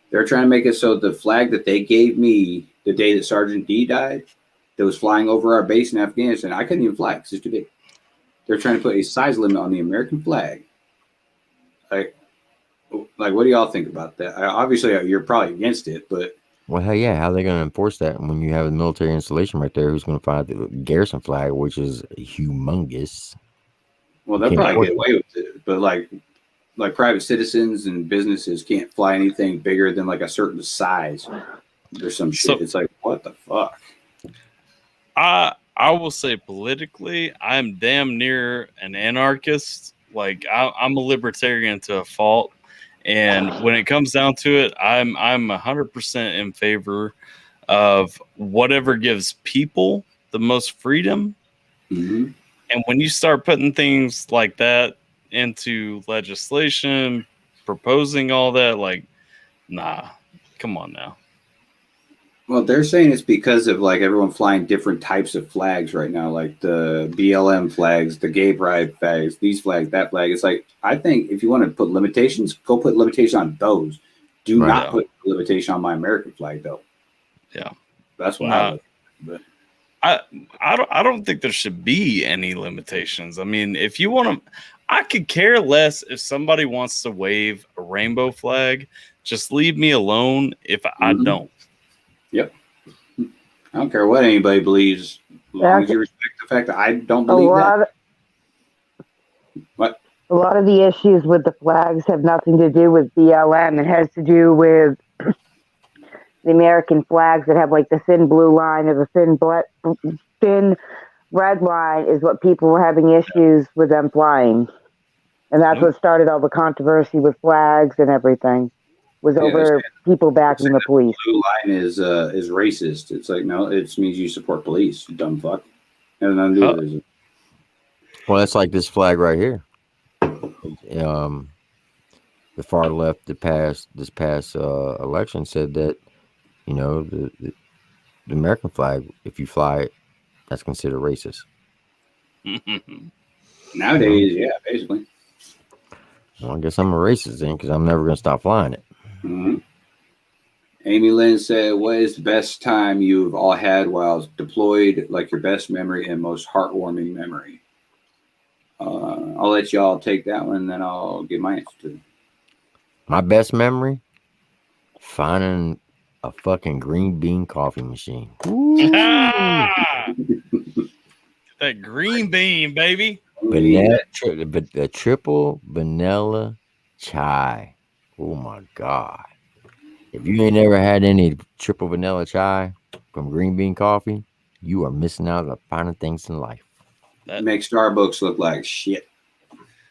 they're trying to make it so the flag that they gave me the day that Sergeant D died, that was flying over our base in Afghanistan, I couldn't even fly because it's too big. They're trying to put a size limit on the American flag. Like, what do y'all think about that? Obviously, you're probably against it, but. Well, hell yeah. How are they going to enforce that when you have a military installation right there who's going to fly the garrison flag, which is humongous? Well, they'll probably get away with it, but like private citizens and businesses can't fly anything bigger than like a certain size. There's some shit. It's like, what the fuck? I will say politically, I'm damn near an anarchist. Like I'm a libertarian to a fault. And when it comes down to it, I'm 100% in favor of whatever gives people the most freedom. Mm-hmm. And when you start putting things like that into legislation, proposing all that, like, nah, come on now. Well, they're saying it's because of like everyone flying different types of flags right now, like the BLM flags, the gay pride flags, these flags, that flag. It's like, I think if you want to put limitations, go put limitations on those. Do not put a limitation on my American flag, though. Yeah, that's what I would. But I don't think there should be any limitations. I mean, if you want to, I could care less if somebody wants to wave a rainbow flag. Just leave me alone if I don't. Yep. I don't care what anybody believes, as long as you respect the fact that I don't believe that. What? A lot of the issues with the flags have nothing to do with BLM. It has to do with the American flags that have like the thin blue line or the thin red line is what people were having issues with them flying. And that's what started all the controversy with flags and everything. Was over people backing the police. The blue line is racist. It's like, no, it means you support police, you dumb fuck. Has nothing to do with it. Well, that's like this flag right here. The far left this past election said that, you know, the American flag, if you fly it, that's considered racist. Nowadays, yeah, basically. Well, I guess I'm a racist then, because I'm never going to stop flying it. Mm-hmm. Amy Lynn said, what is the best time you've all had while deployed, like your best memory and most heartwarming memory? I'll let y'all take that one, and then I'll get my answer to it. My best memory? Finding a fucking green bean coffee machine. That green bean, baby. The triple vanilla chai. Oh my God. If you ain't ever had any triple vanilla chai from green bean coffee, you are missing out on the finer things in life. That makes Starbucks look like shit.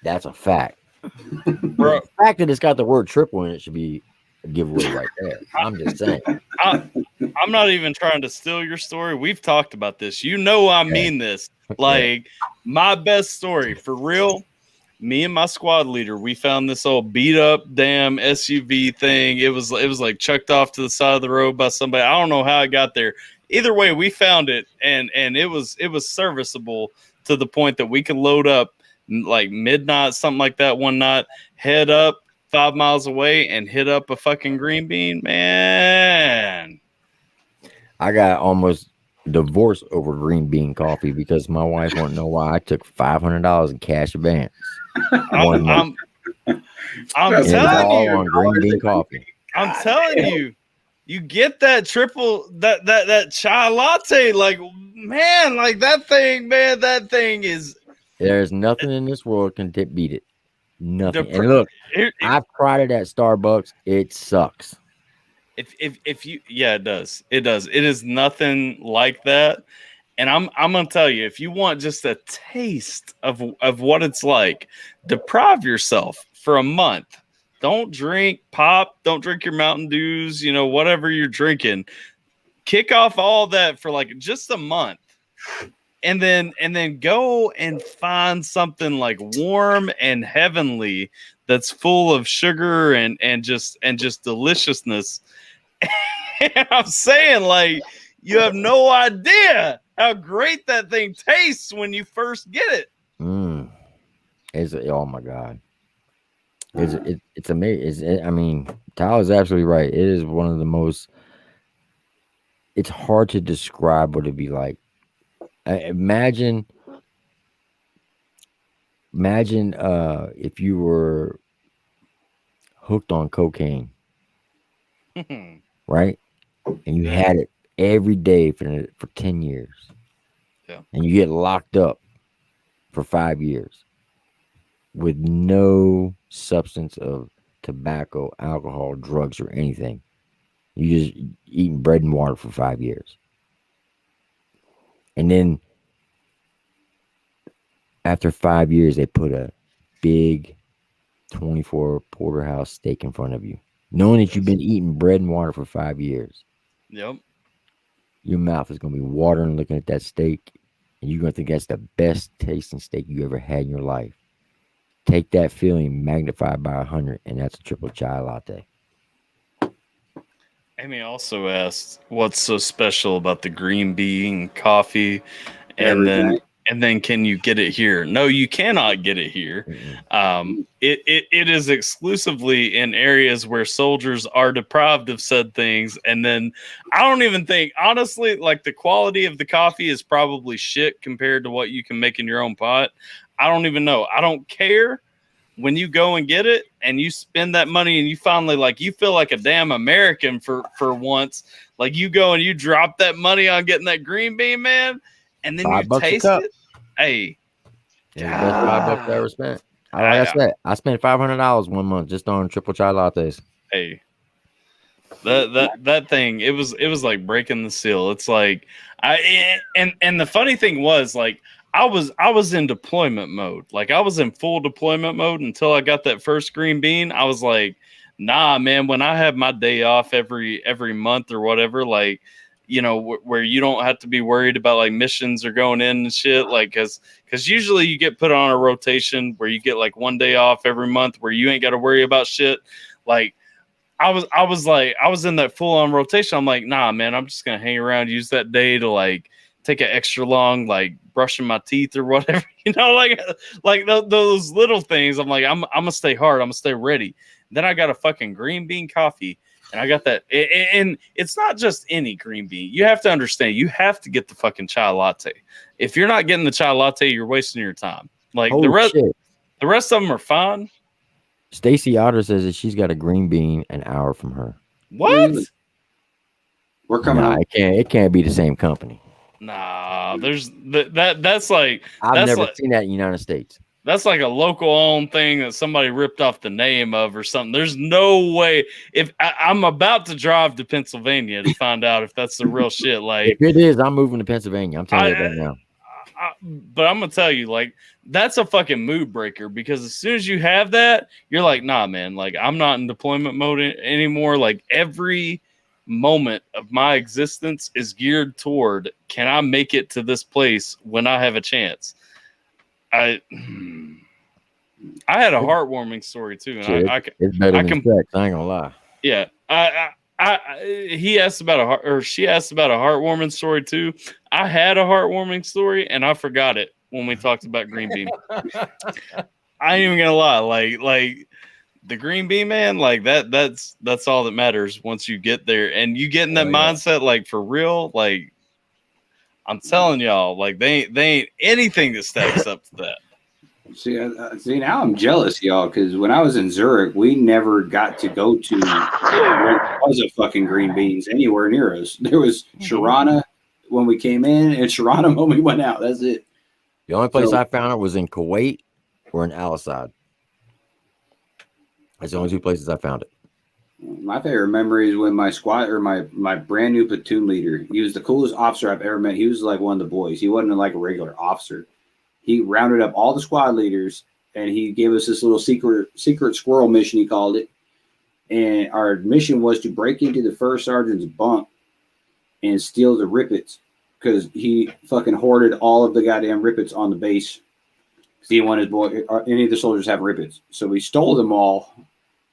That's a fact. Bro, the fact that it's got the word triple in it should be a giveaway right there. I'm just saying. I'm not even trying to steal your story. We've talked about this. You know I mean this. Like, my best story, for real, me and my squad leader, we found this old beat up damn SUV thing. It was like chucked off to the side of the road by somebody. I don't know how it got there. Either way, we found it, and it was serviceable to the point that we could load up like midnight, something like that one night, head up 5 miles away and hit up a fucking green bean. Man, I got almost divorced over green bean coffee because my wife won't know why I took $500 in cash advance. I'm telling you, on green bean coffee. I'm telling you, you get that triple that chai latte, like, man, like that thing, man, that thing is. There's nothing in this world can beat it. Nothing. And look, I've tried it at Starbucks. It sucks. If you, yeah, it does. It does. It is nothing like that. And I'm gonna tell you, if you want just a taste of what it's like, deprive yourself for a month. Don't drink pop. Don't drink your Mountain Dews. You know, whatever you're drinking. Kick off all that for like just a month, and then go and find something like warm and heavenly that's full of sugar and just deliciousness. And I'm saying, like, you have no idea how great that thing tastes when you first get it. Oh my God. It's amazing. I mean, Tyler's absolutely right. It is one of the most, it's hard to describe what it'd be like. Imagine if you were hooked on cocaine, right? And you had it every day for 10 years. Yeah. And you get locked up for 5 years with no substance of tobacco, alcohol, drugs, or anything. You just eating bread and water for 5 years. And then after 5 years, they put a big 24 porterhouse steak in front of you, knowing that you've been eating bread and water for 5 years. Yep. your mouth is gonna be watering looking at that steak, and you're gonna think that's the best tasting steak you ever had in your life. Take that feeling, magnified by 100, and that's a triple chai latte. Amy also asked, "What's so special about the green bean coffee?" Everything. And then can you get it here? No, you cannot get it here. It is exclusively in areas where soldiers are deprived of said things. And then I don't even think, honestly, like the quality of the coffee is probably shit compared to what you can make in your own pot. I don't even know. I don't care. When you go and get it and you spend that money and you finally like you feel like a damn American for once, like you go and you drop that money on getting that green bean, man, and then you $5 taste a cup. it. Hey, Yeah, the best $5 I ever spent. Like I said, I spent $500 one month just on triple chai lattes. Hey, that thing, it was like breaking the seal. It's like and the funny thing was like I was in deployment mode. Like I was in full deployment mode until I got that first green bean. I was like, nah, man, when I have my day off every month or whatever, like, you know, where you don't have to be worried about like missions or going in and shit. Like, cause usually you get put on a rotation where you get like one day off every month where you ain't got to worry about shit. Like I was in that full on rotation. I'm like, nah, man, I'm just going to hang around, use that day to like take an extra long, like brushing my teeth or whatever, you know, like those little things. I'm like, I'm gonna stay hard. I'm gonna stay ready. Then I got a fucking green bean coffee, and I got that. And it's not just any green bean. You have to understand. You have to get the fucking chai latte. If you're not getting the chai latte, you're wasting your time. Like the rest of them are fine. Stacy Otter says that she's got a green bean an hour from her. What? We're coming out. It can't be the same company. Nah, there's that's like I've never seen that in the United States. That's like a local owned thing that somebody ripped off the name of or something. There's no way. If I'm about to drive to Pennsylvania to find out if that's the real shit. Like if it is, I'm moving to Pennsylvania. I'm telling you right now. But I'm gonna tell you, like, that's a fucking mood breaker because as soon as you have that, you're like, nah, man, like I'm not in deployment mode anymore. Like every moment of my existence is geared toward, can I make it to this place when I have a chance? I had a heartwarming story too, and it's better than sex. I ain't gonna lie. Yeah, he asked about she asked about a heartwarming story too. I had a heartwarming story, and I forgot it when we talked about green bean. I ain't even gonna lie, like the green bean, man, like that's all that matters once you get there and you get in that mindset, like for real. Like I'm telling y'all, like they ain't anything that stacks up to that. See, now I'm jealous, y'all, because when I was in Zurich, we never got to go to where there was a fucking green beans anywhere near us. There was Sharana when we came in and Sharana when we went out. That's it. The only place I found it was in Kuwait or in Al Asad. That's the only two places I found it. My favorite memory is when my squad or my brand new platoon leader, he was the coolest officer I've ever met. He was like one of the boys. He wasn't like a regular officer. He rounded up all the squad leaders and he gave us this little secret squirrel mission, he called it. And our mission was to break into the first sergeant's bunk and steal the rippets because he fucking hoarded all of the goddamn rippets on the base. Because he wanted any of the soldiers have rippets. So we stole them all.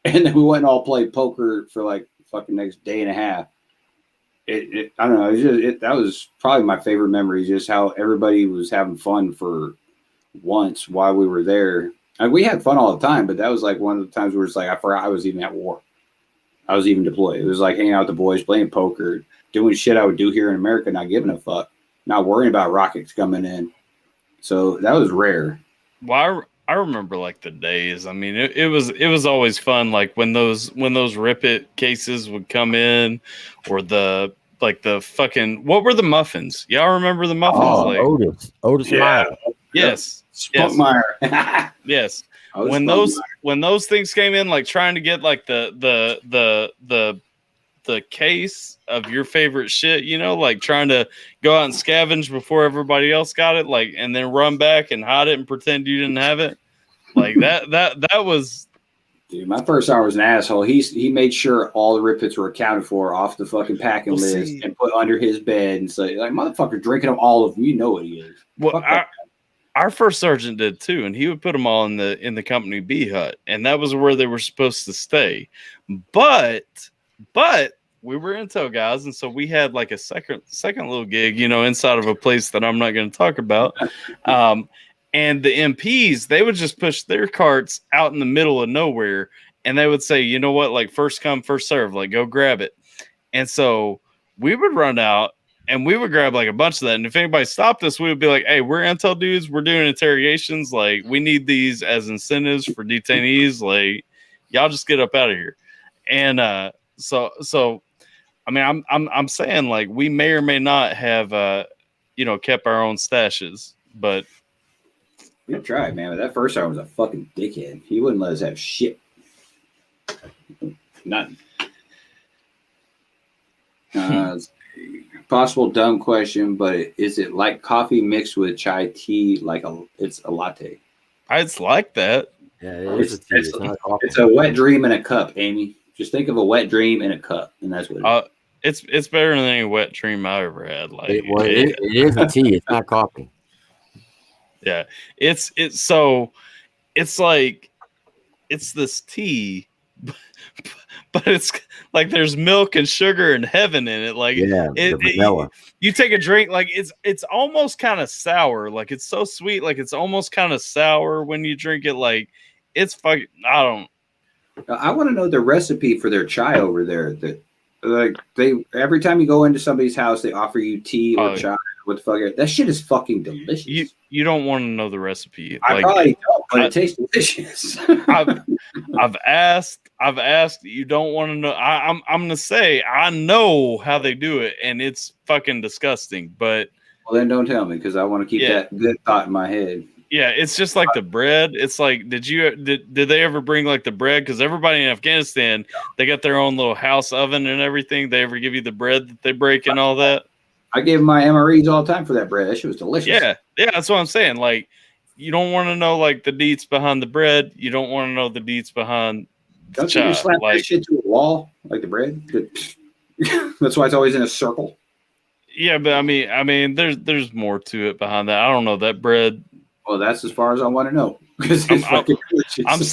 And then we went and all played poker for like fucking next day and a half. I don't know. That was probably my favorite memory, just how everybody was having fun for once while we were there. Like, we had fun all the time, but that was like one of the times where it's like I forgot I was even at war. I was even deployed. It was like hanging out with the boys, playing poker, doing shit I would do here in America, not giving a fuck, not worrying about rockets coming in. So that was rare. Well, I remember like the days. I mean, it was always fun. Like when those rippet cases would come in, or the fucking, what were the muffins? Y'all remember the muffins? Oh, Otis Meyer. Yes. Spunkmeyer. Yes. When those things came in, like trying to get like the case of your favorite shit, you know, like trying to go out and scavenge before everybody else got it, like, and then run back and hide it and pretend you didn't have it. Like that was Dude, my first sergeant was an asshole. He made sure all the rip pits were accounted for off the fucking packing list and put under his bed and say, like, motherfucker, drinking them all of them. You know what he is. Well, our first sergeant did too, and he would put them all in the company B hut, and that was where they were supposed to stay. But we were intel guys, and so we had like a second little gig, you know, inside of a place that I'm not going to talk about. And the MPs, they would just push their carts out in the middle of nowhere, and they would say, you know what, like first come, first serve, like go grab it. And so we would run out and we would grab like a bunch of that. And if anybody stopped us, we would be like, hey, we're intel dudes, we're doing interrogations. Like we need these as incentives for detainees. Like y'all just get up out of here. And so I mean, I'm saying like we may or may not have you know, kept our own stashes, but we tried, man. But that first sergeant was a fucking dickhead. He wouldn't let us have shit. Nothing. Possible dumb question, but is it like coffee mixed with chai tea? Like it's a latte. It's like that. Yeah, it's a wet dream in a cup, Amy. Just think of a wet dream in a cup, and that's what it is. It's better than any wet dream I ever had. Like it is a tea. It's not coffee. Yeah, it's so it's like it's this tea, but it's like there's milk and sugar and heaven in it. Like you take a drink, like it's almost kind of sour. Like it's so sweet, like it's almost kind of sour when you drink it. Like it's fucking. I want to know the recipe for their chai over there. That like every time you go into somebody's house, they offer you tea or chai. What the fuck? That shit is fucking delicious. You don't want to know the recipe. I probably don't, but it tastes delicious. I've asked. You don't want to know. I'm gonna say I know how they do it, and it's fucking disgusting. But well, then don't tell me because I want to keep that good thought in my head. Yeah, it's just like the bread. It's like, did they ever bring like the bread? Because everybody in Afghanistan, they got their own little house oven and everything. They ever give you the bread that they break and all that? I give my MREs all the time for that bread. That shit was delicious. Yeah, that's what I'm saying. Like, you don't want to know like the deets behind the bread. You don't want to know the deets behind. Don't you just slap that shit to a wall like the bread? That's why it's always in a circle. Yeah, but I mean, there's more to it behind that. I don't know that bread. Well, that's as far as I want to know. I'm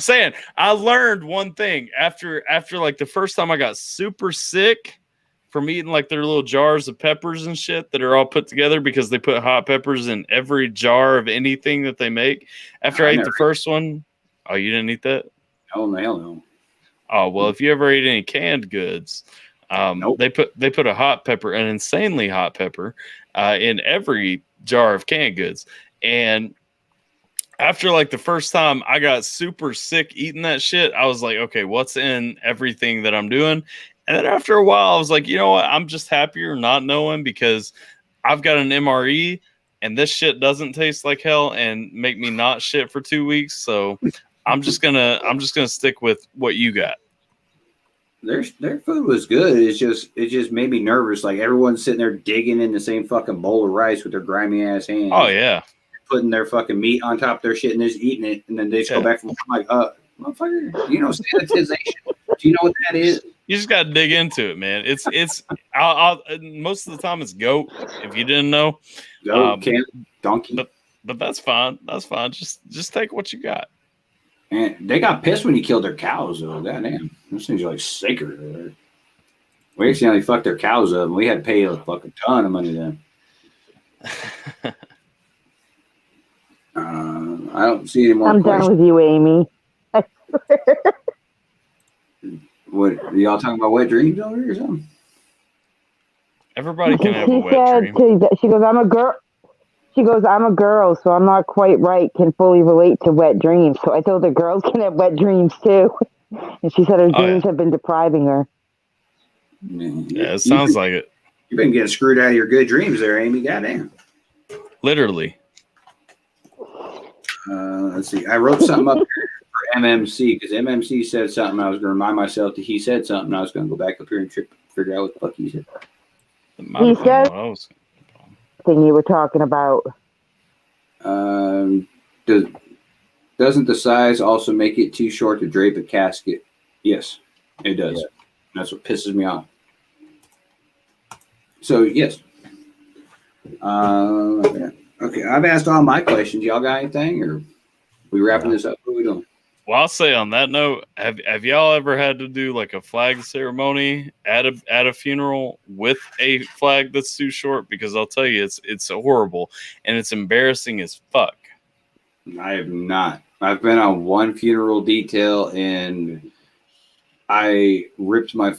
saying I learned one thing after like the first time I got super sick from eating like their little jars of peppers and shit that are all put together because they put hot peppers in every jar of anything that they make. After I ate the first one, oh, you didn't eat that? Oh, hell no. Oh, well, if you ever ate any canned goods, they put a hot pepper, an insanely hot pepper, in every jar of canned goods. And after like the first time I got super sick eating that shit, I was like, okay, what's in everything that I'm doing? And then after a while, I was like, you know what? I'm just happier not knowing because I've got an MRE and this shit doesn't taste like hell and make me not shit for 2 weeks. So I'm just gonna stick with what you got. Their food was good. It just made me nervous. Like everyone's sitting there digging in the same fucking bowl of rice with their grimy ass hands. Oh yeah. Putting their fucking meat on top of their shit and just eating it, and then they just go back from like, motherfucker, you know, sanitization. Do you know what that is? You just gotta dig into it, man. It's I'll most of the time it's goat. If you didn't know, goat, donkey, but that's fine. That's fine. Just take what you got. And they got pissed when you killed their cows, though. Goddamn, those things are like sacred. We accidentally fucked their cows up, and we had to pay a fucking ton of money to them. I don't see any more. I'm done with you, Amy. What are y'all talking about? Wet dreams over here or something? Everybody can have a wet dream. She goes, I'm a girl. She goes, I'm a girl, so I'm not quite right, can fully relate to wet dreams. So I told her girls can have wet dreams too. And she said her dreams have been depriving her. Yeah, it sounds like it. You've been getting screwed out of your good dreams there, Amy. Goddamn. Literally. Let's see. I wrote something up here for MMC because MMC said something. I was going to remind myself that he said something. I was going to go back up here and figure out what the fuck he said. He said thing you were talking about. Doesn't the size also make it too short to drape a casket? Yes, it does. Yeah. That's what pisses me off. So yes. Okay, I've asked all my questions. Y'all got anything, or we wrapping this up? What are we doing? Well, I'll say on that note, have y'all ever had to do like a flag ceremony at a funeral with a flag that's too short? Because I'll tell you, it's horrible and it's embarrassing as fuck. I have not. I've been on one funeral detail and I ripped my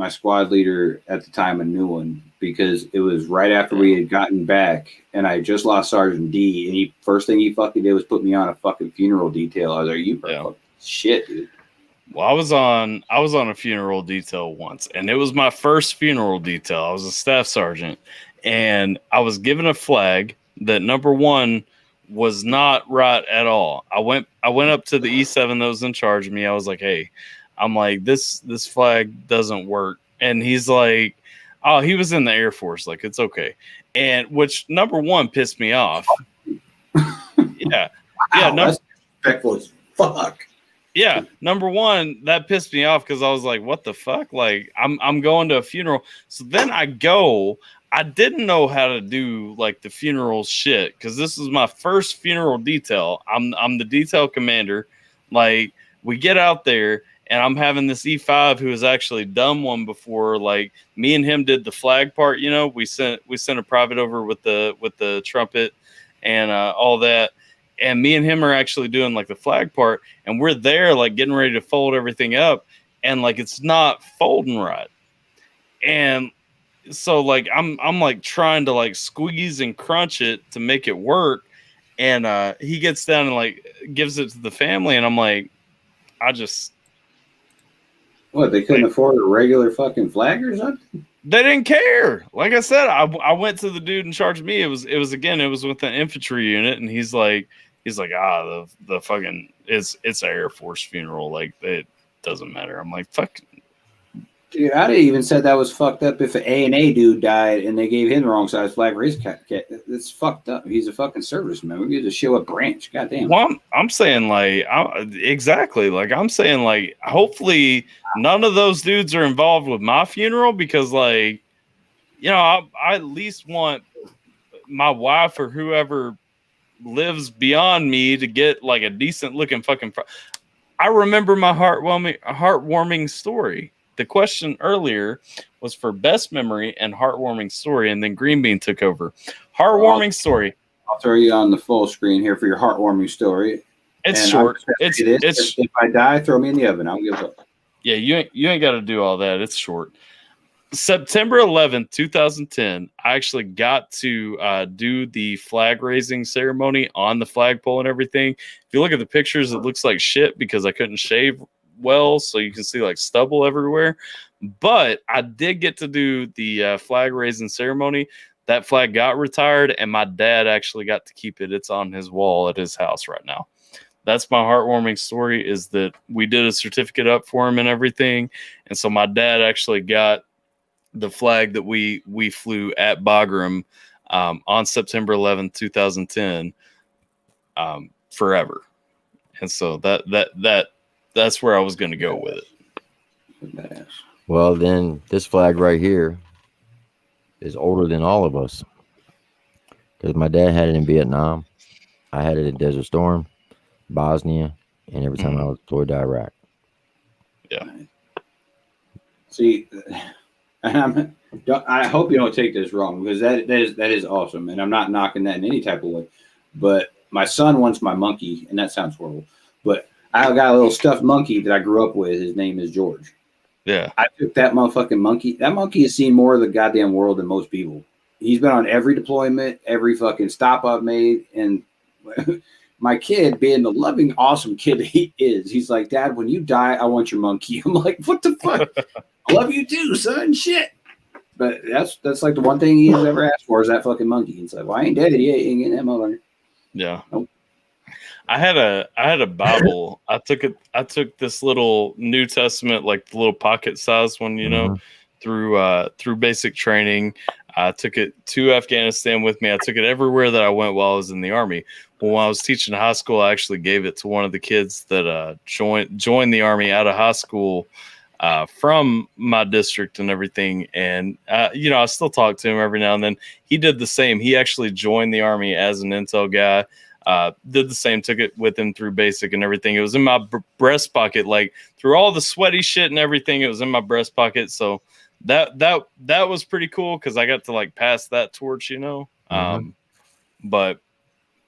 squad leader at the time a new one because it was right after we had gotten back and I just lost Sergeant D and first thing he fucking did was put me on a fucking funeral detail. I was like, you fucking shit, dude. Well, I was on a funeral detail once and it was my first funeral detail. I was a staff sergeant and I was given a flag that number one was not right at all. I went up to the E7 that was in charge of me. I was like, hey, I'm like, this flag doesn't work. And he's like, oh, he was in the Air Force. Like, it's okay. And which number one pissed me off. Yeah. Wow, that's respectful as fuck. Yeah. Number one, that pissed me off because I was like, what the fuck? Like, I'm going to a funeral. So then I didn't know how to do like the funeral shit because this is my first funeral detail. I'm the detail commander. Like, we get out there and I'm having this E5 who has actually done one before. Like, me and him did the flag part. You know, we sent a private over with the trumpet and all that. And me and him are actually doing like the flag part, and we're there like getting ready to fold everything up, and like it's not folding right. And so like I'm like trying to like squeeze and crunch it to make it work, and he gets down and like gives it to the family, and I'm like, what, they couldn't afford a regular fucking flag or something? They didn't care. Like I said, I went to the dude in charge of me. It was with an infantry unit, and he's like the fucking it's an Air Force funeral. Like, it doesn't matter. I'm like, fuck. Dude, I'd have even said that was fucked up if an A&A dude died and they gave him the wrong size flag for his cat. It's fucked up. He's a fucking serviceman. We get to show a branch. Goddamn. Well, I'm saying like exactly. Like, I'm saying like hopefully none of those dudes are involved with my funeral because like, you know, I at least want my wife or whoever lives beyond me to get like a decent looking fucking. I remember my heartwarming story. The question earlier was for best memory and heartwarming story, and then Green Bean took over. Heartwarming story. I'll throw you on the full screen here for your heartwarming story. It's short. If I die, throw me in the oven. I don't give a fuck. Yeah, you ain't got to do all that. It's short. September 11th, 2010, I actually got to do the flag raising ceremony on the flagpole and everything. If you look at the pictures, it looks like shit because I couldn't shave well, so you can see like stubble everywhere. But I did get to do the flag raising ceremony. That flag got retired, and my dad actually got to keep it. It's on his wall at his house right now. That's my heartwarming story, is that we did a certificate up for him and everything. And so my dad actually got the flag that we flew at Bagram on September 11th, 2010 forever. And so that's where I was going to go with it. Well, then this flag right here is older than all of us because my dad had it in Vietnam. I had it in Desert Storm, Bosnia, and every time I was deployed to Iraq. Yeah. See, I hope you don't take this wrong because that is awesome, and I'm not knocking that in any type of way. But my son wants my monkey, and that sounds horrible. But I got a little stuffed monkey that I grew up with. His name is George. Yeah. I took that motherfucking monkey. That monkey has seen more of the goddamn world than most people. He's been on every deployment, every fucking stop I've made. And my kid, being the loving, awesome kid he is, he's like, Dad, when you die, I want your monkey. I'm like, what the fuck? I love you too, son. Shit. But that's like the one thing he's ever asked for is that fucking monkey. He's like, well, I ain't dead yet. He ain't getting that motherfucker. Yeah. Nope. I had a Bible. I took this little New Testament, like the little pocket size one, you know, through basic training. I took it to Afghanistan with me. I took it everywhere that I went while I was in the Army. Well, when I was teaching high school, I actually gave it to one of the kids that joined the Army out of high school from my district and everything. And, I still talk to him every now and then. He did the same. He actually joined the Army as an intel guy. Did the same, took it with him through basic and everything. It was in my breast pocket, like through all the sweaty shit and everything. It was in my breast pocket. So that was pretty cool because I got to like pass that torch, but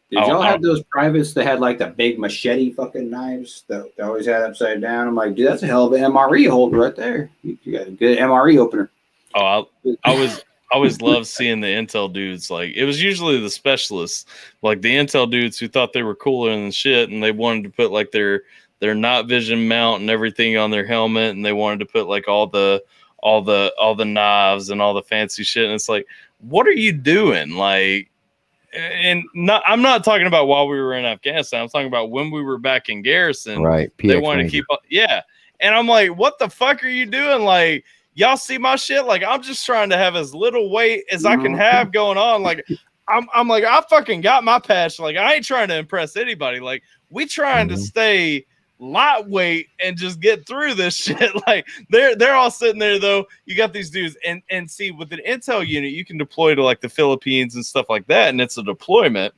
did y'all have those privates that had like the big machete fucking knives that they always had upside down? I'm like, dude, that's a hell of an MRE holder right there. You got a good MRE opener. Oh, I always loved seeing the intel dudes. Like, it was usually the specialists, like the intel dudes who thought they were cooler than shit, and they wanted to put like their night vision mount and everything on their helmet, and they wanted to put like all the knives and all the fancy shit. And it's like, what are you doing? Like, and I'm not talking about while we were in Afghanistan. I'm talking about when we were back in garrison. Right. They wanted to keep up. Yeah. And I'm like, what the fuck are you doing? Like, y'all see my shit? Like, I'm just trying to have as little weight as I can have going on. Like, I'm like, I fucking got my patch. Like, I ain't trying to impress anybody. Like, we trying to stay lightweight and just get through this shit. Like, they're all sitting there though. You got these dudes, and see, with an intel unit, you can deploy to like the Philippines and stuff like that, and it's a deployment.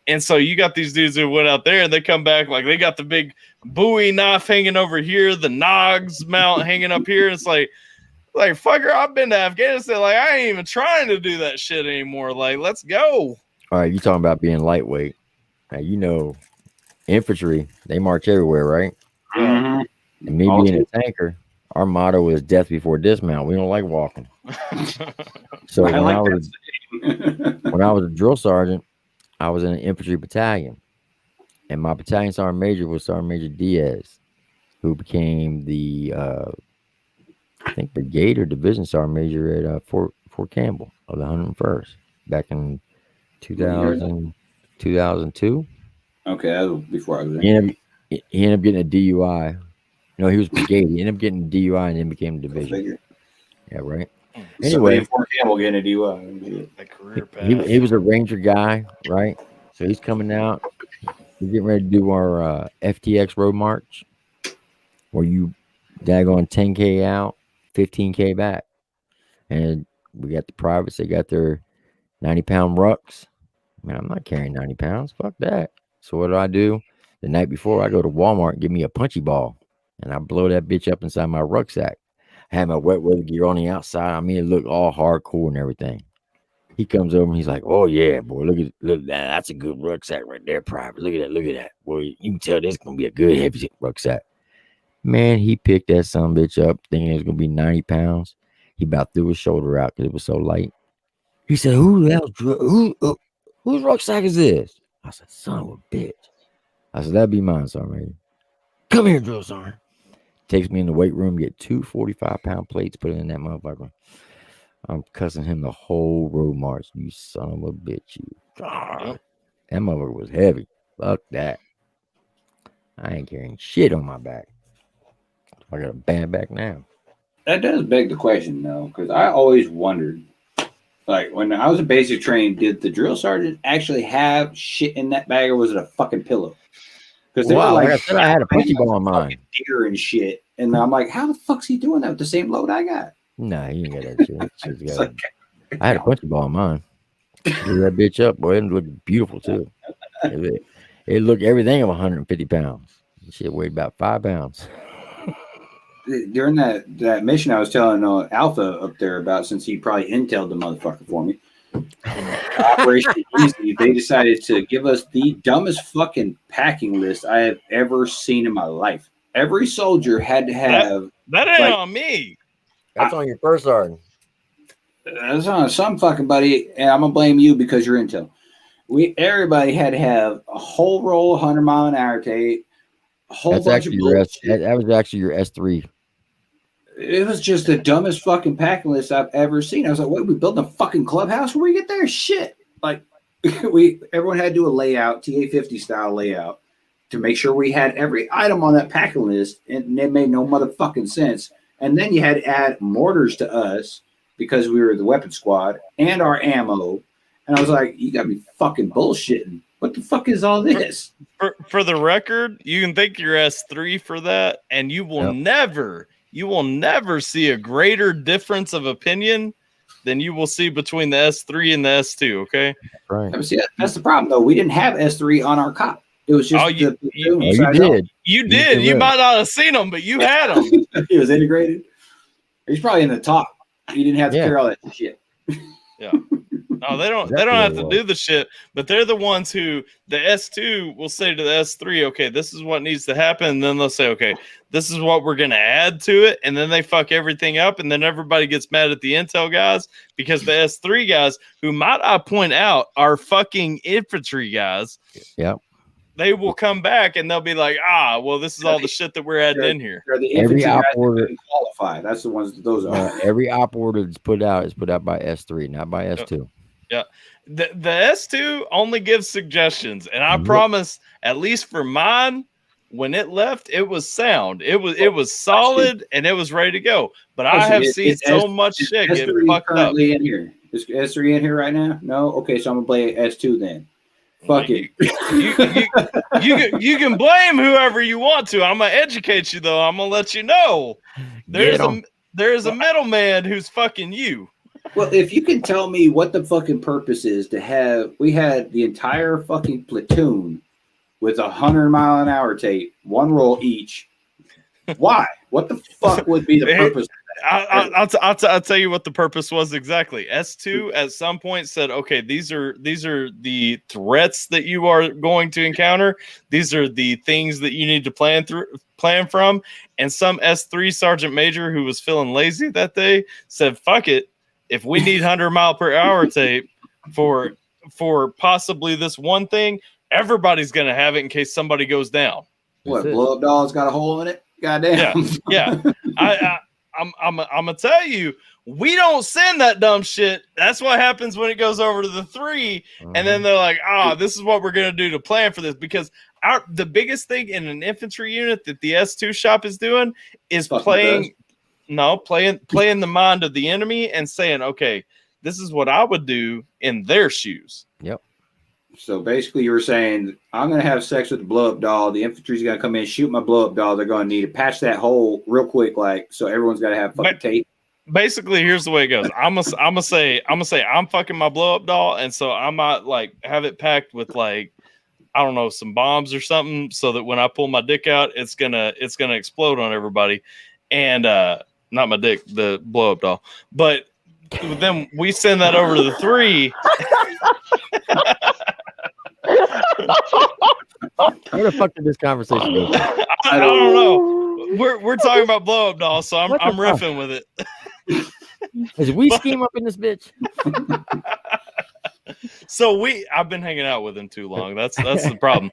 And so you got these dudes who went out there and they come back like they got the big Bowie knife hanging over here, the Nogs mount hanging up here. It's like fucker, I've been to Afghanistan. Like, I ain't even trying to do that shit anymore. Like, let's go. All right, you talking about being lightweight. Now, infantry, they march everywhere, right? Mm-hmm. And me being a tanker, our motto is death before dismount. We don't like walking. So when I was a drill sergeant, I was in an infantry battalion. And my battalion sergeant major was Sergeant Major Diaz, who became the I think brigade or division sergeant major at Fort Campbell of the 101st back in 2002. Okay, that was before I was there. He ended up getting a DUI. No, he was brigade. He ended up getting a DUI and then became a division. Yeah, right. Anyway, Fort Campbell getting a DUI. Career path. He was a ranger guy, right? So he's coming out. We're getting ready to do our FTX road march, where you daggone 10K out, 15K back. And we got the privates. They got their 90-pound rucks. Man, I'm not carrying 90 pounds. Fuck that. So what do? The night before, I go to Walmart and get me a punchy ball. And I blow that bitch up inside my rucksack. I had my wet weather gear on the outside. I mean, it looked all hardcore and everything. He comes over and he's like, "Oh yeah, boy, look that. That's a good rucksack right there, private. Look at that. Boy, you can tell this is gonna be a good heavy rucksack." Man, he picked that son bitch up, thinking it was gonna be 90 pounds. He about threw his shoulder out because it was so light. He said, whose rucksack is this? I said, son of a bitch. I said, that'd be mine, Sergeant. Come here, drill sergeant. Takes me in the weight room, get 2 45-pound plates, put it in that motherfucker. I'm cussing him the whole road march. You son of a bitch, you. That motherfucker was heavy. Fuck that. I ain't carrying shit on my back. I got a bad back now. That does beg the question, though, because I always wondered, like, when I was a basic trained, did the drill sergeant actually have shit in that bag, or was it a fucking pillow? Because they were like I said, I had a punchy ball on mine. Deer and shit. And I'm like, how the fuck's he doing that with the same load I got? Nah, he ain't got that shit. I had a punchy ball on mine. Blew that bitch up, boy. It looked beautiful, too. It looked everything of 150 pounds. Shit weighed about 5 pounds. During that mission I was telling Alpha up there about, since he probably intel'd the motherfucker for me, Operation Easy, they decided to give us the dumbest fucking packing list I have ever seen in my life. Every soldier had to have that ain't on me. That's on your first sergeant. That's on some fucking buddy, and I'm gonna blame you because you're intel. Everybody had to have a whole roll of 100-mile-an-hour tape, a whole bunch of bullshit. That was actually your S3. It was just the dumbest fucking packing list I've ever seen. I was like, "What? We building a fucking clubhouse? Where we get there? Shit!" Like, everyone had to do a layout, TA-50 style layout, to make sure we had every item on that packing list, and it made no motherfucking sense. And then you had to add mortars to us because we were the weapon squad and our ammo. And I was like, you got me fucking bullshitting. What the fuck is all this? For the record, you can thank your S3 for that, and you will never see a greater difference of opinion than you will see between the S3 and the S2. Okay, right. See, that's the problem, though. We didn't have S3 on our cop. It was just you did. You did. You might not have seen them, but you had them. He was integrated. He's probably in the top. You didn't have to carry all that shit. Yeah. No, they don't have to do the shit, but they're the ones who the S2 will say to the S3, okay, this is what needs to happen. And then they'll say, okay, this is what we're going to add to it. And then they fuck everything up. And then everybody gets mad at the Intel guys because the S3 guys, who might I point out are fucking infantry guys. Yep. They will come back and they'll be like, well, this is all the shit that we're adding in here. The every op order qualify. That's the ones that those are. Every op order that's put out is put out by S3, not by S2. Yeah. The S2 only gives suggestions. And I promise, at least for mine, when it left, it was sound. It was solid and it was ready to go. But I have seen so much shit get fucked up. In here. Is S3 in here right now? No? Okay, so I'm going to play S2 then. Fuck it. You can blame whoever you want to. I'm gonna educate you though. I'm gonna let you know there's a middleman who's fucking you. Well, if you can tell me what the fucking purpose is to have, we had the entire fucking platoon with 100-mile-an-hour tape, one roll each. Why? What the fuck would be the purpose? I'll tell you what the purpose was exactly. S2 at some point said, okay, these are the threats that you are going to encounter. These are the things that you need to plan from. And some S3 sergeant major who was feeling lazy that day said, fuck it. If we need 100-mile-per-hour tape for possibly this one thing, everybody's going to have it in case somebody goes down. What, blow up doll's got a hole in it? Goddamn. Yeah. I'm gonna tell you, we don't send that dumb shit. That's what happens when it goes over to the 3, and then they're like, this is what we're gonna do to plan for this. Because the biggest thing in an infantry unit that the S2 shop is doing is playing the mind of the enemy and saying, okay, this is what I would do in their shoes. Yep. So basically, you were saying, I'm going to have sex with the blow-up doll. The infantry's going to come in, shoot my blow-up doll. They're going to need to patch that hole real quick, so everyone's got to have fucking tape. Basically, here's the way it goes. I'm gonna say I'm fucking my blow-up doll, and so I might have it packed with I don't know, some bombs or something, so that when I pull my dick out, it's gonna explode on everybody, and not my dick, the blow-up doll. But then we send that over to the 3. Where the fuck did this conversation go? I don't know. We're talking about blow up dolls, so I'm riffing with it. Is we scheme up in this bitch? So I've been hanging out with him too long. That's the problem.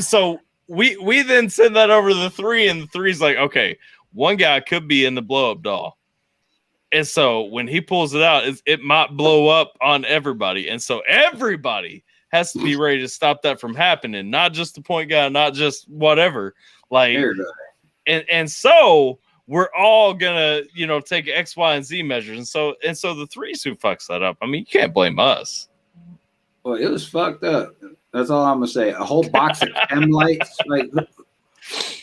So we then send that over to the 3, and the 3's like, okay, one guy could be in the blow up doll. And so when he pulls it out, it might blow up on everybody. And so everybody has to be ready to stop that from happening. Not just the point guy, not just whatever. And so we're all gonna, take X, Y, and Z measures. And so the 3's who fucks that up. I mean, you can't blame us. Well, it was fucked up. That's all I'm gonna say. A whole box of chem lights.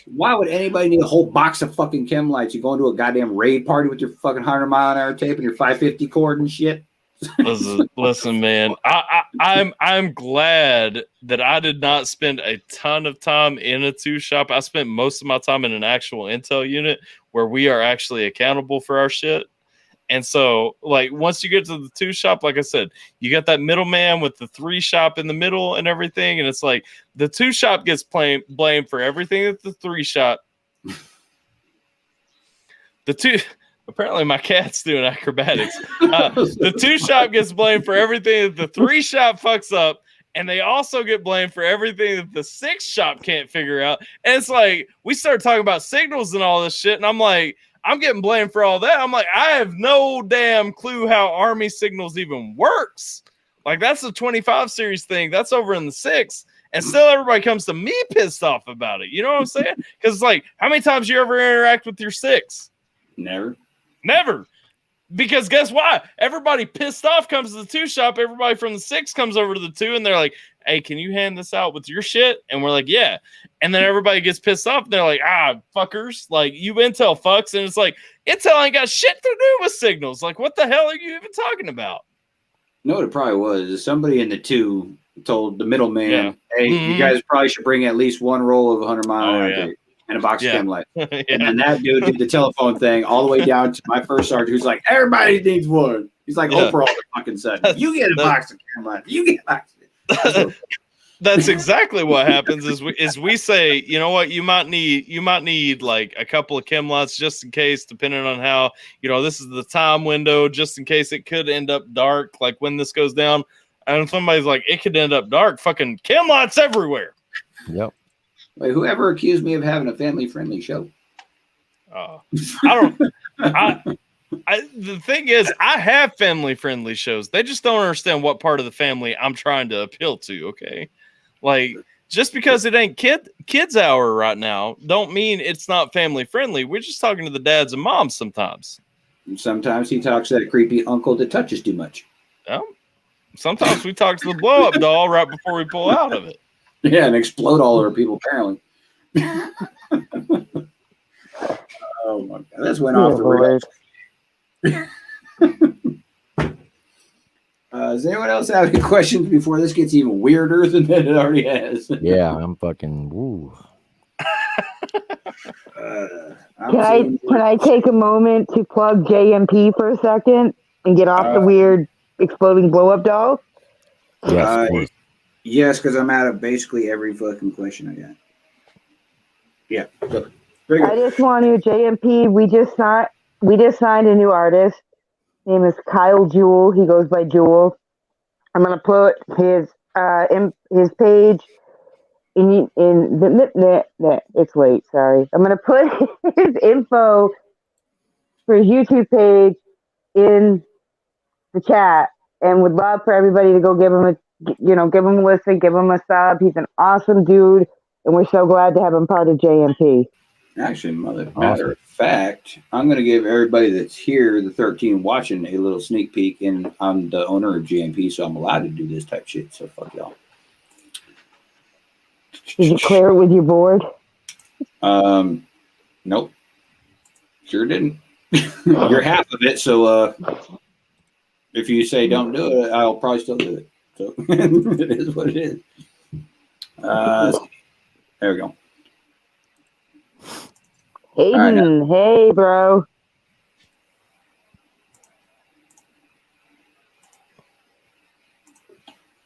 Why would anybody need a whole box of fucking chem lights? You go into a goddamn raid party with your fucking 100-mile-an-hour tape and your 550 cord and shit. Listen, man. I'm glad that I did not spend a ton of time in a 2 shop. I spent most of my time in an actual intel unit where we are actually accountable for our shit. And so, once you get to the 2 shop, like I said, you got that middleman with the 3 shop in the middle and everything. And it's like the 2 shop gets blamed for everything that the 3 shop. Apparently my cat's doing acrobatics. The 2 shop gets blamed for everything that the 3 shop fucks up. And they also get blamed for everything that the 6 shop can't figure out. And it's like, we start talking about signals and all this shit. And I'm like, I'm getting blamed for all that. I'm like, I have no damn clue how Army signals even works. That's a 25 series thing. That's over in the 6. And still everybody comes to me pissed off about it. You know what I'm saying? Because it's like, how many times you ever interact with your 6? Never. Because guess what? Everybody pissed off comes to the 2 shop. Everybody from the 6 comes over to the 2, and they're like, hey, can you hand this out with your shit? And we're like, yeah. And then everybody gets pissed off. And they're like, fuckers. Like, you Intel fucks. And it's like, Intel ain't got shit to do with signals. Like, what the hell are you even talking about? You know what it probably was? Is somebody in the 2 told the middleman, hey, you guys probably should bring at least 1 roll of 100 mile and a box of chem light. And then that dude did the telephone thing all the way down to my first sergeant, who's like, everybody needs one. He's like, Oprah all the fucking sudden. You get a box of chem light. You get a box of That's exactly what happens is we say, you know what, you might need like a couple of chem lights just in case, depending on how, this is the time window, just in case it could end up dark, like when this goes down. And somebody's like, it could end up dark. Fucking chem lights everywhere. Yep. Wait, whoever accused me of having a family-friendly show? The thing is, I have family-friendly shows. They just don't understand what part of the family I'm trying to appeal to, okay? Like, just because it ain't kids hour right now, don't mean it's not family-friendly. We're just talking to the dads and moms sometimes. Sometimes he talks to that creepy uncle that touches too much. Yeah. Sometimes we talk to the blow-up doll right before we pull out of it. Yeah, and explode all over people, apparently. Oh, my God. This went off the rails. Does anyone else have any questions before this gets even weirder than it already has? Yeah, I'm fucking woo. Can I take a moment to plug JMP for a second and get off the weird exploding blow-up doll? Yes, yes, because I'm out of basically every fucking question I got. Yeah. I just want to, JMP, we just signed a new artist. His name is Kyle Jewel. He goes by Jewel. I'm gonna put his page in the it's late, sorry. I'm gonna put his info for his YouTube page in the chat, and would love for everybody to go give him a listen, give him a sub. He's an awesome dude, and we're so glad to have him part of JMP. Actually, matter of fact, I'm going to give everybody that's here, the 13 watching, a little sneak peek. And I'm the owner of JMP, so I'm allowed to do this type shit. So fuck y'all. Did you clear it with your board? Nope. Sure didn't. You're half of it, so if you say don't do it, I'll probably still do it. So it is what it is. There we go. Hayden, hey, bro.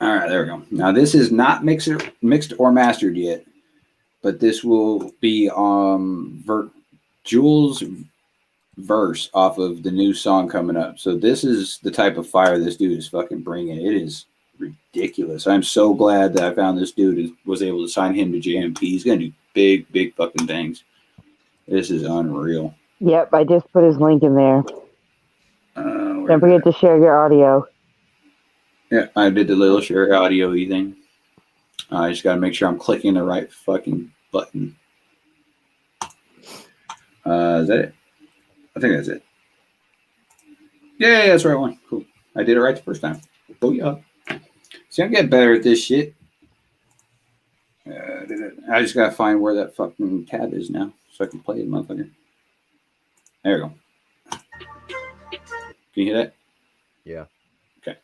All right, there we go. Now this is not mixed or mastered yet, but this will be Jules' verse off of the new song coming up. So this is the type of fire this dude is fucking bringing. It is ridiculous. I'm so glad that I found this dude and was able to sign him to JMP. He's gonna do big fucking things. This is unreal. Yep, I just put his link in there. Don't forget to share your audio. Yeah, I did the little share audio-y thing. I just got to make sure I'm clicking the right fucking button. Is that it? I think that's it. Yeah, that's the right one. Cool. I did it right the first time. Booyah. See, I'm getting better at this shit. I just got to find where that fucking tab is now so I can play it, motherfucker. There we go. Can you hear that? Yeah. Okay.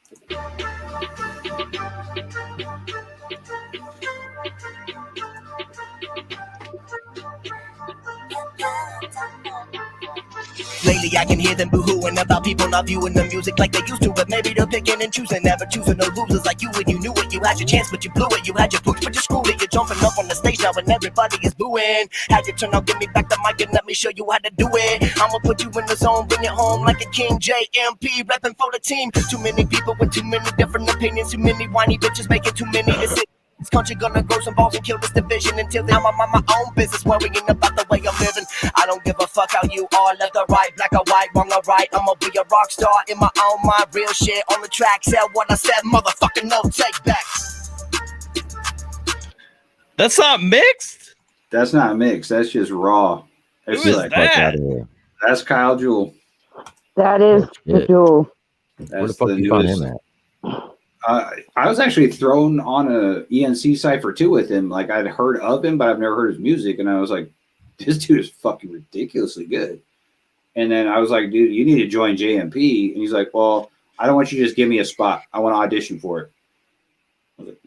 Lately I can hear them boo-hooing about people not viewing the music like they used to, but maybe they're picking and choosing, never choosing no losers like you. And you knew it, you had your chance but you blew it. You had your push but you screwed it. You're jumping up on the stage now and everybody is booing. Had you turn out, give me back the mic and let me show you how to do it. I'ma put you in the zone, bring it home like a king. JMP, repping for the team. Too many people with too many different opinions, too many whiny bitches making too many decisions. This country gonna grow some balls and kill this division. Until then I'm on my own business, worrying about the way I'm living. I don't give a fuck how you are, left or right, black or white, wrong or right. I'ma be a rock star in my own mind, real shit on the track. Tell what I said, motherfucking no take back. That's not mixed? That's not mixed. That's just raw. It's Who is like, that? that's Kyle Jewel. That is the shit. jewel. Where the fuck you find him at? I was actually thrown on a ENC Cypher 2 with him. Like, I'd heard of him, but I've never heard his music. And I was like, this dude is fucking ridiculously good. And then I was like, dude, you need to join JMP. And he's like, well, I don't want you to just give me a spot. I want to audition for it. I was like,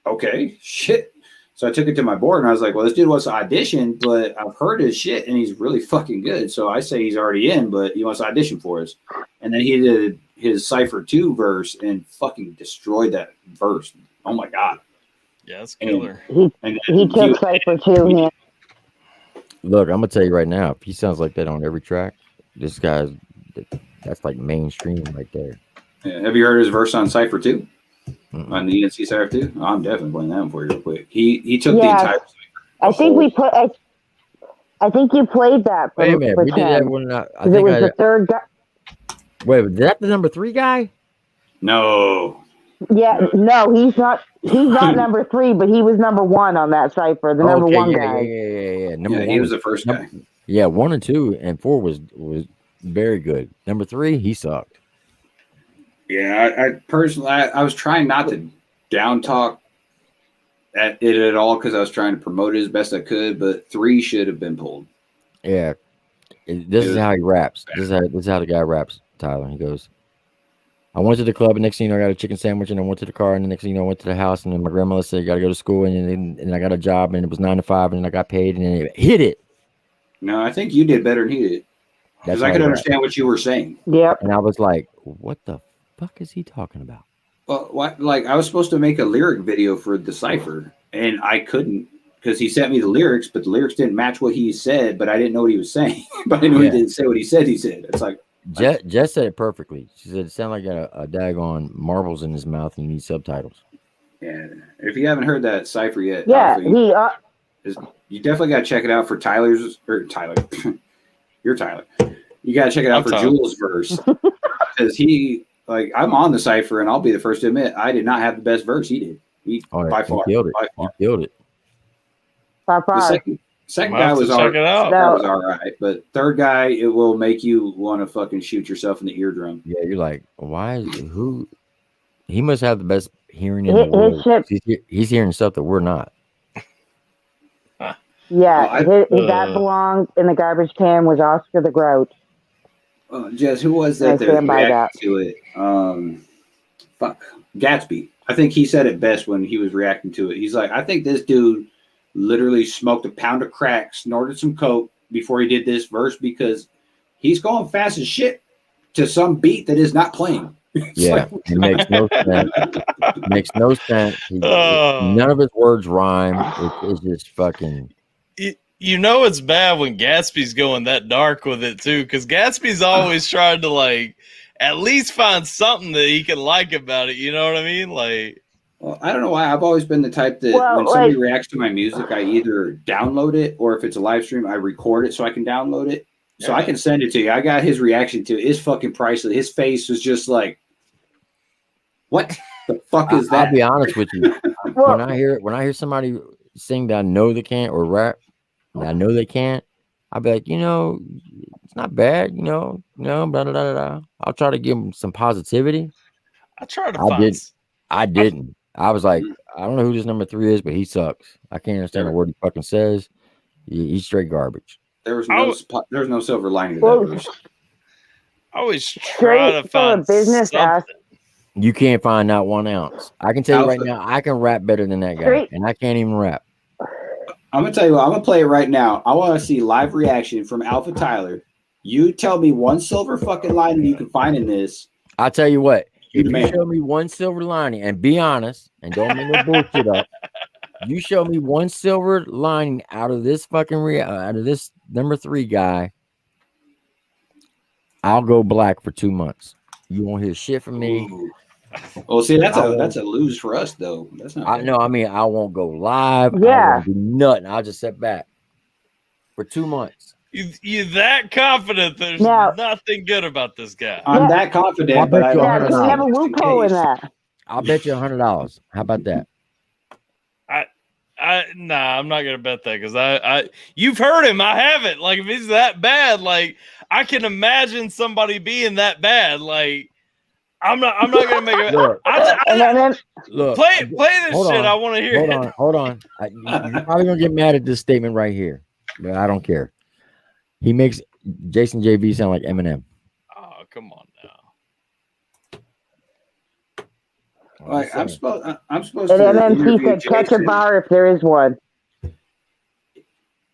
okay, shit. So I took it to my board and I was like, well, this dude wants to audition, but I've heard his shit and he's really fucking good. So I say he's already in, but he wants to audition for us. And then he did his Cypher 2 verse and fucking destroyed that verse. Oh my God. Yeah, that's killer. He took Cypher 2. Yeah. Look, I'm gonna tell you right now, if he sounds like that on every track, this guy's that's like mainstream right there. Yeah. Have you heard his verse on Cypher 2? On the ENC Cypher 2? Oh, I'm definitely playing that one for you real quick. He took the entire Cypher. I think we put. I think you played that. Wait a minute, we did that one. I think it was the third guy. Wait, was that the number 3 guy? No. Yeah, no, he's not. He's not number 3, but he was number 1 on that Cypher. The number 1 guy. Yeah. Number 1 he was the first guy. Yeah, 1 and 2 and 4 was very good. Number 3, he sucked. Yeah, I personally, I was trying not to down talk at it at all because I was trying to promote it as best I could, but 3 should have been pulled. Yeah, this is how he raps. This is how the guy raps, Tyler. He goes, I went to the club, and next thing you know, I got a chicken sandwich, and I went to the car, and the next thing you know, I went to the house, and then my grandmother said, you got to go to school, and I got a job, and it was 9 to 5, and then I got paid, and then it hit it. No, I think you did better than he did. Because I could understand what you were saying. Yep. And I was like, what the fuck is he talking about? Well, like I was supposed to make a lyric video for the Cypher, and I couldn't because he sent me the lyrics, but the lyrics didn't match what he said, but I didn't know what he was saying. But I knew he didn't say what he said. It's like Jess said it perfectly. She said it sounded like a daggone marbles in his mouth and you need subtitles. Yeah. If you haven't heard that Cypher yet, yeah, you definitely got to check it out for Tyler. You're Tyler. You got to check it out for Jules' verse because like I'm on the Cypher, and I'll be the first to admit I did not have the best verse he did. By far. He killed it. He killed it. The second guy was all right, but third guy, it will make you want to fucking shoot yourself in the eardrum. Yeah, you're like, why? He must have the best hearing in the world. He's hearing stuff that we're not. Yeah, that belonged in the garbage can was Oscar the Grouch. Jess, who was that reacted to it? Gatsby. I think he said it best when he was reacting to it. He's like, I think this dude literally smoked a pound of crack, snorted some coke before he did this verse because he's going fast as shit to some beat that is not playing. Yeah, it makes no sense. It makes no sense. None of his words rhyme. It's just fucking. You know it's bad when Gatsby's going that dark with it too, because Gatsby's always trying to like at least find something that he can like about it. You know what I mean? Like, well, I don't know why I've always been the type that when somebody reacts to my music, I either download it or if it's a live stream, I record it so I can download it so I can send it to you. I got his reaction to it. It's fucking priceless. His face was just like, "What the fuck is that?" I'll be honest with you. When I hear somebody sing that I know they can't or rap. I know they can't. I'll be like, it's not bad, blah, blah, blah, blah. I'll try to give them some positivity. I tried to I didn't. I was like, I don't know who this number 3 is, but he sucks. I can't understand a word he fucking says. He's straight garbage. There was no silver lining to that verse. I always try to find business something. You can't find not 1 ounce. I can tell you right now, I can rap better than that guy, and I can't even rap. I'm gonna tell you what, I'm gonna play it right now. I want to see live reaction from Alpha Tyler. You tell me 1 silver fucking lining you can find in this. I'll tell you what. If you show me 1 silver lining, and be honest, and don't make no bullshit up, you show me 1 silver lining out of this fucking out of this number 3 guy, I'll go black for 2 months. You won't hear shit from me. Ooh. Well, see, that's a lose for us, though. That's not. I mean, I won't go live. Yeah, I won't do nothing. I'll just sit back for 2 months. You that confident? There's nothing good about this guy. I'm that confident, but we have a loophole in that. I'll bet you $100. How about that? Nah, I'm not gonna bet that because you've heard him. I haven't. Like, if he's that bad, like I can imagine somebody being that bad. Like, I'm not gonna make it. Look, look, play this hold shit. on, I want to hear. Hold on. You're probably gonna get mad at this statement right here, but I don't care. He makes Jason JV sound like Eminem. Oh, come on now. Like I'm supposed to. And MMT said, catch a bar if there is one.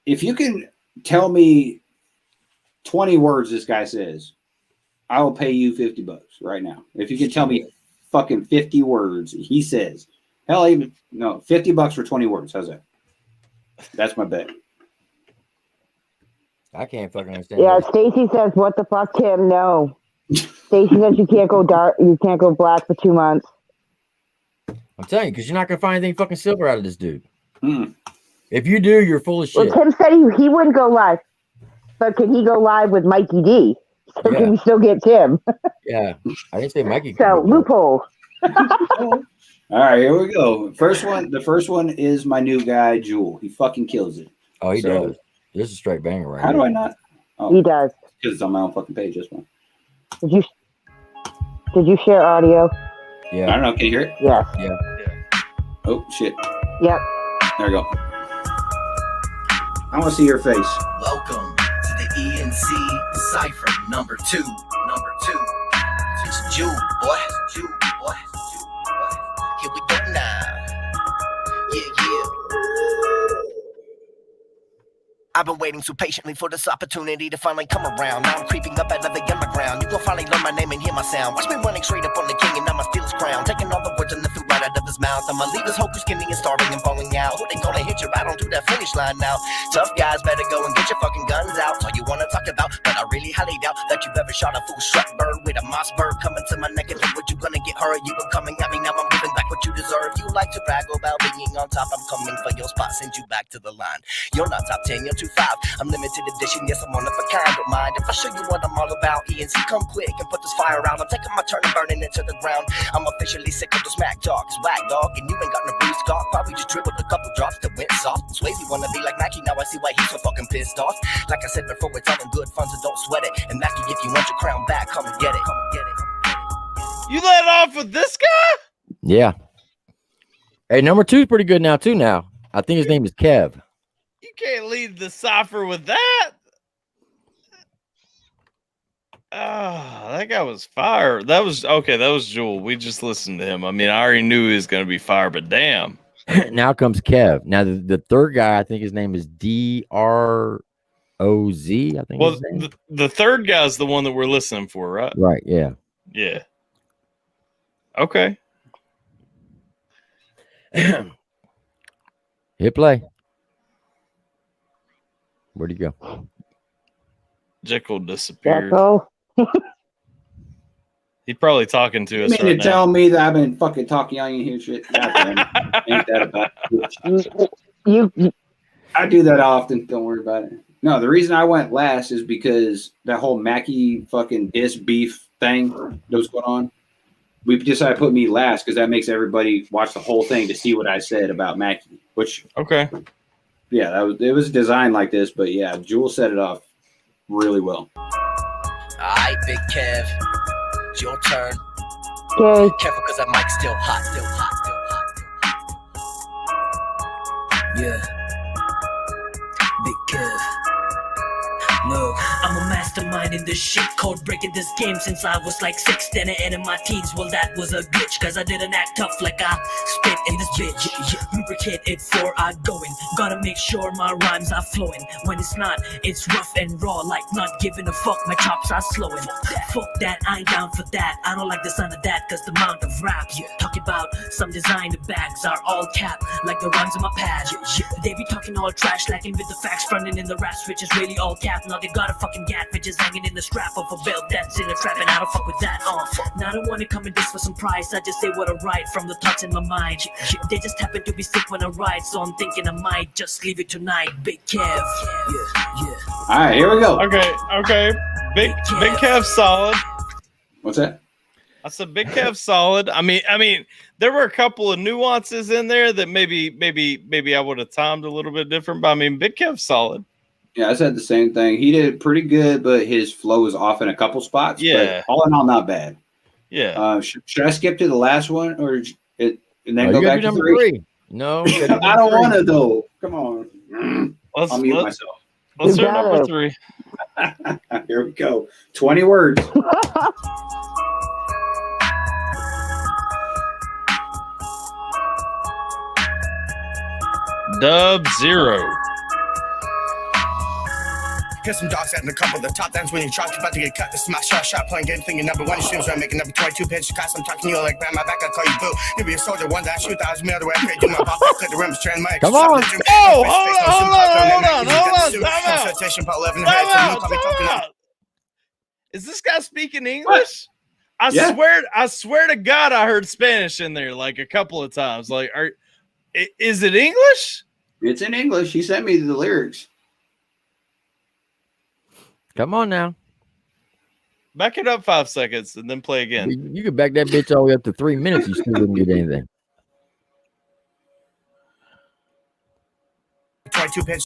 If you can tell me 20 words this guy says, I will pay you $50 right now. If you can tell me fucking 50 words he says, hell, even no, $50 for 20 words. How's that? That's my bet. I can't fucking understand. Yeah, Stacy says, what the fuck, Tim? No. Stacy says you can't go dark, you can't go black for 2 months. I'm telling you, because you're not gonna find anything fucking silver out of this dude. If you do, you're full of shit. Well, Tim said he wouldn't go live, but can he go live with Mikey D? So can we still get Tim? Yeah, I didn't say Mikey. So loophole. All right, here we go. The first one is my new guy, Jewel. He fucking kills it. Oh, he does. This is a straight banger right How do I not? Oh, he does. Because it's on my own fucking page. This one. Did you share audio? Yeah. I don't know. Can you hear it? Yes. Yeah. Oh shit. Yep. There we go. I want to see your face. Welcome to the ENC Cypher number 2. It's Jewel, boy. Here we go now. Yeah. I've been waiting so patiently for this opportunity to finally come around. Now I'm creeping up out of the underground. You gon' finally learn my name and hear my sound. Watch me running straight up on the king and I'ma steal his crown. Taking all the words and the food right out of his mouth. I'ma leave his hopeless skinny and starving and falling out. Who they gonna hit you right onto that finish line now? Tough guys better go and get your fucking guns out. That's all you wanna talk about, but I really highly doubt that you've ever shot a full strut bird with a moss bird coming to my neck and think what you gonna get hurt. You were coming at me, now I'm giving back what you deserve. You like to brag about being on top. I'm coming for your spot, send you back to the line. You're not top 10, you're 2-5. I'm limited edition, yes, I'm one of a kind, but mind if I show you what I'm all about. ENC, come quick and put this fire out. I'm taking my turn and burning it to the ground. I'm officially sick of the smack talk. It's whack, dog, and you ain't got no bruise cock. Probably just dribbled a couple drops that went soft. Swayze wanna be like Mackie, now I see why he's so fucking pissed off. Like I said before, it's all in good fun, so don't sweat it. And Mackie, if you want your crown back, come and get it. You let off with this guy? Yeah. Hey, number 2 is pretty good now too. Now I think his name is Kev. You can't lead the Cypher with that. That guy was fire. That was okay. That was Jewel. We just listened to him. I mean, I already knew he was going to be fire, but damn. Now comes Kev. Now the third guy, I think his name is DROZ. I think. Well, the third guy's the one that we're listening for, right? Right. Yeah. Yeah. Okay. Hit play. Where'd he go? Jekyll disappeared. Jekyll. He's probably talking to us. You mean to tell me that I've been fucking talking on you here shit? Ain't that about it? I do that often. Don't worry about it. No, the reason I went last is because that whole Mackie fucking diss beef thing that was going on. We decided to put me last because that makes everybody watch the whole thing to see what I said about Mackie. Which okay. Yeah, it was designed like this, but yeah, Jewel set it off really well. Alright, Big Kev, it's your turn. Okay. Careful, cause that mic's still hot. Yeah. Big Kev. Look, I'm a mastermind in this shit, code breaking this game since I was like 6, then I ended my teens. Well, that was a glitch, cause I didn't act tough like I spit in this bitch. Lubricate it before I go in. Gotta make sure my rhymes are flowing. When it's not, it's rough and raw, like not giving a fuck, my chops are slowing. Fuck that, I ain't down for that. I don't like the sound of that, cause the amount of rap talking about some designer bags are all cap, like the rhymes on my pad. They be talking all trash, lacking with the facts, fronting in the raps, which is really all cap. Now they got a fucking gat, bitches hanging in the strap of a belt that's in a trap, and I don't fuck with that. Now I don't wanna come and diss for some price. I just say what I write from the thoughts in my mind. They just happen to be sick when I write, so I'm thinking I might just leave it tonight. Big Kev. Yeah. All right, here we go. Okay. Big Kev solid. What's that? I said Big Kev's solid. I mean, there were a couple of nuances in there that maybe I would have timed a little bit different. But I mean, Big Kev's solid. Yeah, I said the same thing. He did pretty good, but his flow was off in a couple spots. Yeah. But all in all, not bad. Yeah. Should I skip to the last one or and then you go back to number 3? No, I don't want to though. Come on. I'll mute myself. Let's hear number 3. Here we go. 20 words. Dub Zero. Here's some dogs at a couple of the top dance when you drop, about to get cut. This is my shot, playing game, thinking number 1 streams, I'm making number 22 pitch. Cost, I'm talking to you like, man, my back, I call you boo. You be a soldier, one that I shoot, I was me other way, I do my pop, I cut the rims, trend my. Come on. Oh, hold on. Time out. Is this guy speaking English? I swear to God, I heard Spanish in there like a couple of times. Like, is it English? It's in English. He sent me the lyrics. Come on now. Back it up 5 seconds and then play again. You could back that bitch all the way up to 3 minutes. You still didn't get anything. 22 pitch.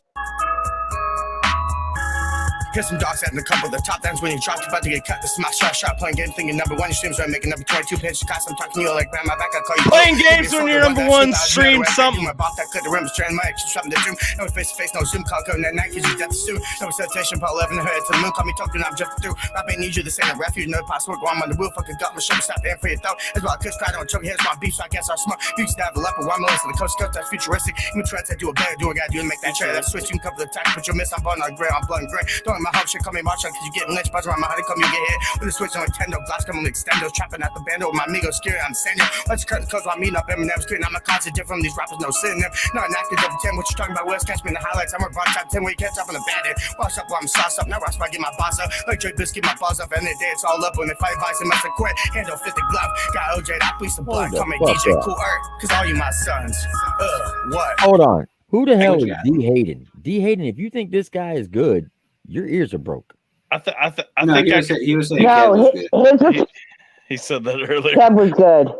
Here's some dogs at a couple of the top dance when you drop, about to get cut. This is my shot, playing game, thinking number 1 streams, I'm making number 22 pitch. Cost, I'm talking to you like, man, my back, I call you. Playing games when you're number 1 stream something. My boss that cut the rims, trend my action, shopping the gym. No face to face, no Zoom call, coming that night, cause you got the suit. No recitation, part 11, head to the moon, call me talking, I'm jumping through. I may need you, this ain't a refuge, no password, while I'm on the wheel, fucking gut, my show, stop there for your throat. As well, I could cry, don't choke, here's my beef, so I guess I'll smoke. Future to have a leopard, while I'm listening to coast, that's futuristic. Even trends, I do a better, do what I gotta do to make that trade. I'm switching a couple of times, but you'll miss, I'm born on gray, I'm blood and gray. Don't let my hope shit call me March, cause you getting lynched, buzz around my honeycomb, you get hit. With a switch on Nintendo, glass coming extendos, trapping at the bando with my amigo, scary, I'm sending. Let's cut the clothes while I'm meeting up Eminem's screen. I'm a concert different from these rappers, no sitting there. Not an active over 10, what you talking about, West, catch me in the highlights. I'm a broad top 10 where you catch up on the bad end. Wash up while I'm sauced up, now rush by get my boss up. Like Drake Biscuit, my balls up, and the day it's all up. When they fight vice, they must have quit. Hand don't fit the glove. Got OJ, I bleed some blood. Call me DJ Cool Earth, cause all you my sons. What? Hold on. Who the hell is D Hayden? D Hayden, if you think this guy is good, your ears are broke. I think he was saying no, he said that earlier. Kev was good.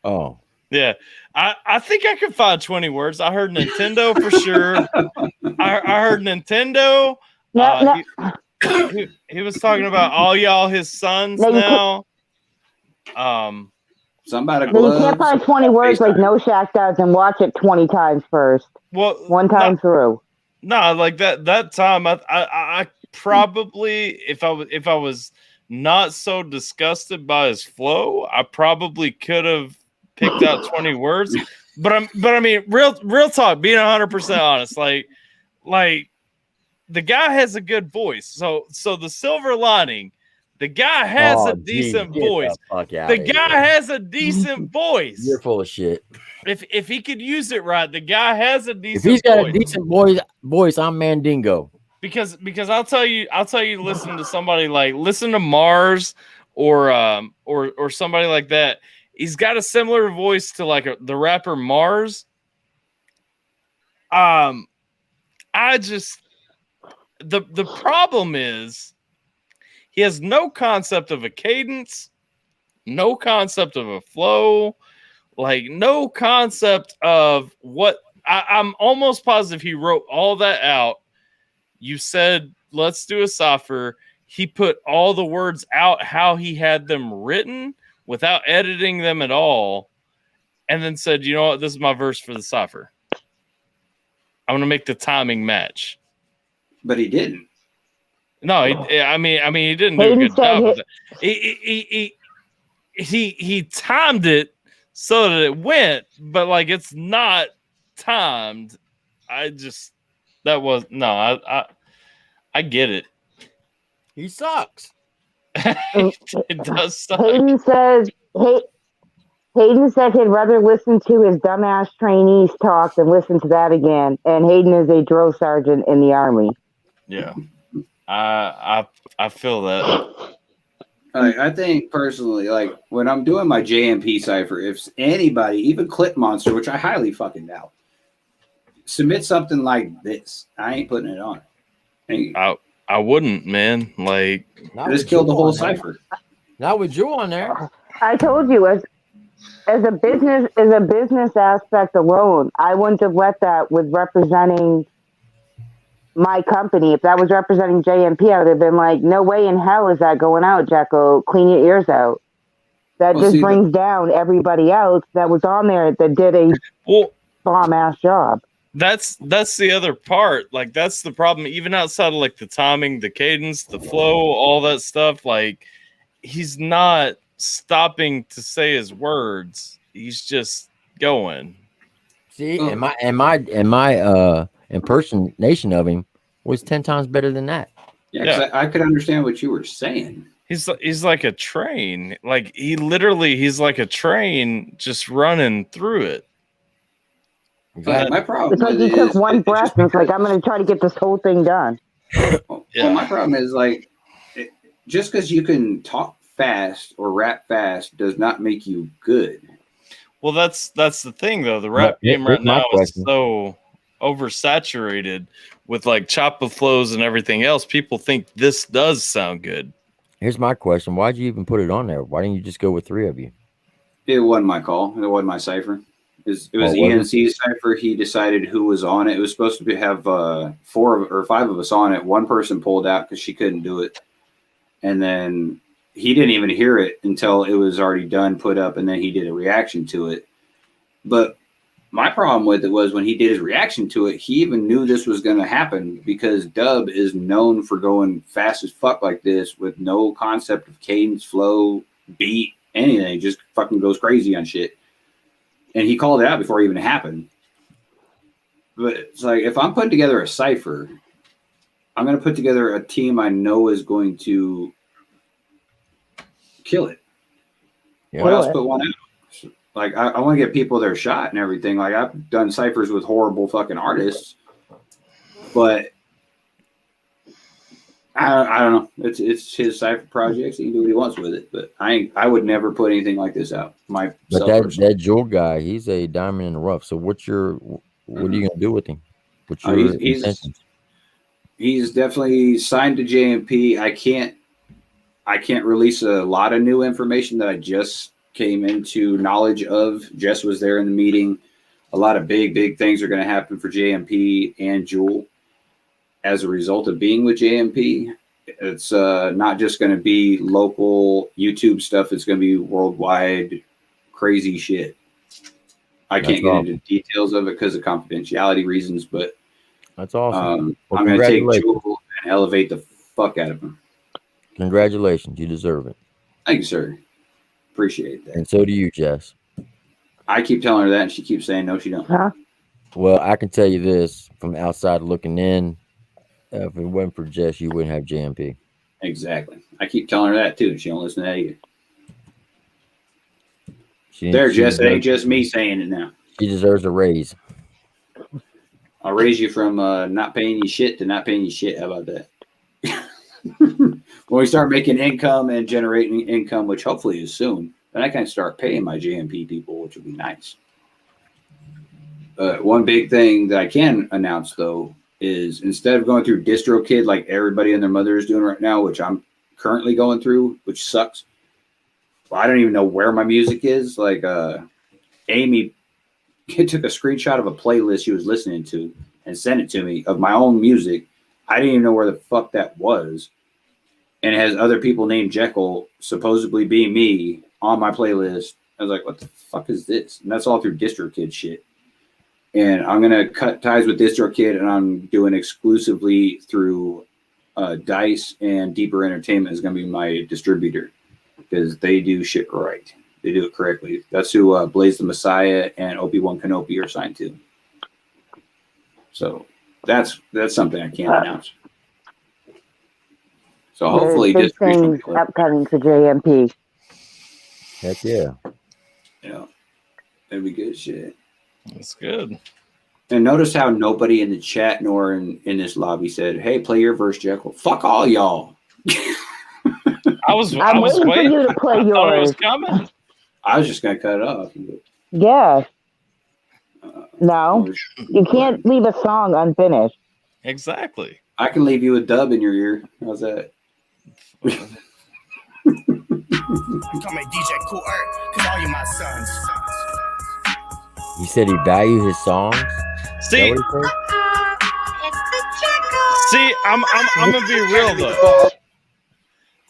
Oh. Yeah. I think I could find 20 words. I heard Nintendo for sure. I heard Nintendo. He was talking about all y'all his sons now. Somebody you can't find 20 words like No Shack does and watch it 20 times first. Well, one time through. No, like that time I probably if I was not so disgusted by his flow, I probably could have picked out 20 words. But I mean, real talk, being 100% honest, like the guy has a good voice. So the silver lining, the guy has a decent voice. The guy has a decent voice. You're full of shit. If he could use it right, the guy has a decent voice. If he's got a decent voice, I'm Mandingo. Because I'll tell you, listen to somebody listen to Mars or somebody like that. He's got a similar voice to the rapper Mars. The problem is he has no concept of a cadence, no concept of a flow, no concept of what I'm almost positive he wrote all that out. You said, let's do a cipher. He put all the words out how he had them written without editing them at all. And then said, you know what? This is my verse for the cipher. I'm going to make the timing match. But he didn't. No, I mean, he didn't do a good job with it. He timed it so that it went, but it's not timed. I get it. He sucks. It does suck. Hayden said he'd rather listen to his dumbass trainees talk than listen to that again. And Hayden is a drill sergeant in the Army. Yeah. I feel that. I think personally, when I'm doing my JMP cipher, if anybody, even Clip Monster, which I highly fucking doubt, submit something like this, I ain't putting it on. I wouldn't, man. Just killed the whole cipher. Not with you on there. I told you, as a business aspect alone, I wouldn't have let that with representing my company. If that was representing JMP, I would have been like, no way in hell is that going out, Jekyl. Clean your ears out. That just brings down everybody else that was on there that did a bomb ass job. That's the other part. Like, that's the problem. Even outside of like the timing, the cadence, the flow, all that stuff. Like, he's not stopping to say his words. He's just going. See, and my impersonation of him was 10 times better than that. Yeah, I could understand what you were saying. He's like a train. Like, he's like a train just running through it. Exactly. My problem it's like he took one breath and it's like, I'm going to try to get this whole thing done. Well, my problem is like, just because you can talk fast or rap fast does not make you good. Well, that's the thing though. The rap game right now is so oversaturated with like chop of flows and everything else. People think this does sound good. Here's my question: why'd you even put it on there? Why didn't you just go with 3 of you? It wasn't my call. It wasn't my cipher. It was ENC Cypher. He decided who was on it. It was supposed to have 4 or 5 of us on it. One person pulled out because she couldn't do it, and then he didn't even hear it until it was already done, put up, and then he did a reaction to it. But my problem with it was when he did his reaction to it, he even knew this was going to happen because Dub is known for going fast as fuck like this with no concept of cadence, flow, beat, anything. Just fucking goes crazy on shit. And he called it out before it even happened. But it's like, if I'm putting together a cipher, I'm going to put together a team I know is going to kill it. What else put one out? Like, I want to give people their shot and everything. Like, I've done ciphers with horrible fucking artists, but I don't know. It's his cipher projects. He can do what he wants with it. But I would never put anything like this out. But that Jewel guy, he's a diamond in the rough. So what are you gonna do with him? What's your intentions? He's definitely signed to JMP. I can't release a lot of new information that I just came into knowledge of. Jess was there in the meeting. A lot of big things are going to happen for JMP and Jewel as a result of being with JMP. It's not just going to be local YouTube stuff. It's going to be worldwide crazy shit. I can't get into details of it because of confidentiality reasons, but that's awesome. I'm going to take Jewel and elevate the fuck out of him. Congratulations. You deserve it. Thank you, sir. Appreciate that. And so do you, Jess. I keep telling her that, and she keeps saying, no, she don't. Huh? Well, I can tell you this from outside looking in. If it wasn't for Jess, you wouldn't have JMP. Exactly. I keep telling her that, too, and she don't listen to that either. Jess, it ain't just me saying it now. She deserves a raise. I'll raise you from not paying you shit to not paying you shit. How about that? When we start making income and generating income, which hopefully is soon, then I can start paying my JMP people, which would be nice. One big thing that I can announce, though, is instead of going through DistroKid like everybody and their mother is doing right now, which I'm currently going through, which sucks. Well, I don't even know where my music is. Like Amy took a screenshot of a playlist she was listening to and sent it to me of my own music. I didn't even know where the fuck that was. And it has other people named Jekyl, supposedly being me, on my playlist. I was like, what the fuck is this? And that's all through DistroKid shit. And I'm going to cut ties with DistroKid, and I'm doing exclusively through DICE, and Deeper Entertainment is going to be my distributor because they do shit right. They do it correctly. That's who Blaze the Messiah and Obi-Wan Kenobi are signed to. So that's something I can't announce. So hopefully, big things upcoming for JMP. Heck yeah. Yeah, that'd be good shit. That's good. And notice how nobody in the chat nor in this lobby said, "Hey, play your verse, Jekyl." Fuck all y'all. I'm waiting for you to play yours. I was just gonna cut it off. Yeah. No, you can't leave a song unfinished. Exactly. I can leave you a dub in your ear. How's that? Call me DJ Cool Earth, cause all you my sons. He said he valued his songs. See, Is that what he said? see, I'm gonna be real though.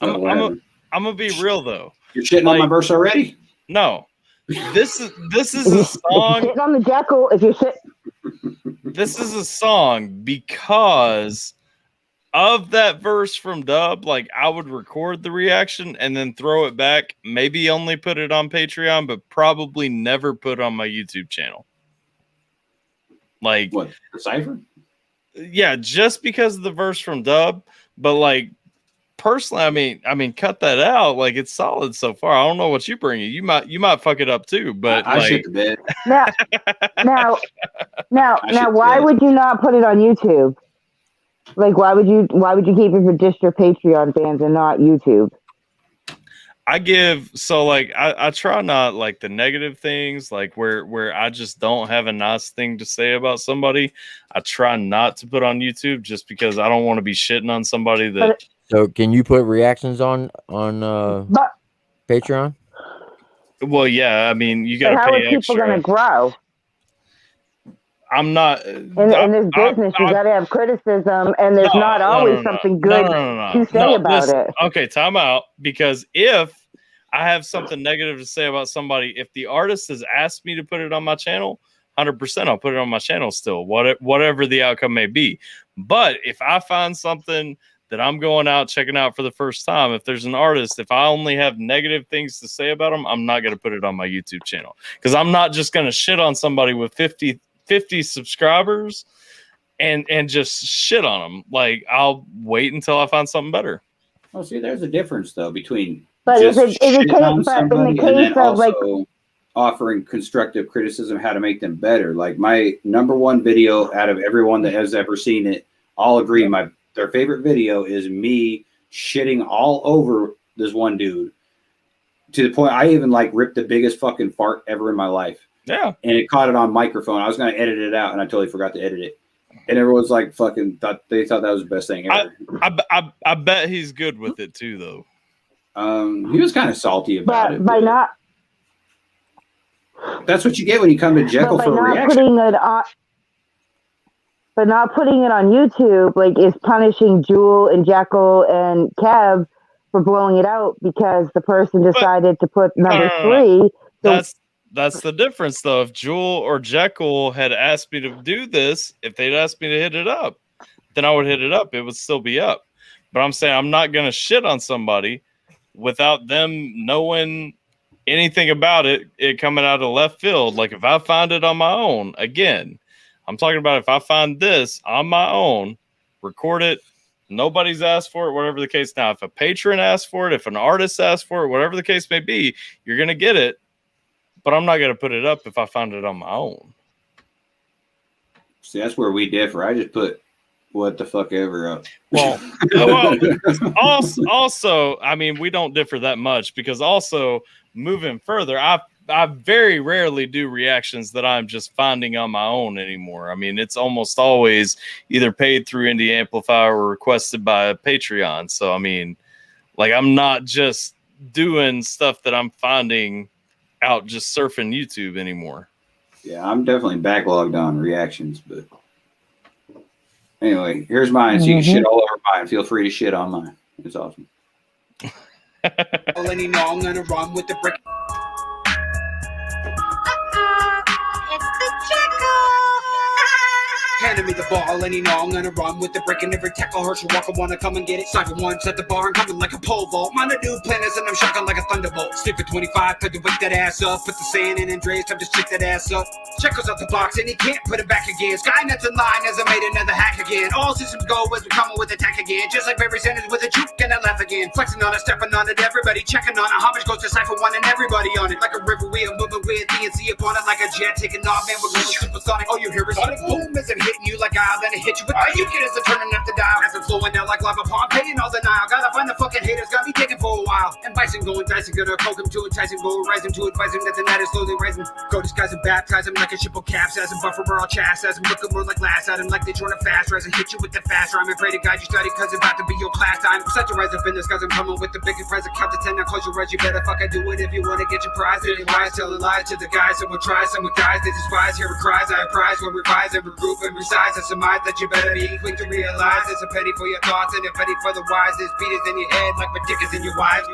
I'm gonna be real though. You're shitting on my verse already? No, this is a song. Sitting on the Jekyll, if you're shit. This is a song because of that verse from Dub. Like, I would record the reaction and then throw it back. Maybe only put it on Patreon, but probably never put on my YouTube channel. Like, what, the Cypher? Yeah, just because of the verse from Dub. But like, personally, I mean, cut that out. Like, it's solid so far. I don't know what you bring. You might fuck it up too. But I like, shit the bed. Now, why would you not put it on YouTube? Like, why would you keep it for just your Patreon fans and not YouTube? I try not like the negative things, like where I just don't have a nice thing to say about somebody. I try not to put on YouTube just because I don't want to be shitting on somebody that. So can you put reactions on Patreon? Well, yeah. I mean, you got to pay how are people extra. going to grow? I'm not in this business. You got to have criticism, and there's not always something good to say about it. Okay, time out. Because if I have something negative to say about somebody, if the artist has asked me to put it on my channel, 100%, I'll put it on my channel still, whatever the outcome may be. But if I find something that I'm going out checking out for the first time, if there's an artist, if I only have negative things to say about them, I'm not going to put it on my YouTube channel, because I'm not just going to shit on somebody with 50 subscribers and just shit on them. Like, I'll wait until I find something better. Oh, see, there's a difference though between offering constructive criticism, how to make them better. Like, my number one video out of everyone that has ever seen it, all agree their favorite video is me shitting all over this one dude, to the point I even like ripped the biggest fucking fart ever in my life. Yeah. And it caught it on microphone. I was going to edit it out, and I totally forgot to edit it. And everyone's like, fucking thought that was the best thing ever. I bet he's good with it too, though. He was kind of salty about it. By not. That's what you get when you come to Jekyll for a reaction. But not putting it on YouTube, like, is punishing Jewel and Jekyll and Kev for blowing it out because the person decided to put number 3. So That's the difference, though. If Jewel or Jekyll had asked me to do this, if they'd asked me to hit it up, then I would hit it up. It would still be up. But I'm saying I'm not going to shit on somebody without them knowing anything about it coming out of left field. Like, if I find it on my own, again, I'm talking about if I find this on my own, record it, nobody's asked for it, whatever the case. Now, if a patron asks for it, if an artist asks for it, whatever the case may be, you're going to get it. But I'm not going to put it up if I found it on my own. See, that's where we differ. I just put what the fuck ever up. Well, also, I mean, we don't differ that much, because also moving further, I very rarely do reactions that I'm just finding on my own anymore. I mean, it's almost always either paid through Indie Amplify or requested by a Patreon. So, I mean, like, I'm not just doing stuff that I'm finding out just surfing YouTube anymore. Yeah, I'm definitely backlogged on reactions, but anyway, here's mine. So you can shit all over mine. Feel free to shit on mine. It's awesome. And you know I'm gonna run with the brick. Handing me the ball, and you know I'm gonna run with the brick. And every tackle Herschel Walker wanna come and get it. Cypher one set the bar and coming like a pole vault. Mine a new planets and I'm shocking like a thunderbolt. Stick for 25, put to wake that ass up. Put the sand in Andreas, time to stick that ass up. Checkers out the box and he can't put it back again. Skynet's in line as I made another hack again. All systems go as we come with attack again. Just like Barry Sanders with a juke and I laugh again. Flexing on it, stepping on it, everybody checking on it. Homage goes to Cypher one and everybody on it. Like a river wheel moving with ENC upon it. Like a jet taking off, man, we're going supersonic. All you hear is sonic boom as I'm hitting you like I'll then hit you with my you get as a turning up the dial. As I'm flowing out like lava Pompeii and all the Nile. Gotta find the fucking haters, got me taking for a while. wow. And bison going dicing, gonna poke him to entice him, go rise him to advise him that the night is slowly rising. Go disguise him, baptize him like a ship of capsizing, buffer where I'll chastise him, look him more like last at him, like they trying to fast rise and hit you with the fast rhyme. And pray to God you study, cause it's about to be your class time. Such a rise up in the skies, I'm coming with the biggest prize. I count to 10, now close your eyes, you better fucking do it if you wanna get your prize. They lies, telling lies to the guys, someone tries, someone dies, they despise, hearing cries, I apprise, we'll revise and regroup and resize. I surmise that you better be quick to realize it's a penny for your thoughts and a penny for the wise. This beat is in your head like my dick is in your wives.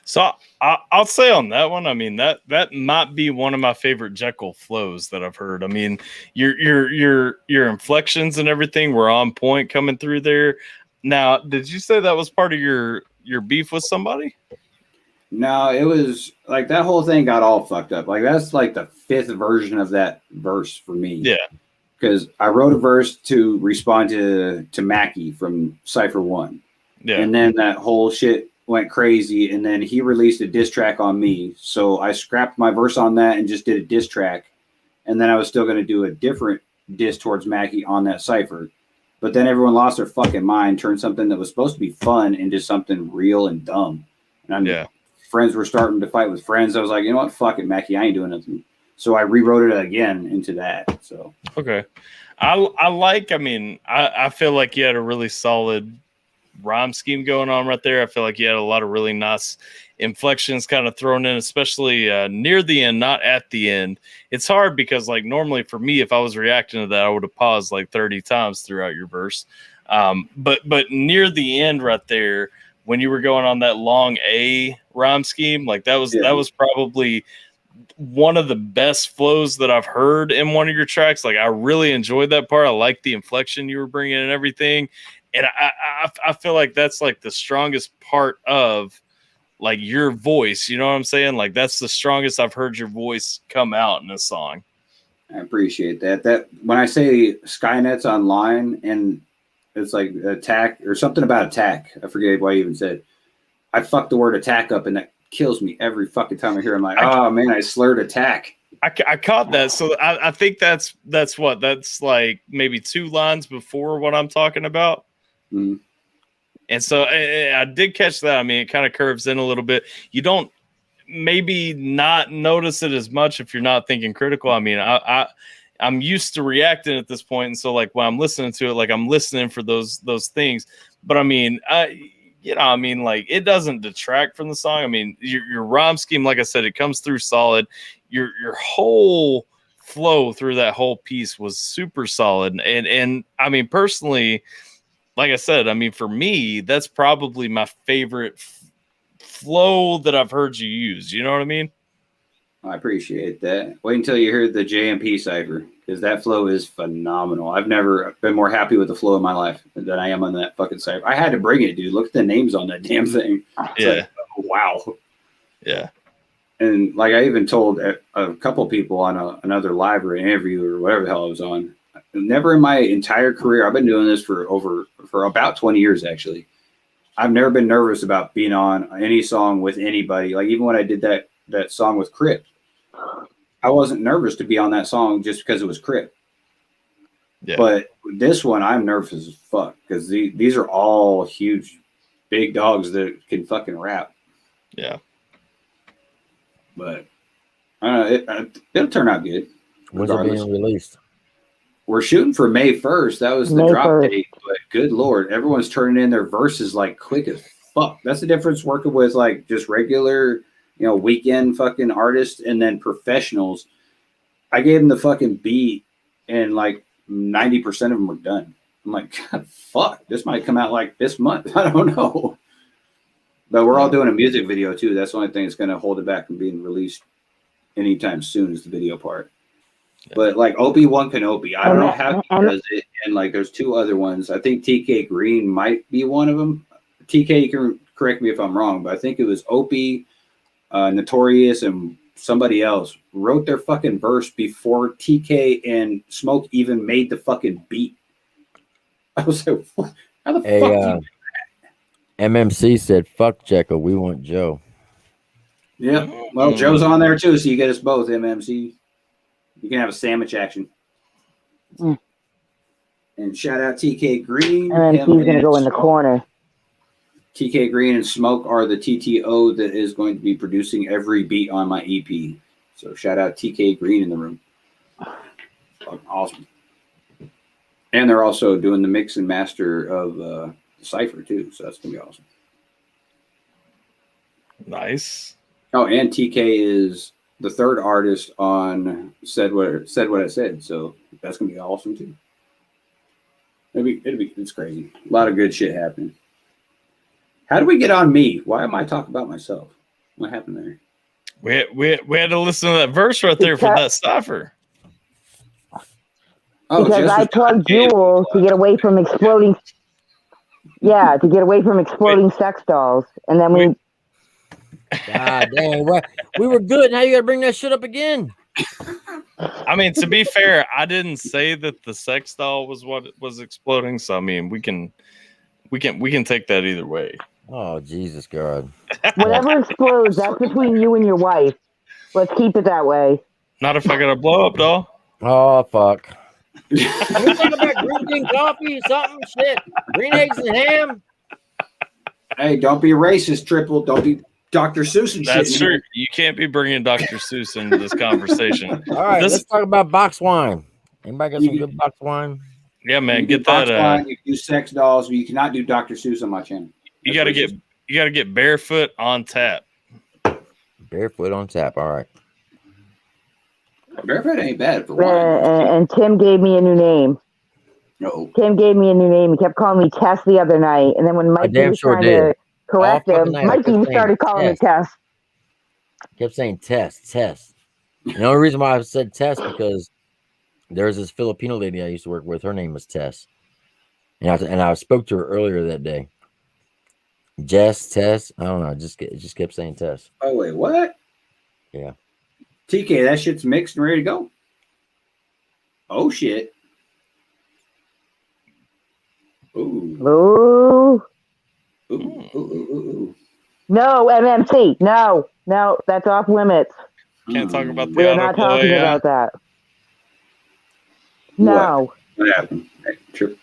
So I'll say on that one, I mean that might be one of my favorite Jekyll flows that I've heard. I mean, your inflections and everything were on point coming through there. Now, did you say that was part of your beef with somebody? No, it was like that whole thing got all fucked up. Like that's like the 5th version of that verse for me. Yeah. Because I wrote a verse to respond to Mackie from Cypher 1. Yeah. And then that whole shit went crazy. And then he released a diss track on me. So I scrapped my verse on that and just did a diss track. And then I was still going to do a different diss towards Mackie on that Cypher. But then everyone lost their fucking mind, turned something that was supposed to be fun into something real and dumb. And friends were starting to fight with friends. I was like, you know what? Fuck it, Mackie. I ain't doing nothing. So I rewrote it again into that. So okay. I mean, I feel like you had a really solid rhyme scheme going on right there. I feel like you had a lot of really nice inflections kind of thrown in, especially near the end, not at the end. It's hard because like normally for me, if I was reacting to that, I would have paused like 30 times throughout your verse. But near the end right there, when you were going on that long A rhyme scheme, like that was probably one of the best flows that I've heard in one of your tracks. Like I really enjoyed that part. I like the inflection you were bringing and everything. And I feel like that's like the strongest part of like your voice. You know what I'm saying? Like that's the strongest I've heard your voice come out in a song. I appreciate that. That when I say Skynet's online and it's like attack or something about attack, I forget what I even said. I fucked the word attack up and that kills me every fucking time I hear. I'm like, oh man, I slurred attack. I caught that. So I think that's like maybe 2 lines before what I'm talking about. Mm-hmm. And so I did catch that. I mean, it kind of curves in a little bit. You don't maybe not notice it as much if you're not thinking critical. I mean, I'm used to reacting at this point. And so like when I'm listening to it, like I'm listening for those things. But I mean, you know, I mean, like it doesn't detract from the song. I mean, your rhyme scheme, like I said, it comes through solid. Your whole flow through that whole piece was super solid. And I mean, personally, like I said, I mean, for me, that's probably my favorite flow that I've heard you use. You know what I mean? I appreciate that. Wait until you hear the JMP Cypher because that flow is phenomenal. I've never been more happy with the flow of my life than I am on that fucking Cypher. I had to bring it, dude. Look at the names on that damn thing. It's like, oh, wow. Yeah. And like I even told a couple people on another live or interview or whatever the hell I was on. Never in my entire career, I've been doing this for about 20 years actually. I've never been nervous about being on any song with anybody. Like even when I did that song with Crypt, I wasn't nervous to be on that song just because it was Crypt. Yeah. But this one, I'm nervous as fuck because these are all huge, big dogs that can fucking rap. Yeah. But I don't know, it'll turn out good. When's it being released? We're shooting for May 1st. That was the May drop 1st. date. But good Lord, everyone's turning in their verses like quick as fuck. That's the difference working with like just regular, you know, weekend fucking artists and then professionals. I gave them the fucking beat and like 90% of them were done. I'm like, God, fuck, this might come out like this month. I don't know. But we're all doing a music video too. That's the only thing that's going to hold it back from being released anytime soon is the video part. But like Obi-Wan Kenobi, I don't know how he does it. And like there's 2 other ones. I think TK Green might be one of them. TK, you can correct me if I'm wrong, but I think it was Opie, Notorious, and somebody else wrote their fucking verse before TK and Smoke even made the fucking beat. I was like, what? How the fuck do you do that? MMC said, fuck Jekyll, we want Joe. Yeah. Well, Joe's on there too, so you get us both, MMC. You can have a sandwich action. And shout out TK Green. And then he's going to go in the corner. TK Green and Smoke are the TTO that is going to be producing every beat on my EP. So shout out TK Green in the room. Awesome. And they're also doing the mix and master of Cypher too. So that's going to be awesome. Nice. Oh, and TK is the third artist on Said What I Said. So that's going to be awesome too. It's crazy. A lot of good shit happening. How do we get on me? Why am I talking about myself? What happened there? We had to listen to that verse right there for that Cypher. Oh, because I plugged Jewel to get away from exploding. Yeah, to get away from exploding sex dolls, and then we. God dang! We were good. Now you got to bring that shit up again. I mean, to be fair, I didn't say that the sex doll was what was exploding. So I mean, we can take that either way. Oh, Jesus God. Whatever explodes, that's between you and your wife. Let's keep it that way. Not if I got a blow up doll. Oh, fuck. Can we talk about green tea coffee or something? Shit. Green eggs and ham? Hey, don't be racist, Triple. Don't be Dr. Seuss and shit. That's true. You can't be bringing Dr. Seuss into this conversation. All right, let's talk about box wine. Anybody got some good box wine? Yeah, man, you get that. that. You do sex dolls, but you cannot do Dr. Seuss on my channel. You gotta get barefoot on tap. Barefoot on tap. All right. Barefoot ain't bad for wine. And Tim gave me a new name. No. Tim gave me a new name. He kept calling me Tess the other night, and then when Mikey was trying to correct him, Mikey started calling me Tess. Kept saying Tess. The only reason why I said Tess because there's this Filipino lady I used to work with. Her name was Tess, and I spoke to her earlier that day. Jess, Tess, I don't know. It just kept saying Tess. Oh wait, what? Yeah. TK, that shit's mixed and ready to go. Oh shit. Ooh. Ooh. No, MMC. No, that's off limits. Can't talk about the We're not talking about that. No. What happened?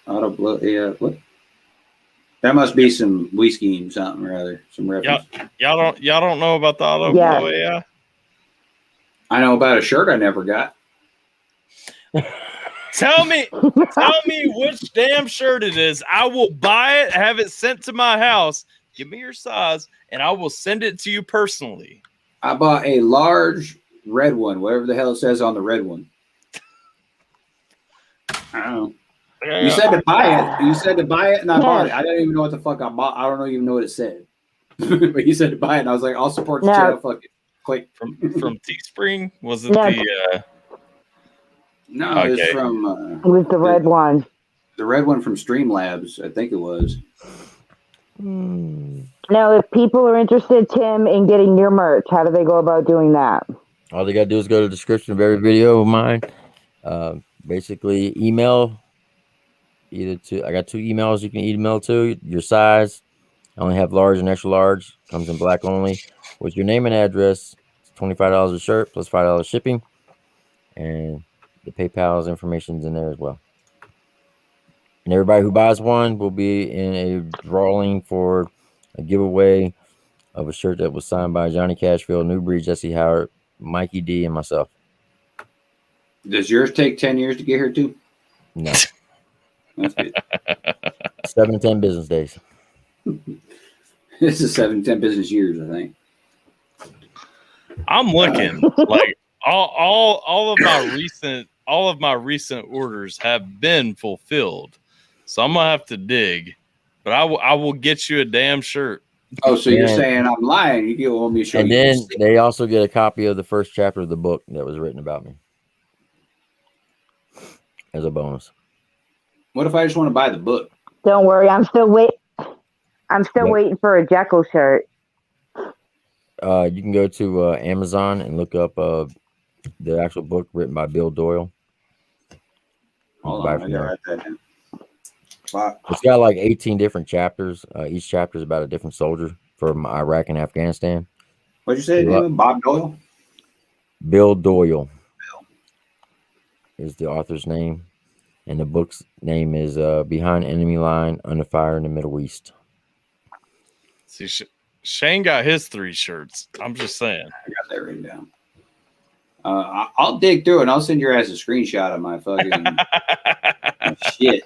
Auto blow. Yeah. What? That must be some whiskey and something or other. Some reference. Y'all don't know about the auto blow. Yeah. I know about a shirt I never got. Tell me which damn shirt it is. I will buy it, have it sent to my house. Give me your size, and I will send it to you personally. I bought a large red one, whatever the hell it says on the red one. I don't know. You said to buy it. You said to buy it, and I bought it. I don't even know what the fuck I bought. I don't even know what it said. But you said to buy it, and I was like, I'll support the channel. Fuck it. Click. From Teespring? Was it the... No, it was from... it was the red one. The red one from Streamlabs, I think it was. Now, if people are interested, Tim, in getting your merch, how do they go about doing that? All they got to do is go to the description of every video of mine. Basically, email... I got 2 emails you can email to. Your size. I only have large and extra large. Comes in black only. With your name and address. It's $25 a shirt plus $5 shipping. And the PayPal's information's in there as well. And everybody who buys one will be in a drawing for a giveaway of a shirt that was signed by Johnny Cashfield, Newbury, Jesse Howard, Mikey D, and myself. Does yours take 10 years to get here too? No. That's good. 7 to 10 business days. This is 7 to 10 business years, I think. I'm looking like all of my recent orders have been fulfilled, so I'm gonna have to dig. But I will get you a damn shirt. Oh, so you're saying I'm lying? You want me to show you? And then they also get a copy of the first chapter of the book that was written about me as a bonus. What if I just want to buy the book? Don't worry, I'm still waiting for a Jekyll shirt. You can go to Amazon and look up the actual book written by Bill Doyle. Hold on, I gotta write that down. It's got like 18 different chapters. Each chapter is about a different soldier from Iraq and Afghanistan. What'd you say? Bob Doyle? Bill Doyle is the author's name. And the book's name is Behind Enemy Line, Under Fire in the Middle East. See, Shane got his 3 shirts. I'm just saying. I got that written down. I'll dig through it and I'll send your ass a screenshot of my fucking shit.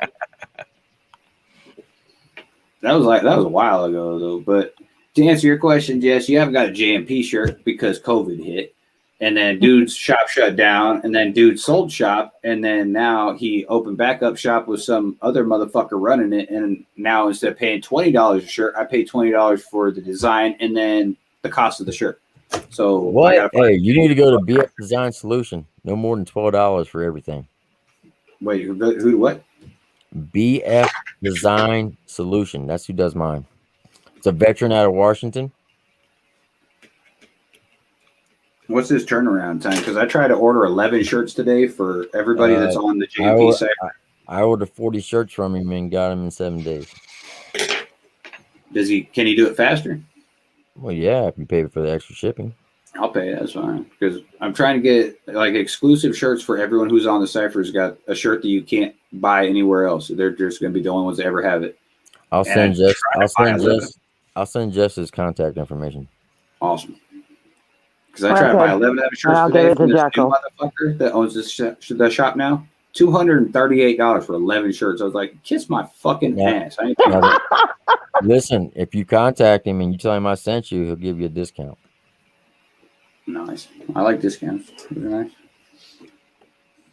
That was a while ago though. But to answer your question, Jess, you haven't got a JMP shirt because COVID hit. And then dude's shop shut down, and then dude sold shop, and then now he opened back up shop with some other motherfucker running it. And now instead of paying $20 a shirt, I pay $20 for the design and then the cost of the shirt. So what? Hey, you need to go to BF Design Solution. No more than $12 for everything. Wait, who what? BF Design Solution. That's who does mine. It's a veteran out of Washington. What's his turnaround time? Because I tried to order 11 shirts today for everybody that's on the JP site. I ordered 40 shirts from him and got them in 7 days. Can he do it faster? Well, yeah, if you pay for the extra shipping. I'll pay. That's fine. Because I'm trying to get like exclusive shirts for everyone who's on the Cypher's got a shirt that you can't buy anywhere else. They're just going to be the only ones that ever have it. I'll send Jess his contact information. Awesome. Because I tried to buy 11 shirts today from this new motherfucker that owns the shop now. $238 for 11 shirts. I was like, kiss my fucking ass. I ain't paying that. Listen, if you contact him and you tell him I sent you, he'll give you a discount. Nice. I like discounts. They're nice.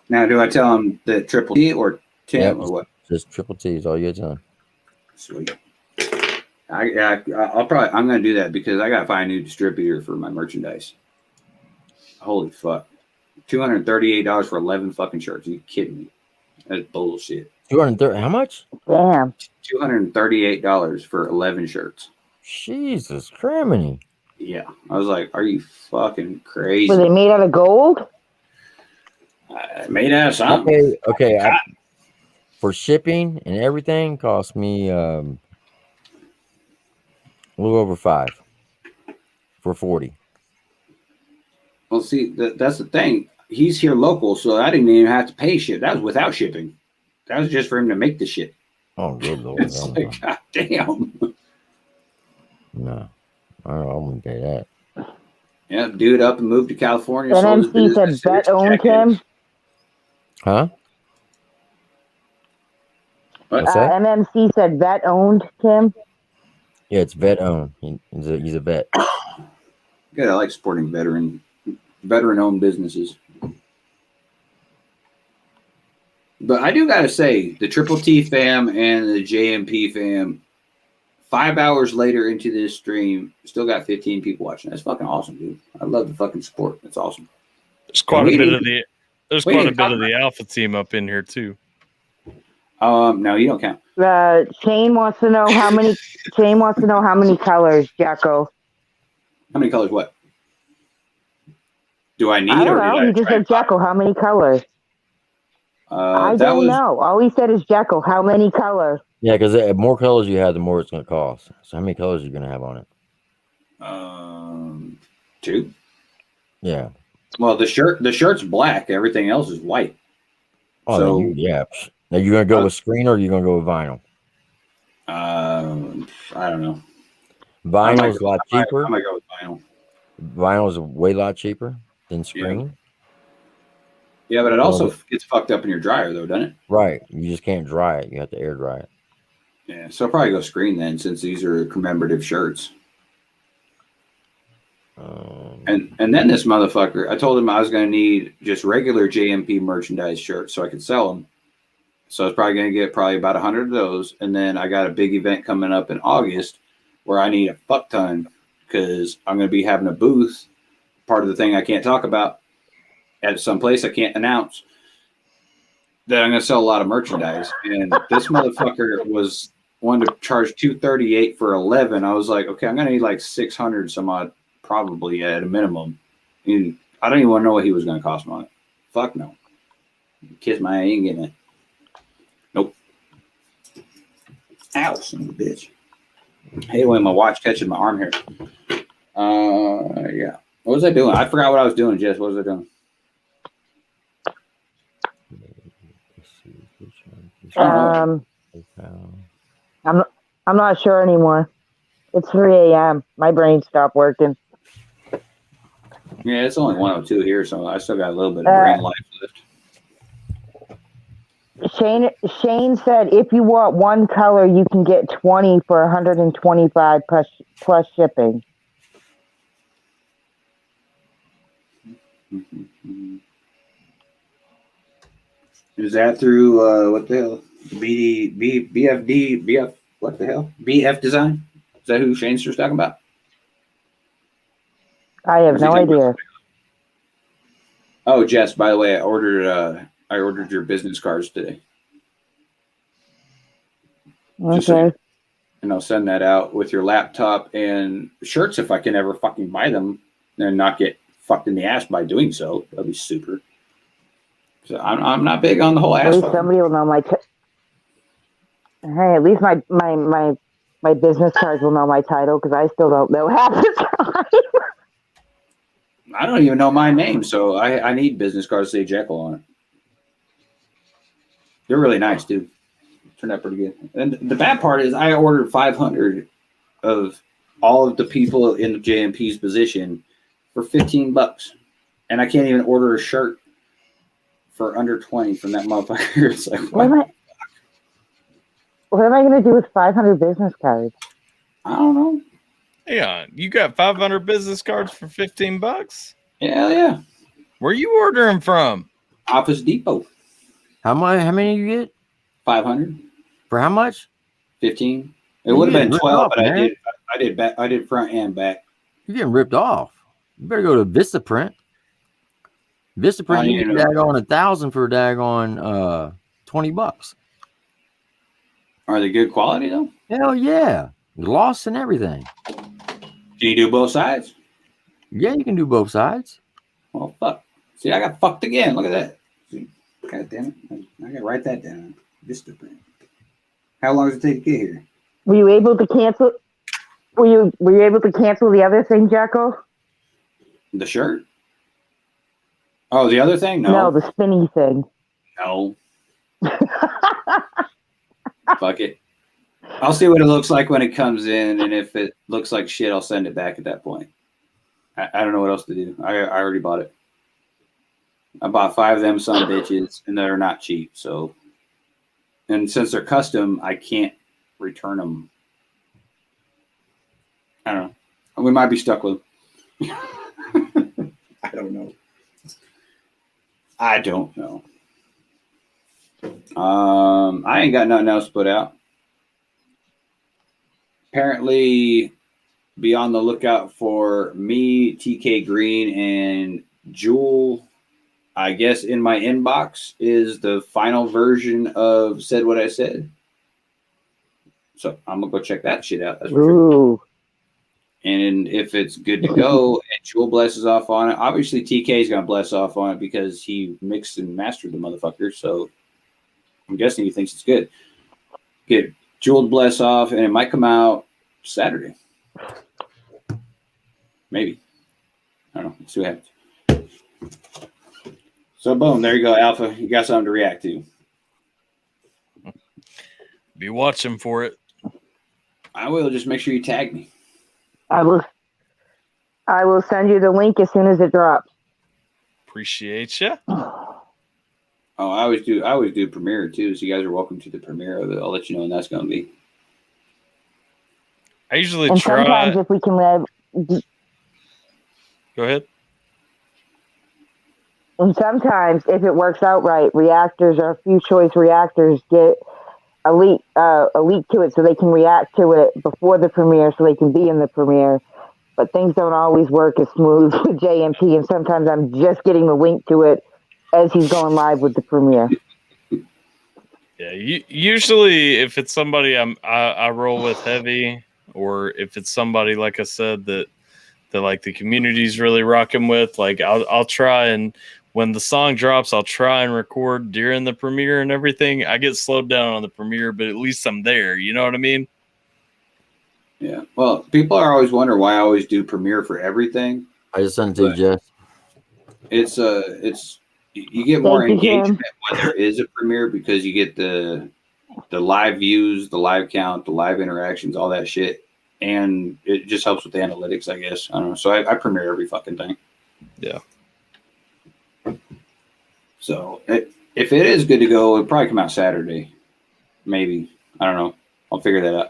Now, do I tell him the triple T or Tim or what? Just triple T is all you done. Sweet. I'm going to do that because I got to find a new distributor for my merchandise. Holy fuck. $238 for 11 fucking shirts. Are you kidding me? That's bullshit. 230. How much? Damn. $238 for 11 shirts. Jesus criminy. Yeah. I was like, are you fucking crazy? Were they made out of gold? Made out of something. Okay. For shipping and everything, cost me a little over $5 for 40. Well, see, that's the thing. He's here local, so I didn't even have to pay shit. That was without shipping. That was just for him to make the shit. Oh, good Lord. It's like, God damn. No, I wouldn't pay that. Yeah, dude up and moved to California. NMC said vet owned him. Huh? What's that? MMC said vet owned him. Yeah, it's vet owned. He's a vet. Good. I like supporting veteran-owned businesses. But I do got to say, the Triple T fam and the JMP fam, 5 hours later into this stream, still got 15 people watching. That's fucking awesome, dude. I love the fucking support. That's awesome. There's quite a bit of the alpha team up in here too. No, you don't count. Shane wants to know how many. Shane wants to know how many colors, Jekko. How many colors? What? Do I need? I don't know. He just said Jekko. How many colors? I don't know. All he said is Jekyll. How many colors? Yeah, because the more colors you have, the more it's going to cost. So how many colors are you going to have on it? 2. Yeah. Well, the shirt's black. Everything else is white. Oh, so yeah. Now you're going to go with screen or are you going to go with vinyl? I don't know. Vinyl is a lot cheaper. I might go with vinyl. Vinyl is a way lot cheaper than screen. Yeah, but it also gets fucked up in your dryer, though, doesn't it? Right. You just can't dry it. You have to air dry it. Yeah, so I'll probably go screen then, since these are commemorative shirts. And then this motherfucker, I told him I was going to need just regular JMP merchandise shirts so I could sell them. So I was probably going to get about 100 of those. And then I got a big event coming up in August where I need a fuck ton because I'm going to be having a booth, part of the thing I can't talk about, at some place I can't announce, that I'm going to sell a lot of merchandise. And this motherfucker was wanting to charge $238 for 11. I was like, okay, I'm going to need like 600 some odd, probably at a minimum. And I don't even want to know what he was going to cost me on it. Fuck no. Kiss my, I ain't getting it. Nope. Ow, son of a bitch. I hate when my watch catches my arm here. Yeah. What was I doing? I forgot what I was doing, Jess. What was I doing? I I'm not sure anymore. It's 3 a.m. My brain stopped working. Yeah, it's only 102 here, so I still got a little bit of brain life left. Shane said if you want one color, you can get 20 for 125 plus shipping. Is that through what the hell? BF? What the hell? BF Design? Is that who Shane's just talking about? I have no idea. Oh, Jess, by the way, I ordered your business cards today. Okay. And I'll send that out with your laptop and shirts if I can ever fucking buy them and not get fucked in the ass by doing so. That'd be super. So I'm not big on the whole ass. At least somebody will know my. Hey, at least my business cards will know my title because I still don't know half the time. I don't even know my name, so I need business cards to say Jekyll on it. They're really nice, too. Turned out pretty good. And the bad part is I ordered 500 of all of the people in the JMP's position for $15, and I can't even order a shirt for under 20 from that motherfucker. It's like, what am I going to do with 500 business cards? I don't know. Yeah, you got 500 business cards for $15? Yeah. Where you ordering from? Office Depot. How many you get? 500. For how much? 15. It would have been 12, off, but man. I did front and back. You're getting ripped off. You better go to Vistaprint. Vistaprint, you can dag on 1,000 for a daggone $20. Are they good quality though? Hell yeah. Gloss and everything. Can you do both sides? Yeah, you can do both sides. Well, fuck. See, I got fucked again. Look at that. See, God damn it. I gotta write that down. Vistaprint. How long does it take to get here? Were you able to cancel? Were you able to cancel the other thing, Jekyll? The shirt? Oh, the other thing? No. No, the spinny thing. No. Fuck it. I'll see what it looks like when it comes in, and if it looks like shit, I'll send it back at that point. I don't know what else to do. I already bought it. I bought 5 of them son bitches, and they're not cheap. So, and since they're custom, I can't return them. I don't know. We might be stuck with them. I don't know. I ain't got nothing else to put out. Apparently, be on the lookout for me, TK Green, and Jewel. I guess in my inbox is the final version of Said What I Said. So I'm going to go check that shit out. That's for sure. And if it's good to go and Jewel blesses off on it, obviously TK is going to bless off on it because he mixed and mastered the motherfucker. So I'm guessing he thinks it's good. Get Jewel to bless off, and it might come out Saturday. Maybe. I don't know. Let's see what happens. So boom, there you go, Alpha. You got something to react to. Be watching for it. I will. Just make sure you tag me. I will send you the link as soon as it drops. Appreciate you. Oh, I always do premiere too. So you guys are welcome to the premiere of it. I'll let you know when that's going to be. I usually and try. Sometimes if we can live. Go ahead. And sometimes if it works out right, reactors or few choice reactors get a leak to it so they can react to it before the premiere so they can be in the premiere. But things don't always work as smooth with JMP, and sometimes I'm just getting the link to it as he's going live with the premiere. Yeah, usually if it's somebody I roll with heavy, or if it's somebody like I said that like the community's really rocking with, like I'll try, and when the song drops, I'll try and record during the premiere and everything. I get slowed down on the premiere, but at least I'm there. You know what I mean? Yeah. Well, people are always wondering why I always do premiere for everything. I just sent it to Jess. It's you get more engagement when there is a premiere because you get the the live views, the live count, the live interactions, all that shit. And it just helps with the analytics, I guess. I don't know. So I premiere every fucking thing. Yeah. So if it is good to go, it'll probably come out Saturday. Maybe. I don't know. I'll figure that out.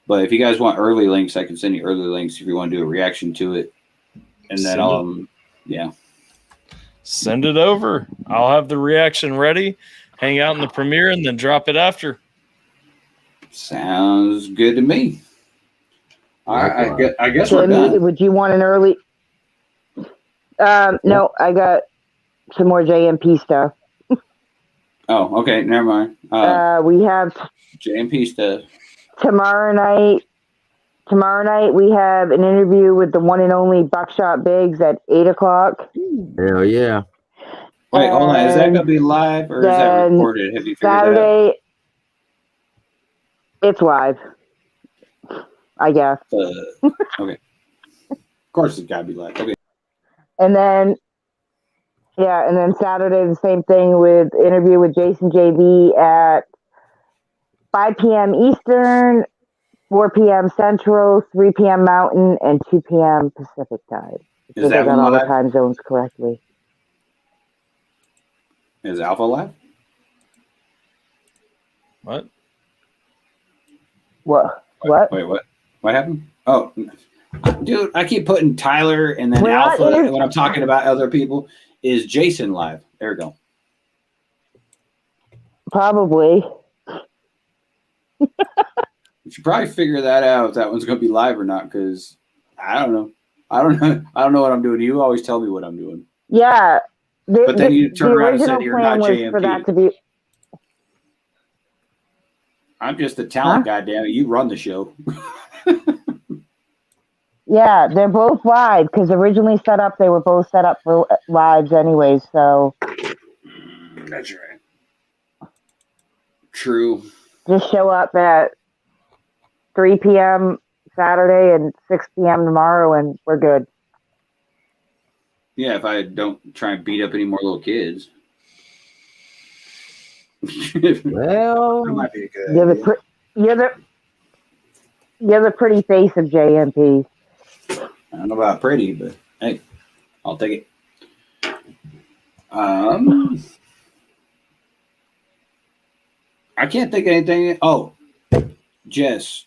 But if you guys want early links, I can send you early links if you want to do a reaction to it. And then yeah. Send it over. I'll have the reaction ready, hang out in the premiere, and then drop it after. Sounds good to me. All right, I guess we're done. Would you want an early? No, I got some more JMP stuff. Oh, okay, never mind. We have JMP stuff. Tomorrow night, we have an interview with the one and only Buckshot Biggs at 8:00. Hell yeah! Wait, hold on. Is that gonna be live or is that recorded? Have you figured Saturday, that out? It's live, I guess. Okay. Of course, it's gotta be live. Okay. And then Saturday, the same thing with interview with Jason JV at 5 p.m. Eastern, 4 p.m. Central, 3 p.m. Mountain, and 2 p.m. Pacific time. Is that I got one all the live? time zones correctly. Is Alpha live? What? What? Wait, what? What happened? Oh, dude, I keep putting Tyler and then We're Alpha not when I'm talking about other people. Is Jason live? There we go. Probably. You should probably figure that out if that one's going to be live or not, because I don't know. I don't know what I'm doing. You always tell me what I'm doing. Yeah. But then you turn around and say you're not JMP. For that to be... I'm just the talent, goddammit. You run the show. Yeah, they're both live because originally they were both set up for lives anyways. So that's right. True. Just show up at 3 p.m. Saturday and 6 p.m. tomorrow, and we're good. Yeah, if I don't try and beat up any more little kids. Well, that might be a good idea. You're the pretty face of JMP. I don't know about pretty, but hey, I'll take it. I can't think of anything. Oh, Jess,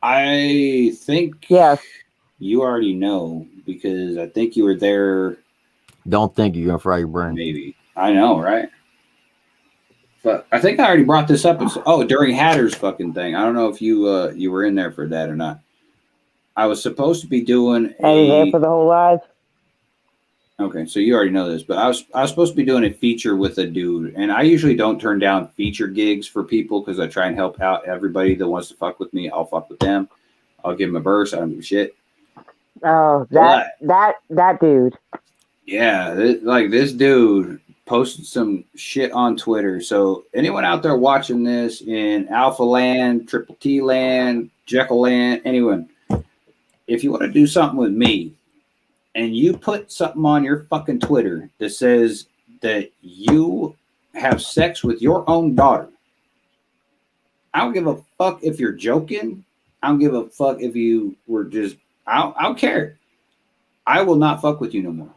I think you already know because I think you were there. Don't think you're gonna fry your brain. Maybe. I know, right? But I think I already brought this up. During Hatter's fucking thing. I don't know if you you were in there for that or not. I was supposed to be doing there for the whole live. Okay, so you already know this, but I was supposed to be doing a feature with a dude, and I usually don't turn down feature gigs for people because I try and help out everybody that wants to fuck with me. I'll fuck with them. I'll give them a verse. I don't give a shit. Oh, that dude. Yeah, this dude posted some shit on Twitter. So anyone out there watching this in Alpha Land, Triple T Land, Jekyll Land, anyone, if you want to do something with me and you put something on your fucking Twitter that says that you have sex with your own daughter, I don't give a fuck if you're joking. I don't give a fuck if you were just, I don't care. I will not fuck with you no more.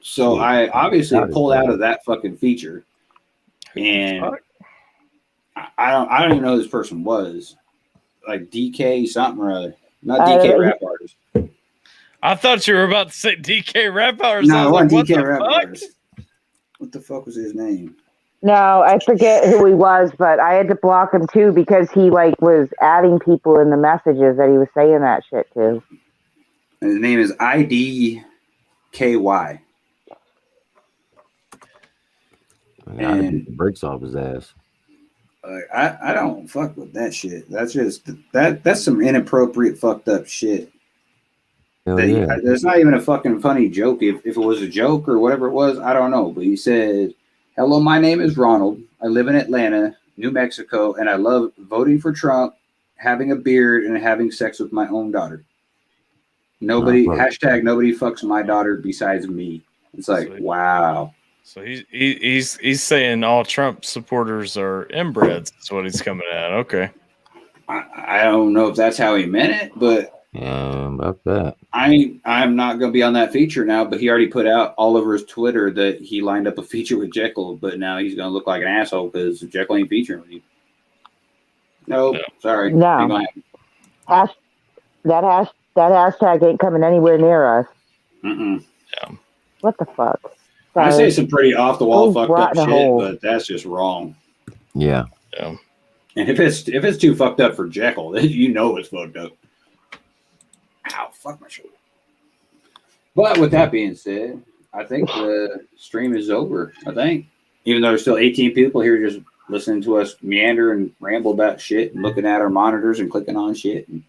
So I obviously pulled out of that fucking feature, and I don't even know who this person was, like DK something or other, not DK rap artist. I thought you were about to say DK rap artist. No, it wasn't like, DK rap artist. What the fuck was his name? No, I forget who he was, but I had to block him too because he was adding people in the messages that he was saying that shit to. And his name is IDKY. And breaks off his ass. I don't fuck with that shit. That's just that's some inappropriate fucked up shit. There's not even a fucking funny joke. If it was a joke or whatever it was, I don't know. But he said, "Hello, my name is Ronald. I live in Atlanta, New Mexico, and I love voting for Trump, having a beard, and having sex with my own daughter. Nobody fucks my daughter besides me." It's like, wow. So he's saying all Trump supporters are inbreds. That's what he's coming at. Okay. I don't know if that's how he meant it, but about that. I'm not going to be on that feature now, but he already put out all over his Twitter that he lined up a feature with Jekyll, but now he's going to look like an asshole because Jekyll ain't featuring with you. Nope, sorry. No. That hashtag ain't coming anywhere near us. Yeah. What the fuck? I say some pretty off the wall fucked up shit, hole. but that's just wrong. Yeah. Yeah. And if it's too fucked up for Jekyll, then you know it's fucked up. Ow, fuck my shoulder. But with that being said, I think the stream is over. I think, even though there's still 18 people here just listening to us meander and ramble about shit and looking at our monitors and clicking on shit. And,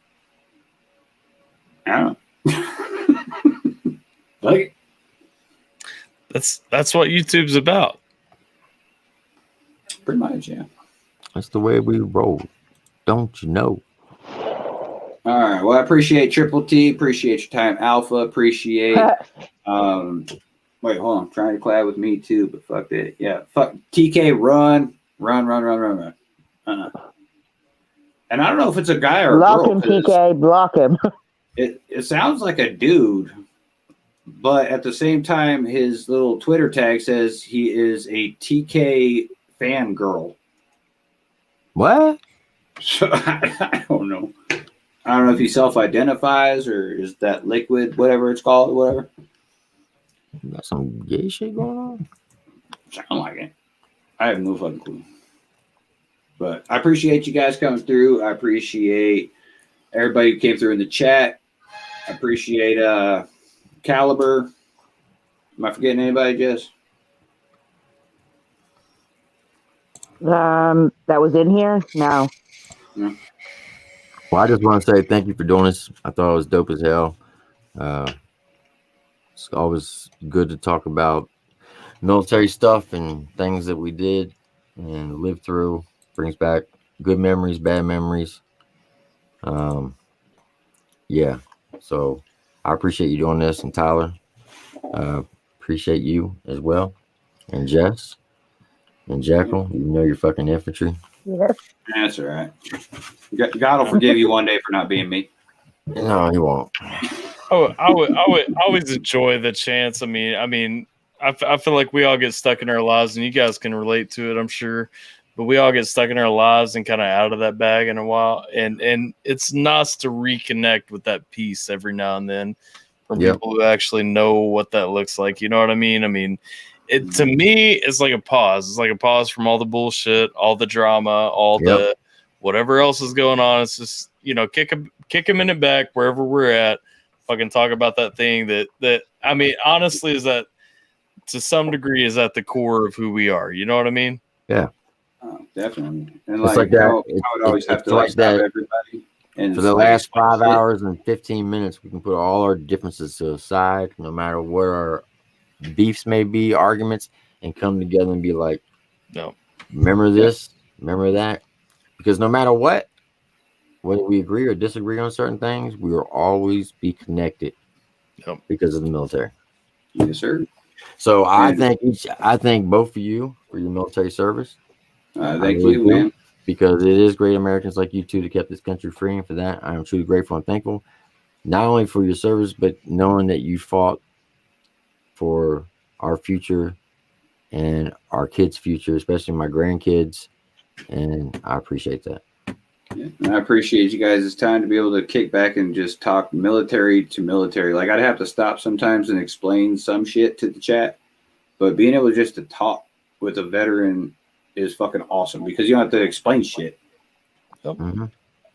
I don't know. Like, that's what YouTube's about. Pretty much, yeah. That's the way we roll. Don't you know? All right. Well, I appreciate Triple T. Appreciate your time, Alpha. Appreciate. Wait, hold on. I'm trying to collab with me too, but fuck that. Yeah. Fuck TK. Run. And I don't know if it's a guy or block a girl. Him, TK. Block him. It sounds like a dude, but at the same time, his little Twitter tag says he is a TK fangirl. What? So I don't know. I don't know if he self-identifies or is that liquid, whatever it's called, whatever. You got some gay shit going on? Sound like it. I have no fucking clue. But I appreciate you guys coming through. I appreciate everybody who came through in the chat. I appreciate Caliber. Am I forgetting anybody, Jess? That was in here? No. Well, I just want to say thank you for doing this. I thought it was dope as hell. It's always good to talk about military stuff and things that we did and lived through. Brings back good memories, bad memories. Yeah. So I appreciate you doing this, and Tyler, appreciate you as well, and Jess, and Jekyl. You know your fucking infantry. Yes. That's all right. God will forgive you one day for not being me. No, he won't. Oh, I would always enjoy the chance. I mean, I feel like we all get stuck in our lives, and you guys can relate to it, I'm sure. But we all get stuck in our lives and kind of out of that bag in a while, and it's nice to reconnect with that peace every now and then from people who actually know what that looks like. You know what I mean? I mean, it to me, it's like a pause. It's like a pause from all the bullshit, all the drama, all the whatever else is going on. It's just, you know, kick a minute back wherever we're at, fucking talk about that thing that I mean, honestly, is that to some degree is at the core of who we are. You know what I mean? Yeah. Definitely. And it's like that. I would always have to like stop everybody. And for the last 5 hours and 15 minutes, we can put all our differences to the side, no matter what our beefs may be, arguments, and come together and be like, no, remember this, remember that. Because no matter what, whether we agree or disagree on certain things, we will always be connected because of the military. Yes, sir. So I thank both of you for your military service. Thank you, man. Because it is great Americans like you two that kept this country free, and for that, I am truly grateful and thankful. Not only for your service, but knowing that you fought for our future and our kids' future, especially my grandkids, and I appreciate that. Yeah, and I appreciate you guys' time to be able to kick back and just talk military to military. Like, I'd have to stop sometimes and explain some shit to the chat, but being able just to talk with a veteran is fucking awesome because you don't have to explain shit. Mm-hmm.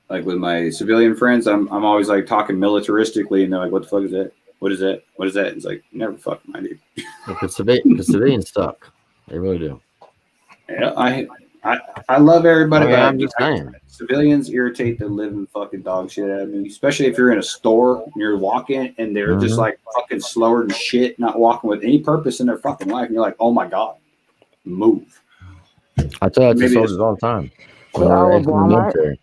Like with my civilian friends, I'm always like talking militaristically, and they're like, "What the fuck is that? What is that? What is that?" It's like, never fucking mind, dude. Because civilians suck. They really do. Yeah, I love everybody. But I'm just saying, civilians irritate the living fucking dog shit out of me, especially if you're in a store and you're walking and they're just like fucking slower than shit, not walking with any purpose in their fucking life, and you're like, "Oh my god, move." I tell that to soldiers all the time. When they're in the military,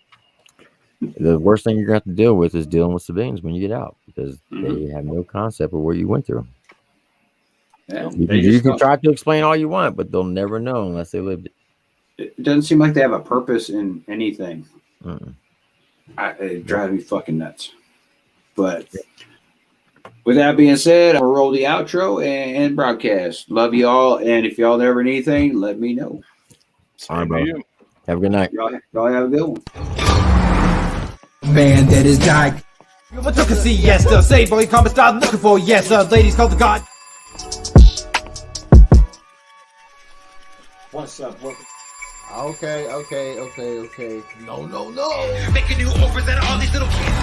the worst thing you're going to have to deal with is dealing with civilians when you get out because they have no concept of what you went through. Yeah, You can try to explain all you want, but they'll never know unless they lived it. It doesn't seem like they have a purpose in anything. It drives me fucking nuts. But with that being said, I'm gonna roll the outro and broadcast. Love you all, and if y'all ever need anything, let me know. All right, bro. Have a good night. Y'all have a good one. Man that is died. What took a see, yes, the same boy comment start looking for, yes, ladies called the god. What's up? Okay. No. Making new offers at all these little kids.